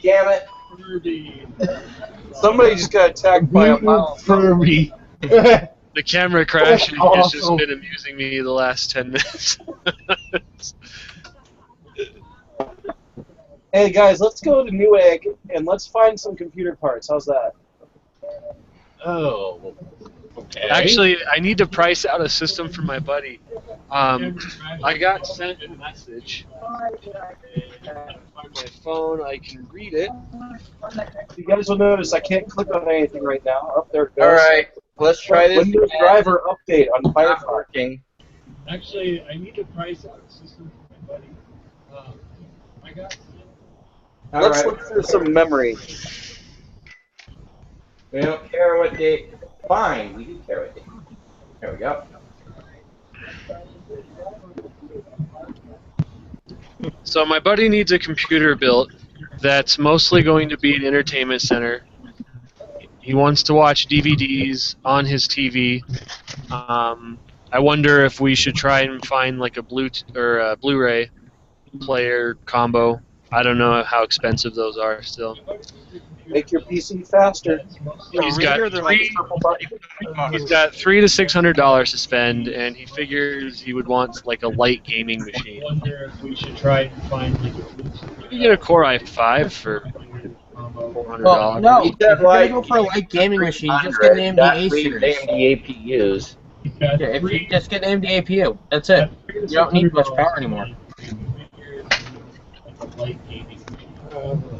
Damn it. Somebody just got attacked by a mouse. Furby. The camera crashing has just Awesome. been amusing me the last 10 minutes. Hey guys, let's go to Newegg and let's find some computer parts. How's that? Oh. Okay. Actually, I need to price out a system for my buddy. I got sent a message. My phone, I can read it. You guys will notice I can't click on anything right now. Up there it goes. Alright, let's try this. Windows driver update on Not Firefox. working. Actually, I need to price out a system for my buddy. I got. Let's look through some memory. We don't care what date. Fine, we do care what date. There we go. So my buddy needs a computer built that's mostly going to be an entertainment center. He wants to watch DVDs on his TV. I wonder if we should try and find like a Blu-ray player combo. I don't know how expensive those are still. Make your PC faster. He's got $300 to $600 to spend, and he figures he would want like a light gaming machine. I wonder if we should try and find. You can get a Core i5 for $400. Well, no, You if said you're gonna like go for a light gaming machine, just get an AMD series. AMD APUs. Yeah, if you just get an AMD APU, that's it. You don't need much power anymore.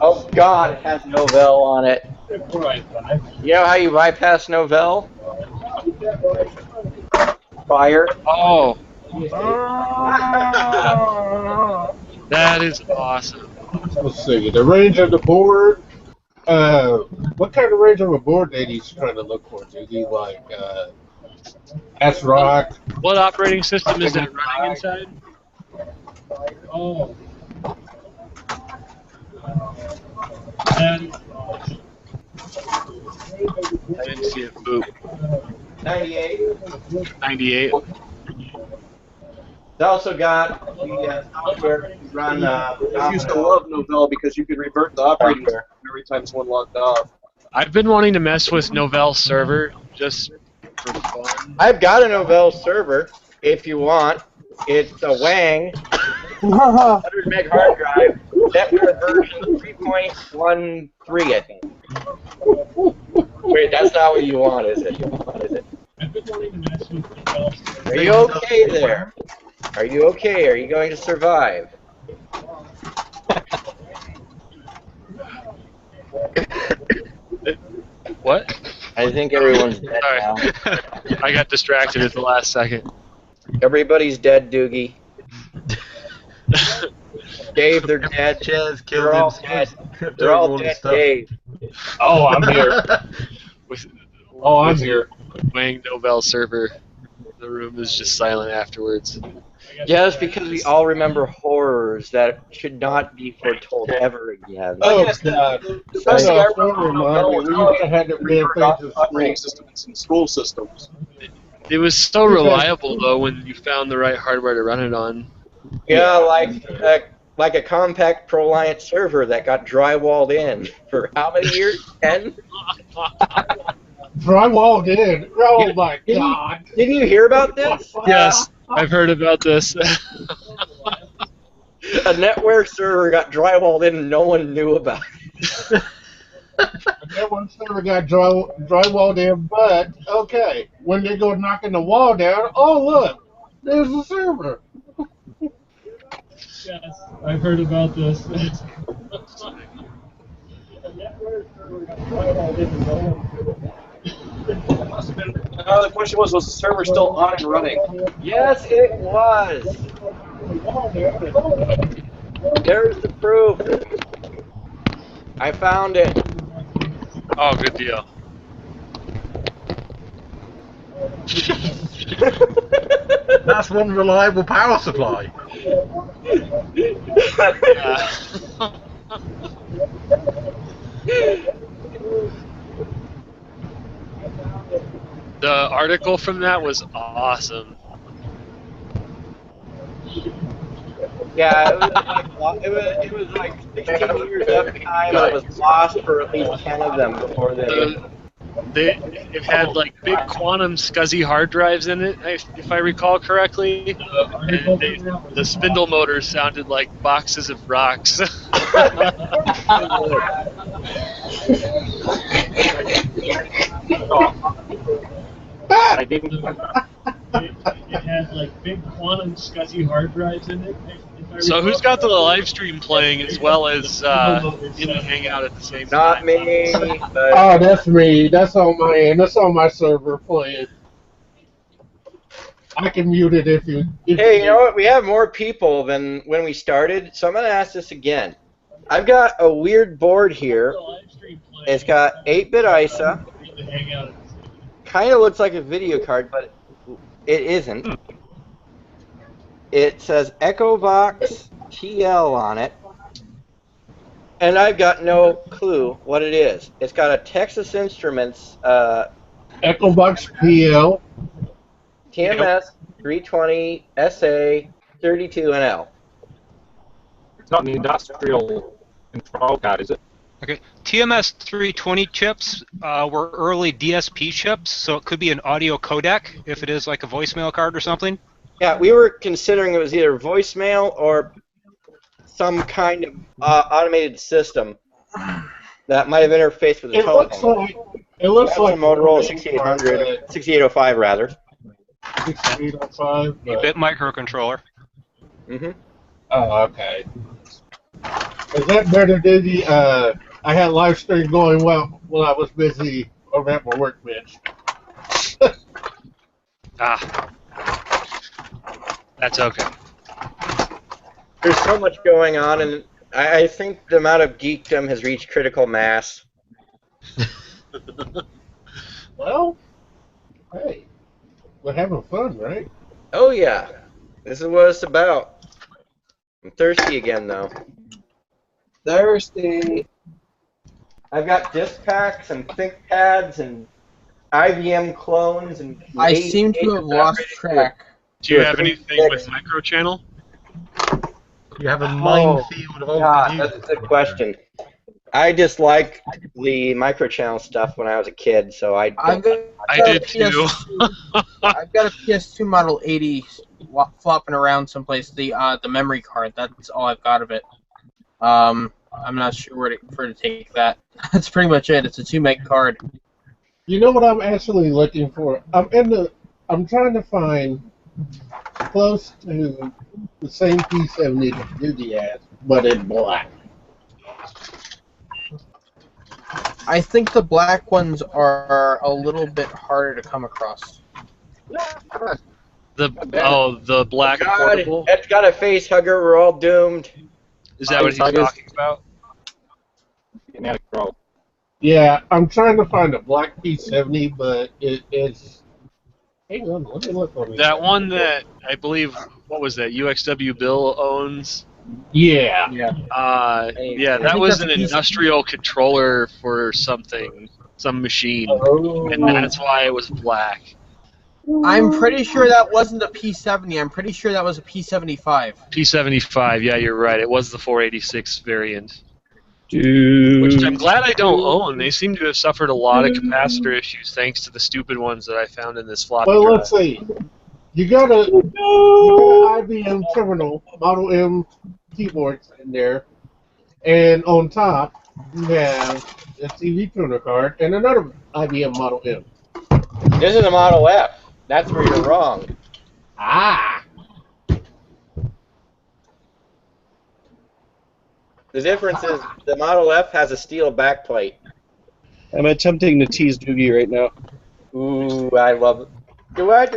Oh God, it has Novell on it. You know how you bypass Novell? Fire. Oh. That is awesome. Let's see, the range of the board. What kind of range of a board are you trying to look for? Do you like S-Rock? What operating system is it running inside? Oh. I didn't see it. Boop. 98. 98. It's also got the software to run. I used to love Novell because you could revert the operating system every time someone logged off. I've been wanting to mess with Novell server just for fun. I've got a Novell server if you want. It's a Wang 100 meg hard drive. Network version 3.13, I think. Wait, that's not what you want, is it? Are you okay there? Are you okay? Are you going to survive? What? I think everyone's dead Sorry. now. I got distracted at the last second. Everybody's dead, Doogie. Dave, they're dead. Chaz killed They're all him. dead. Kept They're all all his dead, stuff. Dave. Oh, I'm here. Oh, I'm here. Wang Novell server. The room is just silent afterwards. Yeah, it's because we all remember horrors. errors that should not be foretold ever again. Oh, Like, God. the best thing I Don't remind me. We used to have them damn things in operating school. systems in school systems. It was so reliable though when you found the right hardware to run it on. Yeah, like a compact ProLiant server that got drywalled in for how many years? 10? Drywalled in. Oh my God! Didn't you hear about this? Yes, I've heard about this. A network server got drywalled in and no one knew about it. That one server got drywalled in, but okay, when they go knocking the wall down, oh look, there's the server. Yes, I've heard about this. The question was the server still on and running? Yes, it was. There's the proof. I found it. Oh, good deal. That's one reliable power supply. The article from that was awesome. Yeah, it was like 16 years uptime, and it was lost for at least 10 of them before It had like big quantum SCSI hard drives in it, if I recall correctly. And the spindle motors sounded like boxes of rocks. It had like big quantum SCSI hard drives in it. So who's got the live stream playing as well as in the Hangout at the same time? Not me. But Oh, that's me. That's on my end. That's on my server playing. I can mute it if you. hey, you know what? We have more people than when we started, so I'm going to ask this again. I've got a weird board here. It's got 8-bit ISA. Kind of looks like a video card, but it isn't. It says EchoVox TL on it. And I've got no clue what it is. It's got a Texas Instruments EchoVox PL. TMS 320 SA 32NL. It's not an industrial control card, is it? Okay, TMS 320 chips were early DSP chips, so it could be an audio codec if it is like a voicemail card or something. Yeah, we were considering it was either voicemail or some kind of automated system that might have interfaced with the telephone. It looks like a Motorola 6800, 6805 rather. 6805. 8-bit microcontroller. Mm-hmm. Oh, okay. Is that better than the? I had live stream going well while I was busy over at my workbench. That's okay. There's so much going on, and I think the amount of geekdom has reached critical mass. Well, hey, we're having fun, right? Oh yeah, this is what it's about. I'm thirsty again, though. Thirsty. I've got disk packs and ThinkPads and IBM clones and. I seem to have lost track. Do you have anything with microchannel? You have a minefield of old God, computers. that's a good question. I disliked the microchannel stuff when I was a kid, so I did too. I've got a PS2 Model 80 flopping around someplace. The memory card. That's all I've got of it. I'm not sure where to take that. That's pretty much it. It's a 2 meg card. You know what I'm actually looking for? I'm trying to find close to the same P70 that Doogie has, but in black. I think the black ones are a little bit harder to come across. The black portable? That's got a face hugger. We're all doomed. Is that what he's talking about? Yeah, I'm trying to find a black P70, but it's. Hang on, let me look on it. That one that I believe, what was that, UXW Bill owns, Yeah. Yeah. Yeah, I that think was that's an a piece- industrial controller for something, some machine, and that's why it was black. I'm pretty sure that wasn't a P70. I'm pretty sure that was a P75. P75, yeah, you're right. It was the 486 variant, Dude. which I'm glad I don't own. They seem to have suffered a lot of capacitor issues thanks to the stupid ones that I found in this floppy Well, drive. let's see. You got an IBM terminal, Model M keyboards in there, and on top you have a TV tuner card and another IBM Model M. This is a Model F. That's where you're wrong. Ah! The difference is the Model F has a steel backplate. I'm attempting to tease Doogie right now. Ooh, I love it. Do I have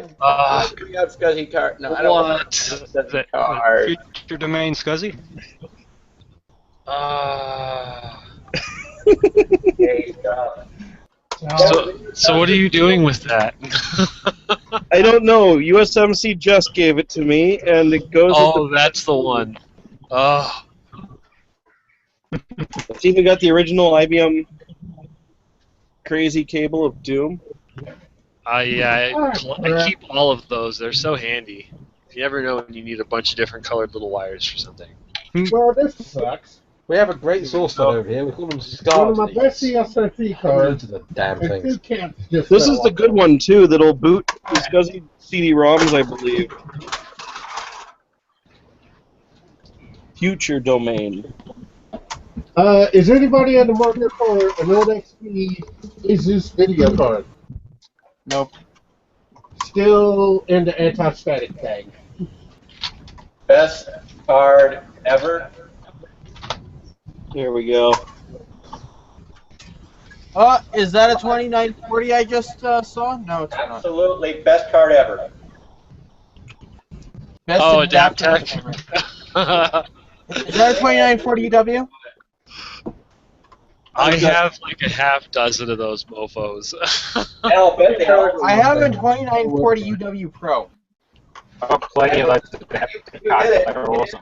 to bring out SCSI card? No, I don't want SCSI card. Future domain SCSI? So what are you doing with that? I don't know. USMC just gave it to me, and it goes Oh, with that's the one. Oh, It's even got the original IBM crazy cable of Doom. I keep all of those. They're so handy. You never know when you need a bunch of different colored little wires for something. Well, this sucks. We have a great source node over here. We call them One of my SCSI. best CSRT cards. The damn and things. two camps just This fell is the off. good one too. That'll boot the SCSI CD-ROMs, I believe. Future domain. Is anybody in the market for an old XP Asus video card? Nope. Still in the anti-static tag. Best card ever. Here we go. Is that a 2940 I just saw? No, it's not. Absolutely best card ever. Best Oh, adapter. Adaptec. Is that a 2940 UW? I have like a half dozen of those mofos. I'll bet they are. I have a 2940 UW Pro. I'll play you like the cards. They're awesome.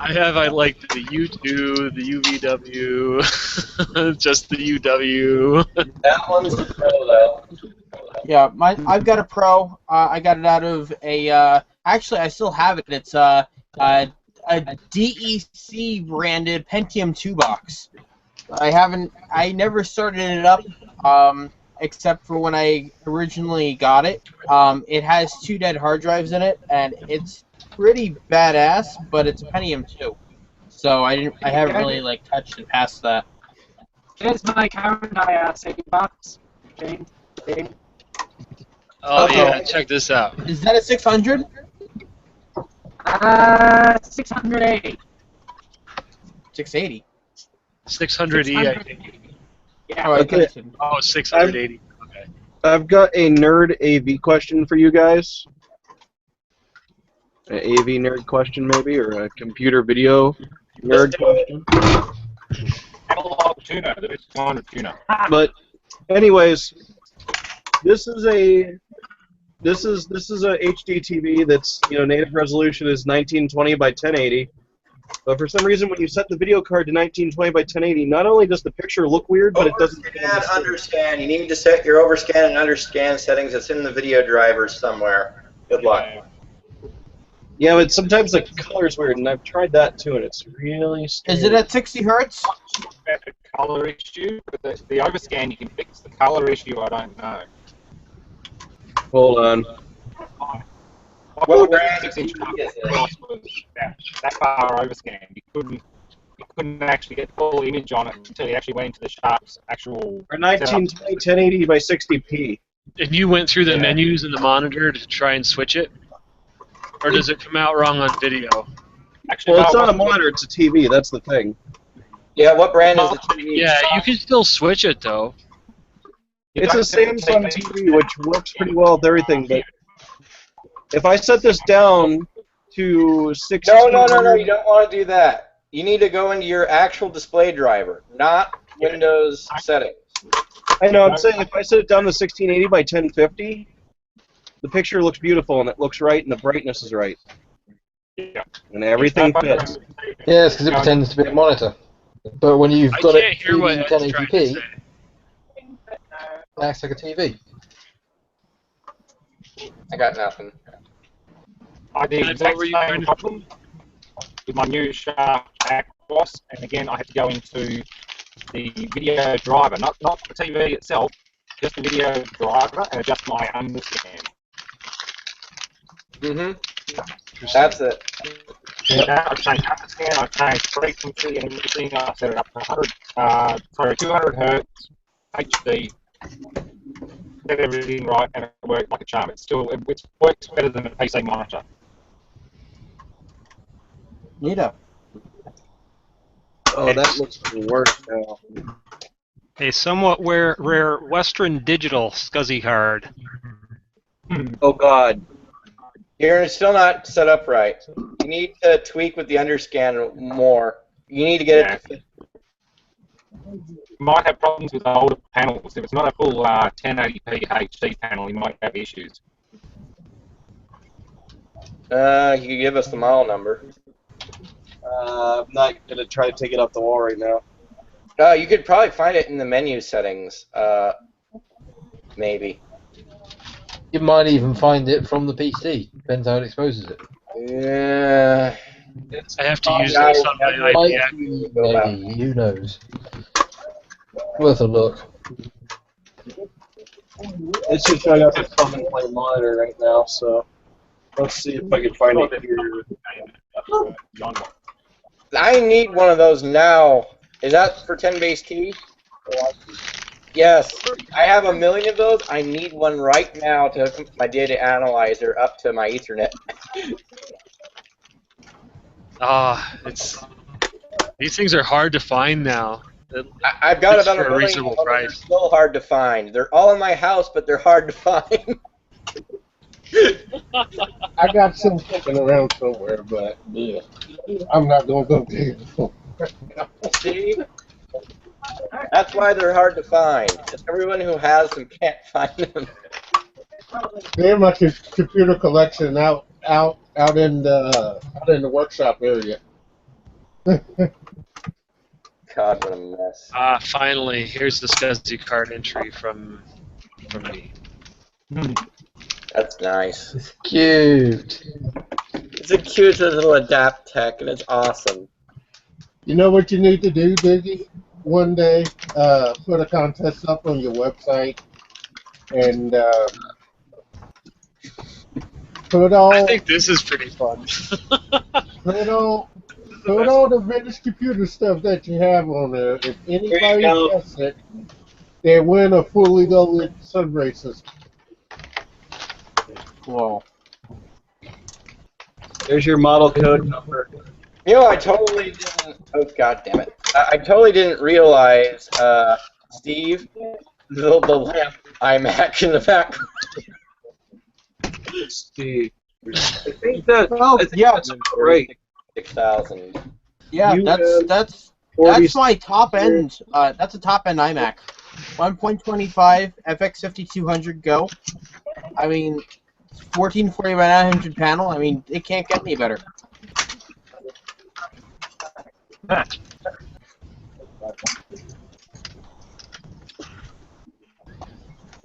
I like the U2, the UVW, just the UW. That one's the pro though. Yeah, I've got a Pro. I got it out of a. Actually, I still have it. It's a DEC branded Pentium 2 box. I never started it up, except for when I originally got it. It has 2 dead hard drives in it, and it's pretty badass, but it's a Pentium 2. So I haven't really like touched it past that. Here's my current IRC box. Oh yeah, check this out. Is that a 600? 680. 680. 600E, I think. Yeah. Oh, Okay. Oh, 680. Okay. I've got a nerd AV question for you guys. An AV nerd question, maybe, or a computer video nerd question. Analog tuner, the best kind of tuner. But, anyways, this is a HD TV that's native resolution is 1920 by 1080. But for some reason, when you set the video card to 1920 by 1080, not only does the picture look weird, but it doesn't. Overscan, underscan. You need to set your overscan and underscan settings. It's in the video drivers somewhere. Good luck. Yeah, but sometimes the color's weird, and I've tried that too, and it's really. Is it at 60 hertz? The color issue, but the overscan you can fix. The color issue, I don't know. Hold on. What brand 6-inch TV is it? was that far overscanned. You couldn't actually get full image on it until you actually went into the Sharp's actual. Or 1920 1080 by 60p. And you went through the menus in the monitor to try and switch it? Or does it come out wrong on video? Actually, Well, it's not a monitor, it's a TV, that's the thing. Yeah, what brand is the TV? Yeah, you can still switch it though. It's a Samsung TV, which works pretty well with everything, but if I set this down to 16... No, you don't want to do that. You need to go into your actual display driver, not Windows settings. I know, I'm saying if I set it down to 1680 by 1050, the picture looks beautiful and it looks right and the brightness is right. Yeah. And everything fits. Yes, because it pretends to be a monitor. But when you've I got can't it hear what 3D Ed's trying to 1080p, say. it acts like a TV. I got nothing. I had the What exact were you trying same to- problem with my new Shark Boss, and again I had to go into the video driver, not the TV itself, just the video driver, and adjust my understand. That's it. Yeah, I changed understand, I changed frequency and everything. I set it up to 200 hertz HD. Set everything right, and it worked like a charm. It works better than a PC monitor. Neato. Oh, that looks worse now. A somewhat rare Western Digital SCSI card. Oh God. It's still not set up right. You need to tweak with the underscan more. You need to get it to fit. Might have problems with the older panels. If it's not a full 1080p HD panel, you might have issues. You can give us the model number. I'm not gonna try to take it off the wall right now. You could probably find it in the menu settings. Maybe. You might even find it from the PC. Depends how it exposes it. Yeah. I have to use this on my Might iPad. be, maybe. Who knows? Worth a look. It's just showing up as plug and play monitor right now, so let's see if I can find it here. I need one of those now. Is that for 10 base T? Yes. I have a million of those. I need one right now to hook my data analyzer up to my Ethernet. These things are hard to find now. I've got It's about for a a million reasonable of them. They're price. still hard to find. They're all in my house, but they're hard to find. I got some kicking around somewhere, but yeah, I'm not gonna go dig them. See? That's why they're hard to find. Just everyone who has them can't find them. They're in my computer collection out in the workshop area. God, what a mess. Finally, here's the SCSI card entry from me. That's nice. It's cute. It's a cute little adapt tech, and it's awesome. You know what you need to do, Diggy? One day, put a contest up on your website and put all. I think this is pretty fun. Put all the vintage computer stuff that you have on there. If anybody gets it, they win a fully loaded Sunray system. Whoa. There's your model code number. You know, I totally didn't. Oh, God damn it! I totally didn't realize, Steve, the lamp iMac in the back. Steve. I think that. Oh, yeah. That's great. 6,000. Yeah, You that's my top end. That's a top end iMac. 1.25 FX 5200 Go. I mean, 1440 by 900 panel. I mean, it can't get any better.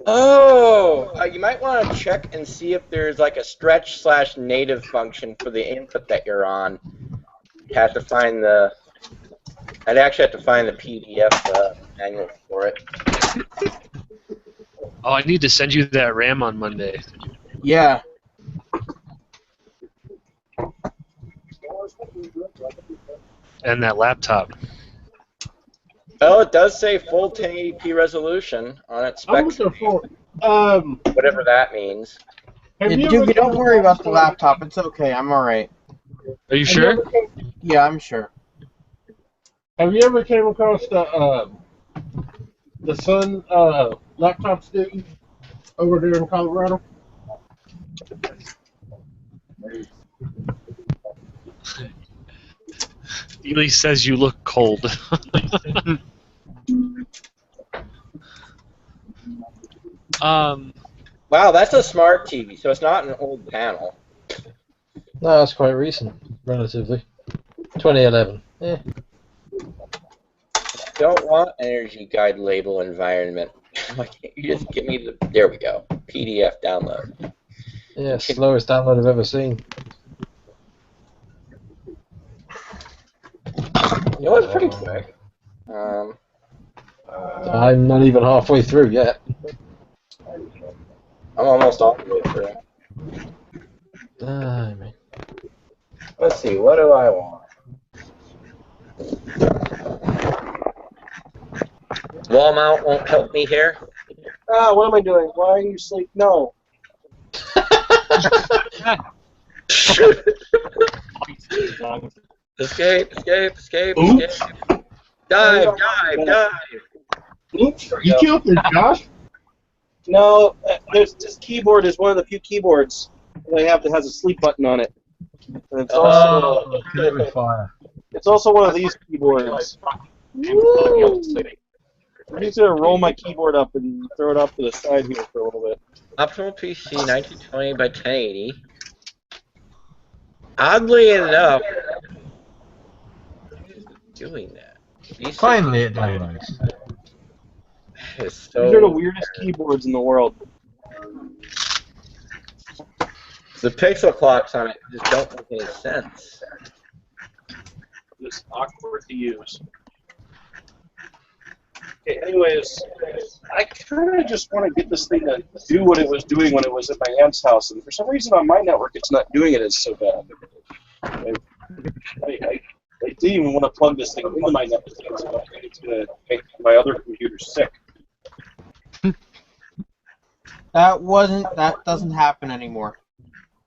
Oh, you might want to check and see if there's like a stretch/native function for the input that you're on. You have to find the. I'd actually have to find the PDF manual for it. Oh, I need to send you that RAM on Monday. Yeah. And that laptop. Oh, it does say full 1080p resolution on its I'm spec. looking for. Whatever that means. Dude, don't worry about the laptop. It's okay. I'm alright. Are you sure? Yeah, I'm sure. Have you ever came across the Sun laptop student over there in Colorado? Ely says you look cold. Wow, that's a smart TV, so it's not an old panel. No, that's quite recent, relatively. 2011. Yeah. Don't want energy guide label environment. Why can't you just give me the... There we go. PDF download. Yeah, slowest download I've ever seen. You know what's pretty quick? I'm not even halfway through yet. I'm almost all the way through. Man. Let's see, what do I want? Wall mount won't help me here. Ah, what am I doing? Why are you asleep? No. Escape, escape, escape, Oops. escape. Dive, dive, dive. Oops, you killed me, Josh. No, this keyboard is one of the few keyboards that I have that has a sleep button on it. And it's also Kill it with fire. it's also one of these keyboards. I'm just gonna roll my keyboard up and throw it off to the side here for a little bit. Optimal PC 1920 by 1080. Oddly enough, doing that. Finally it downloads. It's These are the so weirdest keyboards in the world. the pixel clocks on it just don't make any sense. It's awkward to use. Okay, anyways, I kind of just want to get this thing to do what it was doing when it was at my aunt's house, and for some reason on my network it's not doing it as so bad. I didn't even want to plug this thing into my network, so I think it's going to make my other computer sick. That doesn't happen anymore.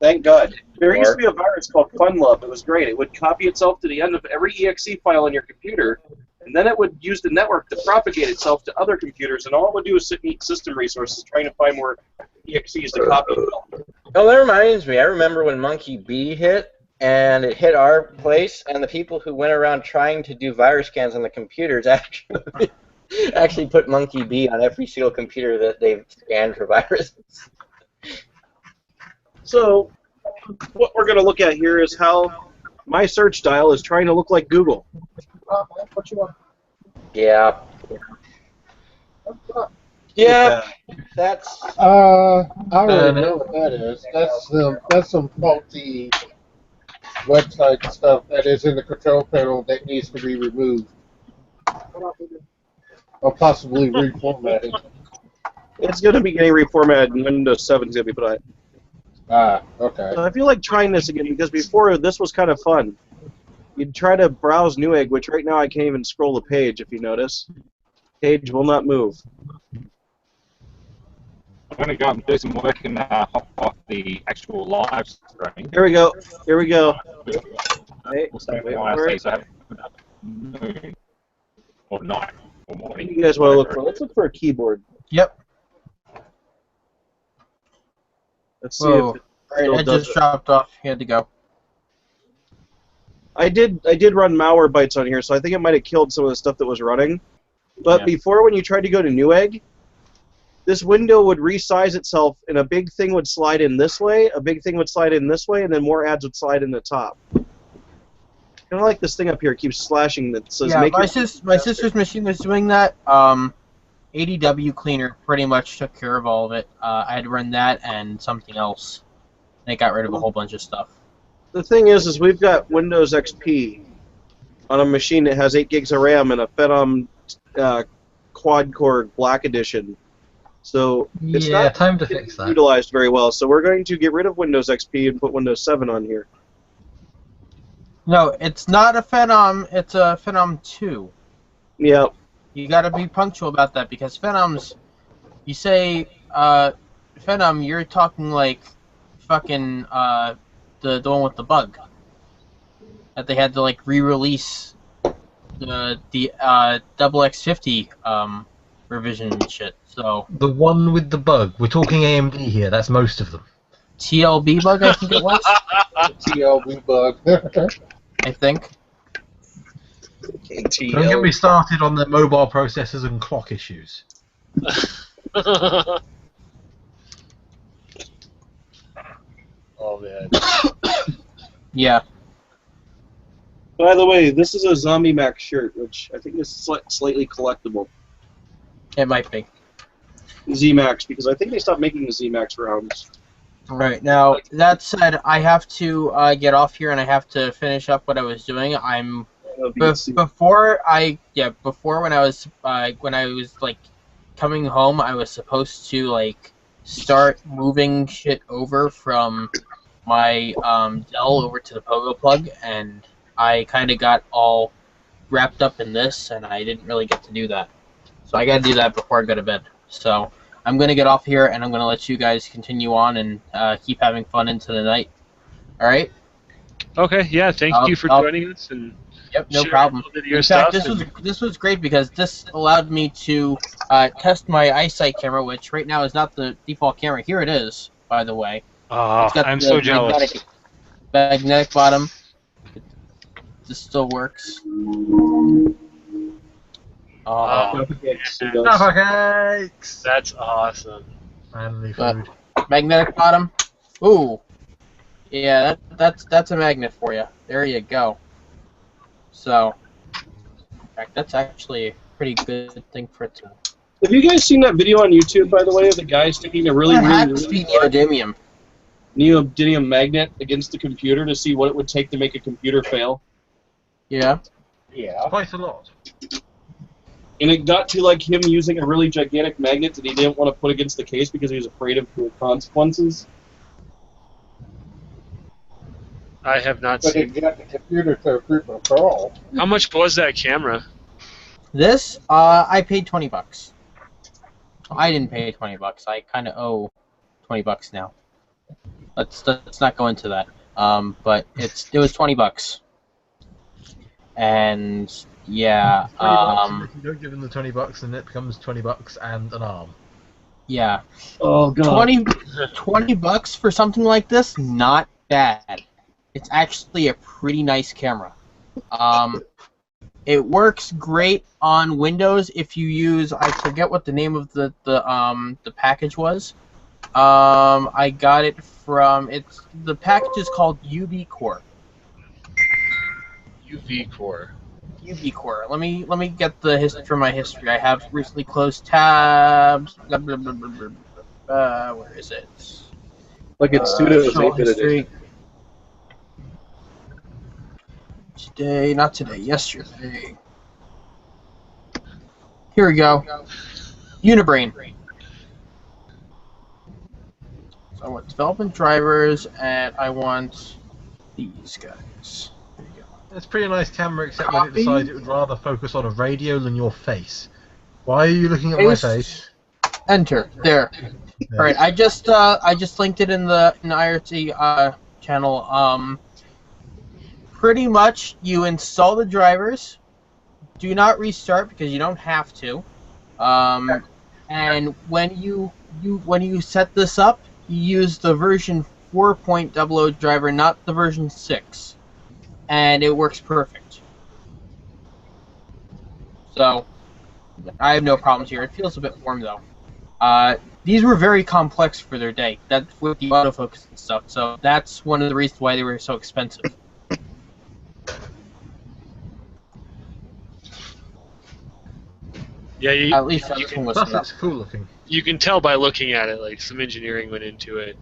Thank God. There used to be a virus called FunLove. It was great. It would copy itself to the end of every exe file on your computer, and then it would use the network to propagate itself to other computers, and all it would do is eat system resources trying to find more exes to copy. Oh, that reminds me. I remember when Monkey B hit, and it hit our place, and the people who went around trying to do virus scans on the computers actually put Monkey B on every single computer that they've scanned for viruses. So, what we're going to look at here is how my search dial is trying to look like Google. What you want? Yeah. Yeah. That's. I already know what that is. That's some faulty website stuff that is in the control panel that needs to be removed, or possibly reformatted. It's going to be getting reformatted, and Windows 7 is going to be put on it. Ah, okay. I feel like trying this again because before this was kind of fun. You'd try to browse Newegg, which right now I can't even scroll the page if you notice. Page will not move. I'm going to go and do some work and hop off the actual live stream. Here we go. Here we go. We'll start wait with for IC, it. so have noon or night or What morning. do you guys want to look for? Let's look for a keyboard. Yep. Let's see Whoa. if it Alright, still I does just it. dropped off. He had to go. I did run malware bytes on here, so I think it might have killed some of the stuff that was running. But Yeah. before, when you tried to go to Newegg, this window would resize itself, and a big thing would slide in this way, a big thing would slide in this way, and then more ads would slide in the top. Kind of like this thing up here keeps slashing that says Yeah, make my your sister's machine was doing that. ADW cleaner pretty much took care of all of it. I had to run that and something else. And it got rid of a whole bunch of stuff. The thing is we've got Windows XP on a machine that has 8 gigs of RAM and a Phenom quad-core Black Edition. So it's Yeah, not time to fix that. utilized very well. So we're going to get rid of Windows XP and put Windows 7 on here. No, it's not a Phenom, it's a Phenom 2. Yeah. You gotta be punctual about that because Phenoms, you say, Phenom, you're talking like fucking, the one with the bug. That they had to, like, re-release the double X50, revision and shit, so. The one with the bug. We're talking AMD here. That's most of them. TLB bug, I think it was? TLB bug. I think. Don't get me started on the mobile processors and clock issues. Oh man. Yeah. By the way, this is a Zombie Max shirt, which I think is slightly collectible. It might be. Z-Max, because I think they stopped making the Z-Max rounds. Right, now, that said, I have to get off here and I have to finish up what I was doing. Before when I was like coming home, I was supposed to like start moving shit over from my Dell over to the Pogo plug, and I kind of got all wrapped up in this, and I didn't really get to do that. So I got to do that before I go to bed. So I'm going to get off here, and I'm going to let you guys continue on and keep having fun into the night. All right? Okay, yeah, thank you for joining us. And yep, no sharing problem. a little bit of your In fact, stuff this was great because this allowed me to test my eyesight camera, which right now is not the default camera. Here it is, by the way. Oh, It's got I'm the so jealous. magnetic bottom. This still works. Cakes. That's awesome. Family But food. magnetic bottom. Ooh. Yeah, that's a magnet for you. There you go. So, in fact, that's actually a pretty good thing for it to. Have you guys seen that video on YouTube, by the way, of the guy sticking a really neodymium magnet against the computer to see what it would take to make a computer fail? Yeah. Yeah. Quite a lot. And it got to like him using a really gigantic magnet that he didn't want to put against the case because he was afraid of the consequences. I have not But seen. it got the computer to a group of girls. How much was that camera? This, I paid $20. I didn't pay $20. I kind of owe $20 now. Let's not go into that. But it was $20. And yeah, $20, if you don't give them the $20, then it becomes $20 and an arm. yeah. Oh god. $20 for something like this, not bad. It's actually a pretty nice camera. It works great on Windows if you use, I forget what the name of the package was. I got it from, the package is called UV Core. UV Core. UV Core. Let me get the history from my history. I have recently closed tabs. Blah, blah, blah, blah, blah. Where is it? Like it's Studios show 8-bit history. edition. Today, not today, yesterday. Here we go. Unibrain. So I want development drivers, and I want these guys. There you go. It's a pretty nice camera, except when it decided it would rather focus on a radio than your face. Why are you looking at my face? Enter. There. Yeah. All right. I just linked it in the IRT channel. Pretty much, you install the drivers. Do not restart because you don't have to. And when you set this up, you use the version 4.00 driver, not the version 6, and it works perfect. So I have no problems here. It feels a bit warm though. These were very complex for their day. That's with the autofocus and stuff. So that's one of the reasons why they were so expensive. Yeah, at least this one was. It's cool looking. You can tell by looking at it, like some engineering went into it.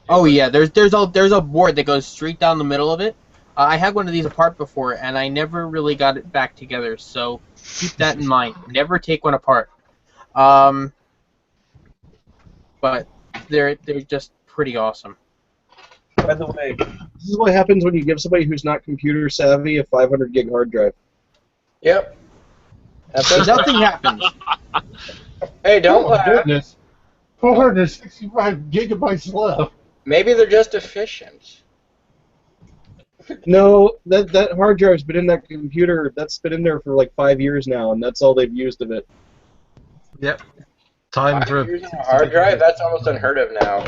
Oh yeah, there's a board that goes straight down the middle of it. I had one of these apart before, and I never really got it back together. So keep that in mind. Never take one apart. But they're just pretty awesome. By the way, this is what happens when you give somebody who's not computer savvy a 500 gig hard drive. Yep. Nothing happens. Hey, don't Oh, laugh. goodness. 465 gigabytes left. Maybe they're just efficient. No, that hard drive's been in that computer. That's been in there for like 5 years now, and that's all they've used of it. Yep. Time for Using a hard drive? That's almost unheard of now.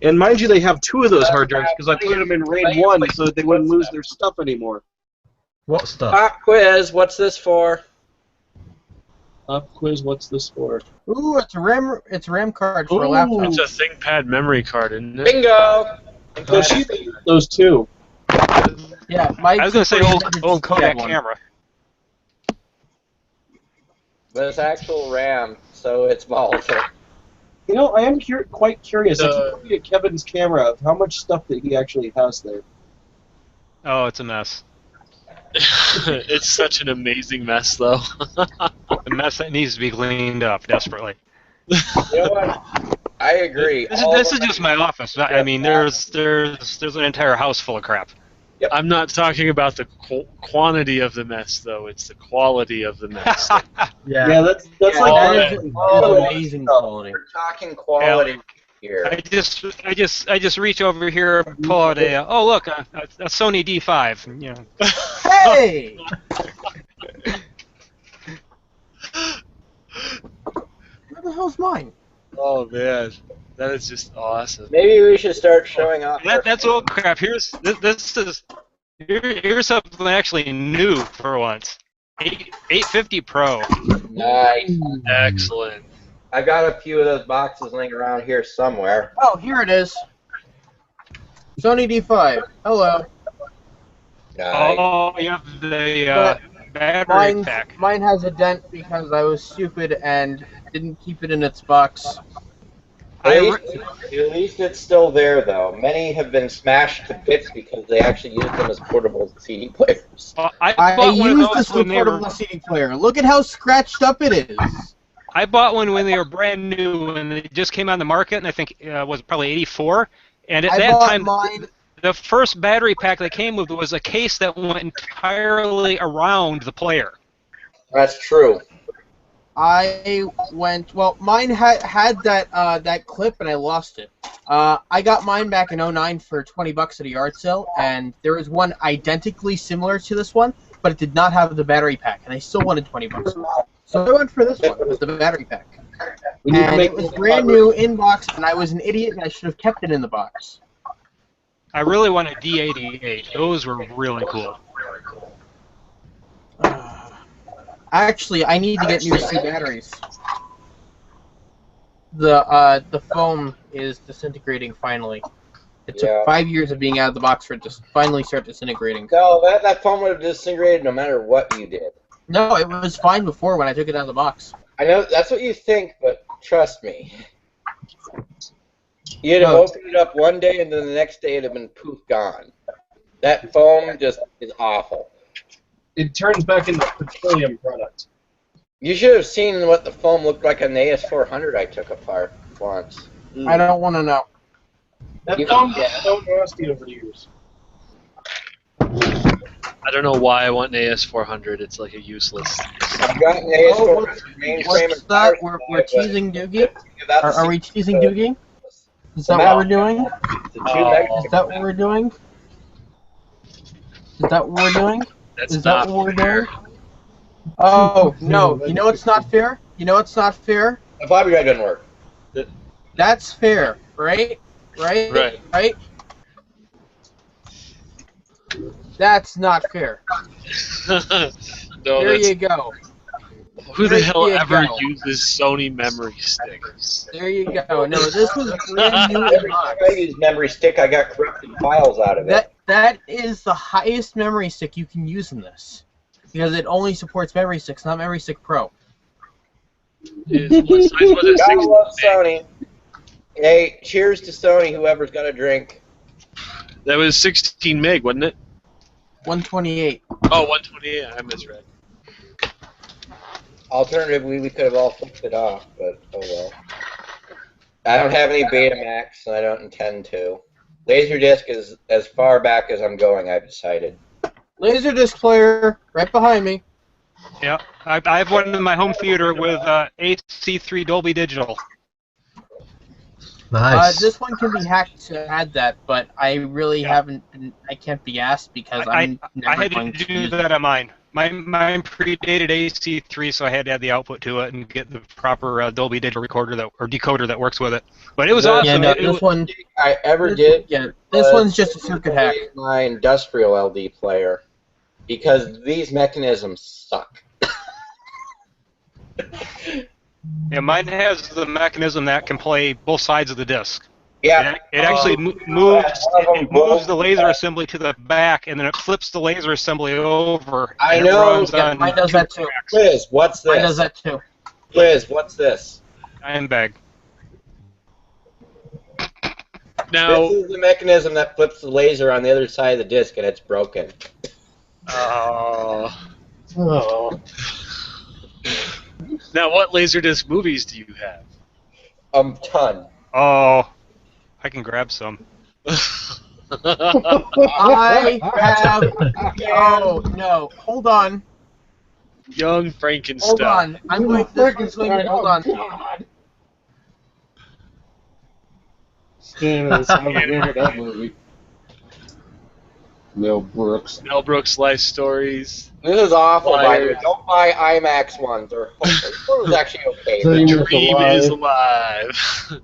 And mind you, they have 2 of those hard drives because I put them in RAID 1 so that they wouldn't lose their stuff anymore. What stuff? Pop quiz, what's this for? Pop quiz, what's this for? Ooh, it's a RAM card for a laptop. It's a ThinkPad memory card, isn't it? Bingo! No, she made those two. Yeah, Mike. I was going to say old Kodak one. camera. But it's actual RAM, so it's volatile. You know, I am quite curious. I keep looking at Kevin's camera of how much stuff that he actually has there. Oh, it's a mess. It's such an amazing mess, though. A mess that needs to be cleaned up desperately. You know what? I agree. This is just my office. I mean, there's an entire house full of crap. Yep. I'm not talking about the quantity of the mess, though. It's the quality of the mess. Yeah, that's Yeah, like that is amazing quality. We're talking quality here. I just reach over here and pull out a look a Sony D5. You know. Hey! Where the hell's mine? Oh man, that is just awesome. Maybe we should start showing off. That's old crap. Here's something actually new for once. 850 Pro. Nice. Excellent. I got a few of those boxes laying around here somewhere. Oh, here it is. Sony D5. Hello. Nice. Oh, you have the battery pack. Mine has a dent because I was stupid and didn't keep it in its box. At least it's still there, though. Many have been smashed to bits because they actually used them as portable CD players. I used this for portable CD player. Look at how scratched up it is. I bought one when they were brand new, and they just came on the market, and I think was probably '84. And at that time, the first battery pack they came with was a case that went entirely around the player. That's true. Mine had that clip, and I lost it. I got mine back in '09 for $20 at a yard sale, and there was one identically similar to this one, but it did not have the battery pack, and I still wanted $20. So I went for this one. It was the battery pack. And it was brand new in box, and I was an idiot, and I should have kept it in the box. I really want a D88. Those were really cool. Actually, I need to get new C batteries. The foam is disintegrating finally. It took 5 years of being out of the box for it to finally start disintegrating. No, that foam would have disintegrated no matter what you did. No, it was fine before when I took it out of the box. I know that's what you think, but trust me. You'd have opened it up one day and then the next day it'd have been poof gone. That foam just is awful. It turns back into a petroleum product. You should have seen what the foam looked like on the AS400 I took apart once. I don't want to know. That foam got so nasty over the years. I don't know why I want an AS400. It's like a useless. I've got an AS400 What's that? We're teasing Doogie? Are we teasing Doogie? Is that what we're doing? Is that what we're doing? Is that what we're doing? Is that what we're doing? Oh, no. You know what's not fair? You know what's not fair? The Bobby Guy doesn't work. That's fair, right? Right? Right? That's not fair. There you go. Who the hell ever uses Sony memory stick? There you go. No, this was brand new in box. I used memory stick. I got corrupted files out of it. That is the highest memory stick you can use in this, because it only supports memory sticks, not memory stick Pro. What size was it? I love Sony. Hey, cheers to Sony. Whoever's got a drink. That was 16 meg, wasn't it? 128. Oh, 128. I misread. Alternatively, we could have all flipped it off, but oh well. I don't have any Betamax, and I don't intend to. Laserdisc is as far back as I'm going, I've decided. Laserdisc player, right behind me. Yeah, I have one in my home theater with AC3 Dolby Digital. Nice. This one can be hacked to add that, but I really haven't. I can't be asked because I'm never I had going to to do use that on mine. Mine predated AC3, so I had to add the output to it and get the proper Dolby Digital recorder or decoder that works with it. But it was awesome. Yeah, no, this one I ever did. Yeah, this one's just a circuit hack. My industrial LD player, because these mechanisms suck. Yeah, mine has the mechanism that can play both sides of the disc. Yeah. It actually moves the laser assembly to the back, and then it flips the laser assembly over. I and know. It runs Yeah, on Mine does that too. Quiz, what's this? Mine does that too. Quiz, what's this? iron bag. Now, This is the mechanism that flips the laser on the other side of the disc, and it's broken. oh. Oh. Now, what Laserdisc movies do you have? Ton. Oh, I can grab some. I have. Oh no! Hold on. Young Frankenstein. Hold on. I'm going to hold on. God. Scanners. I remember that movie. Mel Brooks. Mel Brooks Life Stories. This is awful, by the way. Flyers. Don't buy IMAX ones. Or it was actually okay. The Dream dream is is alive.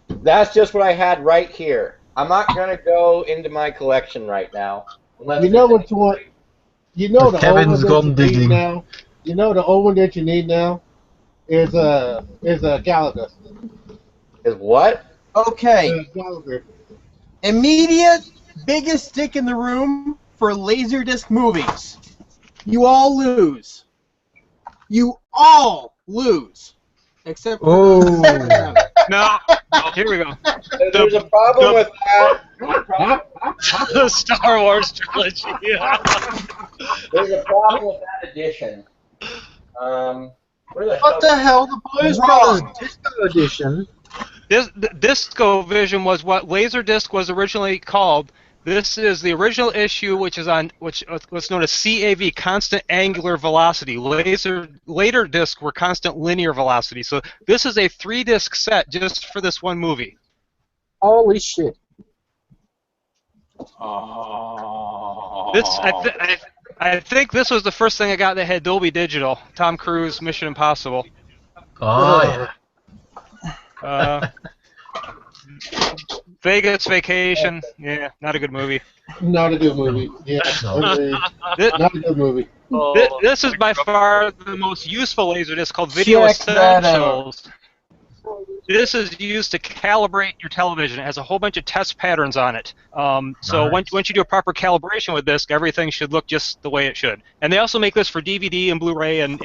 That's just what I had right here. I'm not gonna go into my collection right now. You know what you want? You know the Kevin's old gone one that you digging. need now? You know the old one that you need now? Is a Gallagher. Is what? Okay. Gallagher. Immediate biggest stick in the room for Laserdisc movies. You all lose. You all lose. Except for Oh. No. Here we go. There's a problem with that. The Star Wars trilogy. There's a problem with that edition. Where the What the hell? The Blues Brothers Wrong. Disco Edition. Disco Vision was what Laserdisc was originally called. This is the original issue, which is on what's known as CAV, constant angular velocity. Later discs were constant linear velocity. So this is a 3-disc set just for this one movie. Holy shit. I think this was the first thing I got that had Dolby Digital. Tom Cruise, Mission Impossible. Oh, yeah. Vegas Vacation. Yeah, not a good movie. Not a good movie. Yeah, agreed. Not a good movie. This is by far the most useful Laserdisc called Video Check that out. Essentials. This is used to calibrate your television. It has a whole bunch of test patterns on it. So Nice. once you do a proper calibration with this, everything should look just the way it should. And they also make this for DVD and Blu-ray, and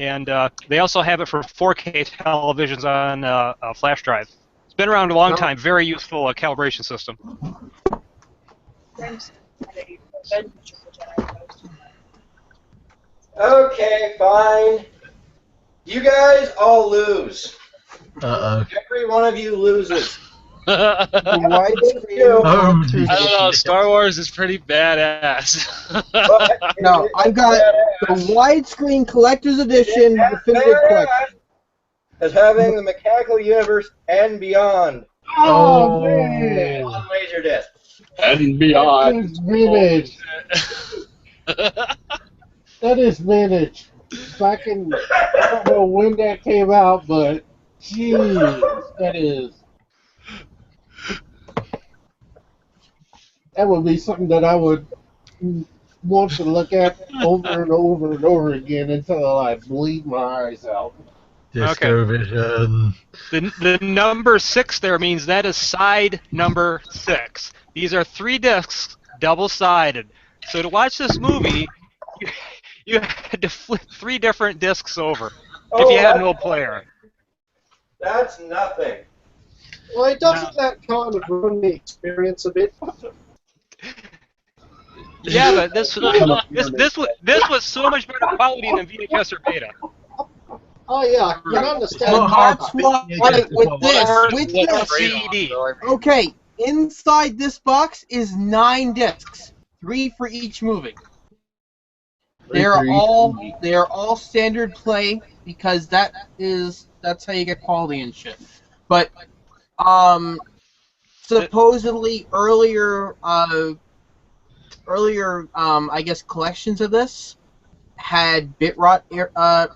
they also have it for 4K televisions on a flash drive. It's been around a long time. Very useful calibration system. Okay, fine. You guys all lose. Uh-oh. Every one of you loses. Widescreen. Oh, I don't know. Star Wars is pretty badass. No, I've got the widescreen collector's edition definitive collection. As having the mechanical universe and beyond Oh, man. on Laserdisc. That And beyond. is vintage. That is vintage. Back in, I don't know when that came out, but jeez, that would be something that I would want to look at over and over and over again until I bleed my eyes out. Disco Vision. The number 6 there means that is side number 6. These are 3 discs, double-sided. So to watch this movie, you had to flip 3 different discs over if you had an old player. That's nothing. Well, doesn't that kind of ruin the experience a bit? Yeah, but this was so much better quality than VHS or Beta. Oh yeah, I can understand. And that's why with this, CD. okay, inside this box is 9 discs, 3 for each movie. They're all standard play because that's how you get quality and shit. But supposedly earlier I guess collections of this had bit rot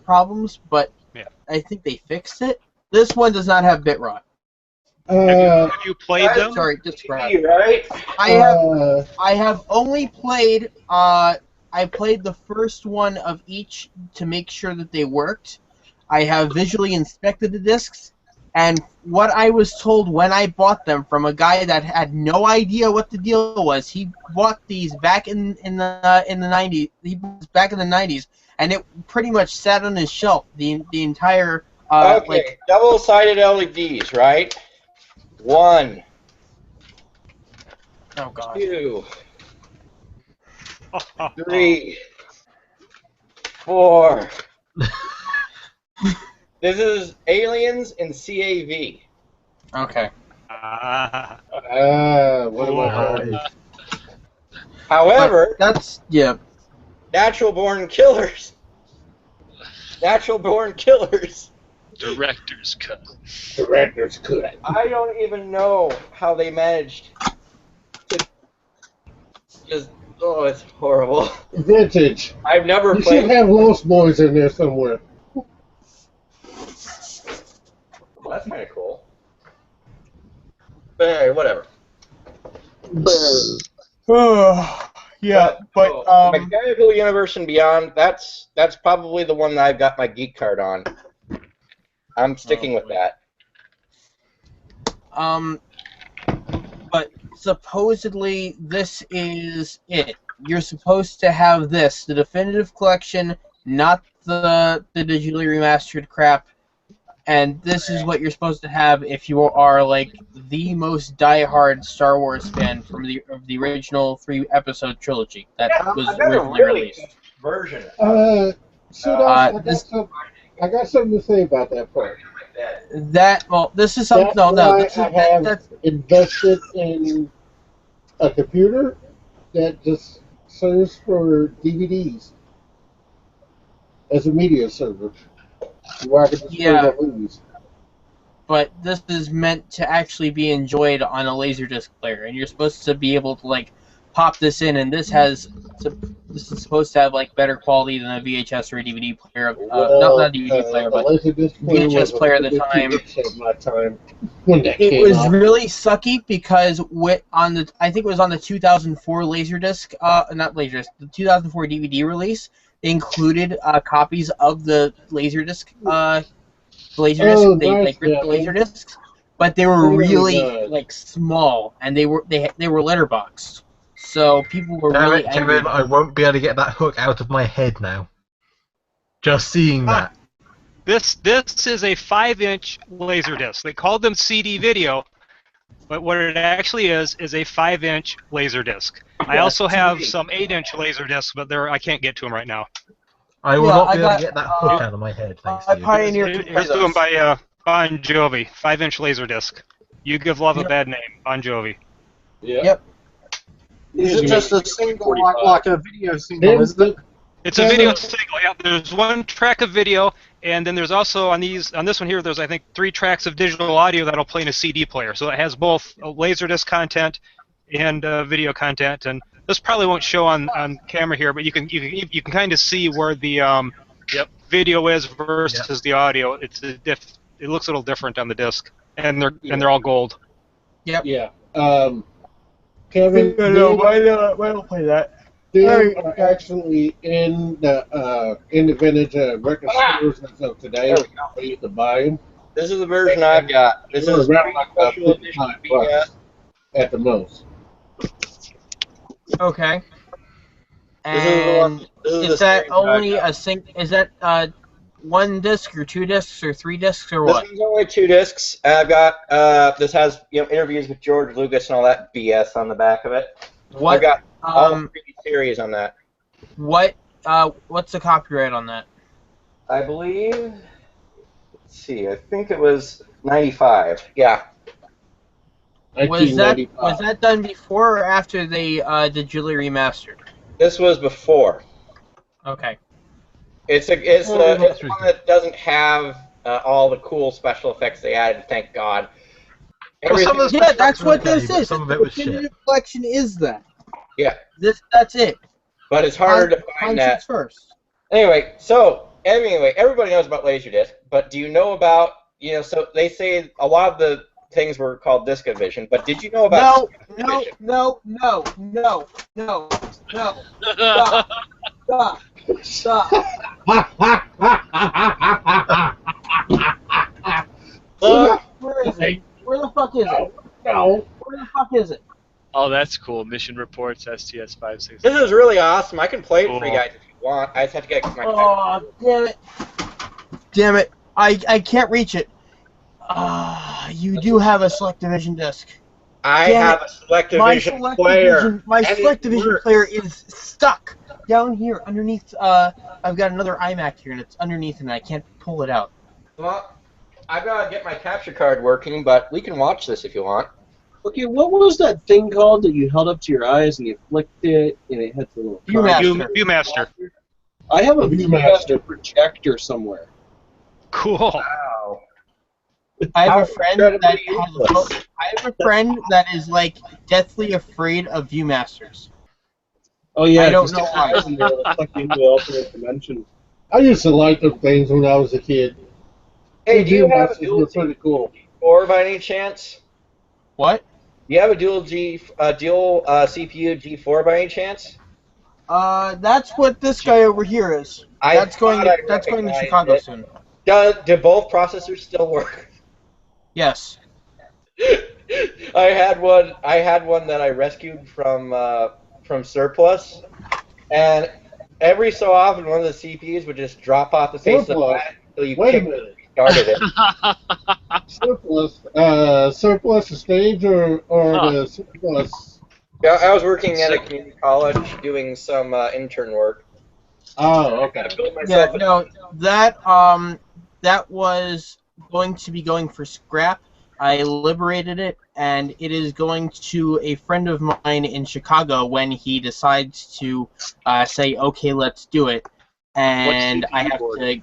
problems, but yeah. I think they fixed it. This one does not have bit rot. Have you played them? Sorry, just right? I have only played. I played the first one of each to make sure that they worked. I have visually inspected the discs, And what I was told when I bought them from a guy that had no idea what the deal was, he bought these back in the 90s. He bought this back in the 90s, and it pretty much sat on his shelf the entire Okay, double-sided LEDs, right? 1, oh god, 2, 3, 4. This is Aliens in CAV. Okay. What am I? However, that's Natural Born Killers. Natural Born Killers. Director's cut. Director's cut. I don't even know how they managed to just. Oh, it's horrible. Vintage. I've never You played. should have Lost Boys in there somewhere. Oh, that's kind of cool. But anyway, whatever. Mechanical Universe and Beyond. That's probably the one that I've got my geek card on. I'm sticking with that. But supposedly this is it. You're supposed to have this, the definitive collection, not the digitally remastered crap. And this is what you're supposed to have if you are like the most diehard Star Wars fan from the original 3-episode trilogy that was originally released. Version. I got something to say about that part. This is something. That's why I have invested in a computer that just serves for DVDs as a media server, where I can display the movies. But this is meant to actually be enjoyed on a Laserdisc player, and you're supposed to be able to like pop this in, and this is supposed to have like better quality than a VHS or a DVD player. Not a DVD player, but VHS player at the time. It was really sucky because I think it was on the 2004 Laserdisc, not Laserdisc, the 2004 DVD release. They included copies of the Laserdisc. They ripped the Laserdiscs, but they were really like small, and they were letterboxed. So people were really angry. Kevin, I won't be able to get that hook out of my head now. Just seeing that. This is a 5-inch Laserdisc. They called them CD video, but what it actually is a 5-inch Laserdisc. I also have some 8-inch Laserdiscs, but I can't get to them right now. I will not be able to get that hook out of my head, thanks to you. It was doing by Bon Jovi, 5-inch Laserdisc. You Give Love a Bad Name, Bon Jovi. Yep. Is it just a single, like a video single, isn't it? It's a video single, yeah. There's one track of video, and then there's also on this one here, there's I think 3 tracks of digital audio that'll play in a CD player. So it has both Laserdisc content and video content. And this probably won't show on camera here, but you can kind of see where the video is versus the audio. It looks a little different on the disc, and they're all gold. Yep. Yeah. Kevin, why don't play that? They are actually in the vintage record stores as of today. For you to buy them. This is the version I've got. This is around like about $55 at the most. Okay. And is that only a Is that 1 disc or 2 discs or 3 discs or what? This one's only 2 discs. I've got this has interviews with George Lucas and all that BS on the back of it. What? I've got all 3 series on that. What's the copyright on that? I believe. Let's see. I think it was 95. Yeah. Was that done before or after they digitally remastered? This was before. Okay. It's one that doesn't have all the cool special effects they added. Thank God. That's what this is. Some of it was shit. Collection is that. Yeah. That's it. But it's harder to find that. First. Anyway, everybody knows about Laserdisc, but do you know about so they say a lot of the things were called Discavision, but did you know about No. Stop. Hey. Where the fuck is it? No. Where the fuck is it? Oh, that's cool. Mission reports STS 560. This is really awesome. I can play it for you Cool. guys if you want. I just have to get my. Oh, damn it. Damn it. I can't reach it. You do have a Select Division disc. I Damn have it. a Select My Division Select player. Division, my and it Select Division works. player is stuck down here underneath. I've got another iMac here, and it's underneath, and I can't pull it out. Well, I've got to get my capture card working, but we can watch this if you want. Okay, what was that thing called that you held up to your eyes and you flicked it and it had the little Viewmaster. Viewmaster. I have a Viewmaster. Viewmaster projector somewhere. Cool. Wow. I have How a friend that incredibly has useless. I have a friend that is like deathly afraid of Viewmasters. Oh yeah, I don't just know stick why. your eyes in there, it'll suck you into an alternate dimension. I used to like them things when I was a kid. Hey, do you have a Viewmasters dual were pretty cool. G4 by any chance? What? Do you have a dual CPU G4 by any chance? That's what this guy over here is. That's going to Chicago it. soon. Do both processors still work? Yes. I had one that I rescued from surplus, and every so often one of the CPUs would just drop off the face of the Surplus? planet until you Wait a kicked it minute. and restarted it. Surplus the stage or the surplus? Yeah, I was working at a community college doing some intern work. Oh, okay. I built Yeah, myself no, that was going to be going for scrap. I liberated it, and it is going to a friend of mine in Chicago when he decides to say, okay, let's do it. And I have to,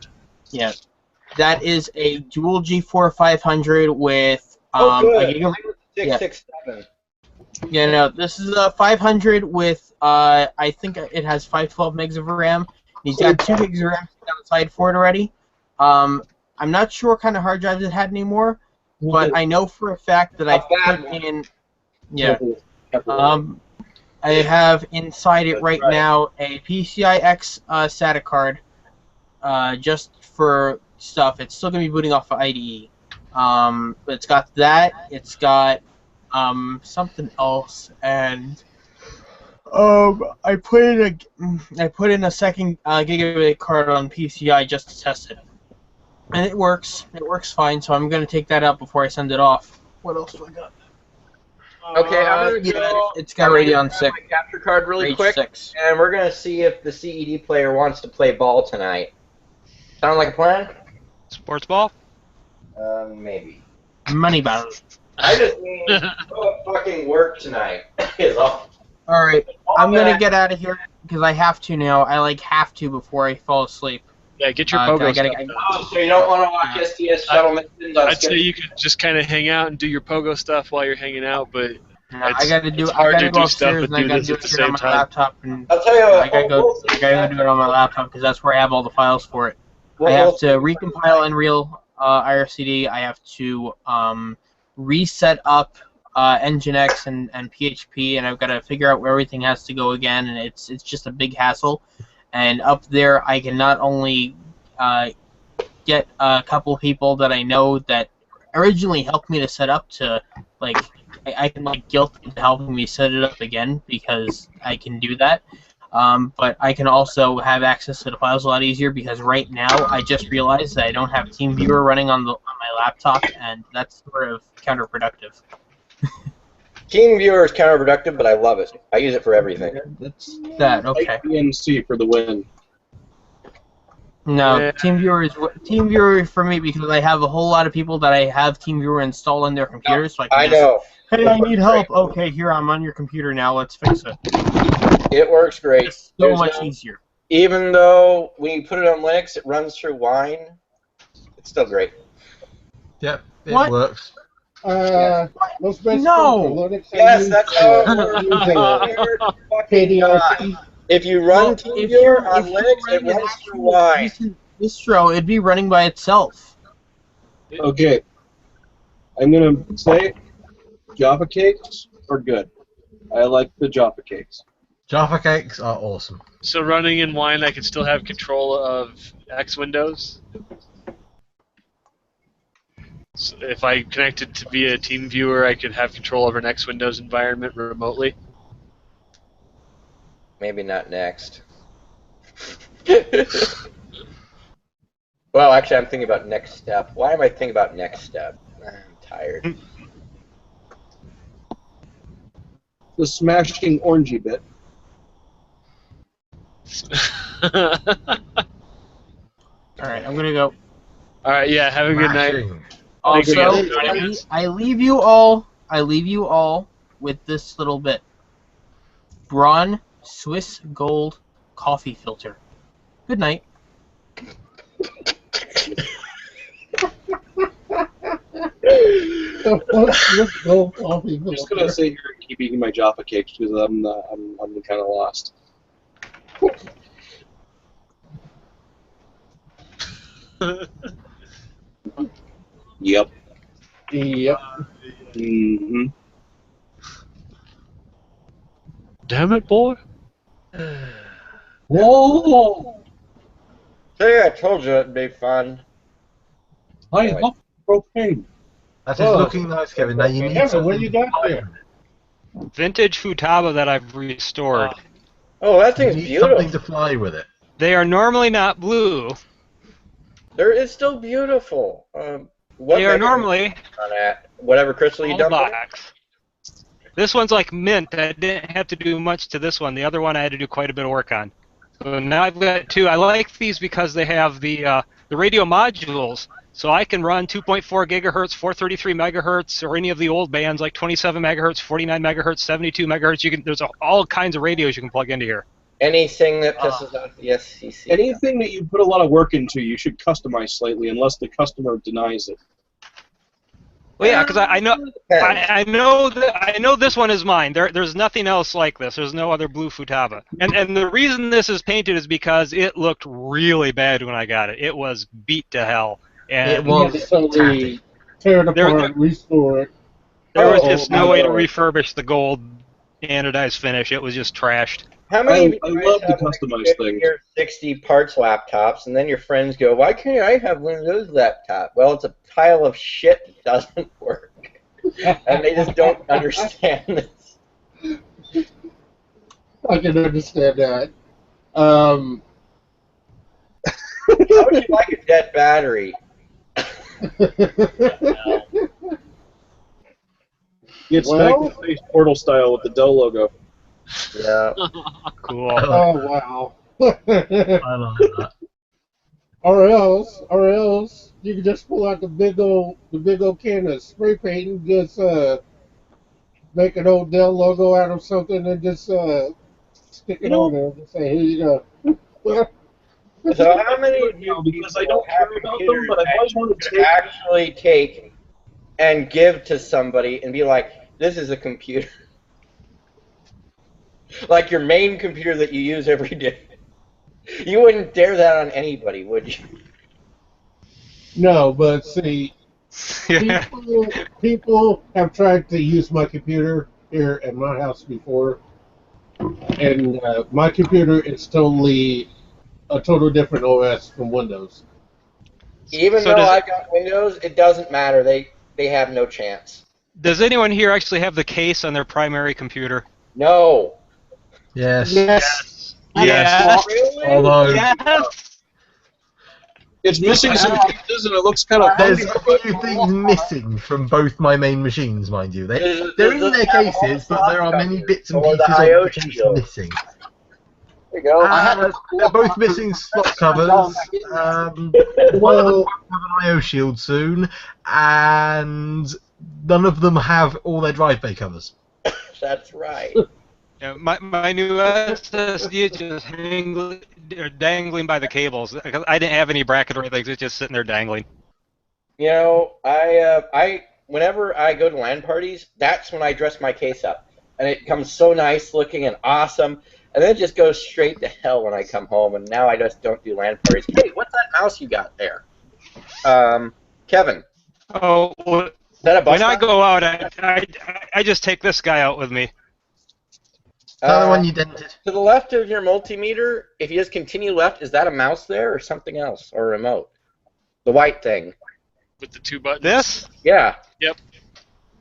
yeah, that is a dual G4 500 with a gigabyte. 667. Yeah, no, this is a 500 with, I think it has 512 megs of RAM. He's got 2 gigs of RAM outside for it already. I'm not sure what kind of hard drives it had anymore, but I know for a fact that I put in, yeah, I have inside it right now a PCI X SATA card, just for stuff. It's still going to be booting off of IDE. But it's got that, it's got something else, and I put in a second gigabit card on PCI just to test it, and it works. It works fine. So I'm gonna take that out before I send it off. What else do I got? Okay, I'm gonna go. It's got Radeon 6. My capture card really Rage quick, 6. and we're gonna see if the CED player wants to play ball tonight. Sound like a plan? Sports ball? Maybe. Money battle. I just mean go at fucking work tonight. Is all. All right, I'm gonna get out of here because I have to now. I have to before I fall asleep. Yeah, get your pogo stuff done. Oh, so you don't want to watch STS Shuttle missions on I'd say you could just kind of hang out and do your pogo stuff while you're hanging out, but I gotta do. it's I hard gotta to go do stuff upstairs but and I do gotta this do at the it here on same my time. laptop. And I'll tell you what. I gotta go do it on my laptop because that's where I have all the files for it. I have to recompile Unreal IRCD. I have to reset up Nginx and PHP, and I've got to figure out where everything has to go again, and it's just a big hassle. And up there, I can not only get a couple of people that I know that originally helped me to set up to, like, I can guilt them into helping me set it up again because I can do that. But I can also have access to the files a lot easier because right now I just realized that I don't have TeamViewer running on my laptop, and that's sort of counterproductive. TeamViewer is counterproductive, but I love it. I use it for everything. That's that. Okay. PNC for the win. No, Yeah. TeamViewer for me because I have a whole lot of people that I have TeamViewer installed on their computers, so I can I just, know. hey, I need help. Okay, here, I'm on your computer now. Let's fix it. It works great. It's so much easier. Even though when you put it on Linux, it runs through Wine. It's still great. Yep, it What? works. Most basic No. for Linux. Yes, that's how it works. KDRC. If you run Well, TeamViewer on Linux, it runs through Wine. Decent distro, it'd be running by itself. Okay. I'm gonna say Java cakes are good. I like the Java cakes. Java cakes are awesome. So running in Wine, I can still have control of X Windows. So if I connected to via TeamViewer, I could have control over next Windows environment remotely. Maybe not next. Well, actually, I'm thinking about next step. Why am I thinking about next step? I'm tired. The smashing orangey bit. All right, I'm gonna go. All right, yeah. Have a good night. Thanks Also, again for joining us. I leave you all. I leave you all with this little bit. Braun Swiss Gold coffee filter. Good night. I'm just gonna sit here and keep eating my Jaffa cakes because I'm kind of lost. Yep. Yep. Mm-hmm. Damn it, boy. Whoa! See, I told you it'd be fun. I love propane. That is looking nice, Kevin. Now you need Kevin, what you got there? Vintage futaba that I've restored. Oh, that thing's You need beautiful. something to fly with it. They are normally not blue. It's still beautiful. What They are makes it normally on that? Whatever crystal you dump in it? box. This one's like mint. I didn't have to do much to this one. The other one I had to do quite a bit of work on. So now I've got two. I like these because they have the radio modules, so I can run 2.4 gigahertz, 433 megahertz, or any of the old bands like 27 megahertz, 49 megahertz, 72 megahertz. There's all kinds of radios you can plug into here. Anything that pisses off the SCC. Anything that you put a lot of work into, you should customize slightly, unless the customer denies it. Well, yeah, because I know this one is mine. There's nothing else like this. There's no other blue futaba. And the reason this is painted is because it looked really bad when I got it. It was beat to hell. And It was So we tear it apart, restore it. there was just no way to refurbish the gold anodized finish. It was just trashed. How many of you I guys love to have like customize 50 things. or 60 parts laptops, and then your friends go, why can't I have one of those laptops? Well, it's a pile of shit that doesn't work. And they just don't understand this. I can understand that. How would you like a dead battery? Get smacked in the face portal style with the Dell logo. Yeah. Cool. Oh wow. I love that. Or else you can just pull out the big old can of spray paint and just make an old Dell logo out of something and just stick it on there and just say, here you go. So how many of you because I people don't have care about them, computers but I've always that wanted to you could actually take and give to somebody and be like, this is a computer? Like your main computer that you use every day. You wouldn't dare that on anybody, would you? No, but see, Yeah. people have tried to use my computer here at my house before, and my computer is totally a total different OS from Windows. Even So though does- I've got Windows, it doesn't matter. They have no chance. Does anyone here actually have the case on their primary computer? No. Yes. Yes. Yes. Really? Although Yes. It's missing some pieces and it looks kind of there's a few things missing from both my main machines, mind you. They're in their cases, but there are many bits and Or the pieces IO of the case shield. missing. There you go. They're both missing slot covers. One of them won't have an IO shield soon, and none of them have all their drive bay covers. That's right. Yeah, my new SSD is just dangling by the cables. I didn't have any bracket or anything. It's just sitting there dangling. You know, I whenever I go to LAN parties, that's when I dress my case up, and it comes so nice looking and awesome, and then it just goes straight to hell when I come home. And now I just don't do LAN parties. Hey, what's that mouse you got there? Kevin. Oh, Is that a bus when I mouse? go out, I just take this guy out with me. The one you dented. To the left of your multimeter, if you just continue left, is that a mouse there or something else, or a remote? The white thing. with the 2 buttons. This? Yeah. Yep.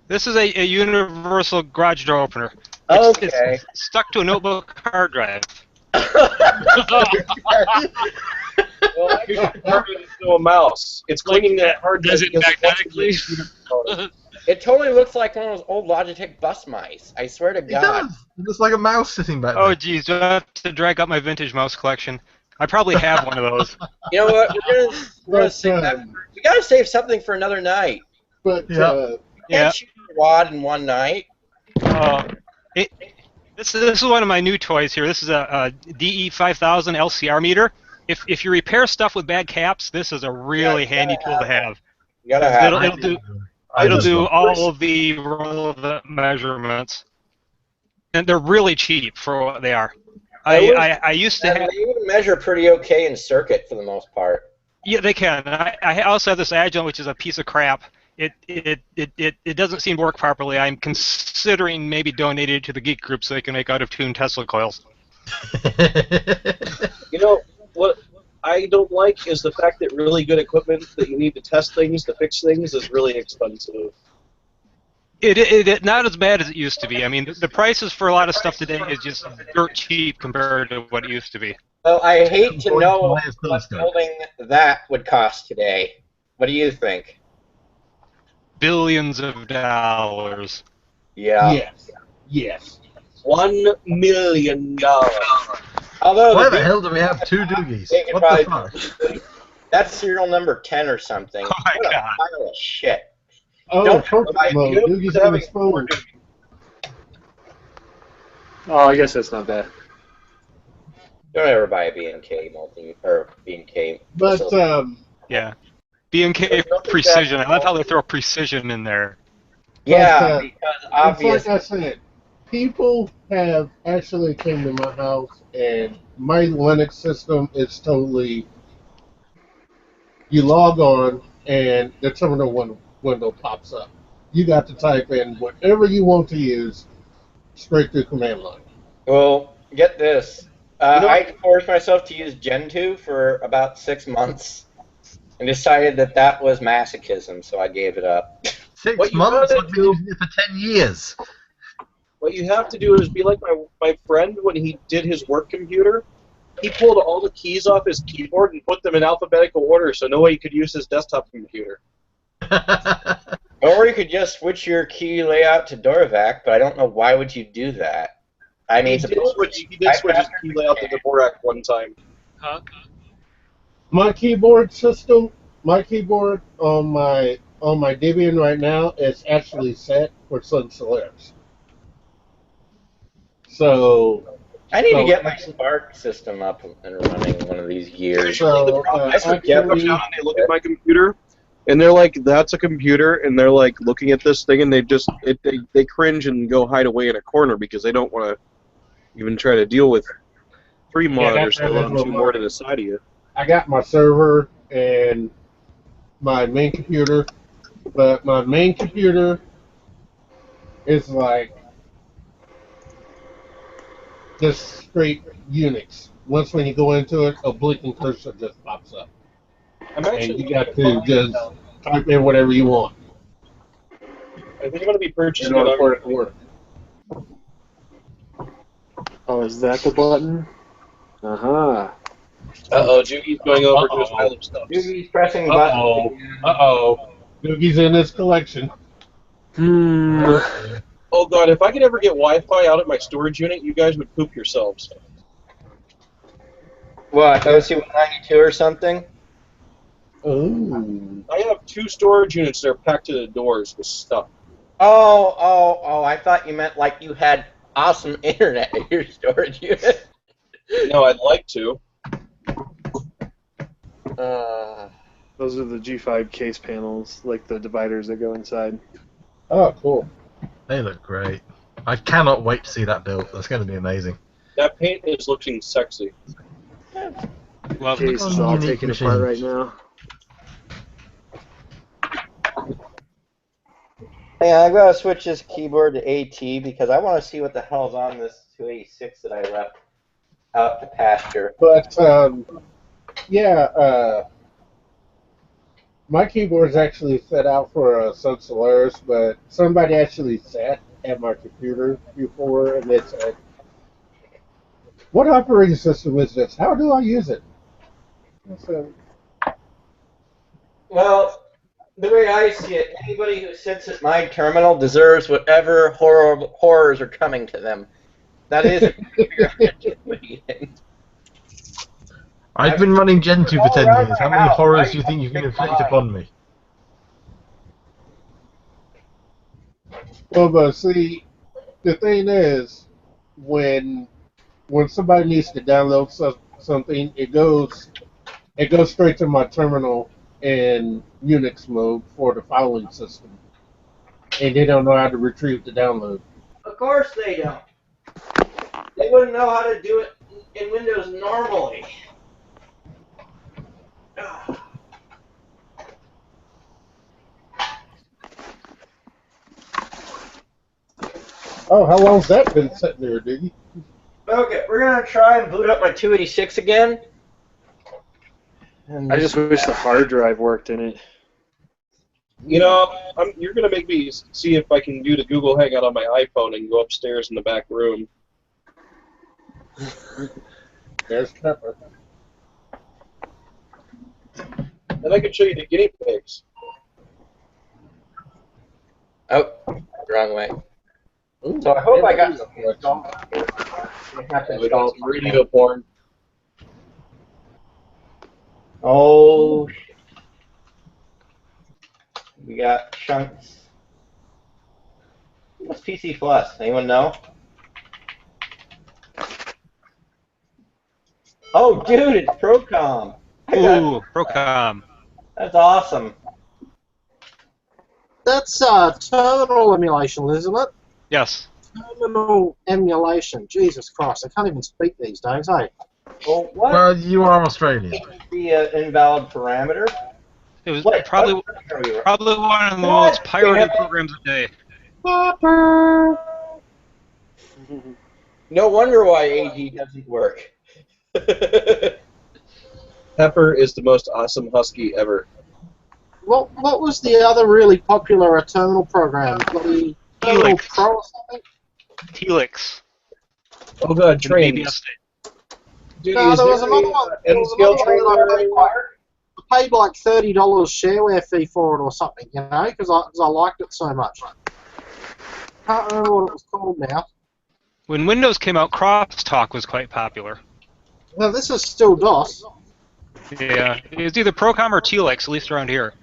This is a universal garage door opener. Okay. It's stuck to a notebook hard drive. Well, actually, it's harder to a mouse. It's cleaning that hard drive. Does it because magnetically? It totally looks like one of those old Logitech bus mice. I swear to It God. does. It looks like a mouse sitting back Oh, there. geez, do I have to drag up my vintage mouse collection? I probably have one of those. You know what? We're gonna save that. We gotta save something for another night. But Yeah. Can't shoot a wad in one night. This is one of my new toys here. This is a DE5000 LCR meter. If you repair stuff with bad caps, this is a really handy tool to have. You gotta have It'll do all of the relevant measurements, and they're really cheap for what they are. I used to have. They even measure pretty okay in circuit for the most part. Yeah, they can. I also have this Agilent, which is a piece of crap. It doesn't seem to work properly. I'm considering maybe donating it to the Geek Group so they can make out-of-tune Tesla coils. You know, what I don't like is the fact that really good equipment that you need to test things, to fix things, is really expensive. It not as bad as it used to be. I mean, the prices for a lot of stuff today is just dirt cheap compared to what it used to be. Well, I hate to know what building that would cost today. What do you think? Billions of dollars. Yeah. Yes. Yes. $1 million. Although Why the hell do we have 2 doogies? What the fuck? That's serial number 10 or something. Oh my what God. a pile of shit. Oh, Don't perfect buy mode. two, Doogie's have on his phone. Oh, I guess that's not bad. Don't ever buy a B&K multi or B&K. But Yeah. B&K Precision. I love how they throw precision in there. Yeah, but, because it's obviously. like I said, people have actually came to my house, and my Linux system is totally. You log on, and the terminal window pops up. You got to type in whatever you want to use straight through command line. Well, get this. I forced myself to use Gentoo for about 6 months and decided that was masochism, so I gave it up. 6 months? I've been using it for 10 years. What you have to do is be like my friend when he did his work computer. He pulled all the keys off his keyboard and put them in alphabetical order so no way he could use his desktop computer. Or you could just switch your key layout to Dvorak, but I don't know why would you do that. I mean, he did switch his key layout to Dvorak one time. Huh? My keyboard system, my keyboard on my Debian right now is actually set for Sun Solaris. So I need to get my Spark system up and running one of these years. So, I forget when they look at my computer, and they're like, "That's a computer," and they're like looking at this thing, and they cringe and go hide away in a corner because they don't want to even try to deal with 3 monitors, let alone 2 more to the side of you. I got my server and my main computer, but my main computer is like just straight Unix. Once when you go into it, a blinking cursor just pops up. And you got to just type in whatever you want. I think I'm going to be purchasing in order it for it to work. Oh, is that the button? Uh-huh. Uh-oh, Jugi's going over to his pile of stuff. Jugi's pressing the button. Uh-oh. Doogie's in his collection. Oh god, if I could ever get Wi-Fi out at my storage unit, you guys would poop yourselves. What, OC192 or something? Ooh. I have 2 storage units that are packed to the doors with stuff. Oh, I thought you meant like you had awesome internet at your storage unit. No, I'd like to. Those are the G5 case panels, like the dividers that go inside. Oh, cool. They look great. I cannot wait to see that built. That's going to be amazing. That paint is looking sexy. Well, case is all taken apart right now. Yeah, I'm going to switch this keyboard to AT because I want to see what the hell's on this 286 that I left out to pasture. But, yeah, My keyboard's actually set out for a Sun Solaris, but somebody actually sat at my computer before and they said, "What operating system is this? How do I use it?" I said, Well, the way I see it, anybody who sits at my terminal deserves whatever horrors are coming to them. That is a computer meeting. I've been running Gentoo for all 10 around years. my How many house. horrors I do you think you can pick inflict mine. upon me? well, but see, the thing is, when somebody needs to download something, it goes straight to my terminal in Unix mode for the filing system, and they don't know how to retrieve the download. Of course they don't. They wouldn't know how to do it in Windows normally. Oh, how long's that been sitting there, Diggy? Okay, we're gonna try and boot up my 286 again. I just wish the hard drive worked in it. You know, you're going to make me see if I can do the Google Hangout on my iPhone and go upstairs in the back room. There's Pepper. And I can show you the guinea pigs. Oh, wrong way. So I hope I got some We got some radio porn. Oh, we got chunks. What's PC Plus? Anyone know? Oh, dude, it's Procom. Ooh, Procom. That's awesome. That's terminal emulation, isn't it? Yes. Terminal emulation. Jesus Christ, I can't even speak these days, hey? Well, what? Well, you are Australian. The invalid parameter. It was What? probably one of the most pirated programs a day. No wonder why AG doesn't work. Pepper is the most awesome husky ever. What was the other really popular terminal program? Bloody Terminal Pro or something? Helix. Oh god, trains. BBS. Dude, No, is there was there another a, one. N-scale train I paid like $30 shareware fee for it or something, you know, because I liked it so much. Can't remember what it was called now. When Windows came out, Crosstalk was quite popular. No, this is still DOS. Yeah, it was either Procom or Telix, at least around here.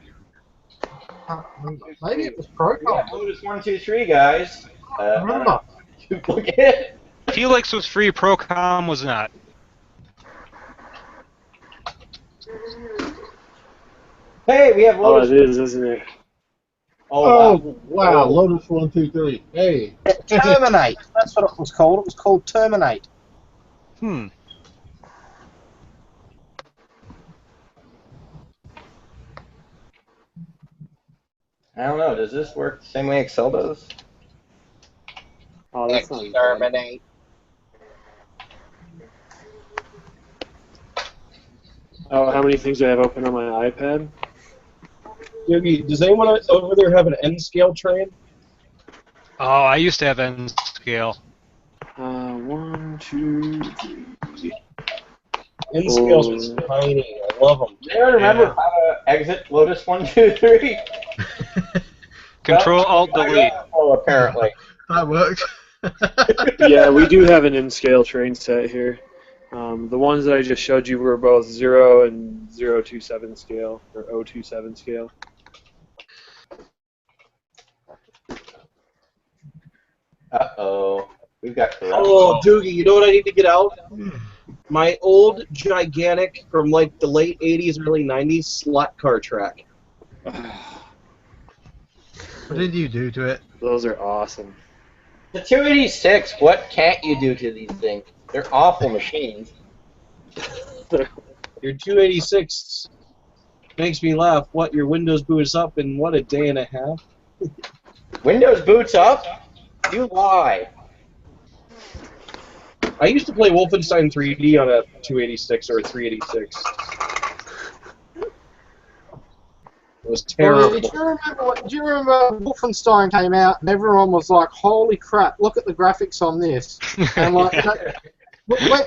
Maybe it was Procom. Lotus 1, 2, 3, guys. Remember. Telix was free, Procom was not. Hey, we have Lotus. Oh, it is, isn't it? Oh, wow, Lotus 1, 2, 3. Hey. Terminate. That's what it was called. It was called Terminate. Hmm. I don't know. Does this work the same way Excel does? Oh, that's not Exterminate. Oh, how many things do I have open on my iPad? Yogi, does anyone over there have an N-scale train? Oh, I used to have N-scale. 1, 2, 3. N-scales was tiny. I love them. Do you remember how to exit Lotus 1, 2, 3? Control Alt Delete. Oh, apparently. That worked. Yeah, we do have an N-scale train set here. The ones that I just showed you were both 0 and 027 scale, or 027 scale. Uh-oh. We've got corruption. Oh, Doogie, you know what I need to get out? My old, gigantic, from like the late 80s, early 90s slot car track. What did you do to it? Those are awesome. The 286, what can't you do to these things? They're awful machines. Your 286 makes me laugh. What, your Windows boots up in, what, a day and a half? Windows boots up? You lie. I used to play Wolfenstein 3D on a 286 or a 386. It was Well, terrible. do you remember when Wolfenstein came out and everyone was like, "Holy crap! Look at the graphics on this!" And like,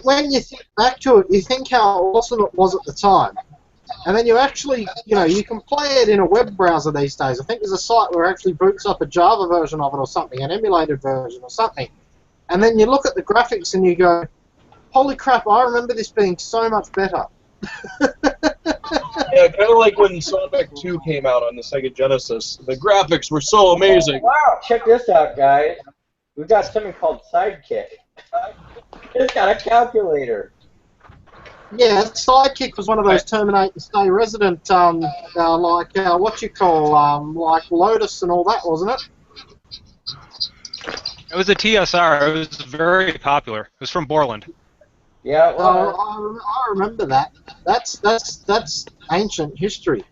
when you think back to it, you think how awesome it was at the time. And then you actually, you can play it in a web browser these days. I think there's a site where it actually boots up a Java version of it or something, an emulated version or something. And then you look at the graphics and you go, holy crap, I remember this being so much better. Yeah, kind of like when Sonic 2 came out on the Sega Genesis. The graphics were so amazing. Wow, check this out, guys. We've got something called Sidekick. It's got a calculator. Yeah, Sidekick was one of those terminate and stay resident, what you call, like Lotus and all that, wasn't it? It was a TSR. It was very popular. It was from Borland. Yeah, well, I remember that. That's ancient history.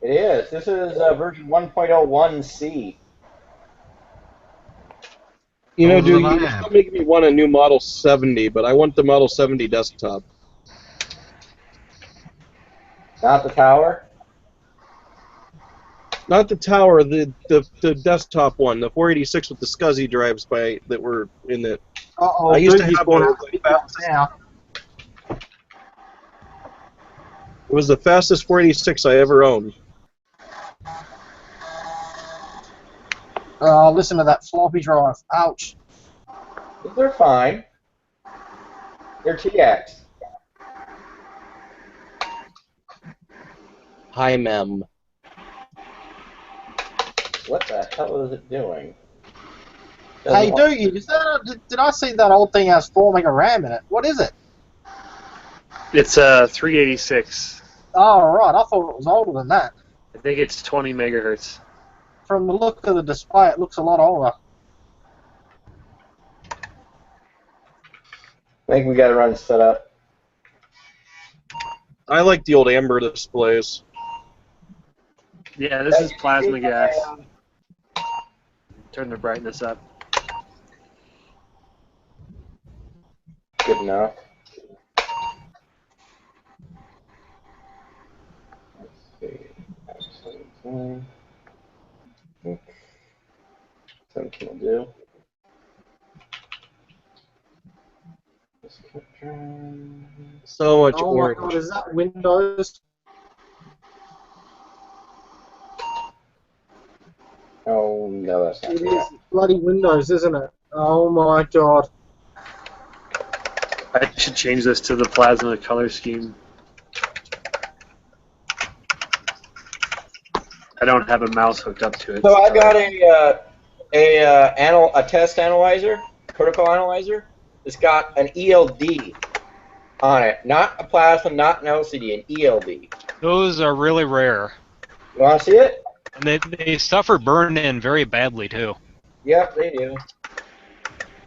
it is. This is version 1.01c. You know, Older dude, than I you're am. still making me want a new Model 70, but I want the Model 70 desktop. Not the tower? Not the tower, the desktop one, the 486 with the SCSI drives that were in it. I used to have one. Now. It was the fastest 486 I ever owned. Listen to that floppy drive. Ouch. They're fine. They're TX. Hi, mem. What the hell is it doing? Hey, did I see that old thing has 4 meg of RAM in it? What is it? It's a 386. Oh, right. I thought it was older than that. I think it's 20 megahertz. From the look of the display, it looks a lot older. I think we got to run setup. I like the old amber displays. Yeah, this is plasma gas. Turn the brightness up. Good enough. Let's see. 17 will do. So much Oh orange. my god, is that Windows? Oh, no, that's not It good. is bloody Windows, isn't it? Oh my god. I should change this to the plasma color scheme. I don't have a mouse hooked up to it. So I got a test analyzer, protocol analyzer. It's got an ELD on it, not a plasma, not an LCD, an ELD. Those are really rare. You want to see it? And they suffer burn-in very badly, too. Yep, they do.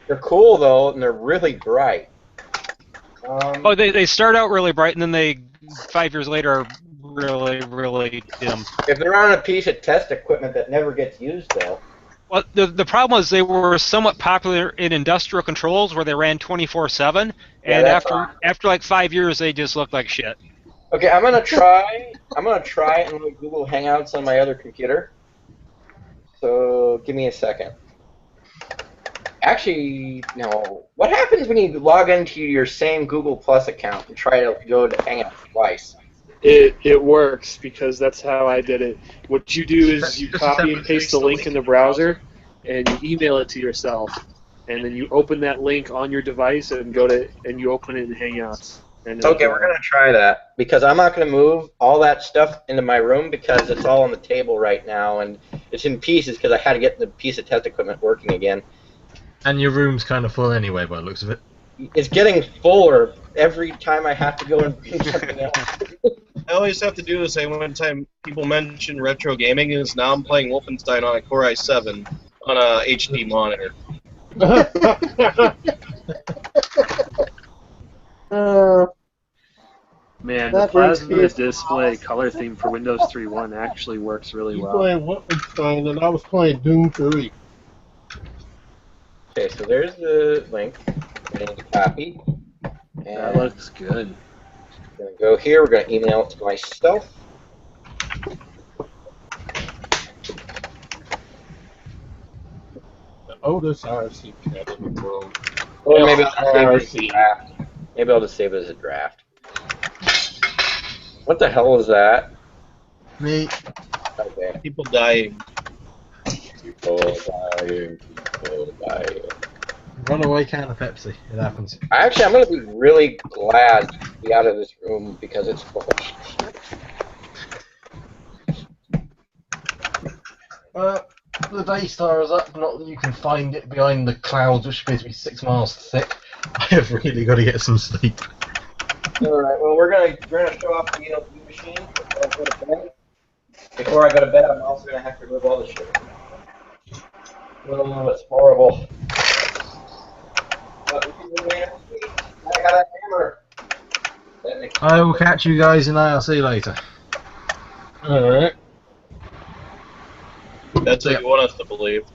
They're cool, though, and they're really bright. Oh, they start out really bright, and then they, 5 years later, are really, really dim. If they're on a piece of test equipment that never gets used, though. Well, the problem was they were somewhat popular in industrial controls where they ran 24/7, Yeah, and that's after like 5 years, they just looked like shit. Okay, I'm gonna try it in Google Hangouts on my other computer. So give me a second. Actually, no. What happens when you log into your same Google Plus account and try to go to Hangouts twice? It works because that's how I did it. What you do is you copy and paste the link in the browser and you email it to yourself, and then you open that link on your device and you open it in Hangouts. And Okay, we're gonna try that because I'm not gonna move all that stuff into my room because it's all on the table right now and it's in pieces because I had to get the piece of test equipment working again. And your room's kind of full anyway, by the looks of it. It's getting fuller every time I have to go and bring something else. I always have to do the same one time people mention retro gaming is now I'm playing Wolfenstein on a Core i7 on a HD monitor. Man, the plasma display color theme for Windows 3.1 actually works really You well. playing Wolfenstein and I was playing Doom 3. Okay, so there's the link. I need to copy. And That looks good. we're gonna go here. We're gonna email it to myself. oldest IRC cat in the world. Or maybe I'll just save it as a IRC. draft. Maybe I'll just save it as a draft. What the hell is that? Me. Okay. People dying. People dying. People dying. Runaway can of Pepsi. It happens. Actually, I'm going to be really glad to be out of this room because it's full of shit. The Daystar is up. Not that you can find it behind the clouds, which appear to be 6 miles thick. I have really got to get some sleep. All right. Well, we're gonna show off the ELP machine before I go to bed. Before I go to bed, I'm also gonna have to remove all the shit. Oh, it's horrible. But I got a hammer. I will catch you guys in IRC later. Alright. That's what you want us to believe.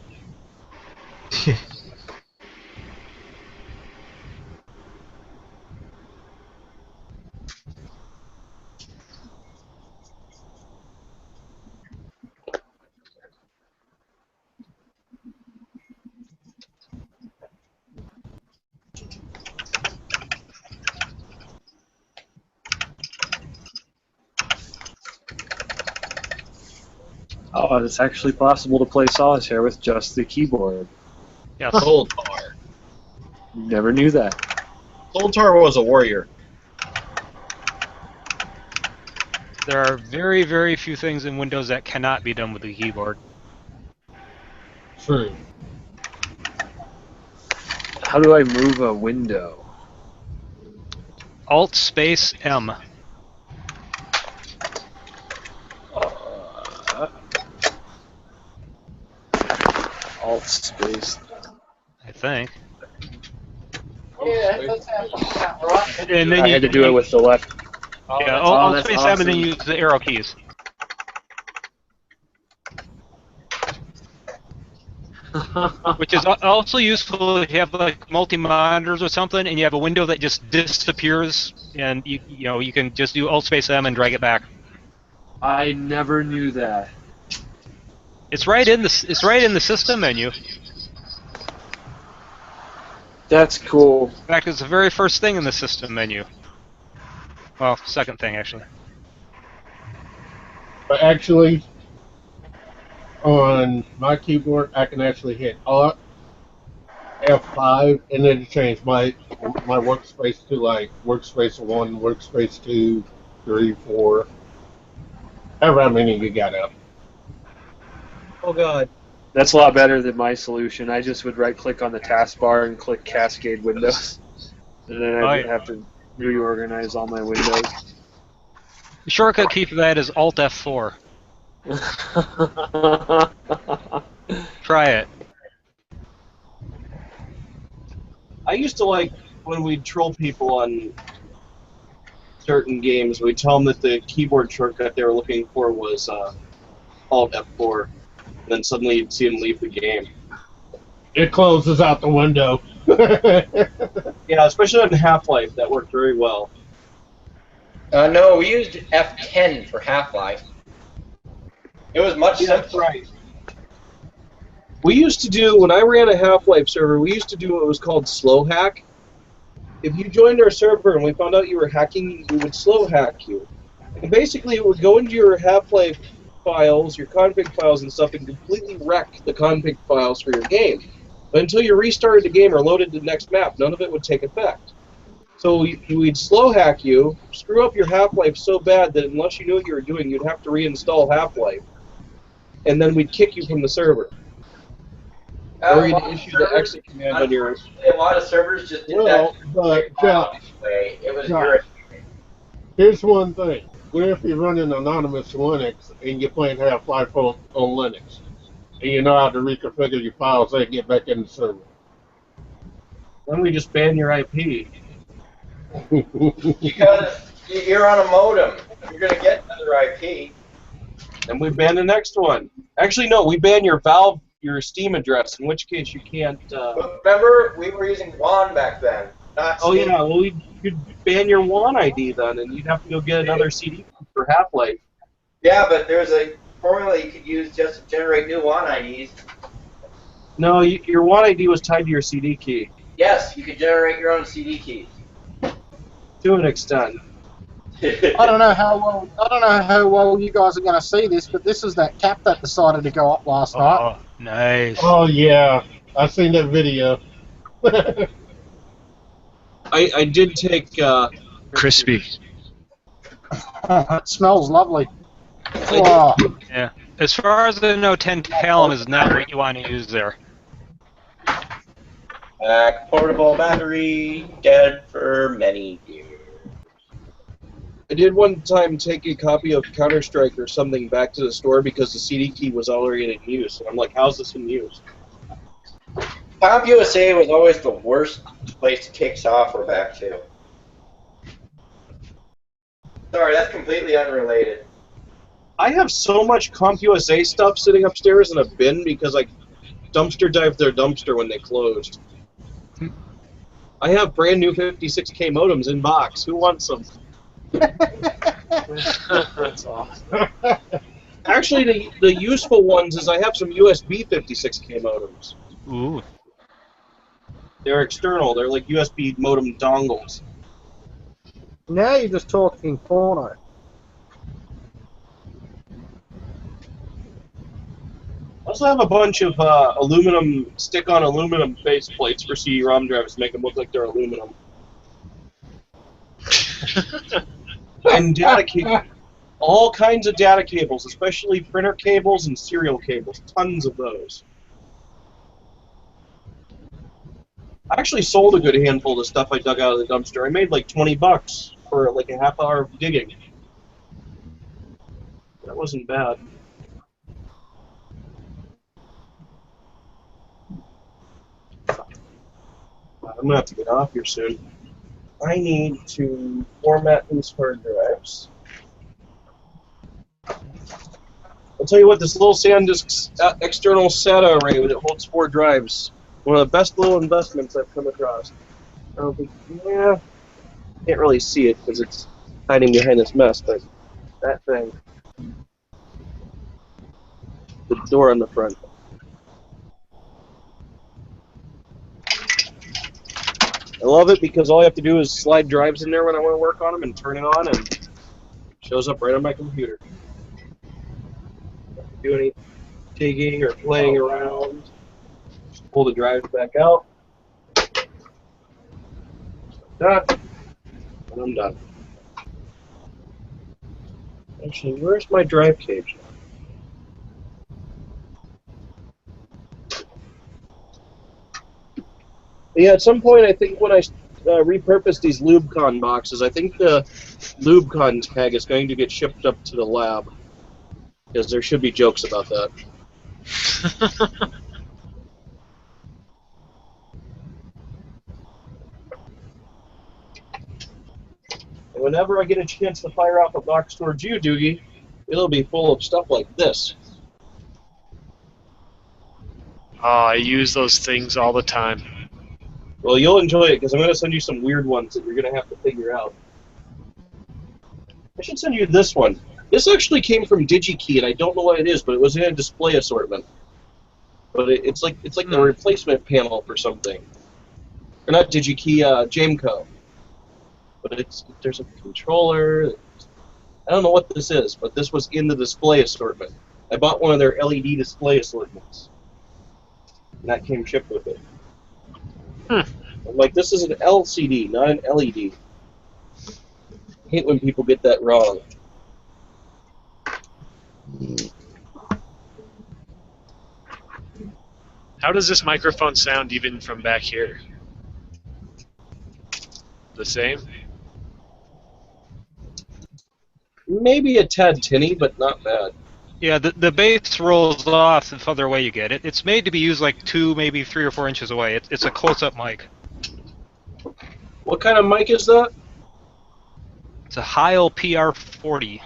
Oh, it's actually possible to play solitaire with just the keyboard. Yes. Zoltar. Never knew that. Zoltar was a warrior. There are very, very few things in Windows that cannot be done with the keyboard. True. How do I move a window? Alt space M. Alt space. I think. Yeah, that's how right? And then I had to do it with the left. Yeah, Oh, Alt that's space M and then awesome. use the arrow keys. Which is also useful if you have like multi-monitors or something, and you have a window that just disappears, and you can just do Alt space M and drag it back. I never knew that. It's right in the system menu. That's cool. In fact, it's the very first thing in the system menu. Well, second thing actually. But actually, on my keyboard, I can actually hit Alt F5 and then change my workspace to like workspace 1, workspace 2, 3, 4. However many you got up. Oh god. That's a lot better than my solution. I just would right-click on the taskbar and click Cascade Windows, and then I'd have to reorganize all my windows. The shortcut key for that is Alt F4. Try it. I used to like when we'd troll people on certain games, we'd tell them that the keyboard shortcut they were looking for was Alt F4. And then suddenly you'd see them leave the game. It closes out the window. Yeah, especially on Half-Life, that worked very well. No, we used F10 for Half-Life. It was much simpler. That's right. We used to do, when I ran a Half-Life server, we used to do what was called slow hack. If you joined our server and we found out you were hacking, we would slow hack you. And basically it would go into your Half-Life files, your config files and stuff, and completely wreck the config files for your game. But until you restarted the game or loaded the next map, none of it would take effect. So we'd slow hack you, screw up your Half-Life so bad that unless you knew what you were doing, you'd have to reinstall Half-Life. And then we'd kick you from the server. Or you'd issue the exit command on your... A lot of servers just did Well, that. but Josh, Anyway. It was Josh, irritating. here's one thing. What if you're running anonymous Linux and you're playing Half-Life on Linux? And you know how to reconfigure your files and get back in the server. Then we just ban your IP. You're on a modem. You're going to get another IP. And we ban the next one. Actually, no, we ban your Valve, your Steam address, in which case you can't... Remember, we were using WAN back then. Not Oh Steam. yeah, well, you'd ban your WAN ID then, and you'd have to go get another CD for Half-Life. Yeah, but there's a formula you could use just to generate new WAN IDs. No, your WAN ID was tied to your CD key. Yes, you could generate your own CD keys. To an extent. I don't know how well you guys are going to see this, but this is that cap that decided to go up last night. Oh, nice. Oh yeah, I've seen that video. I did take crispy. It smells lovely. Oh. Yeah. As far as I know, 10-talum is not what you want to use there. Portable battery, dead for many years. I did one time take a copy of Counter-Strike or something back to the store because the CD key was already in use. And I'm like, how's this in use? CompUSA was always the worst place to take software back to. Sorry, that's completely unrelated. I have so much CompUSA stuff sitting upstairs in a bin because I dumpster dived their dumpster when they closed. I have brand new 56K modems in box. Who wants them? That's awesome. Actually, the useful ones is I have some USB 56K modems. Ooh. They're external. They're like USB modem dongles. Now you're just talking porno. I also have a bunch of stick-on aluminum face plates for CD-ROM drives to make them look like they're aluminum. And data cables. All kinds of data cables, especially printer cables and serial cables. Tons of those. I actually sold a good handful of the stuff I dug out of the dumpster. I made like $20 for like a half hour of digging. That wasn't bad. I'm gonna have to get off here soon. I need to format these hard drives. I'll tell you what, this little SanDisk external SATA array that holds 4 drives, one of the best little investments I've come across. I don't think, yeah, can't really see it because it's hiding behind this mess, but that thing, the door on the front. I love it because all I have to do is slide drives in there when I want to work on them and turn it on, and it shows up right on my computer. Don't have to do any digging or playing around. Just pull the drives back out. Done. And I'm done. Actually, where's my drive cage now? Yeah, at some point, I think when I repurpose these LubeCon boxes, I think the LubeCon tag is going to get shipped up to the lab. Because there should be jokes about that. And whenever I get a chance to fire off a box towards you, Doogie, it'll be full of stuff like this. Oh, I use those things all the time. Well, you'll enjoy it because I'm going to send you some weird ones that you're going to have to figure out. I should send you this one. This actually came from DigiKey, and I don't know what it is, but it was in a display assortment. But it's like the replacement panel for something. Or not DigiKey, Jameco. But there's a controller. I don't know what this is, but this was in the display assortment. I bought one of their LED display assortments. And that came shipped with it. I'm like, this is an LCD, not an LED. I hate when people get that wrong. How does this microphone sound even from back here? The same? Maybe a tad tinny, but not bad. Yeah, the bass rolls off the further away you get. It's made to be used like 2, maybe 3 or 4 inches away. It's a close-up mic. What kind of mic is that? It's a Heil PR40.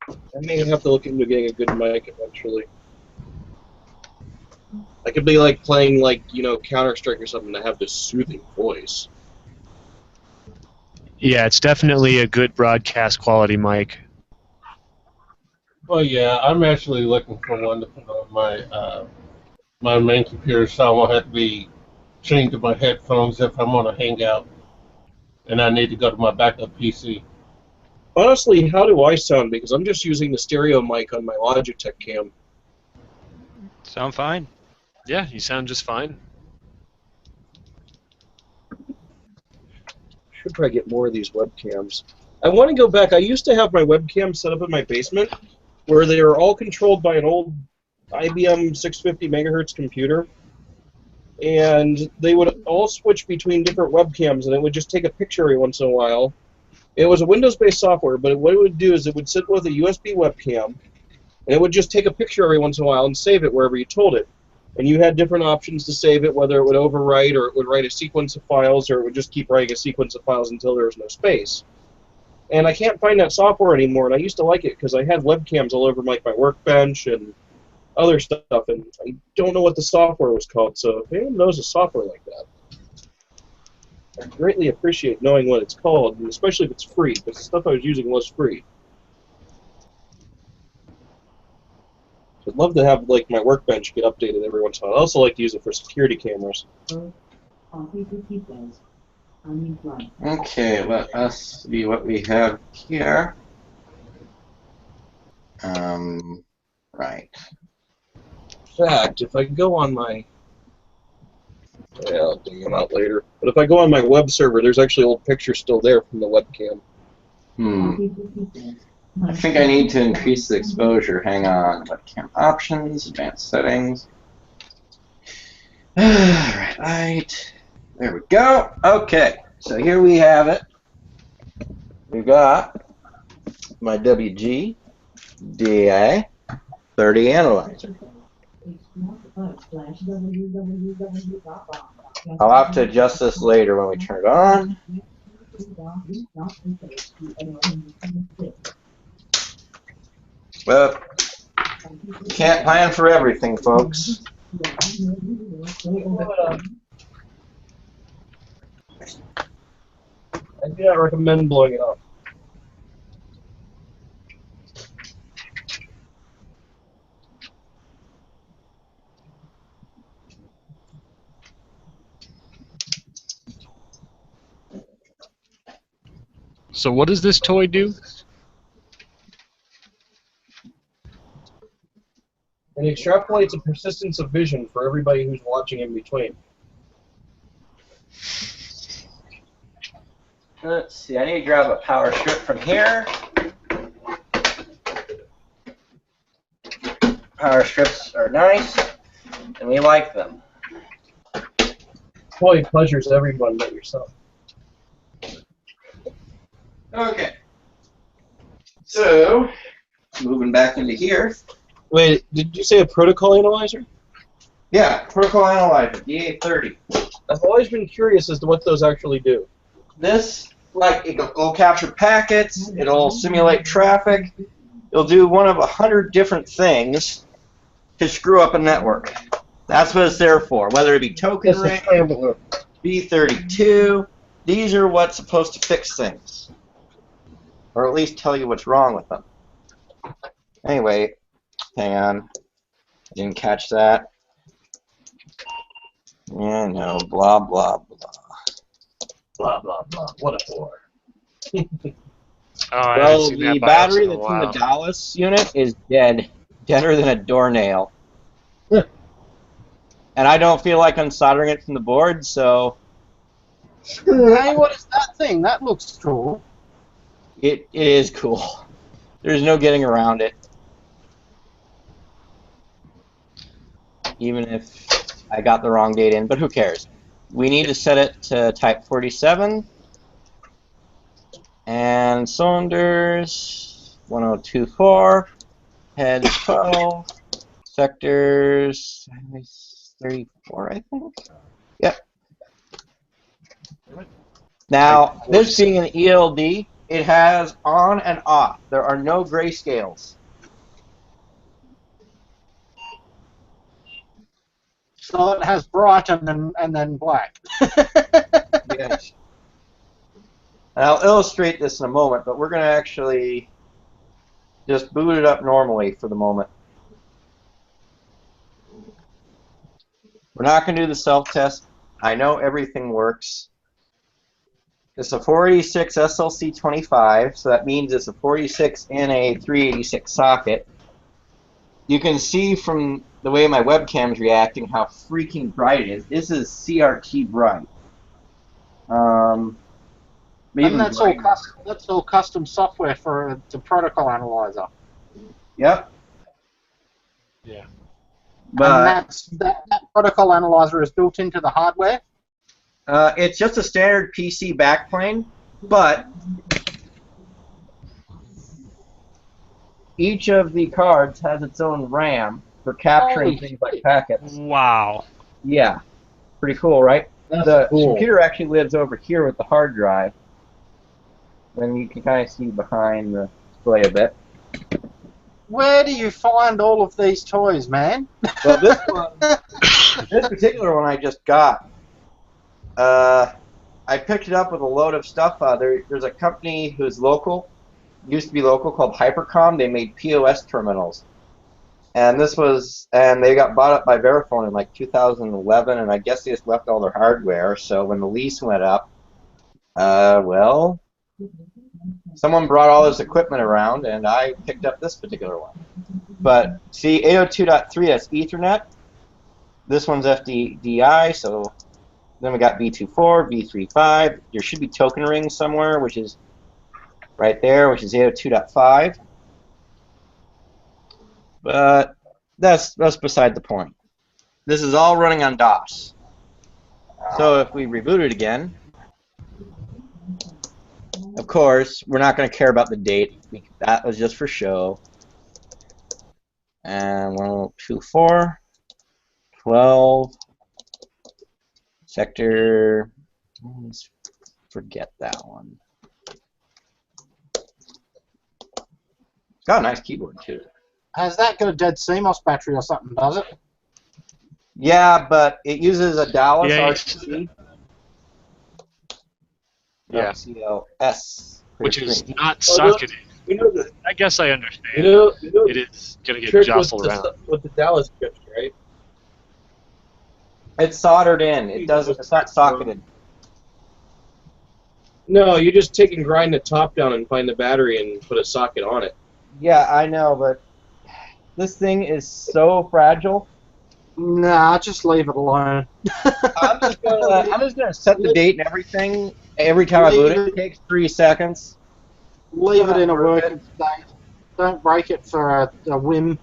I may have to look into getting a good mic eventually. I could be like playing Counter-Strike or something to have this soothing voice. Yeah, it's definitely a good broadcast quality mic. Well, yeah, I'm actually looking for one to put on my my main computer, so I'll have to be changing my headphones if I'm on a Hangout, and I need to go to my backup PC. Honestly, how do I sound? Because I'm just using the stereo mic on my Logitech cam. Sound fine. Yeah, you sound just fine. Should probably get more of these webcams. I want to go back. I used to have my webcam set up in my basement where they were all controlled by an old IBM 650 megahertz computer. And they would all switch between different webcams, and it would just take a picture every once in a while. It was a Windows-based software, but what it would do is it would sit with a USB webcam, and it would just take a picture every once in a while and save it wherever you told it. And you had different options to save it, whether it would overwrite or it would write a sequence of files, or it would just keep writing a sequence of files until there was no space. And I can't find that software anymore, and I used to like it because I had webcams all over my workbench and other stuff, and I don't know what the software was called, so if anyone knows a software like that, I greatly appreciate knowing what it's called, and especially if it's free, because the stuff I was using was free. I'd love to have like my workbench get updated every once in a while. I also like to use it for security cameras. Okay, let us see what we have here. Right. In fact, if I go on my... Yeah, I'll dig them out later. But if I go on my web server, there's actually old pictures still there from the webcam. I think I need to increase the exposure. Hang on. Webcam options, advanced settings. Right. There we go. Okay, so here we have it. We've got my WG DA 30 analyzer. I'll have to adjust this later when we turn it on. Well, you can't plan for everything, folks. I do not recommend blowing it up. So what does this toy do? And it extrapolates a persistence of vision for everybody who's watching in between. Let's see, I need to grab a power strip from here. Power strips are nice, and we like them. Toy pleasures everyone but yourself. Okay. So, moving back into here. Wait, did you say a protocol analyzer? Yeah, protocol analyzer, DA30. I've always been curious as to what those actually do. This, like, it'll capture packets, it'll simulate traffic, it'll do one of 100 different things to screw up a network. That's what it's there for, whether it be token ring, B32. These are what's supposed to fix things, or at least tell you what's wrong with them. Anyway, hang on, I didn't catch that. Yeah, no, blah, blah, blah. Blah, blah, blah. What a bore. Well, the battery that's in the Dallas unit is dead. Deader than a doornail. And I don't feel like unsoldering it from the board, so... Hey, what is that thing? That looks cool. It is cool. There's no getting around it. Even if I got the wrong date in, but who cares? We need to set it to type 47. And cylinders, 1024. Heads 12. Sectors, 34, I think? Yep. Now, this being an ELD, it has on and off. There are no grayscales. So it has bright and then black. Yes. And I'll illustrate this in a moment, but we're going to actually just boot it up normally for the moment. We're not going to do the self-test. I know everything works. It's a 486 SLC25, so that means it's a 486 in a 386 socket. You can see from the way my webcam's reacting how freaking bright it is. This is CRT bright. And that's all custom software for the protocol analyzer. Yep. Yeah. But that protocol analyzer is built into the hardware. It's just a standard PC backplane, but each of the cards has its own RAM for capturing things like packets. Wow. Yeah. Pretty cool, right? The cool. computer actually lives over here with the hard drive. And you can kind of see behind the display a bit. Where do you find all of these toys, man? Well, this one, this particular one I just got. I picked it up with a load of stuff. There's a company who's local, used to be local, called Hypercom. They made POS terminals, and they got bought up by Verifone in like 2011, and I guess they just left all their hardware. So when the lease went up, well, someone brought all this equipment around, and I picked up this particular one. But see, 802.3, that's Ethernet. This one's FDDI, so then we got V24, V35. There should be token rings somewhere, which is right there, which is 802.5. But that's beside the point. This is all running on DOS. So if we reboot it again, of course, we're not going to care about the date. That was just for show. And 1024, 12, sector, let's forget that one. It's got a nice keyboard, too. Has that got a dead CMOS battery or something, does it? Yeah, but it uses a Dallas RTC. Yeah. CLS. Which is not socketed. I guess I understand. It is going to get jostled around. With the Dallas chips, right? It's soldered in. It's not socketed. No, you just take and grind the top down and find the battery and put a socket on it. Yeah, I know, but this thing is so fragile. Nah, just leave it alone. I'm just gonna set the date and everything. Every time I boot it, it takes 3 seconds. Leave it in a working state. Don't break it for a whim.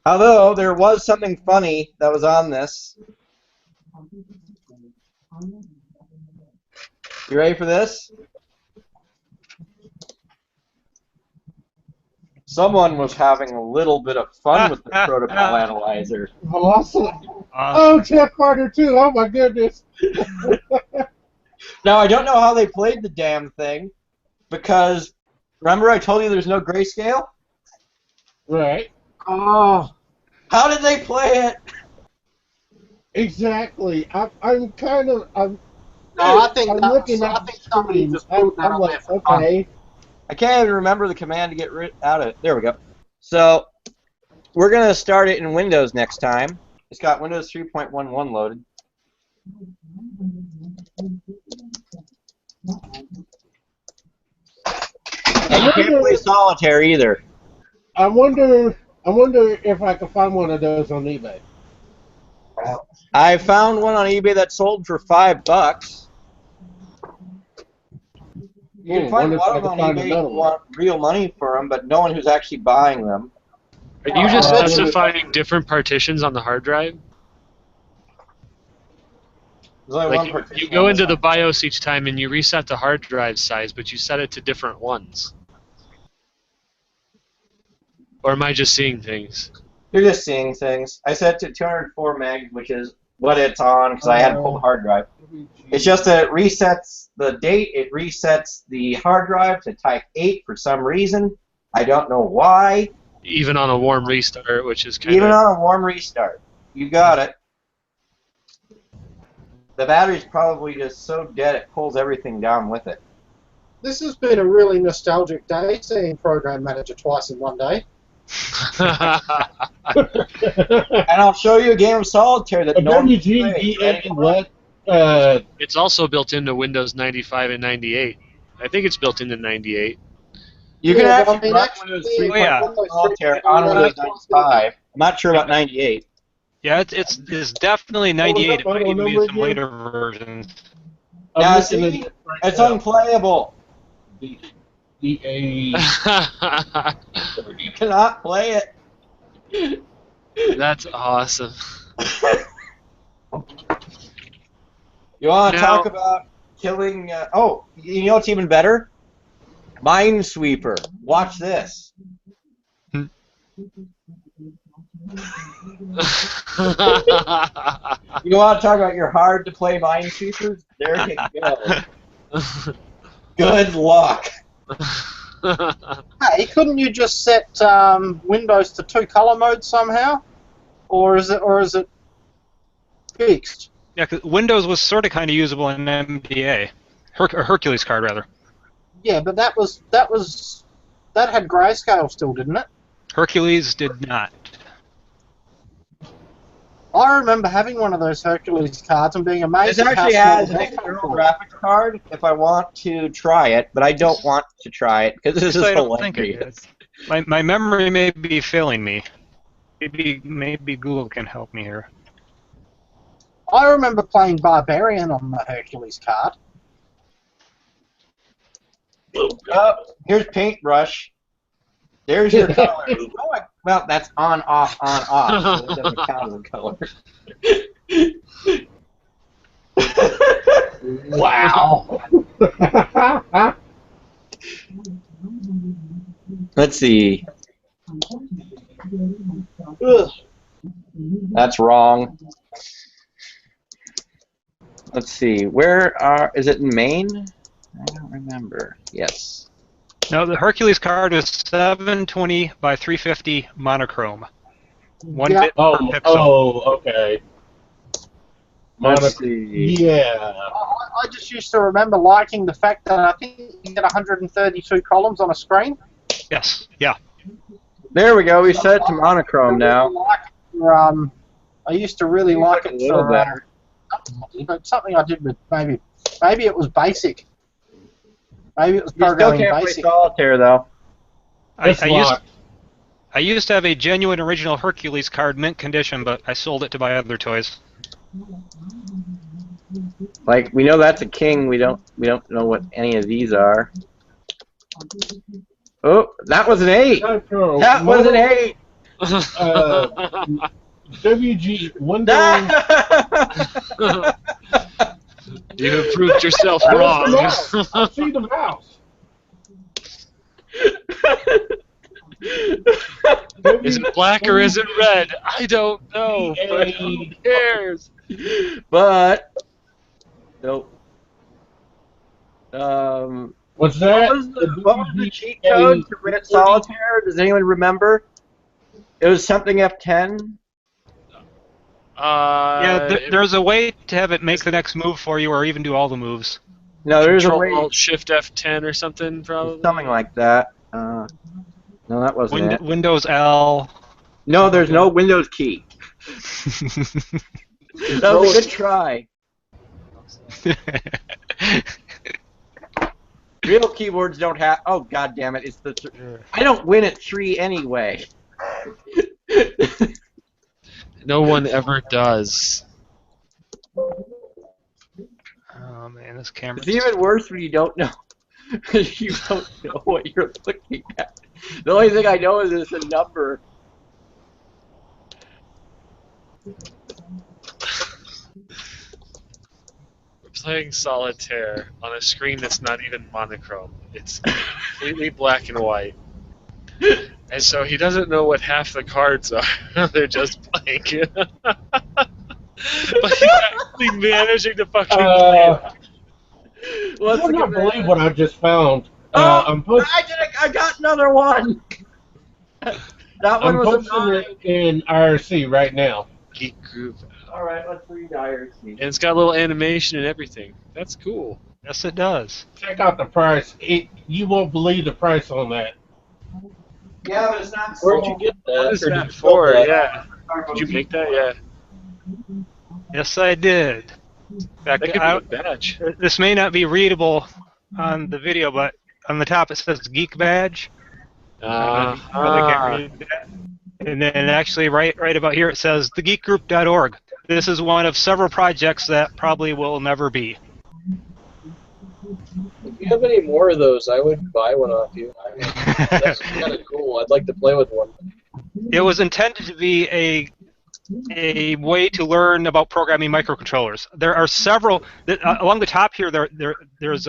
Although there was something funny that was on this. You ready for this? Someone was having a little bit of fun with the protocol analyzer. Awesome. Oh, Jeff Carter too. Oh my goodness. Now I don't know how they played the damn thing, because remember I told you there's no grayscale? Right. Oh. How did they play it? Exactly. I'm looking at the screen. I'm like, okay. I can't even remember the command to get rid out of it. There we go. So we're going to start it in Windows next time. It's got Windows 3.11 loaded. And you can't play solitaire either. I wonder if I can find one of those on eBay. I found one on eBay that sold for $5. You can find a lot of them on eBay who want real money for them, but no one who's actually buying them. Are you just specifying different partitions on the hard drive? There's only one Like partition you go on into this the BIOS each time and you reset the hard drive size, but you set it to different ones. Or am I just seeing things? You're just seeing things. I set it to 204 meg, which is what it's on, because I had to pull the hard drive. It's just that it resets the date, it resets the hard drive to type 8 for some reason. I don't know why. Even on a warm restart, which is kind Even of... on a warm restart. You got it. The battery's probably just so dead it pulls everything down with it. This has been a really nostalgic day, seeing Program Manager twice in one day. And I'll show you a game of solitaire that no one WGBA what? It's also built into Windows 95 and 98. I think it's built into 98. You can Yeah, but I actually mean, run actually, Windows oh, 3.1 yeah. solitaire on Windows 95. I'm not sure about 98. Yeah, it's definitely 98. It might even be some later versions. Now see, it's unplayable. You cannot play it. That's awesome. You want to Now- talk about killing? Oh, you know what's even better? Minesweeper. Watch this. You want to talk about your hard-to-play Minesweepers? There you go. Good luck. Hey, couldn't you just set Windows to 2-color mode somehow, or is it fixed? Yeah, 'cause Windows was sort of kind of usable in MDA, or Hercules card rather. Yeah, but that had grayscale still, didn't it? Hercules did not. I remember having one of those Hercules cards and being amazed This at how actually small has the an deck external was. graphics card if I want to try it, but I don't want to try it because this is I don't think it hilarious. is. My memory may be failing me. Maybe Google can help me here. I remember playing Barbarian on the Hercules card. Oh, here's Paintbrush. There's your color. Oh, well, that's on, off, so it doesn't count as a color. Wow. Let's see. Ugh. That's wrong. Let's see. Is it in Maine? I don't remember. Yes. No, the Hercules card is 720 by 350 monochrome. One bit per pixel. Oh, okay. Let's see. Yeah. I just used to remember liking the fact that I think you get 132 columns on a screen. Yes. Yeah. There we go. We set it to monochrome now. I used to really like it a little better. Something I did with maybe it was basic. Maybe it was You still programming can't play basic. solitaire though. I used to have a genuine original Hercules card, mint condition, but I sold it to buy other toys. Like we know that's a king. We don't know what any of these are. Oh, that was an 8. That was an 8. WG Windows. You have proved yourself Where's wrong. the mouse? I see the mouse. Is it black or is it red? I don't know. But who cares? But nope. What's that? What was the cheat code to win at solitaire? Does anyone remember? It was something F10. Yeah, there's a way to have it make the next move for you, or even do all the moves. No, there's a way. Control Alt Shift F10 or something, probably. Something like that. No, that wasn't it. Windows L. No, there's no Windows key. That was a good try. Real keyboards don't have. Oh, god damn it! It's the. I don't win at 3 anyway. No one ever does. Oh man, this camera. It's even worse when you don't know. You don't know what you're looking at. The only thing I know is it's a number. We're playing solitaire on a screen that's not even monochrome. It's completely black and white. And so he doesn't know what half the cards are. They're just blank. But he's actually managing to fucking play it. I cannot believe what I just found. I got another one. That one I'm was posting it in IRC right now. Geek Group. All right, let's read IRC. And it's got a little animation and everything. That's cool. Yes, it does. Check out the price. You won't believe the price on that. Yeah, but it's not Where'd you sold. get that? What is Or did that you build for? that? Yeah. Did you make that? Yeah. Yes, I did. In fact, That could be a badge. this may not be readable on the video, but on the top it says Geek Badge. I don't know if you probably can't read that. And then actually right about here it says thegeekgroup.org. This is one of several projects that probably will never be. If you have any more of those, I would buy one off you. That's kind of cool. I'd like to play with one. It was intended to be a way to learn about programming microcontrollers. There are several along the top here. There's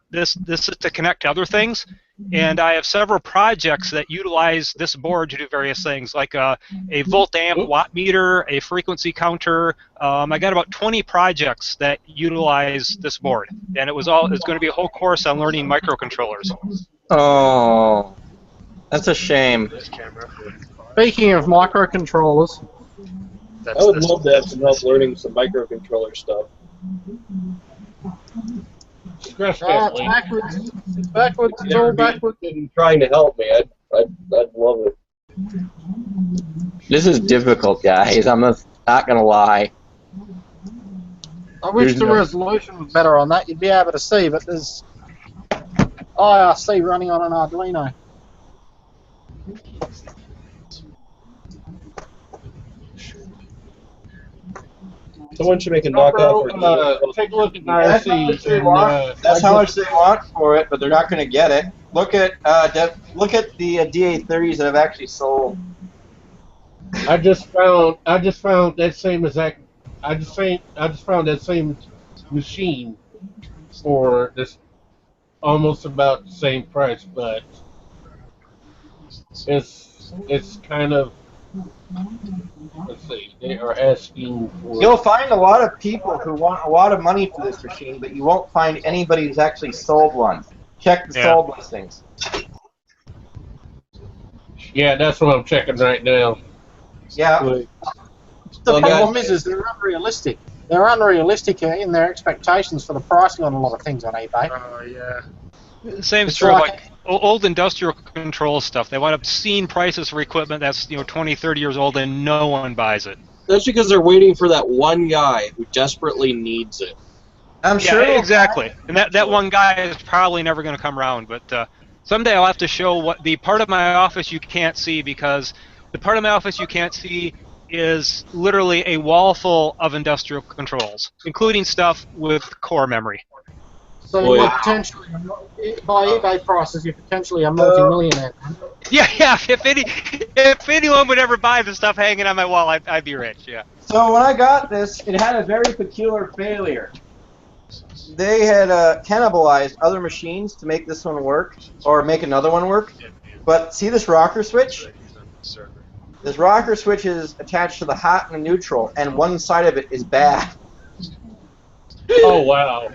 this is to connect to other things, and I have several projects that utilize this board to do various things, like a volt amp watt meter, a frequency counter. I got about 20 projects that utilize this board, and it's going to be a whole course on learning microcontrollers. Oh, that's a shame. Speaking of microcontrollers, I would love to have some help learning some microcontroller stuff. Scratch it's that link. backwards. It's backwards. It's all backwards. Been trying to help me. I'd love it. This is difficult, guys. I'm not gonna lie. I wish There's the no- resolution was better on that. You'd be able to see, but there's IRC running on an Arduino. Someone should make a knockoff. Take a look at That's how IRC. much they want. That's how much they want for it, but they're not going to get it. Look at the DA30s that have actually sold. I just found that same exact. I just found that same machine for this almost about the same price, but it's kind of. Let's see. They are asking for. You'll find a lot of people who want a lot of money for this machine, but you won't find anybody who's actually sold one. Check the sold listings. Yeah, that's what I'm checking right now. Yeah. The problem is they're unrealistic. They're unrealistic in their expectations for the pricing on a lot of things on eBay. Oh, yeah. Same It's sort of like- like old industrial control stuff. They wind up seeing prices for equipment that's 20, 30 years old and no one buys it. That's because they're waiting for that one guy who desperately needs it. I'm sure. Exactly. And that one guy is probably never going to come around. But someday I'll have to show what the part of my office you can't see, because the part of my office you can't see is literally a wall full of industrial controls, including stuff with core memory. So you're potentially, by eBay prices, you're potentially a multi-millionaire. Yeah. If anyone would ever buy the stuff hanging on my wall, I'd be rich. Yeah. So when I got this, it had a very peculiar failure. They had cannibalized other machines to make this one work, or make another one work. But see this rocker switch? This rocker switch is attached to the hot and the neutral, and one side of it is bad. Oh wow.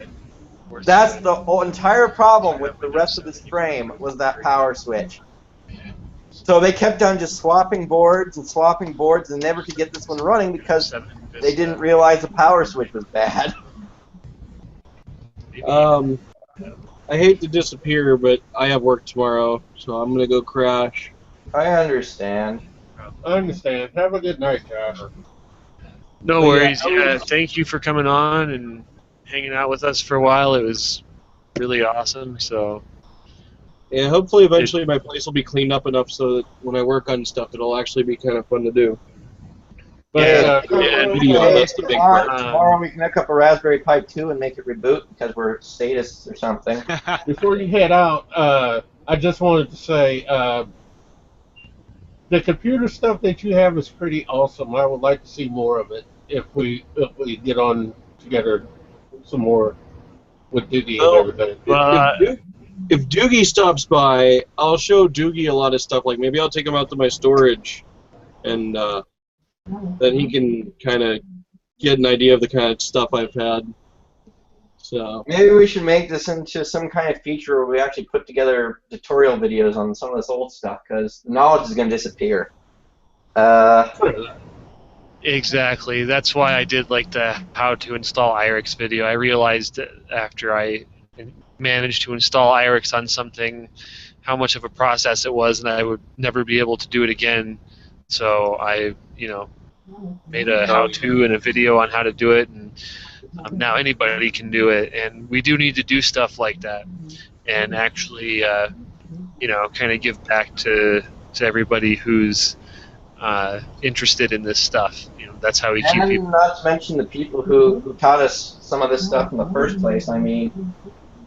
That's the entire problem with the rest of this frame, was that power switch. So they kept on just swapping boards and never could get this one running because they didn't realize the power switch was bad. I hate to disappear, but I have work tomorrow, so I'm gonna go crash. I understand. I understand. Have a good night, Josh. No worries. Yeah, thank you for coming on and hanging out with us for a while. It was really awesome. So yeah, hopefully eventually my place will be cleaned up enough so that when I work on stuff, it'll actually be kind of fun to do. But video, that's the big part. Tomorrow we can hook up a Raspberry Pi 2 and make it reboot because we're statists or something. Before you head out, I just wanted to say the computer stuff that you have is pretty awesome. I would like to see more of it if we get on together some more with Doogie and everything. If Doogie stops by, I'll show Doogie a lot of stuff. Like maybe I'll take him out to my storage, and then he can kind of get an idea of the kind of stuff I've had. So maybe we should make this into some kind of feature where we actually put together tutorial videos on some of this old stuff, because the knowledge is going to disappear. exactly. That's why I did like the how to install IRIX video. I realized after I managed to install IRIX on something how much of a process it was, and I would never be able to do it again. So I, made a how-to and a video on how to do it, and now anybody can do it. And we do need to do stuff like that, and actually, kind of give back to everybody who's interested in this stuff. That's how we keep And people. not to mention the people who taught us some of this stuff in the first place. I mean,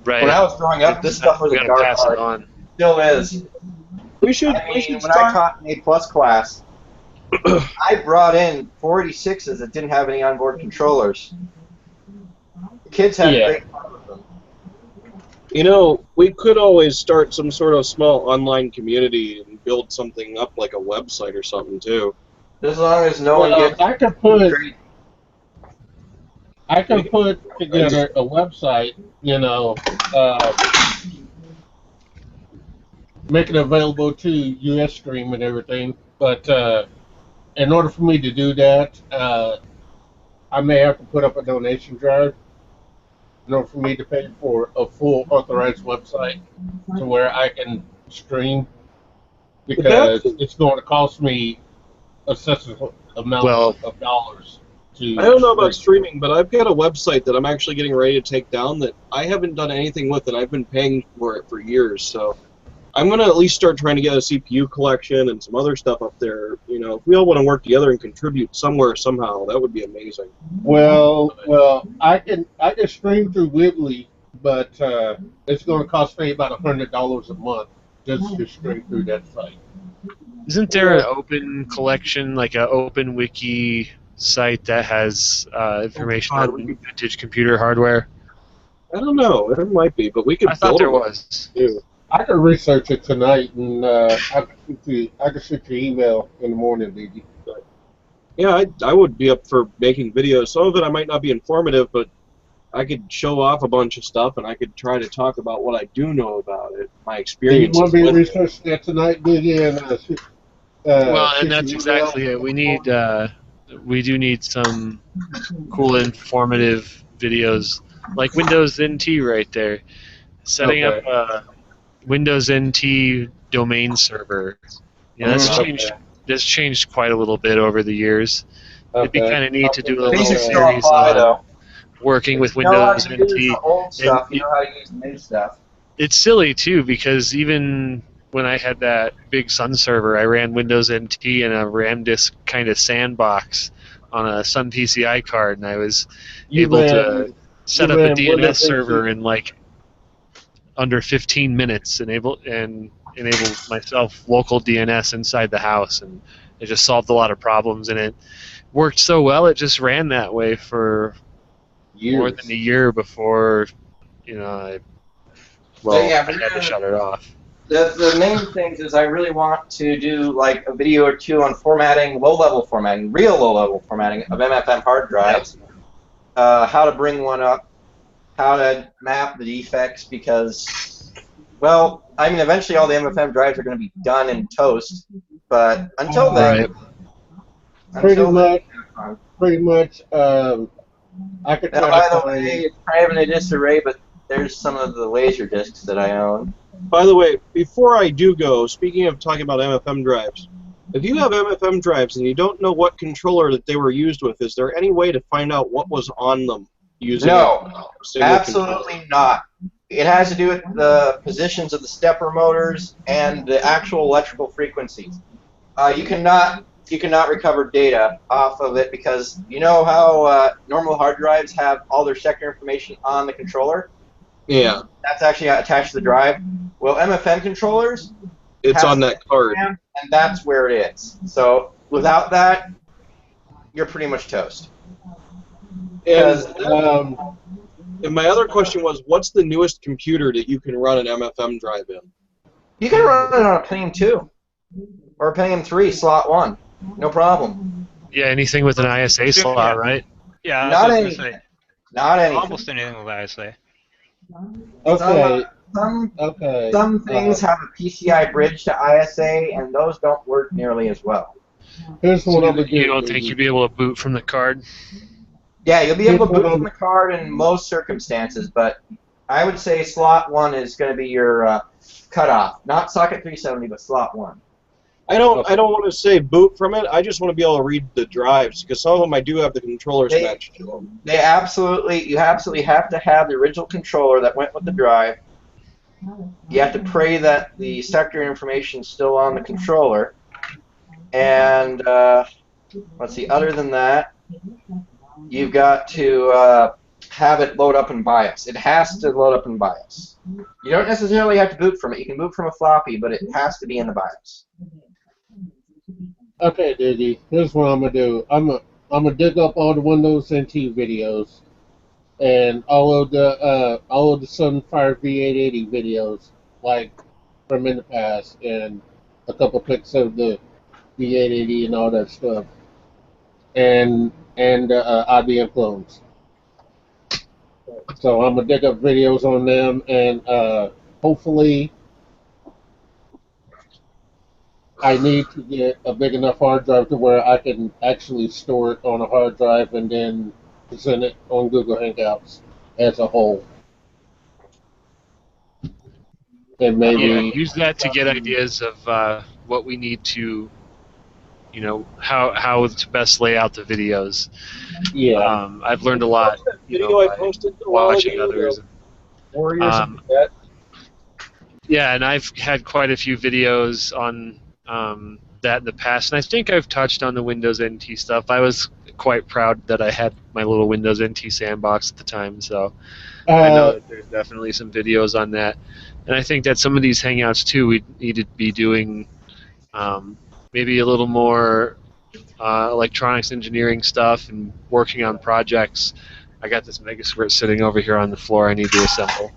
Right. when I was growing up, this stuff was We a gotta dark pass it art. on. Still is. We should. When I taught an A+ class, I brought in 486s that didn't have any onboard controllers. The kids had great fun with them. We could always start some sort of small online community and build something up like a website or something too. As long as no one gets I can put together a website, make it available to US Stream and everything. But in order for me to do that, I may have to put up a donation drive in order for me to pay for a full authorized website to where I can stream, because it's going to cost me excessive amount of dollars to. I don't know about streaming, but I've got a website that I'm actually getting ready to take down that I haven't done anything with, and I've been paying for it for years. So I'm going to at least start trying to get a CPU collection and some other stuff up there. If we all want to work together and contribute somewhere somehow, that would be amazing. Well, I can stream through Weebly, but it's going to cost me about $100 a month just to stream through that site. Isn't there an open collection, like an open wiki site that has information on vintage computer hardware? I don't know. There might be, but we could. I thought there was. Too. I can research it tonight, and I can shoot your email in the morning, BG. Yeah, I would be up for making videos. Some of it I might not be informative, but I could show off a bunch of stuff, and I could try to talk about what I do know about it, my Do you experience. want me to research that tonight, BG? And that's exactly it. We do need some cool, informative videos, like Windows NT right there. Setting up a Windows NT domain server. That's changed quite a little bit over the years. It'd be kind of neat to do a little series on working with Windows NT. The old stuff, you know how to use the new stuff. It's silly too, because even when I had that big Sun server, I ran Windows NT in a RAM disk kind of sandbox on a Sun PCI card, and I was able to set up a DNS server in like under 15 minutes, enable myself local DNS inside the house, and it just solved a lot of problems, and it worked so well it just ran that way for more than a year before I had to shut it off. The main things is I really want to do like a video or two on formatting, low-level formatting, real low-level formatting of MFM hard drives, how to bring one up, how to map the defects, because, well, I mean, eventually all the MFM drives are going to be done in toast, but until then... Pretty much, I could try by to the way, it's kind of in a disarray, but there's some of the laser discs that I own. By the way, before I do go, speaking of talking about MFM drives, if you have MFM drives and you don't know what controller that they were used with, is there any way to find out what was on them using No, a single absolutely controller? not. It has to do with the positions of the stepper motors and the actual electrical frequencies. You cannot recover data off of it, because you know how normal hard drives have all their sector information on the controller? Yeah. That's actually attached to the drive. Well, MFM controllers, It's on that card. and that's where it is. So without that, you're pretty much toast. And my other question was, what's the newest computer that you can run an MFM drive in? You can run it on a Pentium 2 or a Pentium 3 slot 1. No problem. Yeah, anything with an ISA slot, right? Yeah, Not I was anything. gonna say. Not anything. Almost anything with ISA. Okay. Some things have a PCI bridge to ISA, and those don't work nearly as well. Here's what I'm You don't think you'd be able to boot from the card? Yeah, you'll be able to boot from the card in most circumstances, but I would say slot 1 is going to be your cutoff. Not socket 370, but slot 1. I don't want to say boot from it. I just want to be able to read the drives because some of them I do have the controllers matched to them. You absolutely have to have the original controller that went with the drive. You have to pray that the sector information is still on the controller. And let's see, other than that, you've got to have it load up in BIOS. It has to load up in BIOS. You don't necessarily have to boot from it. You can boot from a floppy, but it has to be in the BIOS. Okay, Diggy, here's what I'm gonna do. I'm gonna dig up all the Windows NT videos and all of the Sunfire V880 videos, like from in the past, and a couple pics of the V880 and all that stuff, and IBM clones. So I'm gonna dig up videos on them, and hopefully I need to get a big enough hard drive to where I can actually store it on a hard drive and then present it on Google Hangouts as a whole. And maybe use that to get ideas of what we need to, how to best lay out the videos. Yeah. I've learned a lot. Video I posted a while Watching ago, others. Warriors like that. Yeah, and I've had quite a few videos on that in the past, and I think I've touched on the Windows NT stuff. I was quite proud that I had my little Windows NT sandbox at the time, so I know that there's definitely some videos on that. And I think that some of these Hangouts, too, we need to be doing maybe a little more electronics engineering stuff and working on projects. I got this Megasquirt sitting over here on the floor I need to assemble.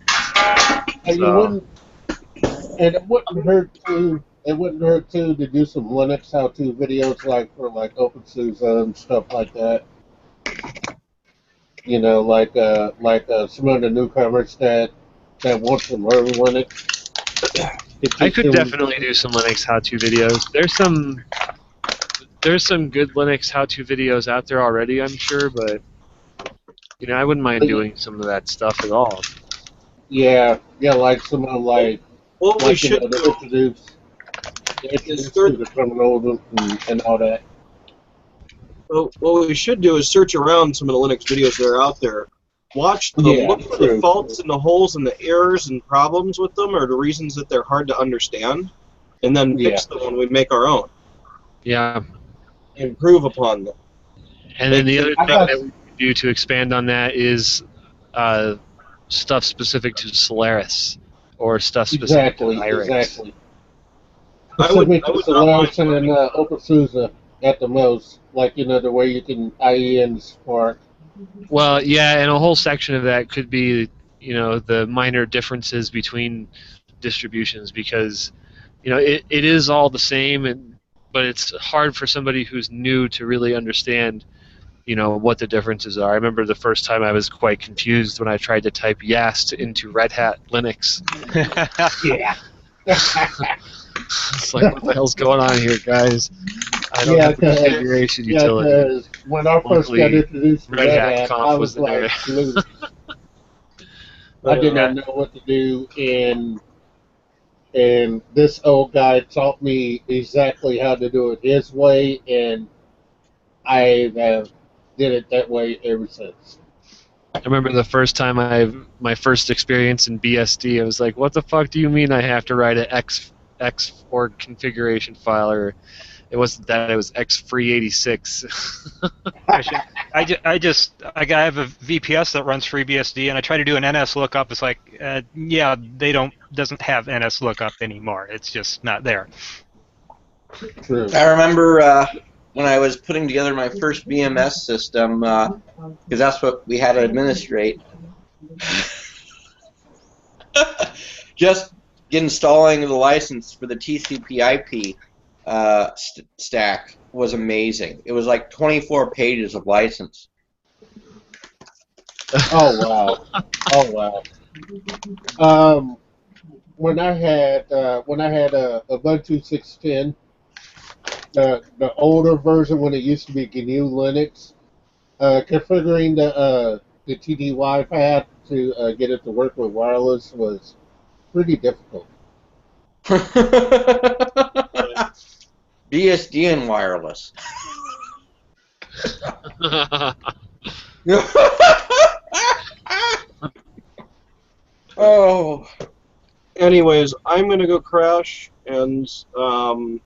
It wouldn't hurt too to do some Linux how-to videos for OpenSUSE and stuff like that. Some of the newcomers that want to learn Linux. I could definitely do some Linux how-to videos. There's some good Linux how-to videos out there already, I'm sure, but I wouldn't mind doing some of that stuff at all. Yeah, like some of what we should do introduce to the terminal and all that. Well, what we should do is search around some of the Linux videos that are out there. Look for the faults and the holes and the errors and problems with them, or the reasons that they're hard to understand, and then fix them when we make our own. Yeah. Improve upon them. And then the other thing that we can do to expand on that is stuff specific to Solaris or stuff specific to iRace. Exactly. Specific to Solaris and OpenSUSE at the most, the way you can IE Spark. Well, yeah, and a whole section of that could be, the minor differences between distributions because, it is all the same, but it's hard for somebody who's new to really understand, what the differences are. I remember the first time I was quite confused when I tried to type YAST into Red Hat Linux. Yeah. It's like, what the hell's going on here, guys? I don't have the configuration utility. When I first got introduced to Red Hat, I was like, I did not know what to do, and this old guy taught me exactly how to do it his way, and I have did it that way ever since. I remember the first time my first experience in BSD, I was like, what the fuck do you mean I have to write an X org configuration file, or it wasn't that, it was X free86. I have a VPS that runs FreeBSD, and I try to do an NS lookup. It's like, doesn't have NS lookup anymore. It's just not there. True. I remember when I was putting together my first BMS system, because that's what we had to administrate. Just installing the license for the TCP/IP stack was amazing. It was like 24 pages of license. Oh wow! When I had a Ubuntu 6.10, the older version when it used to be GNU Linux, configuring the TDY path to get it to work with wireless was pretty difficult. BSD and wireless. Oh. Anyways, I'm gonna go crash, and I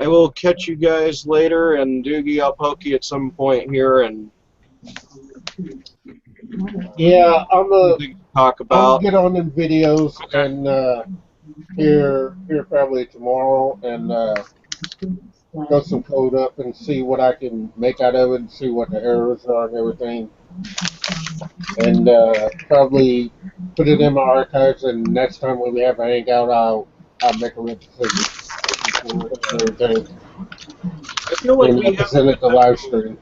will catch you guys later. And Doogie, I'll poke you at some point here and Yeah, I'm talk I'll about. get on them videos and here probably tomorrow and go some code up and see what I can make out of it and see what the errors are and everything. And probably put it in my archives, and next time when we have a hangout, I'll make a decision and everything. I feel like we have send it to live stream.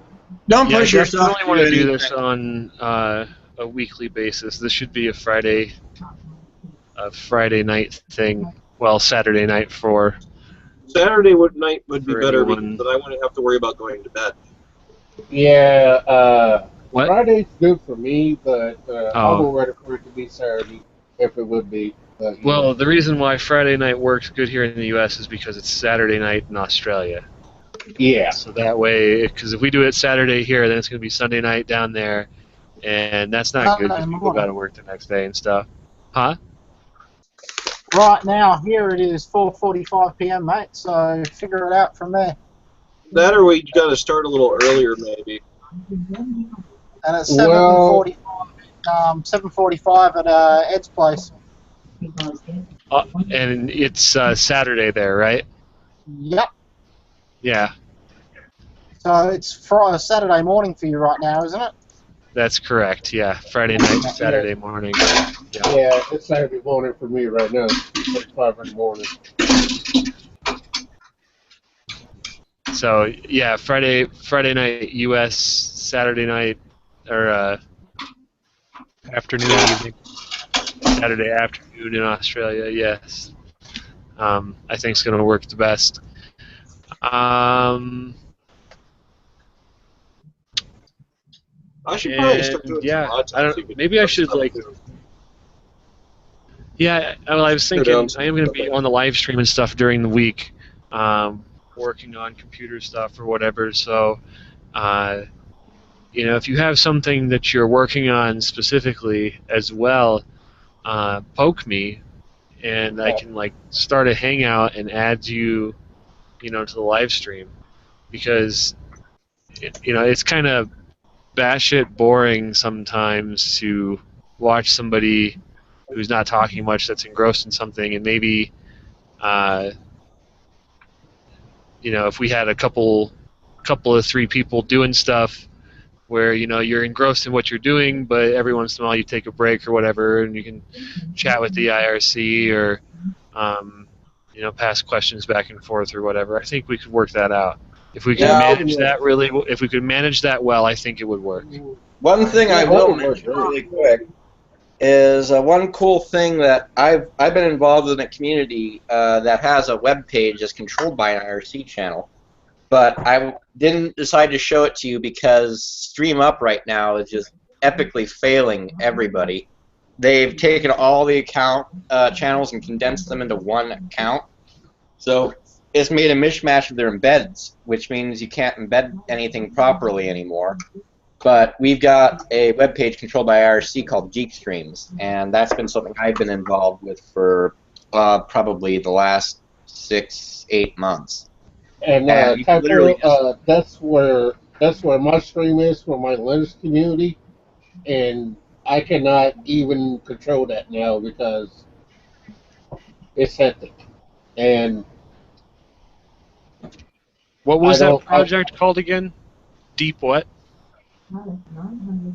Don't Yeah, I push yourself. definitely want to do this on a weekly basis. This should be a Friday night thing. Well, Saturday night for Saturday night would be for better, anyone. but I wouldn't have to worry about going to bed. Yeah, What? Friday's good for me, but I'll Oh. go ready for it to be Saturday if it would be. But, Well, the reason why Friday night works good here in the U.S. is because it's Saturday night in Australia. Yeah. So that way, because if we do it Saturday here, then it's going to be Sunday night down there, and that's not good because people got to work the next day and stuff. Huh? Right now, here it is 4:45 p.m., mate. So figure it out from there. That or we got to start a little earlier, maybe. And it's 7:45 at Ed's place. And it's Saturday there, right? Yep. Yeah, So it's Saturday morning for you right now, isn't it? that's correct. Yeah, Friday night, Saturday morning. Yeah, it's Saturday morning for me right now. It's 5 in the morning. So yeah, Friday night U.S., Saturday night or Afternoon, evening. Saturday afternoon in Australia. Yes, I think it's going to work the best. I should probably start doing yeah, some odd I don't. Maybe I should like. Yeah, well, I was thinking I am going to be on the live stream and stuff during the week, working on computer stuff or whatever. So, if you have something that you're working on specifically as well, poke me, and I can like start a hangout and add you, to the live stream, because it's kind of batshit boring sometimes to watch somebody who's not talking much that's engrossed in something, and maybe if we had a couple of three people doing stuff where you're engrossed in what you're doing, but every once in a while you take a break or whatever, and you can chat with the IRC or pass questions back and forth or whatever. I think we could work that out. If we could manage that if we could manage that well, I think it would work. One thing I will mention really quick is one cool thing that I've been involved in a community that has a web page that's controlled by an IRC channel, but I didn't decide to show it to you because Stream Up right now is just epically failing everybody. They've taken all the account channels and condensed them into one account, so it's made a mishmash of their embeds, which means you can't embed anything properly anymore. But we've got a web page controlled by IRC called Geek Streams, and that's been something I've been involved with for probably the last 6-8 months. And Typo, that's where my stream is for my Linux community, and I cannot even control that now because it's hectic. And what was that project called again? Deep what?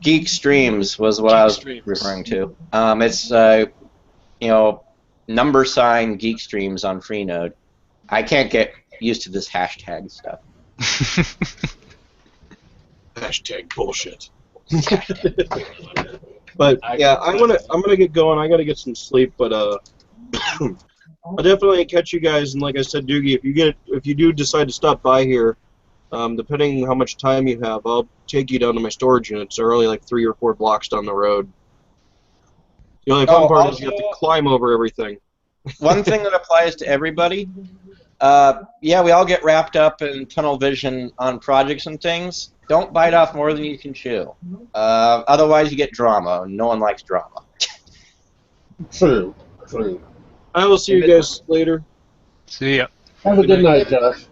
Geek Streams was what I was referring to. It's number sign Geek Streams on Freenode. I can't get used to this hashtag stuff. Hashtag bullshit. But yeah, I'm gonna get going. I gotta get some sleep, but I'll definitely catch you guys. And like I said, Doogie, if you do decide to stop by here, Depending how much time you have, I'll take you down to my storage units. They're only like 3 or 4 blocks down the road. The only fun part is you have to climb over everything. One thing that applies to everybody, yeah, we all get wrapped up in tunnel vision on projects and things. Don't bite off more than you can chew. Otherwise, you get drama, and no one likes drama. True. True. I will see you guys later. See ya. Have a good night, Josh.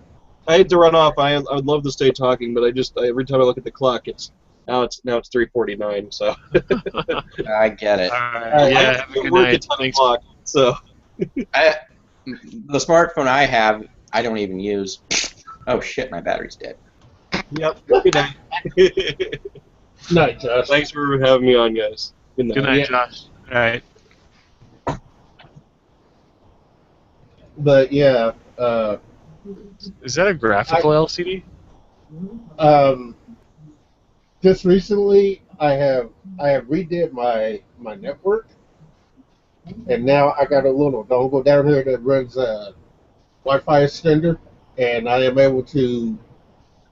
I hate to run off. I would love to stay talking, but every time I look at the clock, it's 3:49. So I get it. Yeah, have a good night. Thanks. So the smartphone I have, I don't even use. Oh shit, my battery's dead. Yep. Good night. Night, Josh. Thanks for having me on, guys. Good night. Good night, Josh. All right. But yeah. Is that a graphical LCD? Just recently, I have redid my network, and now I got a little dongle down here that runs a Wi-Fi extender, and I am able to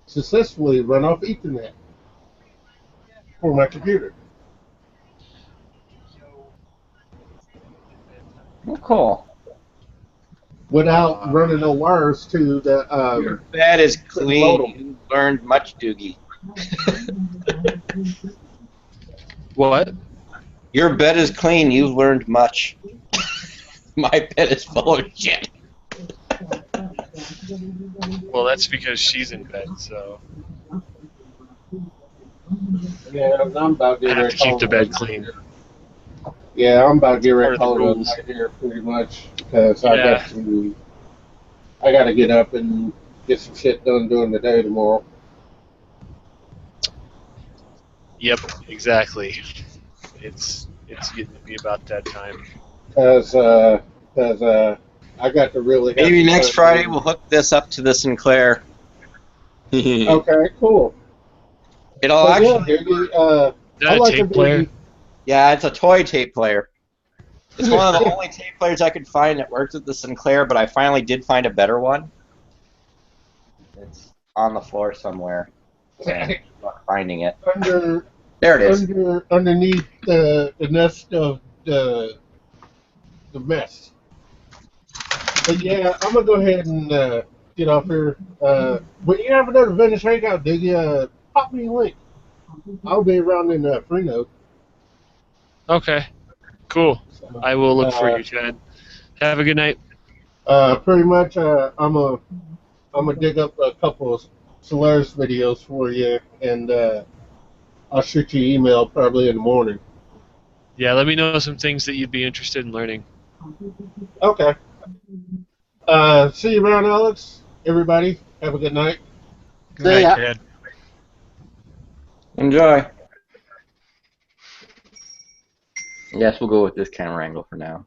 successfully run off Ethernet for my computer. Well, cool. Without running no wires to the. Your bed is clean. You learned much, Doogie. What? Your bed is clean. You've learned much. My bed is full of shit. Well, that's because she's in bed, so Yeah, I'm about to I have to keep the bed clean. Yeah, I'm about to get ready to Part of the call it rules. night here pretty much because I Yeah. got to get up and get some shit done during the day tomorrow. Yep, exactly. It's getting to be about that time. Because I got to really. have Maybe to next start Friday we'll hook this up to the Sinclair. Okay, cool. It'll But yeah, actually. dude, Is that I a like tape the player? Biggie. Yeah, it's a toy tape player. It's one of the only tape players I could find that works with the Sinclair, but I finally did find a better one. It's on the floor somewhere. And I'm not finding it. There it is. Underneath the nest of the mess. But yeah, I'm gonna go ahead and get off here. When you have another Venice Hangout, did you pop me a link? I'll be around in Freenode. Okay, cool. I will look for you, Chad. Have a good night. Pretty much, I'm gonna dig up a couple of Solaris videos for you, and I'll shoot you an email probably in the morning. Yeah, let me know some things that you'd be interested in learning. Okay. See you around, Alex. Everybody, have a good night. Good night, Chad. Enjoy. Yes, we'll go with this camera angle for now.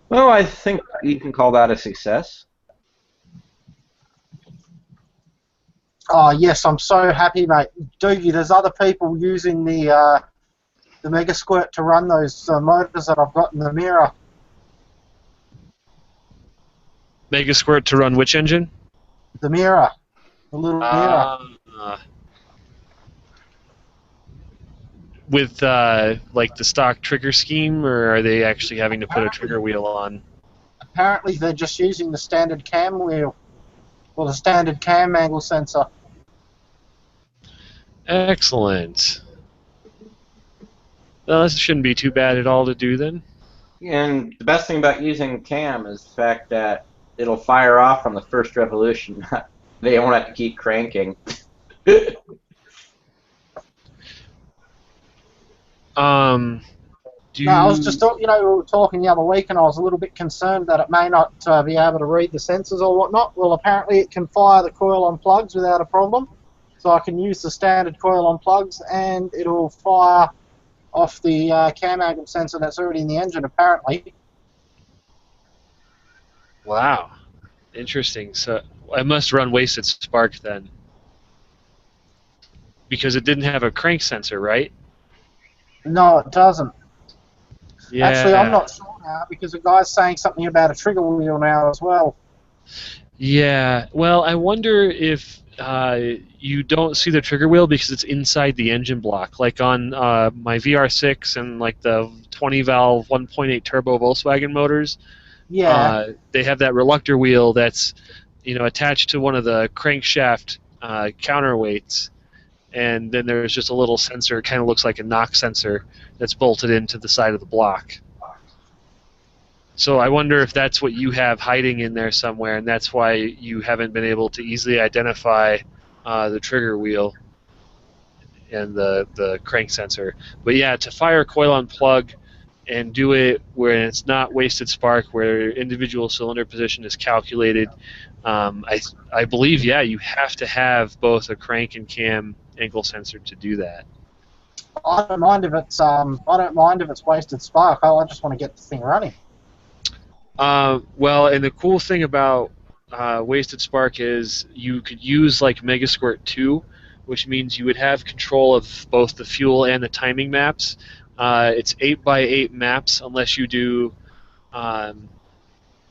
Well, I think you can call that a success. Oh yes, I'm so happy, mate. Doogie, there's other people using the Mega Squirt to run those motors that I've got in the mirror. Mega Squirt to run which engine? The mirror, the little mirror. With like the stock trigger scheme, or are they actually having to put a trigger wheel on? Apparently, they're just using the standard cam wheel or the standard cam angle sensor. Excellent. Well, this shouldn't be too bad at all to do then. And the best thing about using cam is the fact that it'll fire off on the first revolution. They won't have to keep cranking. No, I was just, we were talking the other week, and I was a little bit concerned that it may not be able to read the sensors or whatnot. Well, apparently it can fire the coil on plugs without a problem. So I can use the standard coil on plugs, and it'll fire off the cam angle sensor that's already in the engine, apparently. Wow, interesting. So I must run wasted spark then, because it didn't have a crank sensor, right? No, it doesn't. Yeah. Actually, I'm not sure now, because the guy's saying something about a trigger wheel now as well. Yeah, well, I wonder if you don't see the trigger wheel because it's inside the engine block. Like on my VR6 and like the 20 valve 1.8 turbo Volkswagen motors, Yeah. they have that reluctor wheel that's attached to one of the crankshaft counterweights, and then there's just a little sensor. It kind of looks like a knock sensor that's bolted into the side of the block. So I wonder if that's what you have hiding in there somewhere, and that's why you haven't been able to easily identify the trigger wheel and the crank sensor. But yeah, to fire coil on plug and do it where it's not wasted spark, where individual cylinder position is calculated, I believe, yeah, you have to have both a crank and cam angle sensor to do that. I don't mind if it's wasted spark. I just want to get the thing running. Well, and the cool thing about wasted spark is you could use like Megasquirt 2, which means you would have control of both the fuel and the timing maps. It's 8x8 maps unless you do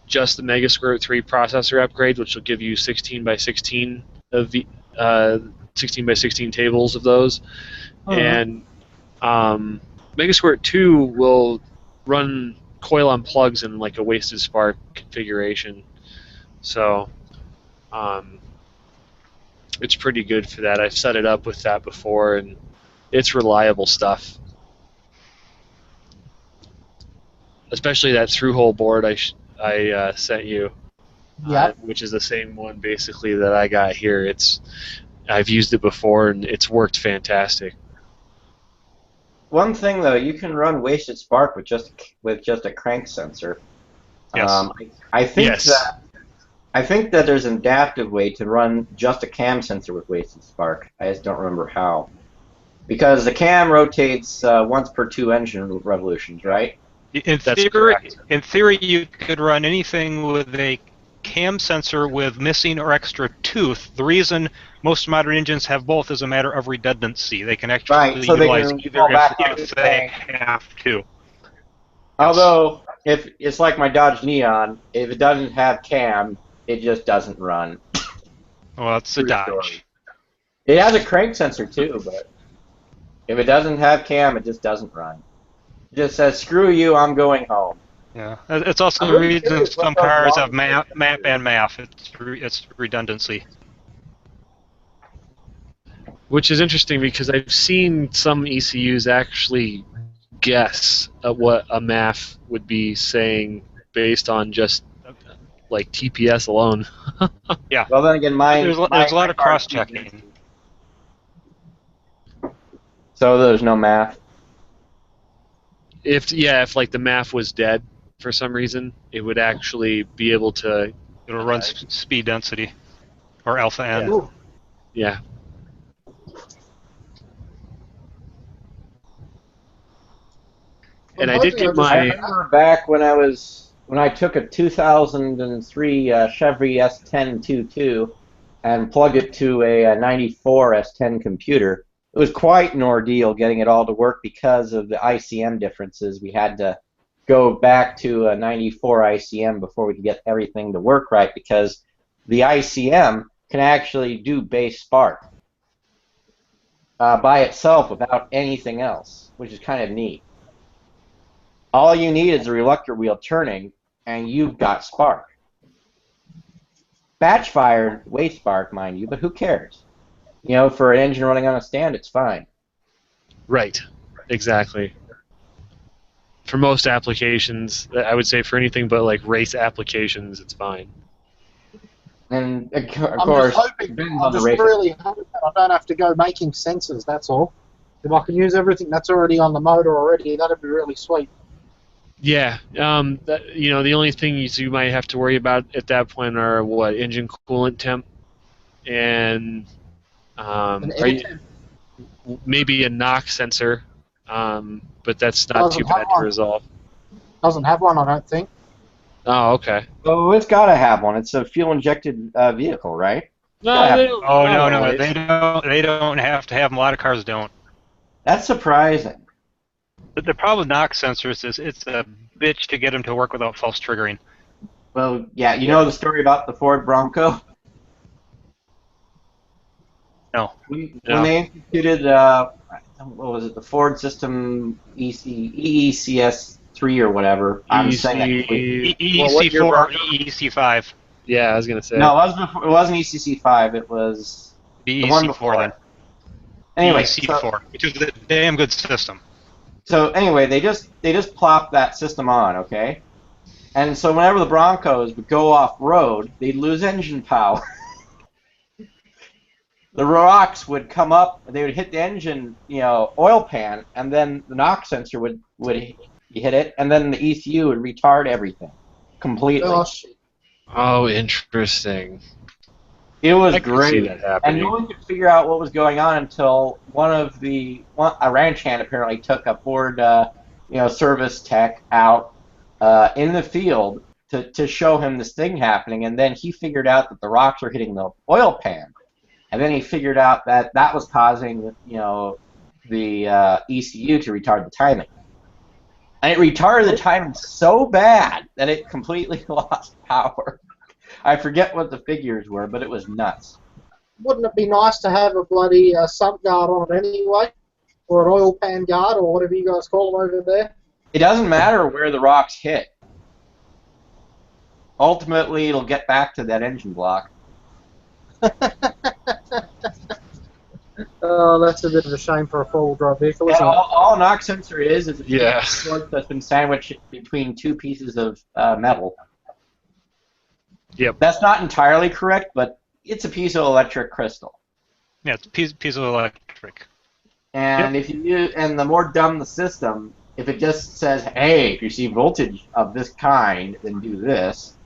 just the Megasquirt 3 processor upgrade, which will give you 16x16 of 16x16 tables of those. And Megasquirt 2 will run coil on plugs in like a wasted spark configuration, so it's pretty good for that. I've set it up with that before, and it's reliable stuff. Especially that through-hole board I sent you, which is the same one basically that I got here. I've used it before and it's worked fantastic. One thing though, you can run wasted spark with just a crank sensor. Yes. I think that there's an adaptive way to run just a cam sensor with wasted spark. I just don't remember how. Because the cam rotates once per 2 engine revolutions, right? In theory, you could run anything with a cam sensor with missing or extra tooth. The reason most modern engines have both is a matter of redundancy. They can actually utilize either if they have to. Although, if it's like my Dodge Neon, if it doesn't have cam, it just doesn't run. Well, it's a Dodge. It has a crank sensor too, but if it doesn't have cam, it just doesn't run. It just says, "Screw you, I'm going home." Yeah, it's also the reason some cars have map and MAF. It's redundancy. Which is interesting because I've seen some ECUs actually guess at what a MAF would be saying based on just like TPS alone. Yeah. Well, then again, there's a lot of cross-checking. So there's no MAF. If like the MAF was dead for some reason, it would actually be able to. It'll run speed density or alpha N. Yeah. And I did get my. I remember back when I took a 2003 Chevy S10 and plugged it to a 94 S10 computer. It was quite an ordeal getting it all to work because of the ICM differences. We had to go back to a 94 ICM before we could get everything to work right because the ICM can actually do base spark by itself without anything else, which is kind of neat. All you need is a reluctor wheel turning, and you've got spark. Batch-fired waste spark, mind you, but who cares? You know, for an engine running on a stand, it's fine. Right. Exactly. For most applications, I would say for anything but like race applications, it's fine. And of I'm course, just really hoping I don't have to go making sensors. That's all. If I can use everything that's already on the motor already, that'd be really sweet. Yeah, the only things you might have to worry about at that point are what engine coolant temp, and maybe a knock sensor, but that's not too bad to resolve. Doesn't have one, I don't think. Oh, okay. Oh, it's got to have one. It's a fuel-injected vehicle, right? No, they don't. Oh no, they don't. They don't have to have them. A lot of cars don't. That's surprising. But the problem with knock sensors is it's a bitch to get them to work without false triggering. Well, yeah, you know the story about the Ford Bronco? No. When they instituted, what was it, the Ford System EECS 3 or whatever. I'm saying that. EEC4 or EEC5. Yeah, I was gonna say. No, it wasn't ECC 5. It was the one before. EEC4 then. Anyway, EEC4, which is a damn good system. So anyway, they just plopped that system on, okay? And so whenever the Broncos would go off road, they'd lose engine power. The rocks would come up, they would hit the engine, oil pan, and then the knock sensor would hit it, and then the ECU would retard everything completely. Oh, interesting. It was I could great, see that happening. and no one could figure out what was going on until a ranch hand apparently took a Ford, service tech out in the field to show him this thing happening, and then he figured out that the rocks were hitting the oil pan, and then he figured out that that was causing the ECU to retard the timing, and it retarded the timing so bad that it completely lost power. I forget what the figures were, but it was nuts. Wouldn't it be nice to have a bloody sump guard on it anyway? Or an oil pan guard, or whatever you guys call them over there? It doesn't matter where the rocks hit. Ultimately, it'll get back to that engine block. Oh, that's a bit of a shame for a four-wheel drive vehicle, isn't it? All a knock sensor is a Yeah. cord that's been sandwiched between two pieces of metal. Yep. That's not entirely correct, but it's a piece of electric crystal. Yeah, it's a piece of electric. And if you use, and the more dumb the system, if it just says, "Hey, if you see voltage of this kind, then do this,"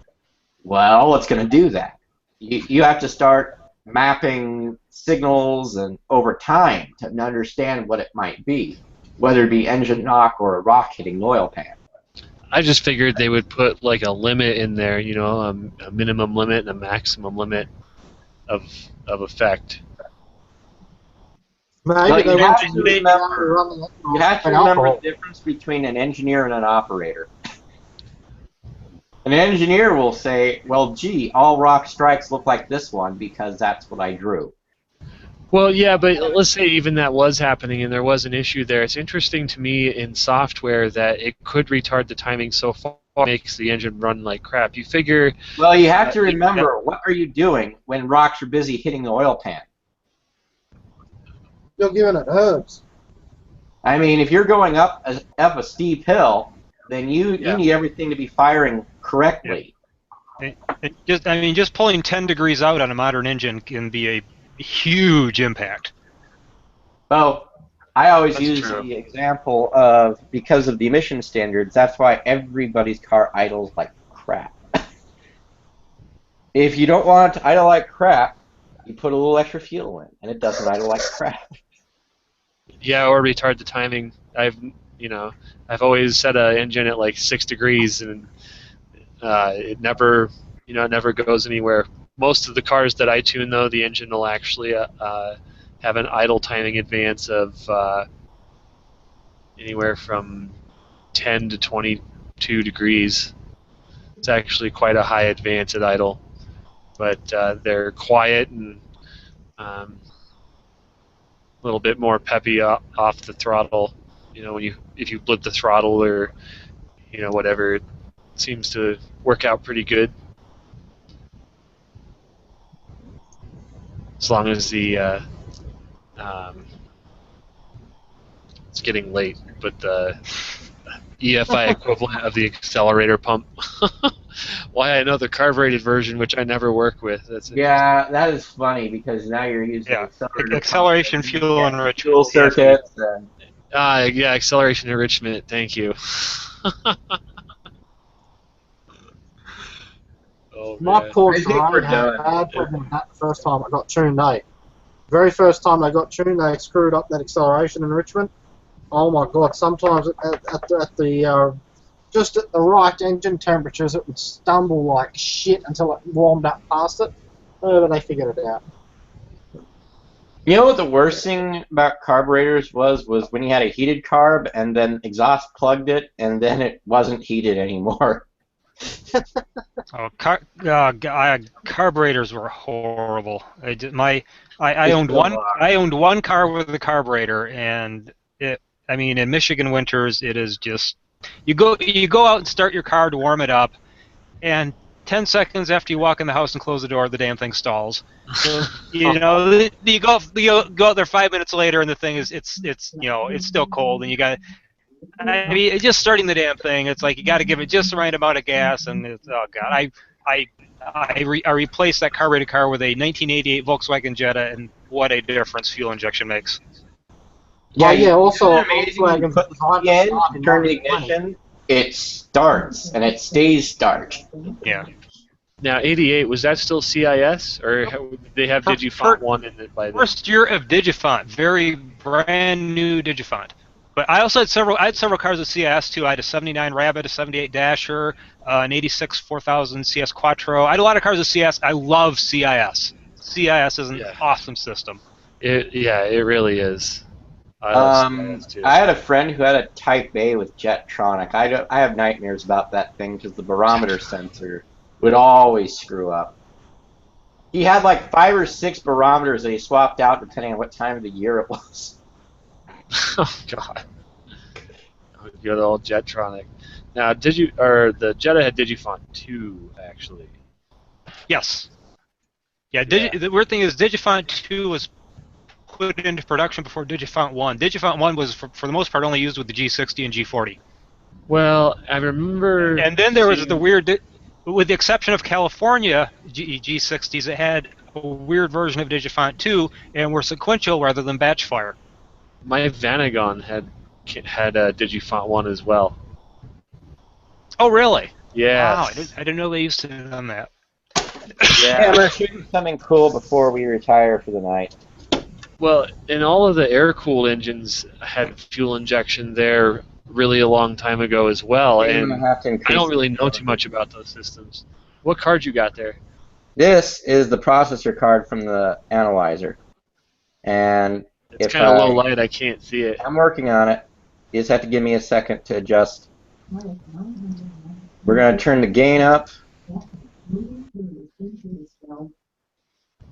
well, it's going to do that. You have to start mapping signals and over time to understand what it might be, whether it be engine knock or a rock hitting the oil pan. I just figured they would put like a limit in there, a minimum limit and a maximum limit of effect. Maybe they want you to You have to remember the difference between an engineer and an operator. An engineer will say, well, gee, all rock strikes look like this one because that's what I drew. Well, yeah, but let's say even that was happening and there was an issue there. It's interesting to me in software that it could retard the timing so far it makes the engine run like crap. You figure... Well, you have to remember, what are you doing when rocks are busy hitting the oil pan? You're giving it herbs. I mean, if you're going up a steep hill, then you need everything to be firing correctly. Just pulling 10 degrees out on a modern engine can be a huge impact. Well, I always use the example of, because of the emission standards, that's why everybody's car idles like crap. If you don't want it to idle like crap, you put a little extra fuel in, and it doesn't idle like crap. Yeah, or retard the timing. I've always set an engine at like 6 degrees, and it never goes anywhere. Most of the cars that I tune, though, the engine will actually have an idle timing advance of anywhere from 10 to 22 degrees. It's actually quite a high advance at idle, but they're quiet and a little bit more peppy off the throttle. If you blip the throttle or whatever, it seems to work out pretty good. As long as the it's getting late, but the EFI equivalent of the accelerator pump. Why I know the carbureted version, which I never work with. Yeah, that is funny because now you're using acceleration fuel enrichment fuel circuits. And... yeah, acceleration enrichment. Thank you. My Porsche, I had a problem with that the first time I got tuned, Very first time they got tuned, they screwed up that acceleration enrichment. Oh my god, sometimes just at the right engine temperatures it would stumble like shit until it warmed up past it. But they figured it out. You know what the worst thing about carburetors was when you had a heated carb and then exhaust plugged it and then it wasn't heated anymore. Oh, carburetors were horrible. I owned one car with a carburetor, and I mean, in Michigan winters, it is just you go out and start your car to warm it up, and 10 seconds after you walk in the house and close the door, the damn thing stalls. So you go out there 5 minutes later, and the thing is it's still cold, and you got. I mean, just starting the damn thing, it's like you got to give it just the right amount of gas, and oh god, I replaced that carbureted car with a 1988 Volkswagen Jetta, and what a difference fuel injection makes. Yeah, also, Isn't it amazing when you put the key in to turn the ignition, it starts and it stays start. Yeah. Now, 88, was that still CIS, or did they have Digifont 1 in it by then? First year of Digifont, very brand new Digifont. But I also had several cars with CIS too. I had a 79 Rabbit, a 78 Dasher, an 86 4000 CS Quattro. I had a lot of cars with CS. I love CIS. CIS is an awesome system. It really is. I love CIS too. I had a friend who had a Type A with Jetronic. I have nightmares about that thing because the barometer sensor would always screw up. He had like 5 or 6 barometers that he swapped out depending on what time of the year it was. Oh God! Good old Jetronic. Now, the Jetta had Digifont 2 actually? Yes. Yeah. The weird thing is, Digifont 2 was put into production before Digifont 1. Digifont 1 was for the most part only used with the G60 and G40. Well, I remember. And then there was the weird, with the exception of California G60s, it had a weird version of Digifont 2 and were sequential rather than batch fire. My Vanagon had Digifont 1 as well. Oh, really? Yeah. Wow, I didn't know they used to have done that. Yeah, we're shooting something cool before we retire for the night. Well, and all of the air-cooled engines had fuel injection there really a long time ago as well, and I don't really know too much about those systems. What card you got there? This is the processor card from the analyzer. And it's kind of low light, I can't see it. I'm working on it. You just have to give me a second to adjust. We're going to turn the gain up.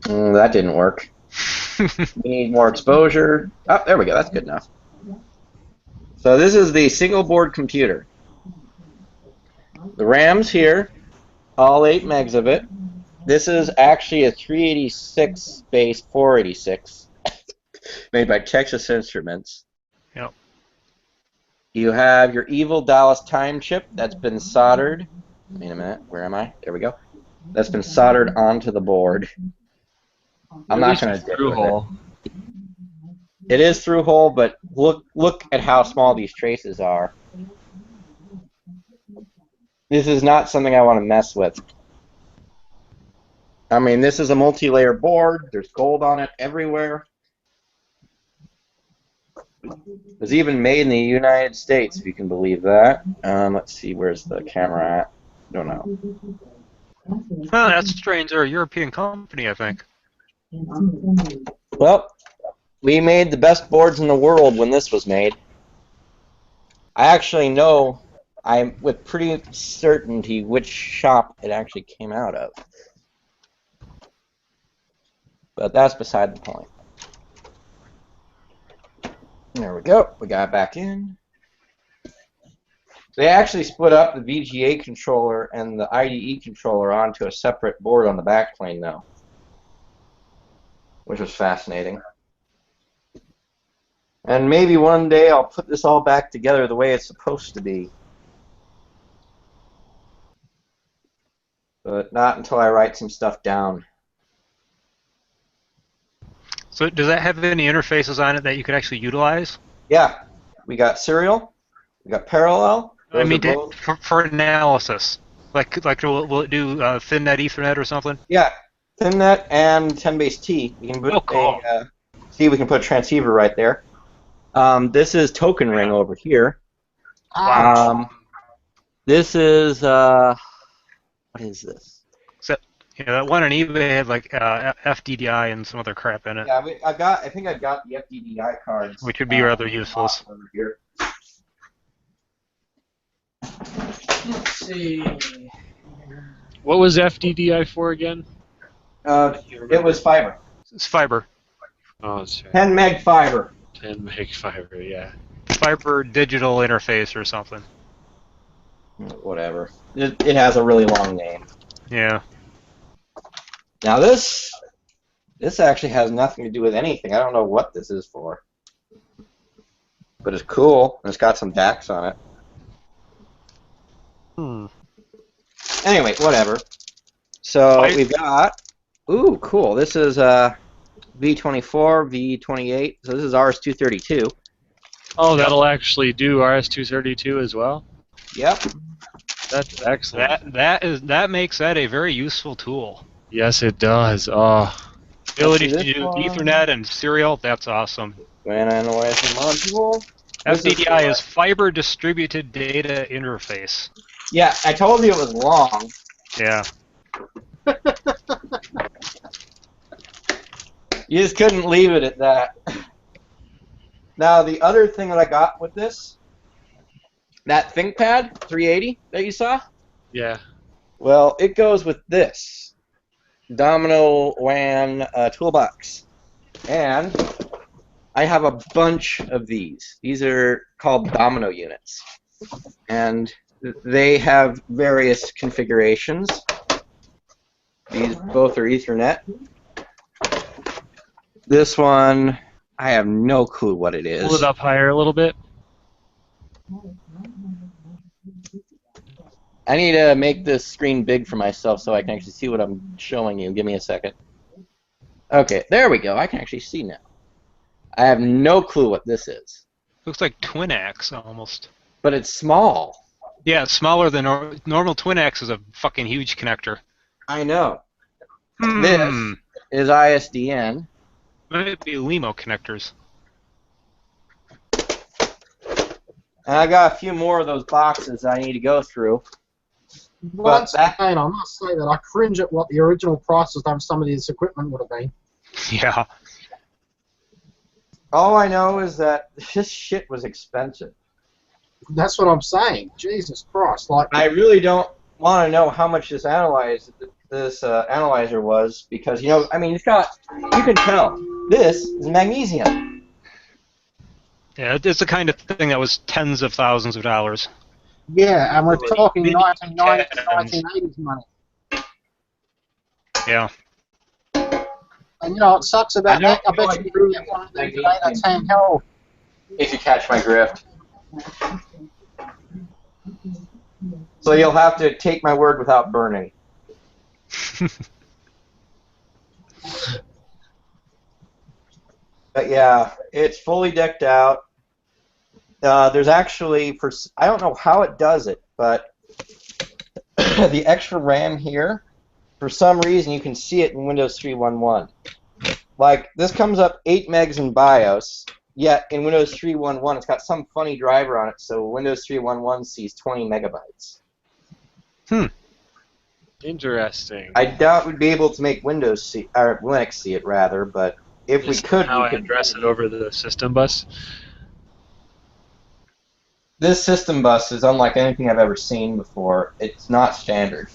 That didn't work. We need more exposure. Oh, there we go. That's good enough. So this is the single board computer. The RAM's here, all 8 megs of it. This is actually a 386 base 486 made by Texas Instruments. Yep. You have your evil Dallas time chip that's been soldered. Wait a minute, where am I? There we go. That's been soldered onto the board. I'm not going to through hole. It is through hole, but look at how small these traces are. This is not something I want to mess with. I mean, this is a multi-layer board. There's gold on it everywhere. It was even made in the United States, if you can believe that. Let's see, where's the camera at? Don't know. Oh, that's strange. They're a European company, I think. Well, we made the best boards in the world when this was made. I actually know, I'm with pretty certainty, which shop it actually came out of. But that's beside the point. There we go. We got it back in. They actually split up the VGA controller and the IDE controller onto a separate board on the backplane now, which was fascinating. And maybe one day I'll put this all back together the way it's supposed to be. But not until I write some stuff down. So does that have any interfaces on it that you could actually utilize? Yeah. We got serial. We got parallel. I mean, for analysis. Like will it do ThinNet, Ethernet, or something? Yeah. ThinNet and 10BASE-T. We can put we can put a transceiver right there. This is Token Ring over here. Wow. This is what is this? So, that one on eBay had like FDDI and some other crap in it. Yeah, I think I've got the FDDI cards. Which would be rather useless. Over here. Let's see. What was FDDI4 again? It was fiber. It's fiber. Oh, that's right. 10 meg fiber. 10 meg fiber, yeah. Fiber digital interface or something. Whatever. It has a really long name. Yeah. Now this actually has nothing to do with anything. I don't know what this is for. But it's cool, and it's got some DAX on it. Anyway, whatever. So we've got... Ooh, cool. This is V24, V28. So this is RS-232. Oh, that'll actually do RS-232 as well? Yep. That's excellent. That makes that a very useful tool. Yes, it does. Oh. Ability to do Ethernet and serial, that's awesome. When analyzing module. FDDI is Fiber Distributed Data Interface. Yeah, I told you it was long. Yeah. You just couldn't leave it at that. Now, the other thing that I got with this, that ThinkPad 380 that you saw? Yeah. Well, it goes with this Domino WAN toolbox. And I have a bunch of these. These are called Domino units. And they have various configurations. These both are Ethernet. This one, I have no clue what it is. Pull it up higher a little bit. I need to make this screen big for myself so I can actually see what I'm showing you. Give me a second. Okay, there we go. I can actually see now. I have no clue what this is. Looks like Twinax almost. But it's small. Yeah, it's smaller than normal. Twinax is a fucking huge connector. I know. This is ISDN. Might be LEMO connectors. And I got a few more of those boxes I need to go through. Once again, I must say that I cringe at what the original prices of some of this equipment would have been. Yeah. All I know is that this shit was expensive. That's what I'm saying. Jesus Christ! Like, I really don't want to know how much this analyzer was because, you know, I mean, it's got, you can tell, this is magnesium. Yeah, it's the kind of thing that was tens of thousands of dollars. yeah, and we're talking 1990s, 1980s money. Yeah. And you know what sucks about that? I bet you can get one of these today that's handheld. If you catch my drift. So you'll have to take my word without burning. But yeah, it's fully decked out. There's actually, I don't know how it does it, but the extra RAM here, for some reason you can see it in Windows 3.11. Like, this comes up 8 megs in BIOS, yet in Windows 3.11 it's got some funny driver on it, so Windows 3.11 sees 20 megabytes. Interesting. I doubt we'd be able to make Windows see, or Linux see it rather, but if we could, how we I could address it over the system bus. This system bus is unlike anything I've ever seen before. It's not standard.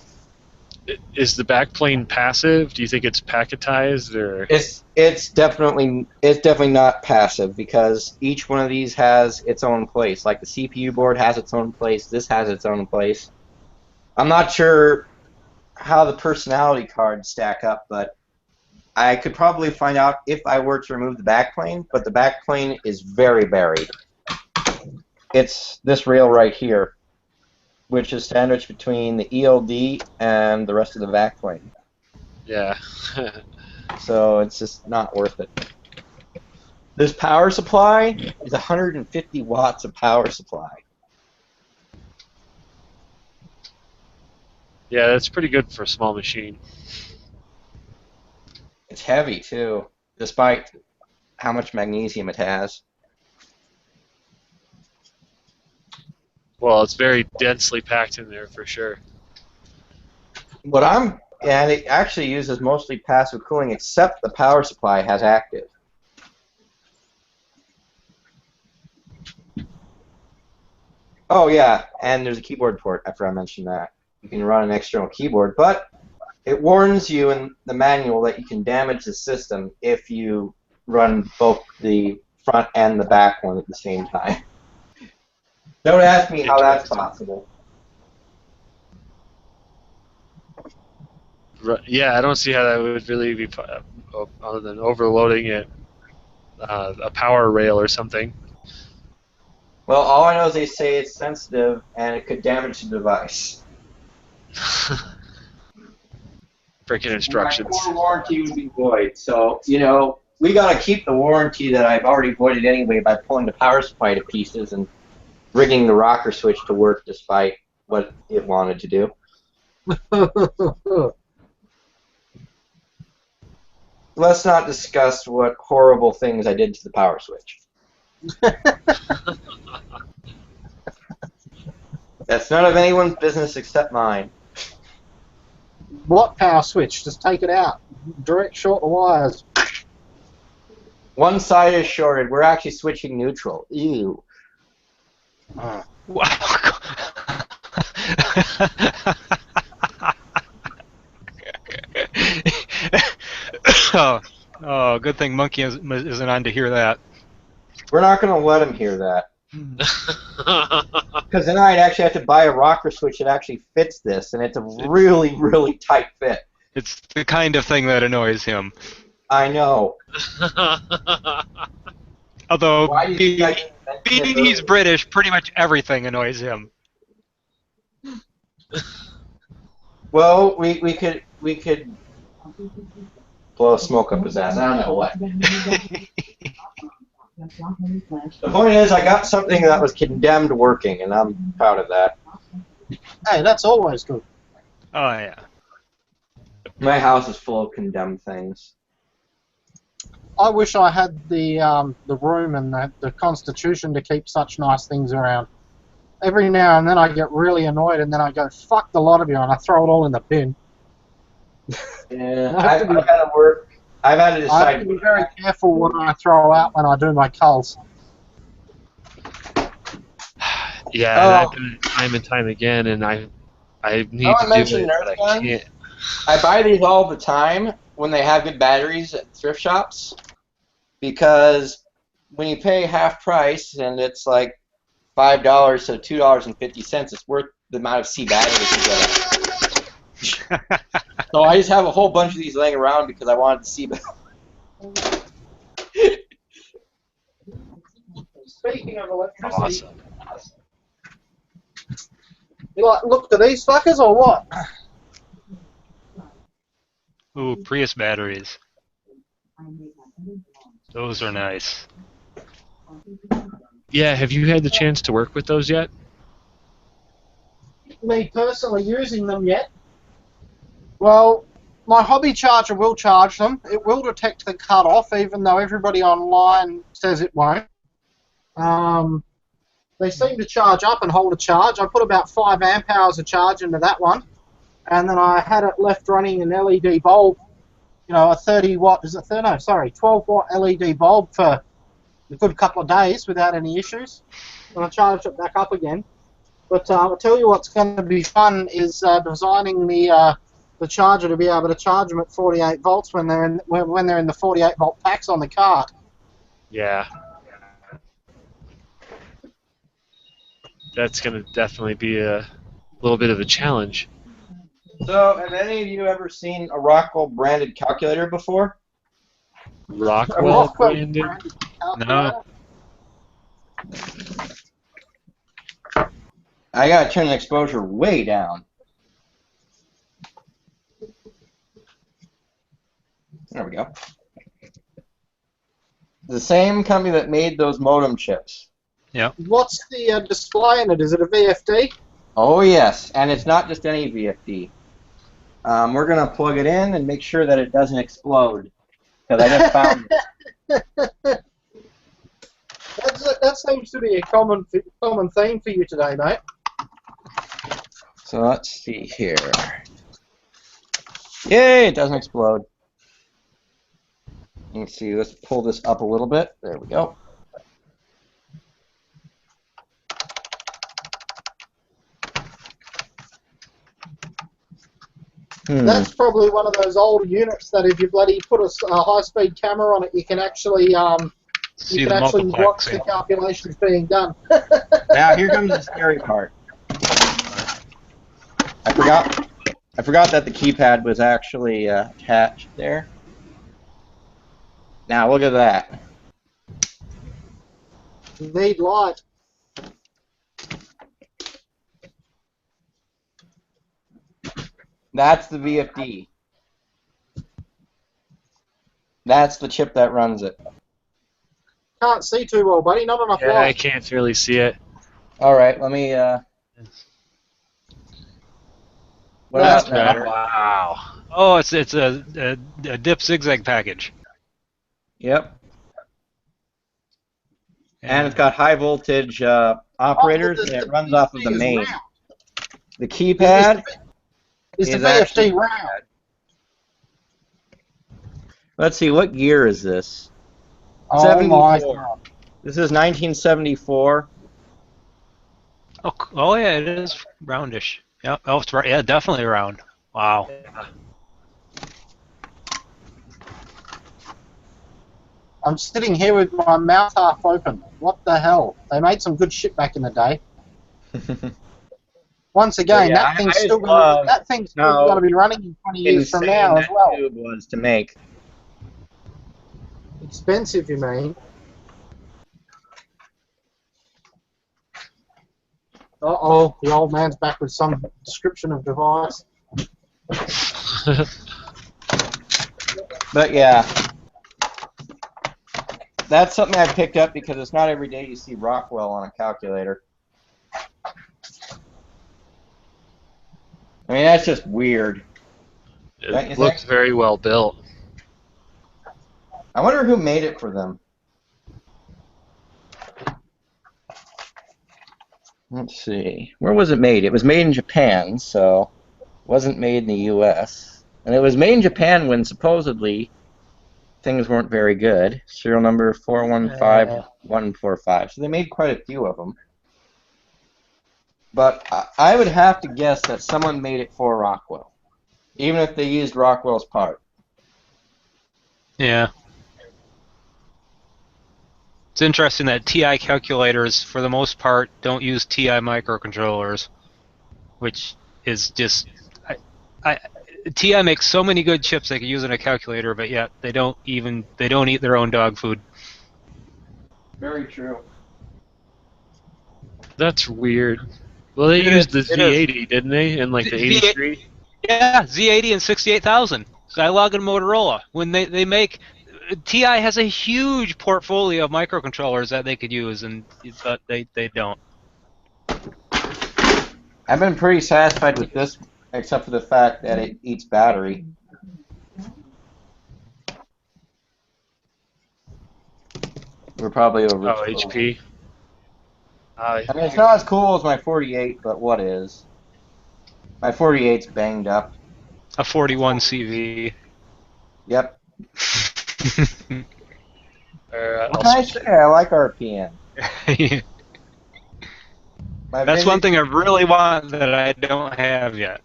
Is the backplane passive? Do you think it's packetized or? It's definitely not passive because each one of these has its own place. Like the CPU board has its own place. This has its own place. I'm not sure how the personality cards stack up, but I could probably find out if I were to remove the backplane. But the backplane is very buried. It's this rail right here, which is sandwiched between the ELD and the rest of the backplane. Yeah. So it's just not worth it. This power supply is 150 watts of power supply. Yeah, that's pretty good for a small machine. It's heavy too, despite how much magnesium it has. Well, it's very densely packed in there for sure. And it actually uses mostly passive cooling, except the power supply has active. Oh yeah, and there's a keyboard port. I forgot to mention that. You can run an external keyboard, but it warns you in the manual that you can damage the system if you run both the front and the back one at the same time. Don't ask me how that's possible. Yeah, I don't see how that would really be other than overloading it, a power rail or something. Well, all I know is they say it's sensitive and it could damage the device. Freaking instructions. My warranty would be void. So, we gotta keep the warranty that I've already voided anyway by pulling the power supply to pieces and rigging the rocker switch to work despite what it wanted to do. Let's not discuss what horrible things I did to the power switch. That's none of anyone's business except mine. What power switch? Just take it out. Direct short the wires. One side is shorted. We're actually switching neutral. Ew. Oh, good thing Monkey isn't on to hear that. We're not going to let him hear that. Because then I'd actually have to buy a rocker switch that actually fits this, and it's a really, really tight fit. It's the kind of thing that annoys him. I know. Although, being he's British, pretty much everything annoys him. Well, we could blow smoke up his ass. I don't know what. The point is, I got something that was condemned working, and I'm proud of that. Hey, that's always good. Oh, yeah. My house is full of condemned things. I wish I had the room and the constitution to keep such nice things around. Every now and then I get really annoyed, and then I go, fuck the lot of you, and I throw it all in the bin. Yeah, I've had to work. I've had to decide. I have to be very careful what I throw out when I do my culls. Yeah, and I've done it time and time again, and I need to do it, but I can't. I buy these all the time when they have good batteries at thrift shops, because when you pay half price and it's like $5 to $2.50, it's worth the amount of C batteries you get. So I just have a whole bunch of these laying around because I wanted to see. Speaking of electricity, you like looked at these fuckers or what? Ooh, Prius batteries. Those are nice. Yeah, have you had the chance to work with those yet? Me personally using them yet? Well, my hobby charger will charge them. It will detect the cut-off, even though everybody online says it won't. They seem to charge up and hold a charge. I put about 5 amp hours of charge into that one, and then I had it left running an LED bulb, a 30 watt, 12 watt LED bulb for a good couple of days without any issues. And I charged it back up again. But I'll tell you what's going to be fun is designing the charger to be able to charge them at 48 volts when they're in the 48 volt packs on the cart. Yeah. That's going to definitely be a little bit of a challenge. So, have any of you ever seen a Rockwell branded calculator before? Rockwell branded? No. I gotta turn the exposure way down. There we go. The same company that made those modem chips. Yeah. What's the display in it? Is it a VFD? Oh yes, and it's not just any VFD. We're gonna plug it in and make sure that it doesn't explode, because I just found it. That seems to be a common theme for you today, mate. So let's see here. Yay! It doesn't explode. Let's see. Let's pull this up a little bit. There we go. That's probably one of those older units that if you bloody put a high-speed camera on it, you can actually See you the can actually watch multiplexing. the calculations being done. Now here comes the scary part. I forgot that the keypad was actually attached there. Now look at that. Need light. That's the VFD. That's the chip that runs it. Can't see too well, buddy. Not enough Yeah, I light. can't really see it. All right, let me. What That's about now? better. Wow. Oh, it's a dip zigzag package. Yep. And it's got high voltage operators, and it runs off of the main. The keypad Is the is actually. VFD round? Let's see, what year is this? Oh 74. my God. This is 1974. Oh yeah, it is roundish. Yeah, oh, it's right. Yeah, definitely round. Wow. I'm sitting here with my mouth half open. What the hell? They made some good shit back in the day. Once again, Yeah, that thing's still going to be running in 20 years from now as well. Tube was to make. Expensive, you mean? Uh-oh, the old man's back with some description of device. But yeah, that's something I picked up because it's not every day you see Rockwell on a calculator. I mean, that's just weird. It looks very well built. I wonder who made it for them. Let's see. Where was it made? It was made in Japan, so it wasn't made in the U.S. And it was made in Japan when supposedly things weren't very good. Serial number 415145. So they made quite a few of them. But I would have to guess that someone made it for Rockwell, even if they used Rockwell's part. Yeah. It's interesting that TI calculators, for the most part, don't use TI microcontrollers, which is just... TI makes so many good chips they could use in a calculator, but yet they don't eat their own dog food. Very true. That's weird. Well, they used the Z80, didn't they? In like the 83? Yeah, Z80 and 68,000. Zilog and Motorola. When they make... TI has a huge portfolio of microcontrollers that they could use, but they don't. I've been pretty satisfied with this, except for the fact that it eats battery. We're probably over. Oh, HP. I mean, it's not as cool as my 48, but what is? My 48's banged up. A 41 CV. Yep. What can I say? I like RPM. That's one thing I really want that I don't have yet.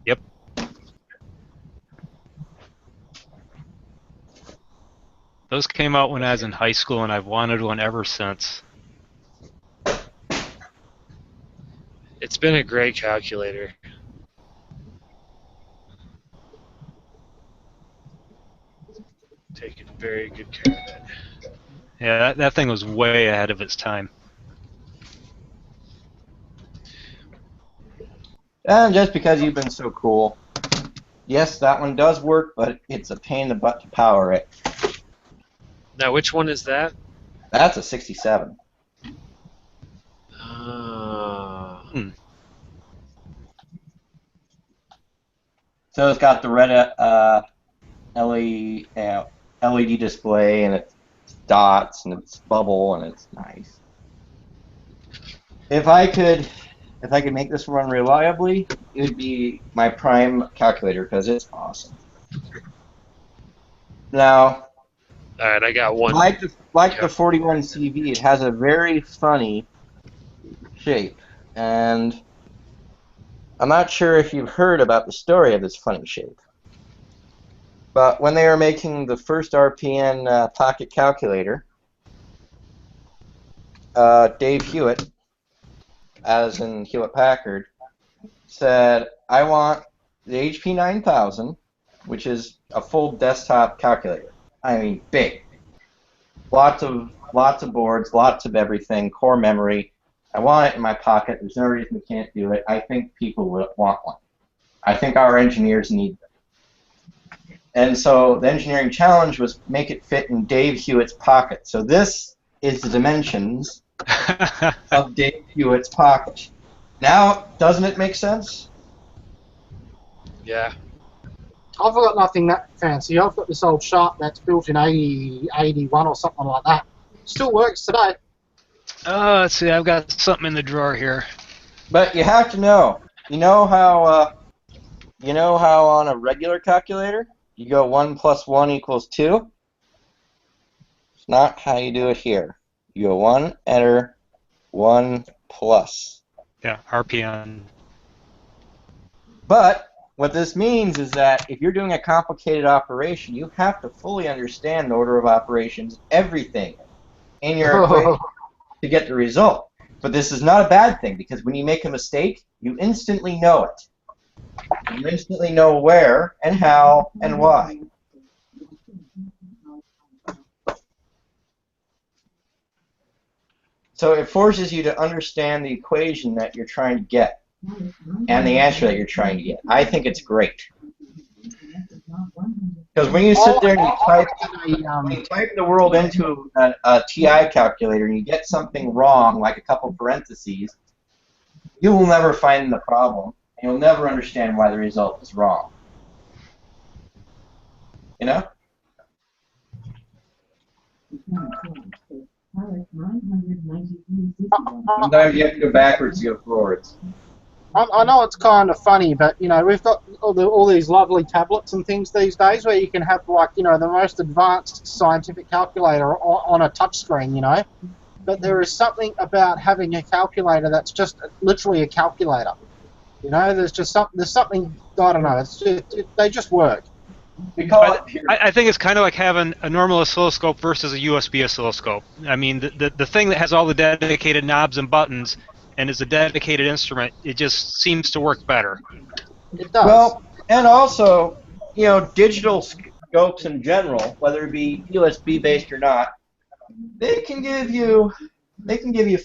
Yep. Those came out when I was in high school, and I've wanted one ever since. It's been a great calculator. Taking very good care of it. Yeah, that thing was way ahead of its time. And just because you've been so cool. Yes, that one does work, but it's a pain in the butt to power it. Now, which one is that? That's a 67. So it's got the red LED display, and it's dots, and it's bubble, and it's nice. If I could make this run reliably, it would be my prime calculator because it's awesome. Now, all right, I got one. Like the 41 CV, it has a very funny shape, and I'm not sure if you've heard about the story of this funny shape, but when they were making the first RPN pocket calculator, Dave Hewitt, as in Hewlett-Packard, said, I want the HP 9000, which is a full desktop calculator. I mean, big. Lots of boards, lots of everything, core memory. I want it in my pocket. There's no reason we can't do it. I think people will want one. I think our engineers need them. And so the engineering challenge was make it fit in Dave Hewitt's pocket. So this is the dimensions of Dave Hewitt's pocket. Now, doesn't it make sense? Yeah. I've got nothing that fancy. I've got this old Sharp that's built in 81 or something like that. Still works today. Let's see. I've got something in the drawer here. But you have to know. You know how on a regular calculator you go 1 + 1 = 2? It's not how you do it here. You go 1, enter, 1 plus. Yeah, RPN. But what this means is that if you're doing a complicated operation, you have to fully understand the order of operations, everything in your equation to get the result. But this is not a bad thing, because when you make a mistake, you instantly know it. You instantly know where and how and why. So it forces you to understand the equation that you're trying to get and the answer that you're trying to get. I think it's great. Because when you sit there and you type the world into a TI calculator and you get something wrong, like a couple parentheses, you will never find the problem. And you'll never understand why the result is wrong. You know? Sometimes you have to go backwards to go forwards. I know it's kind of funny, but you know we've got all these lovely tablets and things these days where you can have like the most advanced scientific calculator on a touchscreen, But there is something about having a calculator that's just literally a calculator. There's something I don't know. They just work. I think it's kind of like having a normal oscilloscope versus a USB oscilloscope. I mean, the thing that has all the dedicated knobs and buttons and is a dedicated instrument, it just seems to work better. It does. Well, and also, digital scopes in general, whether it be USB based or not, they can give you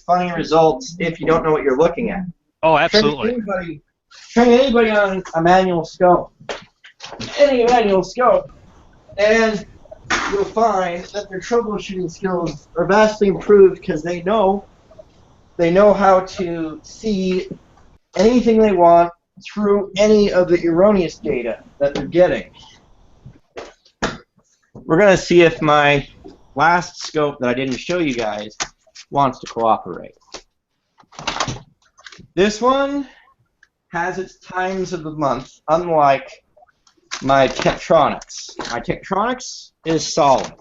funny results if you don't know what you're looking at. Oh, absolutely. Train anybody on a manual scope, any manual scope, and you'll find that their troubleshooting skills are vastly improved because they know how to see anything they want through any of the erroneous data that they're getting. We're going to see if my last scope that I didn't show you guys wants to cooperate. This one has its times of the month, unlike my Tektronix. My Tektronix is solid.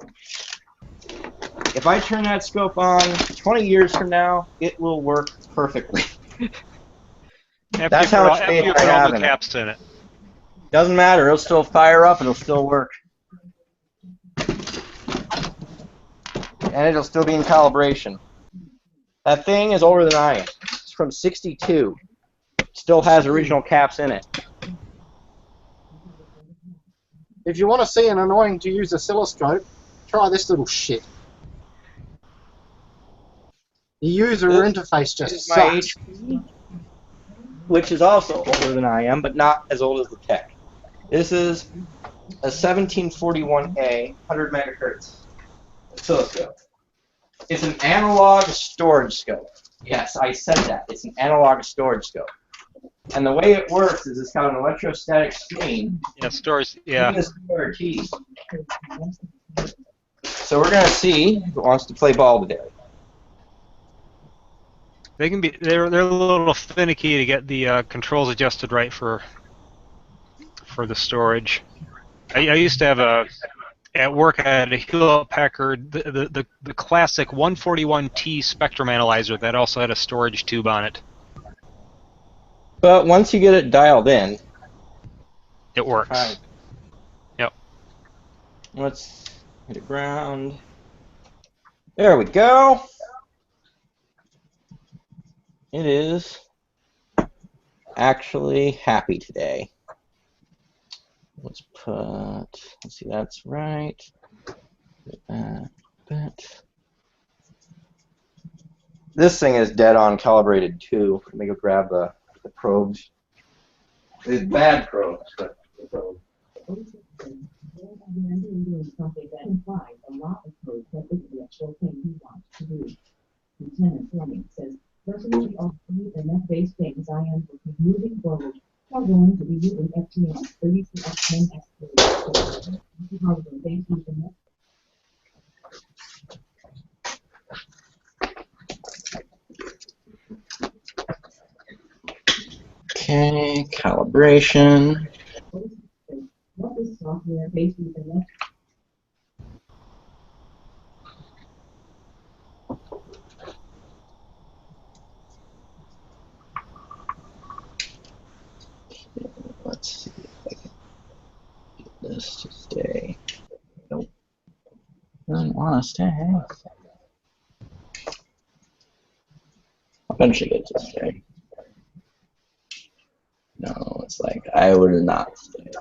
If I turn that scope on 20 years from now, it will work perfectly. That's how much faith I have in it. Doesn't matter, it'll still fire up and it'll still work. And it'll still be in calibration. That thing is older than I am. It's from '62. Still has original caps in it. If you want to see an annoying to use oscilloscope, try this little shit. The user interface just sucks. HP, which is also older than I am, but not as old as the Tech. This is a 1741A 100 megahertz oscilloscope. It's an analog storage scope. Yes, I said that. It's an analog storage scope. And the way it works is it's got an electrostatic screen. Yeah, stores. Yeah. So we're gonna see who wants to play ball today. They can be. They're a little finicky to get the controls adjusted right for the storage. I used to have at work I had a Hewlett-Packard the classic 141T spectrum analyzer that also had a storage tube on it. But once you get it dialed in, It works. Right. Yep. Let's hit it ground. There we go. It is actually happy today. Let's see, that's right. This thing is dead on calibrated too. Let me go grab the probes. It's bad probes, but the probes. Lieutenant Fleming says, personally, all three Ethernet-based things I am moving forward are going to be using FTM 32X10X hardware-based Ethernet. Okay, calibration. What is software-based Ethernet? Let's see if I can get this to stay. Nope. Doesn't want to stay. I'll eventually get it to stay. No, it's like I would not stay.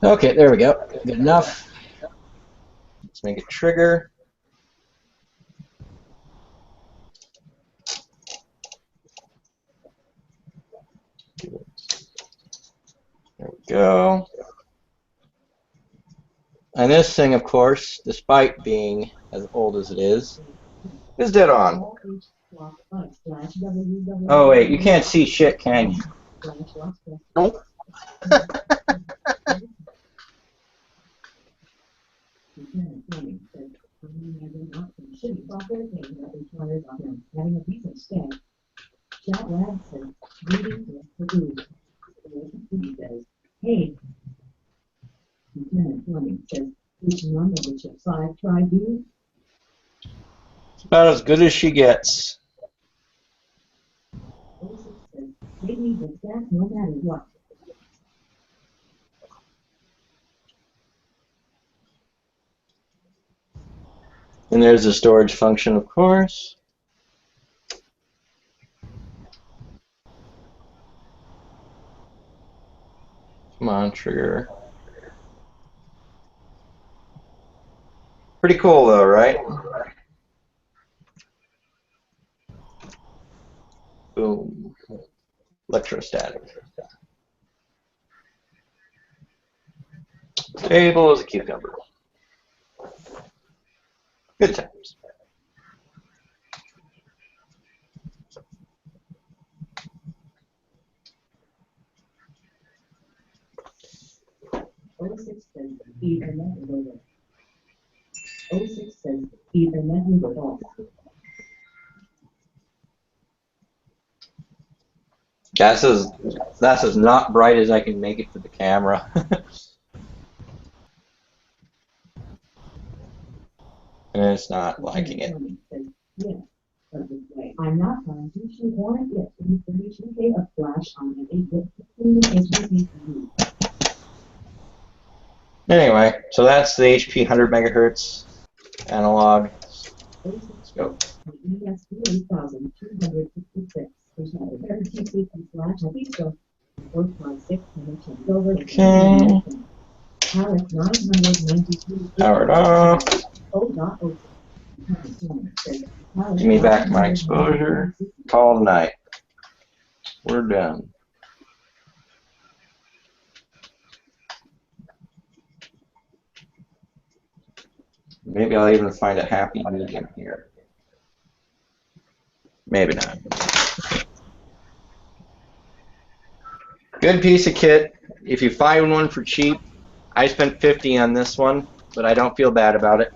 Okay, there we go. Good enough. Let's make it trigger. There we go. And this thing, of course, despite being as old as it is dead on. Oh wait, you can't see shit, can you? Nope. Having a decent stack. Chat Lab says, reading the food. He says, hey. Lieutenant Fleming says, which one of the chips I've tried, dude? It's about as good as she gets. They need the stack no matter what. And there's the storage function, of course. Come on, trigger. Pretty cool though, right? Boom. Electrostatic. Stable as a cucumber. Good times. That's as not bright as I can make it for the camera. And it's not liking it. I'm not trying to shoehorn it in 32K of flash on an 8-bit HDD. Anyway, so that's the HP 100 megahertz analog. Let's go. ESP 8266. Okay. Power it off. Give me back my exposure. Call it a night. We're done. Maybe I'll even find a happy medium here. Maybe not. Good piece of kit. If you find one for cheap, I spent $50 on this one, but I don't feel bad about it.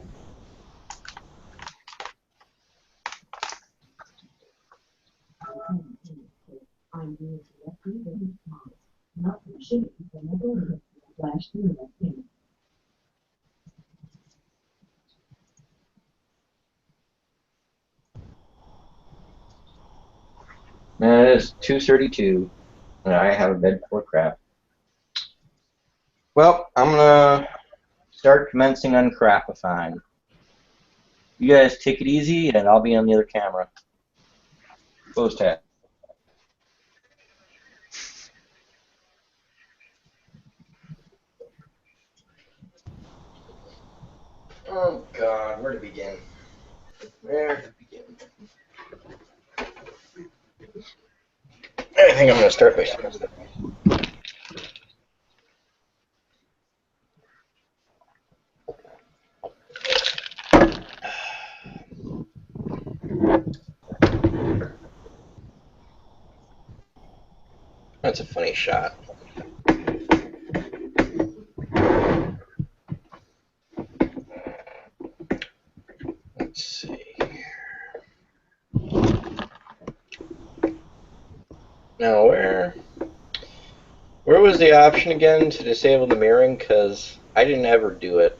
And it is 2:32. And I have a bed full of crap. Well, I'm gonna start commencing on Crapifying. You guys take it easy, and I'll be on the other camera. Close tab. Oh God, where to begin? Where to begin? I think I'm gonna start by. That's a funny shot. Let's see here. Now, where was the option again to disable the mirroring? Because I didn't ever do it.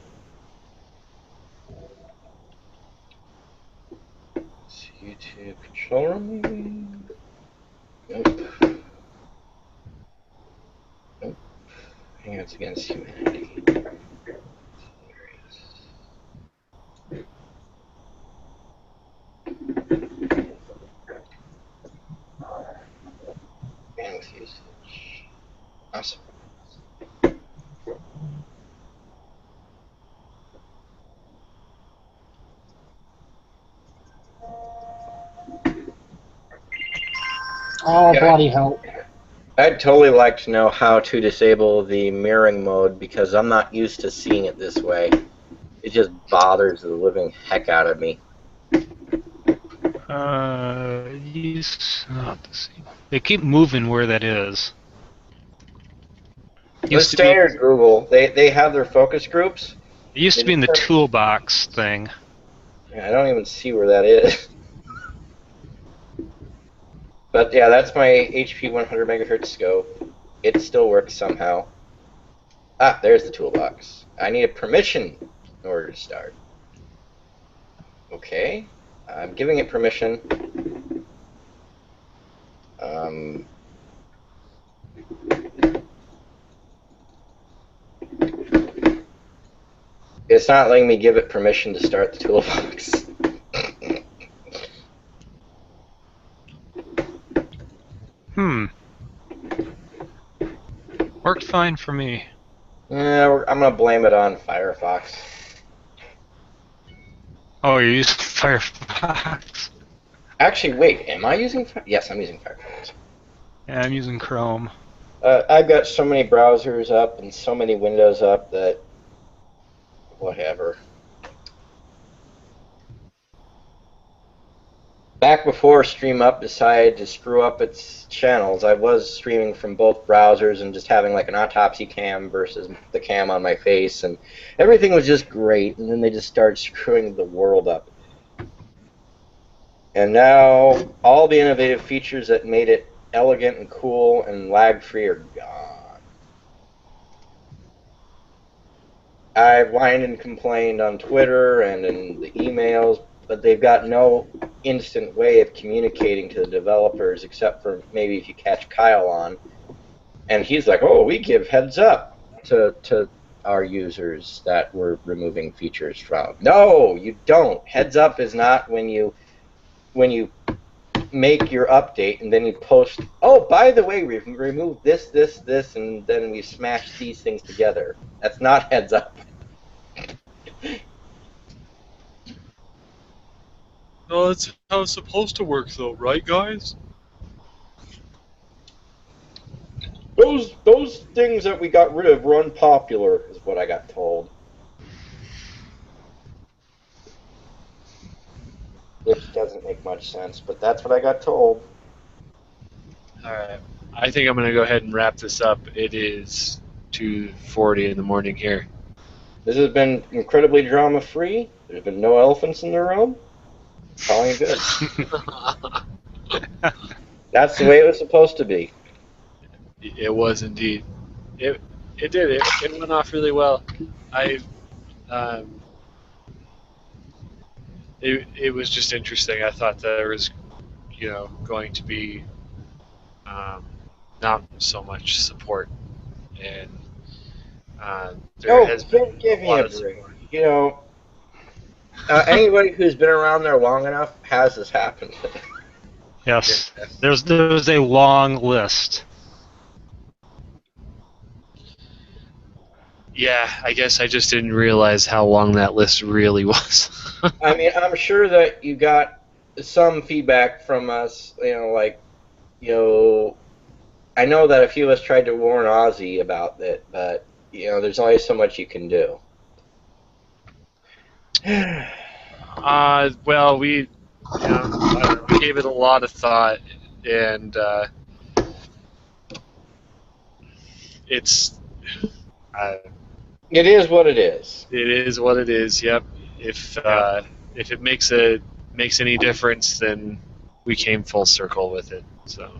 YouTube control room? Nope. Nope. Hangouts against humanity. Bandwidth usage. Awesome. Oh, bloody hell. I'd totally like to know how to disable the mirroring mode because I'm not used to seeing it this way. It just bothers the living heck out of me. They keep moving where that is. The standard Google, they have their focus groups. It used to be in the toolbox thing. Yeah, I don't even see where that is. But yeah, that's my HP 100 megahertz scope. It still works somehow. Ah, there's the toolbox. I need a permission in order to start. Okay, I'm giving it permission. It's not letting me give it permission to start the toolbox. Worked fine for me. Yeah, I'm gonna blame it on Firefox. Oh, you're using Firefox? Actually, wait, am I using Yes, I'm using Firefox. Yeah, I'm using Chrome. I've got so many browsers up and so many windows up that whatever. Back before StreamUp decided to screw up its channels, I was streaming from both browsers and just having like an autopsy cam versus the cam on my face, and everything was just great, and then they just started screwing the world up. And now all the innovative features that made it elegant and cool and lag-free are gone. I've whined and complained on Twitter and in the emails, but they've got no instant way of communicating to the developers except for maybe if you catch Kyle on. And he's like, oh, we give heads up to our users that we're removing features from. No, you don't. Heads up is not when you make your update and then you post, oh, by the way, we've removed this, this, this, and then we smashed these things together. That's not heads up. No, that's how it's supposed to work, though, right, guys? Those things that we got rid of were unpopular, is what I got told. Which doesn't make much sense, but that's what I got told. Alright. I think I'm going to go ahead and wrap this up. It is 2:40 in the morning here. This has been incredibly drama-free. There's been no elephants in the room. Calling it good. That's the way it was supposed to be. It was indeed. It did. It went off really well. It was just interesting. I thought there was, going to be not so much support, and there has been give a me lot a of break. support. You know, anybody who's been around there long enough has this happen. Yes. There's a long list. Yeah, I guess I just didn't realize how long that list really was. I mean, I'm sure that you got some feedback from us. I know that a few of us tried to warn Ozzy about it, but there's only so much you can do. Well, we gave it a lot of thought, and it's It is what it is. it is what it is. Yep. If it makes any difference, then we came full circle with it. So.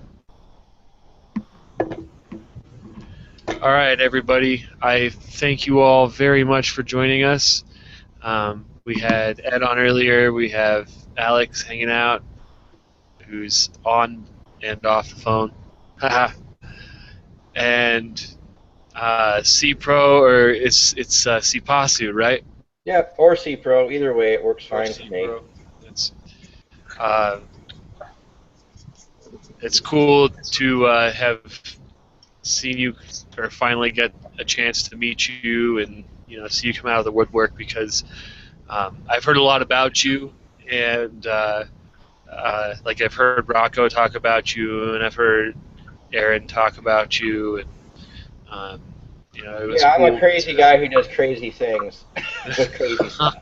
All right, everybody. I thank you all very much for joining us. We had Ed on earlier. We have Alex hanging out, who's on and off the phone. And C Pro, or it's CPasu, right? Yep, or C Pro. Either way, it works fine for me. It's cool to have seen you, or finally get a chance to meet you, and see you come out of the woodwork, because I've heard a lot about you, and like I've heard Rocco talk about you, and I've heard Aaron talk about you, and it was I'm cool. a crazy guy who does crazy things with crazy stuff.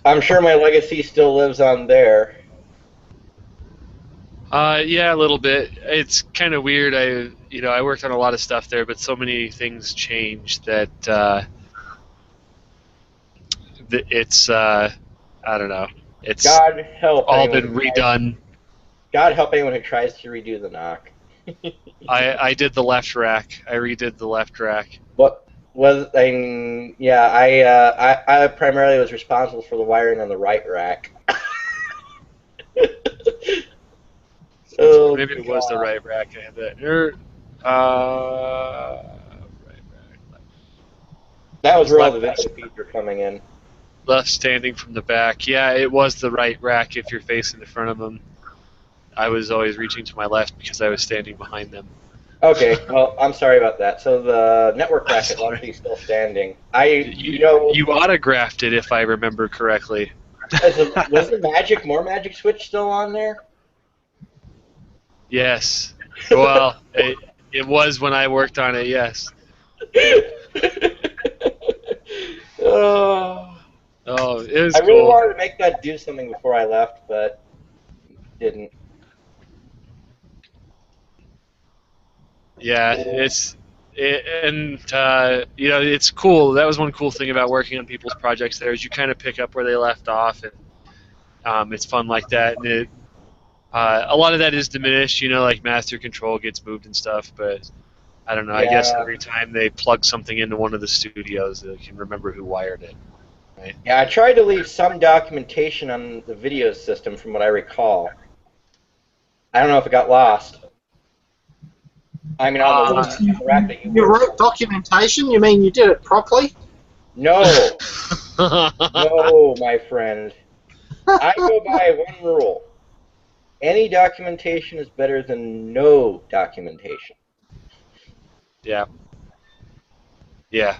I'm sure my legacy still lives on there. Yeah, a little bit. It's kind of weird. I worked on a lot of stuff there, but so many things changed that it's I don't know. It's God help all anyone been who redone. God help anyone who tries to redo the knock. I did the left rack. I redid the left rack. What was I primarily was responsible for the wiring on the right rack. Oh, Maybe it was the right rack. I had that. That was where all left the video feeds were coming in. Left standing from the back. Yeah, it was the right rack if you're facing the front of them. I was always reaching to my left because I was standing behind them. Okay, well, I'm sorry about that. So the network rack is actually still standing. You autographed it, if I remember correctly. Was the more magic switch still on there? Yes. Well, it was when I worked on it. Yes. Oh, it was I cool. really wanted to make that do something before I left, but didn't. Yeah, it's cool. That was one cool thing about working on people's projects. There is you kind of pick up where they left off, and it's fun like that. And a lot of that is diminished. Like master control gets moved and stuff, but I don't know. I guess every time they plug something into one of the studios, they can remember who wired it. Right? Yeah, I tried to leave some documentation on the video system from what I recall. I don't know if it got lost. I mean, on the rack that you wrote documentation? You mean you did it properly? No. No, my friend. I go by one rule. Any documentation is better than no documentation. Yeah. Yeah.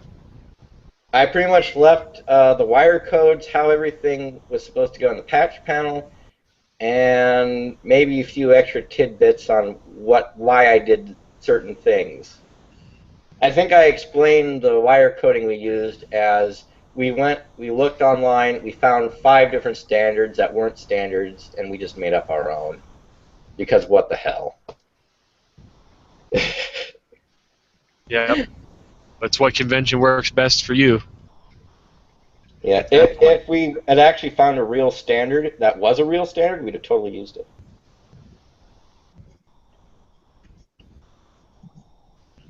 I pretty much left the wire codes, how everything was supposed to go in the patch panel, and maybe a few extra tidbits on why I did certain things. I think I explained the wire coding we used as we looked online, we found 5 different standards that weren't standards, and we just made up our own. Because what the hell? Yeah. That's what convention works best for you. Yeah, if we had actually found a real standard that was a real standard, we'd have totally used it.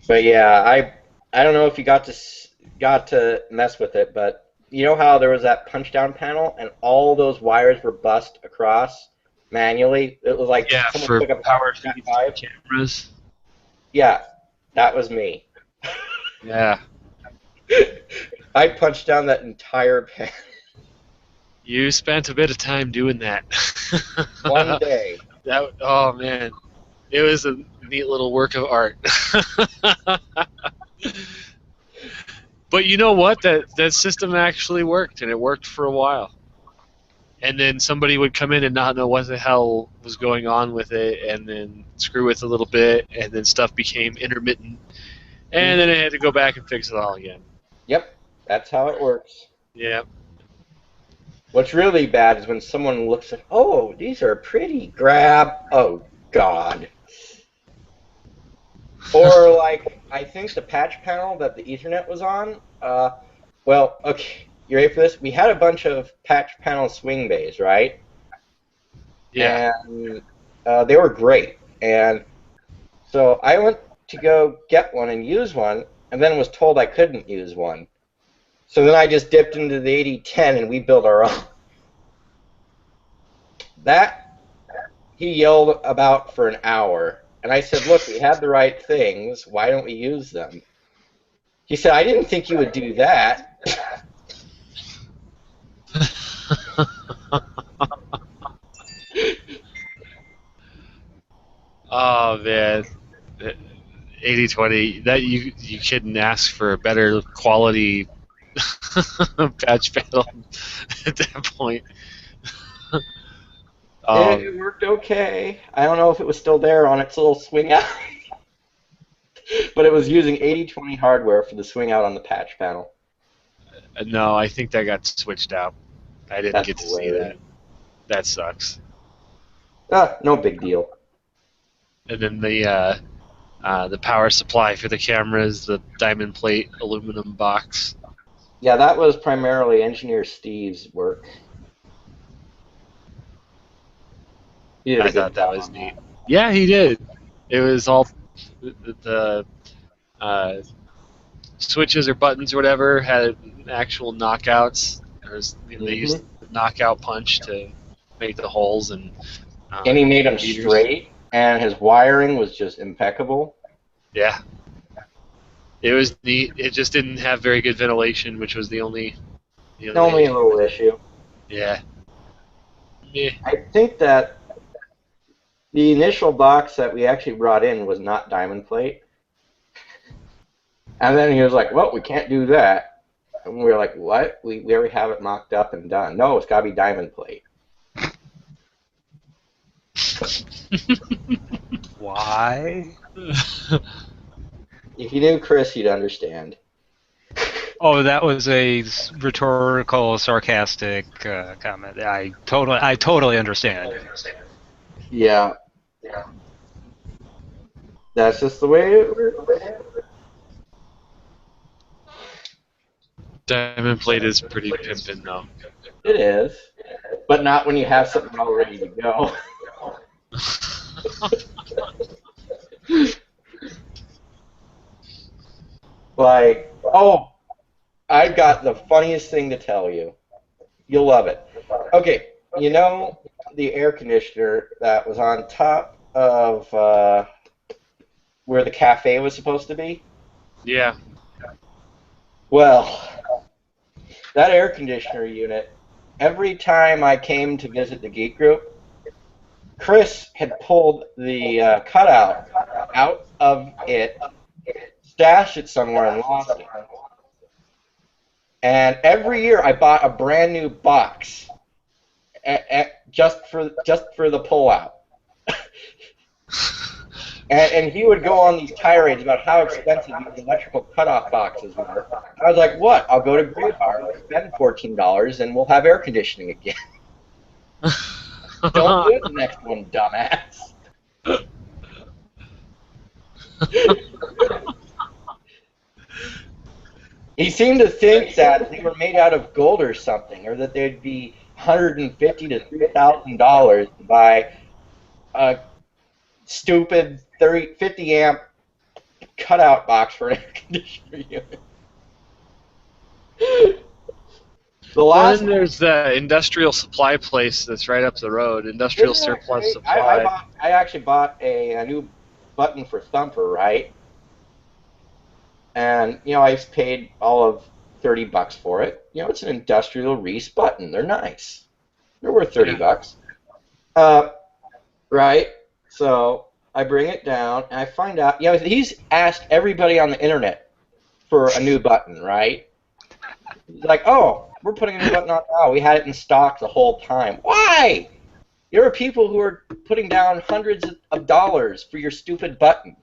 But yeah, I don't know if you got to mess with it, but you know how there was that punch down panel and all those wires were bust across? manually. It was like Yeah, someone for took a power Cat feeds 5. to cameras. Yeah, that was me. Yeah. I punched down that entire pen. You spent a bit of time doing that. One day. Oh man, it was a neat little work of art. But you know what? That system actually worked, and it worked for a while. And then somebody would come in and not know what the hell was going on with it, and then screw with it a little bit, and then stuff became intermittent, and then I had to go back and fix it all again. Yep, that's how it works. Yeah. What's really bad is when someone looks at, oh, these are pretty. Grab. Oh, God. Or, like, I think the patch panel that the Ethernet was on, well, okay, you ready for this? We had a bunch of patch panel swing bays, right? Yeah. And they were great. And so I went to go get one and use one, and then was told I couldn't use one. So then I just dipped into the 8010 and we built our own. That he yelled about for an hour. And I said, look, we had the right things. Why don't we use them? He said, I didn't think you would do that. Oh man, 8020. That you couldn't ask for a better quality patch panel at that point. It worked okay. I don't know if it was still there on its little swing out. But it was using 8020 hardware for the swing out on the patch panel. No, I think that got switched out. I didn't That's get to see that. That sucks. No big deal. And then the power supply for the cameras, the diamond plate aluminum box. Yeah, that was primarily Engineer Steve's work. I thought that was neat. Yeah, he did. It was all the switches or buttons or whatever had actual knockouts. They used the knockout punch to make the holes, and he made them meters. straight, and his wiring was just impeccable. Yeah. It was neat. It just didn't have very good ventilation, which was the only little issue. Yeah. Yeah. I think that the initial box that we actually brought in was not diamond plate. And then he was like, well, we can't do that. And we were like, what? We already have it mocked up and done. No, it's got to be diamond plate. Why? If you knew Chris, you'd understand. Oh, that was a rhetorical, sarcastic comment. I totally understand. Yeah. That's just the way it works. Diamond plate is pretty pimpin' though. It is. But not when you have something all ready to go. Like, oh, I've got the funniest thing to tell you. You'll love it. Okay, you know the air conditioner that was on top of where the cafe was supposed to be? Yeah. Well, that air conditioner unit, every time I came to visit the Geek Group, Chris had pulled the cutout out of it, stashed it somewhere, and lost it. And every year I bought a brand new box just for the pullout. And he would go on these tirades about how expensive these electrical cutoff boxes were. I was like, what? I'll go to Graybar, I'll spend $14, and we'll have air conditioning again. Don't do the next one, dumbass. He seemed to think that they were made out of gold or something, or that they'd be $150 to $3,000 to buy a stupid 50 amp cutout box for an air conditioner unit. The Well, last then there's the industrial supply place that's right up the road. Industrial Isn't that surplus great? supply. I actually bought a new button for Thumper, right? And I paid all of $30 for it. It's an industrial Reese button. They're nice. They're worth $30. Right? So I bring it down and I find out. He's asked everybody on the internet for a new button, right? He's like, oh, we're putting a new button on now. We had it in stock the whole time. Why? There are people who are putting down hundreds of dollars for your stupid button.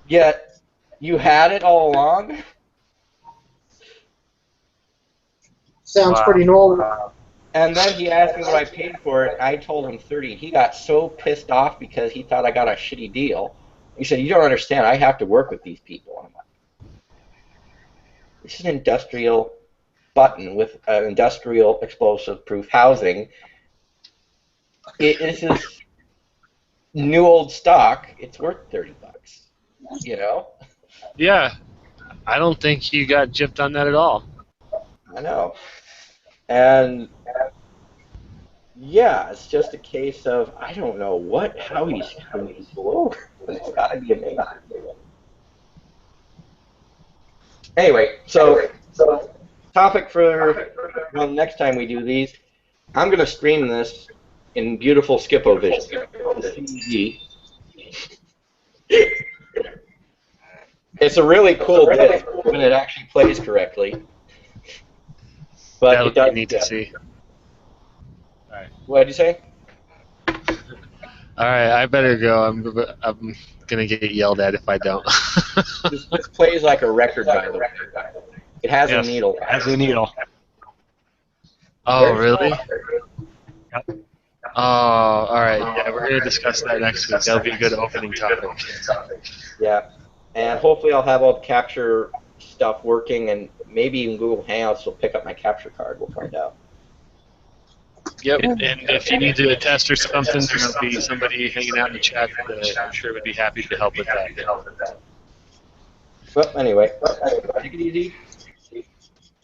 Yet, you had it all along? Sounds pretty normal. And then he asked me what I paid for it. I told him 30. He got so pissed off because he thought I got a shitty deal. He said, you don't understand. I have to work with these people. I'm like, this is an industrial button with an industrial explosive-proof housing. This is new old stock. It's worth $30. Yeah, I don't think you got gypped on that at all. I know. And yeah, it's just a case of I don't know how he's screwing people over. But it's got to be amazing. Anyway, so topic for next time we do these, I'm going to stream this in beautiful Skippo vision. CG. It's a really cool disc when it actually plays correctly. But that it does. You need to see. All right. What did you say? All right, I better go. I'm gonna get yelled at if I don't. This plays like a record, by the way. It has a needle. It has a needle. Oh, really? Yep. Oh, all right. Yeah, we're gonna discuss that next week. That'll be a good opening topic. Yeah, and hopefully I'll have all the capture stuff working, and maybe even Google Hangouts will pick up my capture card. We'll find out. Yep, and if you need to test or something, there'll be somebody hanging out in the chat that I'm sure would be happy to help with that. Well, anyway, take it easy.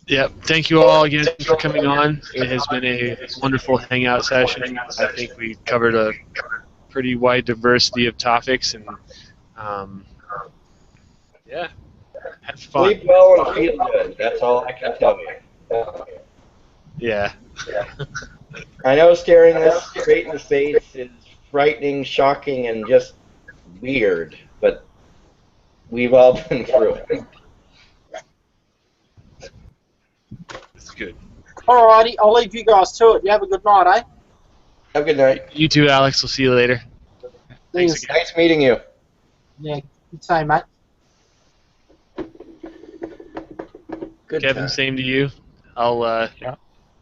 Yep, thank you all again for coming on. It has been a wonderful hangout session. I think we covered a pretty wide diversity of topics, and yeah, have fun. Sleep well and feel good. That's all I can tell you. Yeah. I know staring this straight in the face is frightening, shocking, and just weird, but we've all been through it. It's good. Alrighty, I'll leave you guys to it. You have a good night, eh? Have a good night. You too, Alex. We'll see you later. Thanks again. Nice meeting you. Yeah, same, mate. Good Kevin, time. same to you. I'll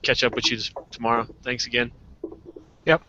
catch up with you tomorrow. Thanks again. Yep.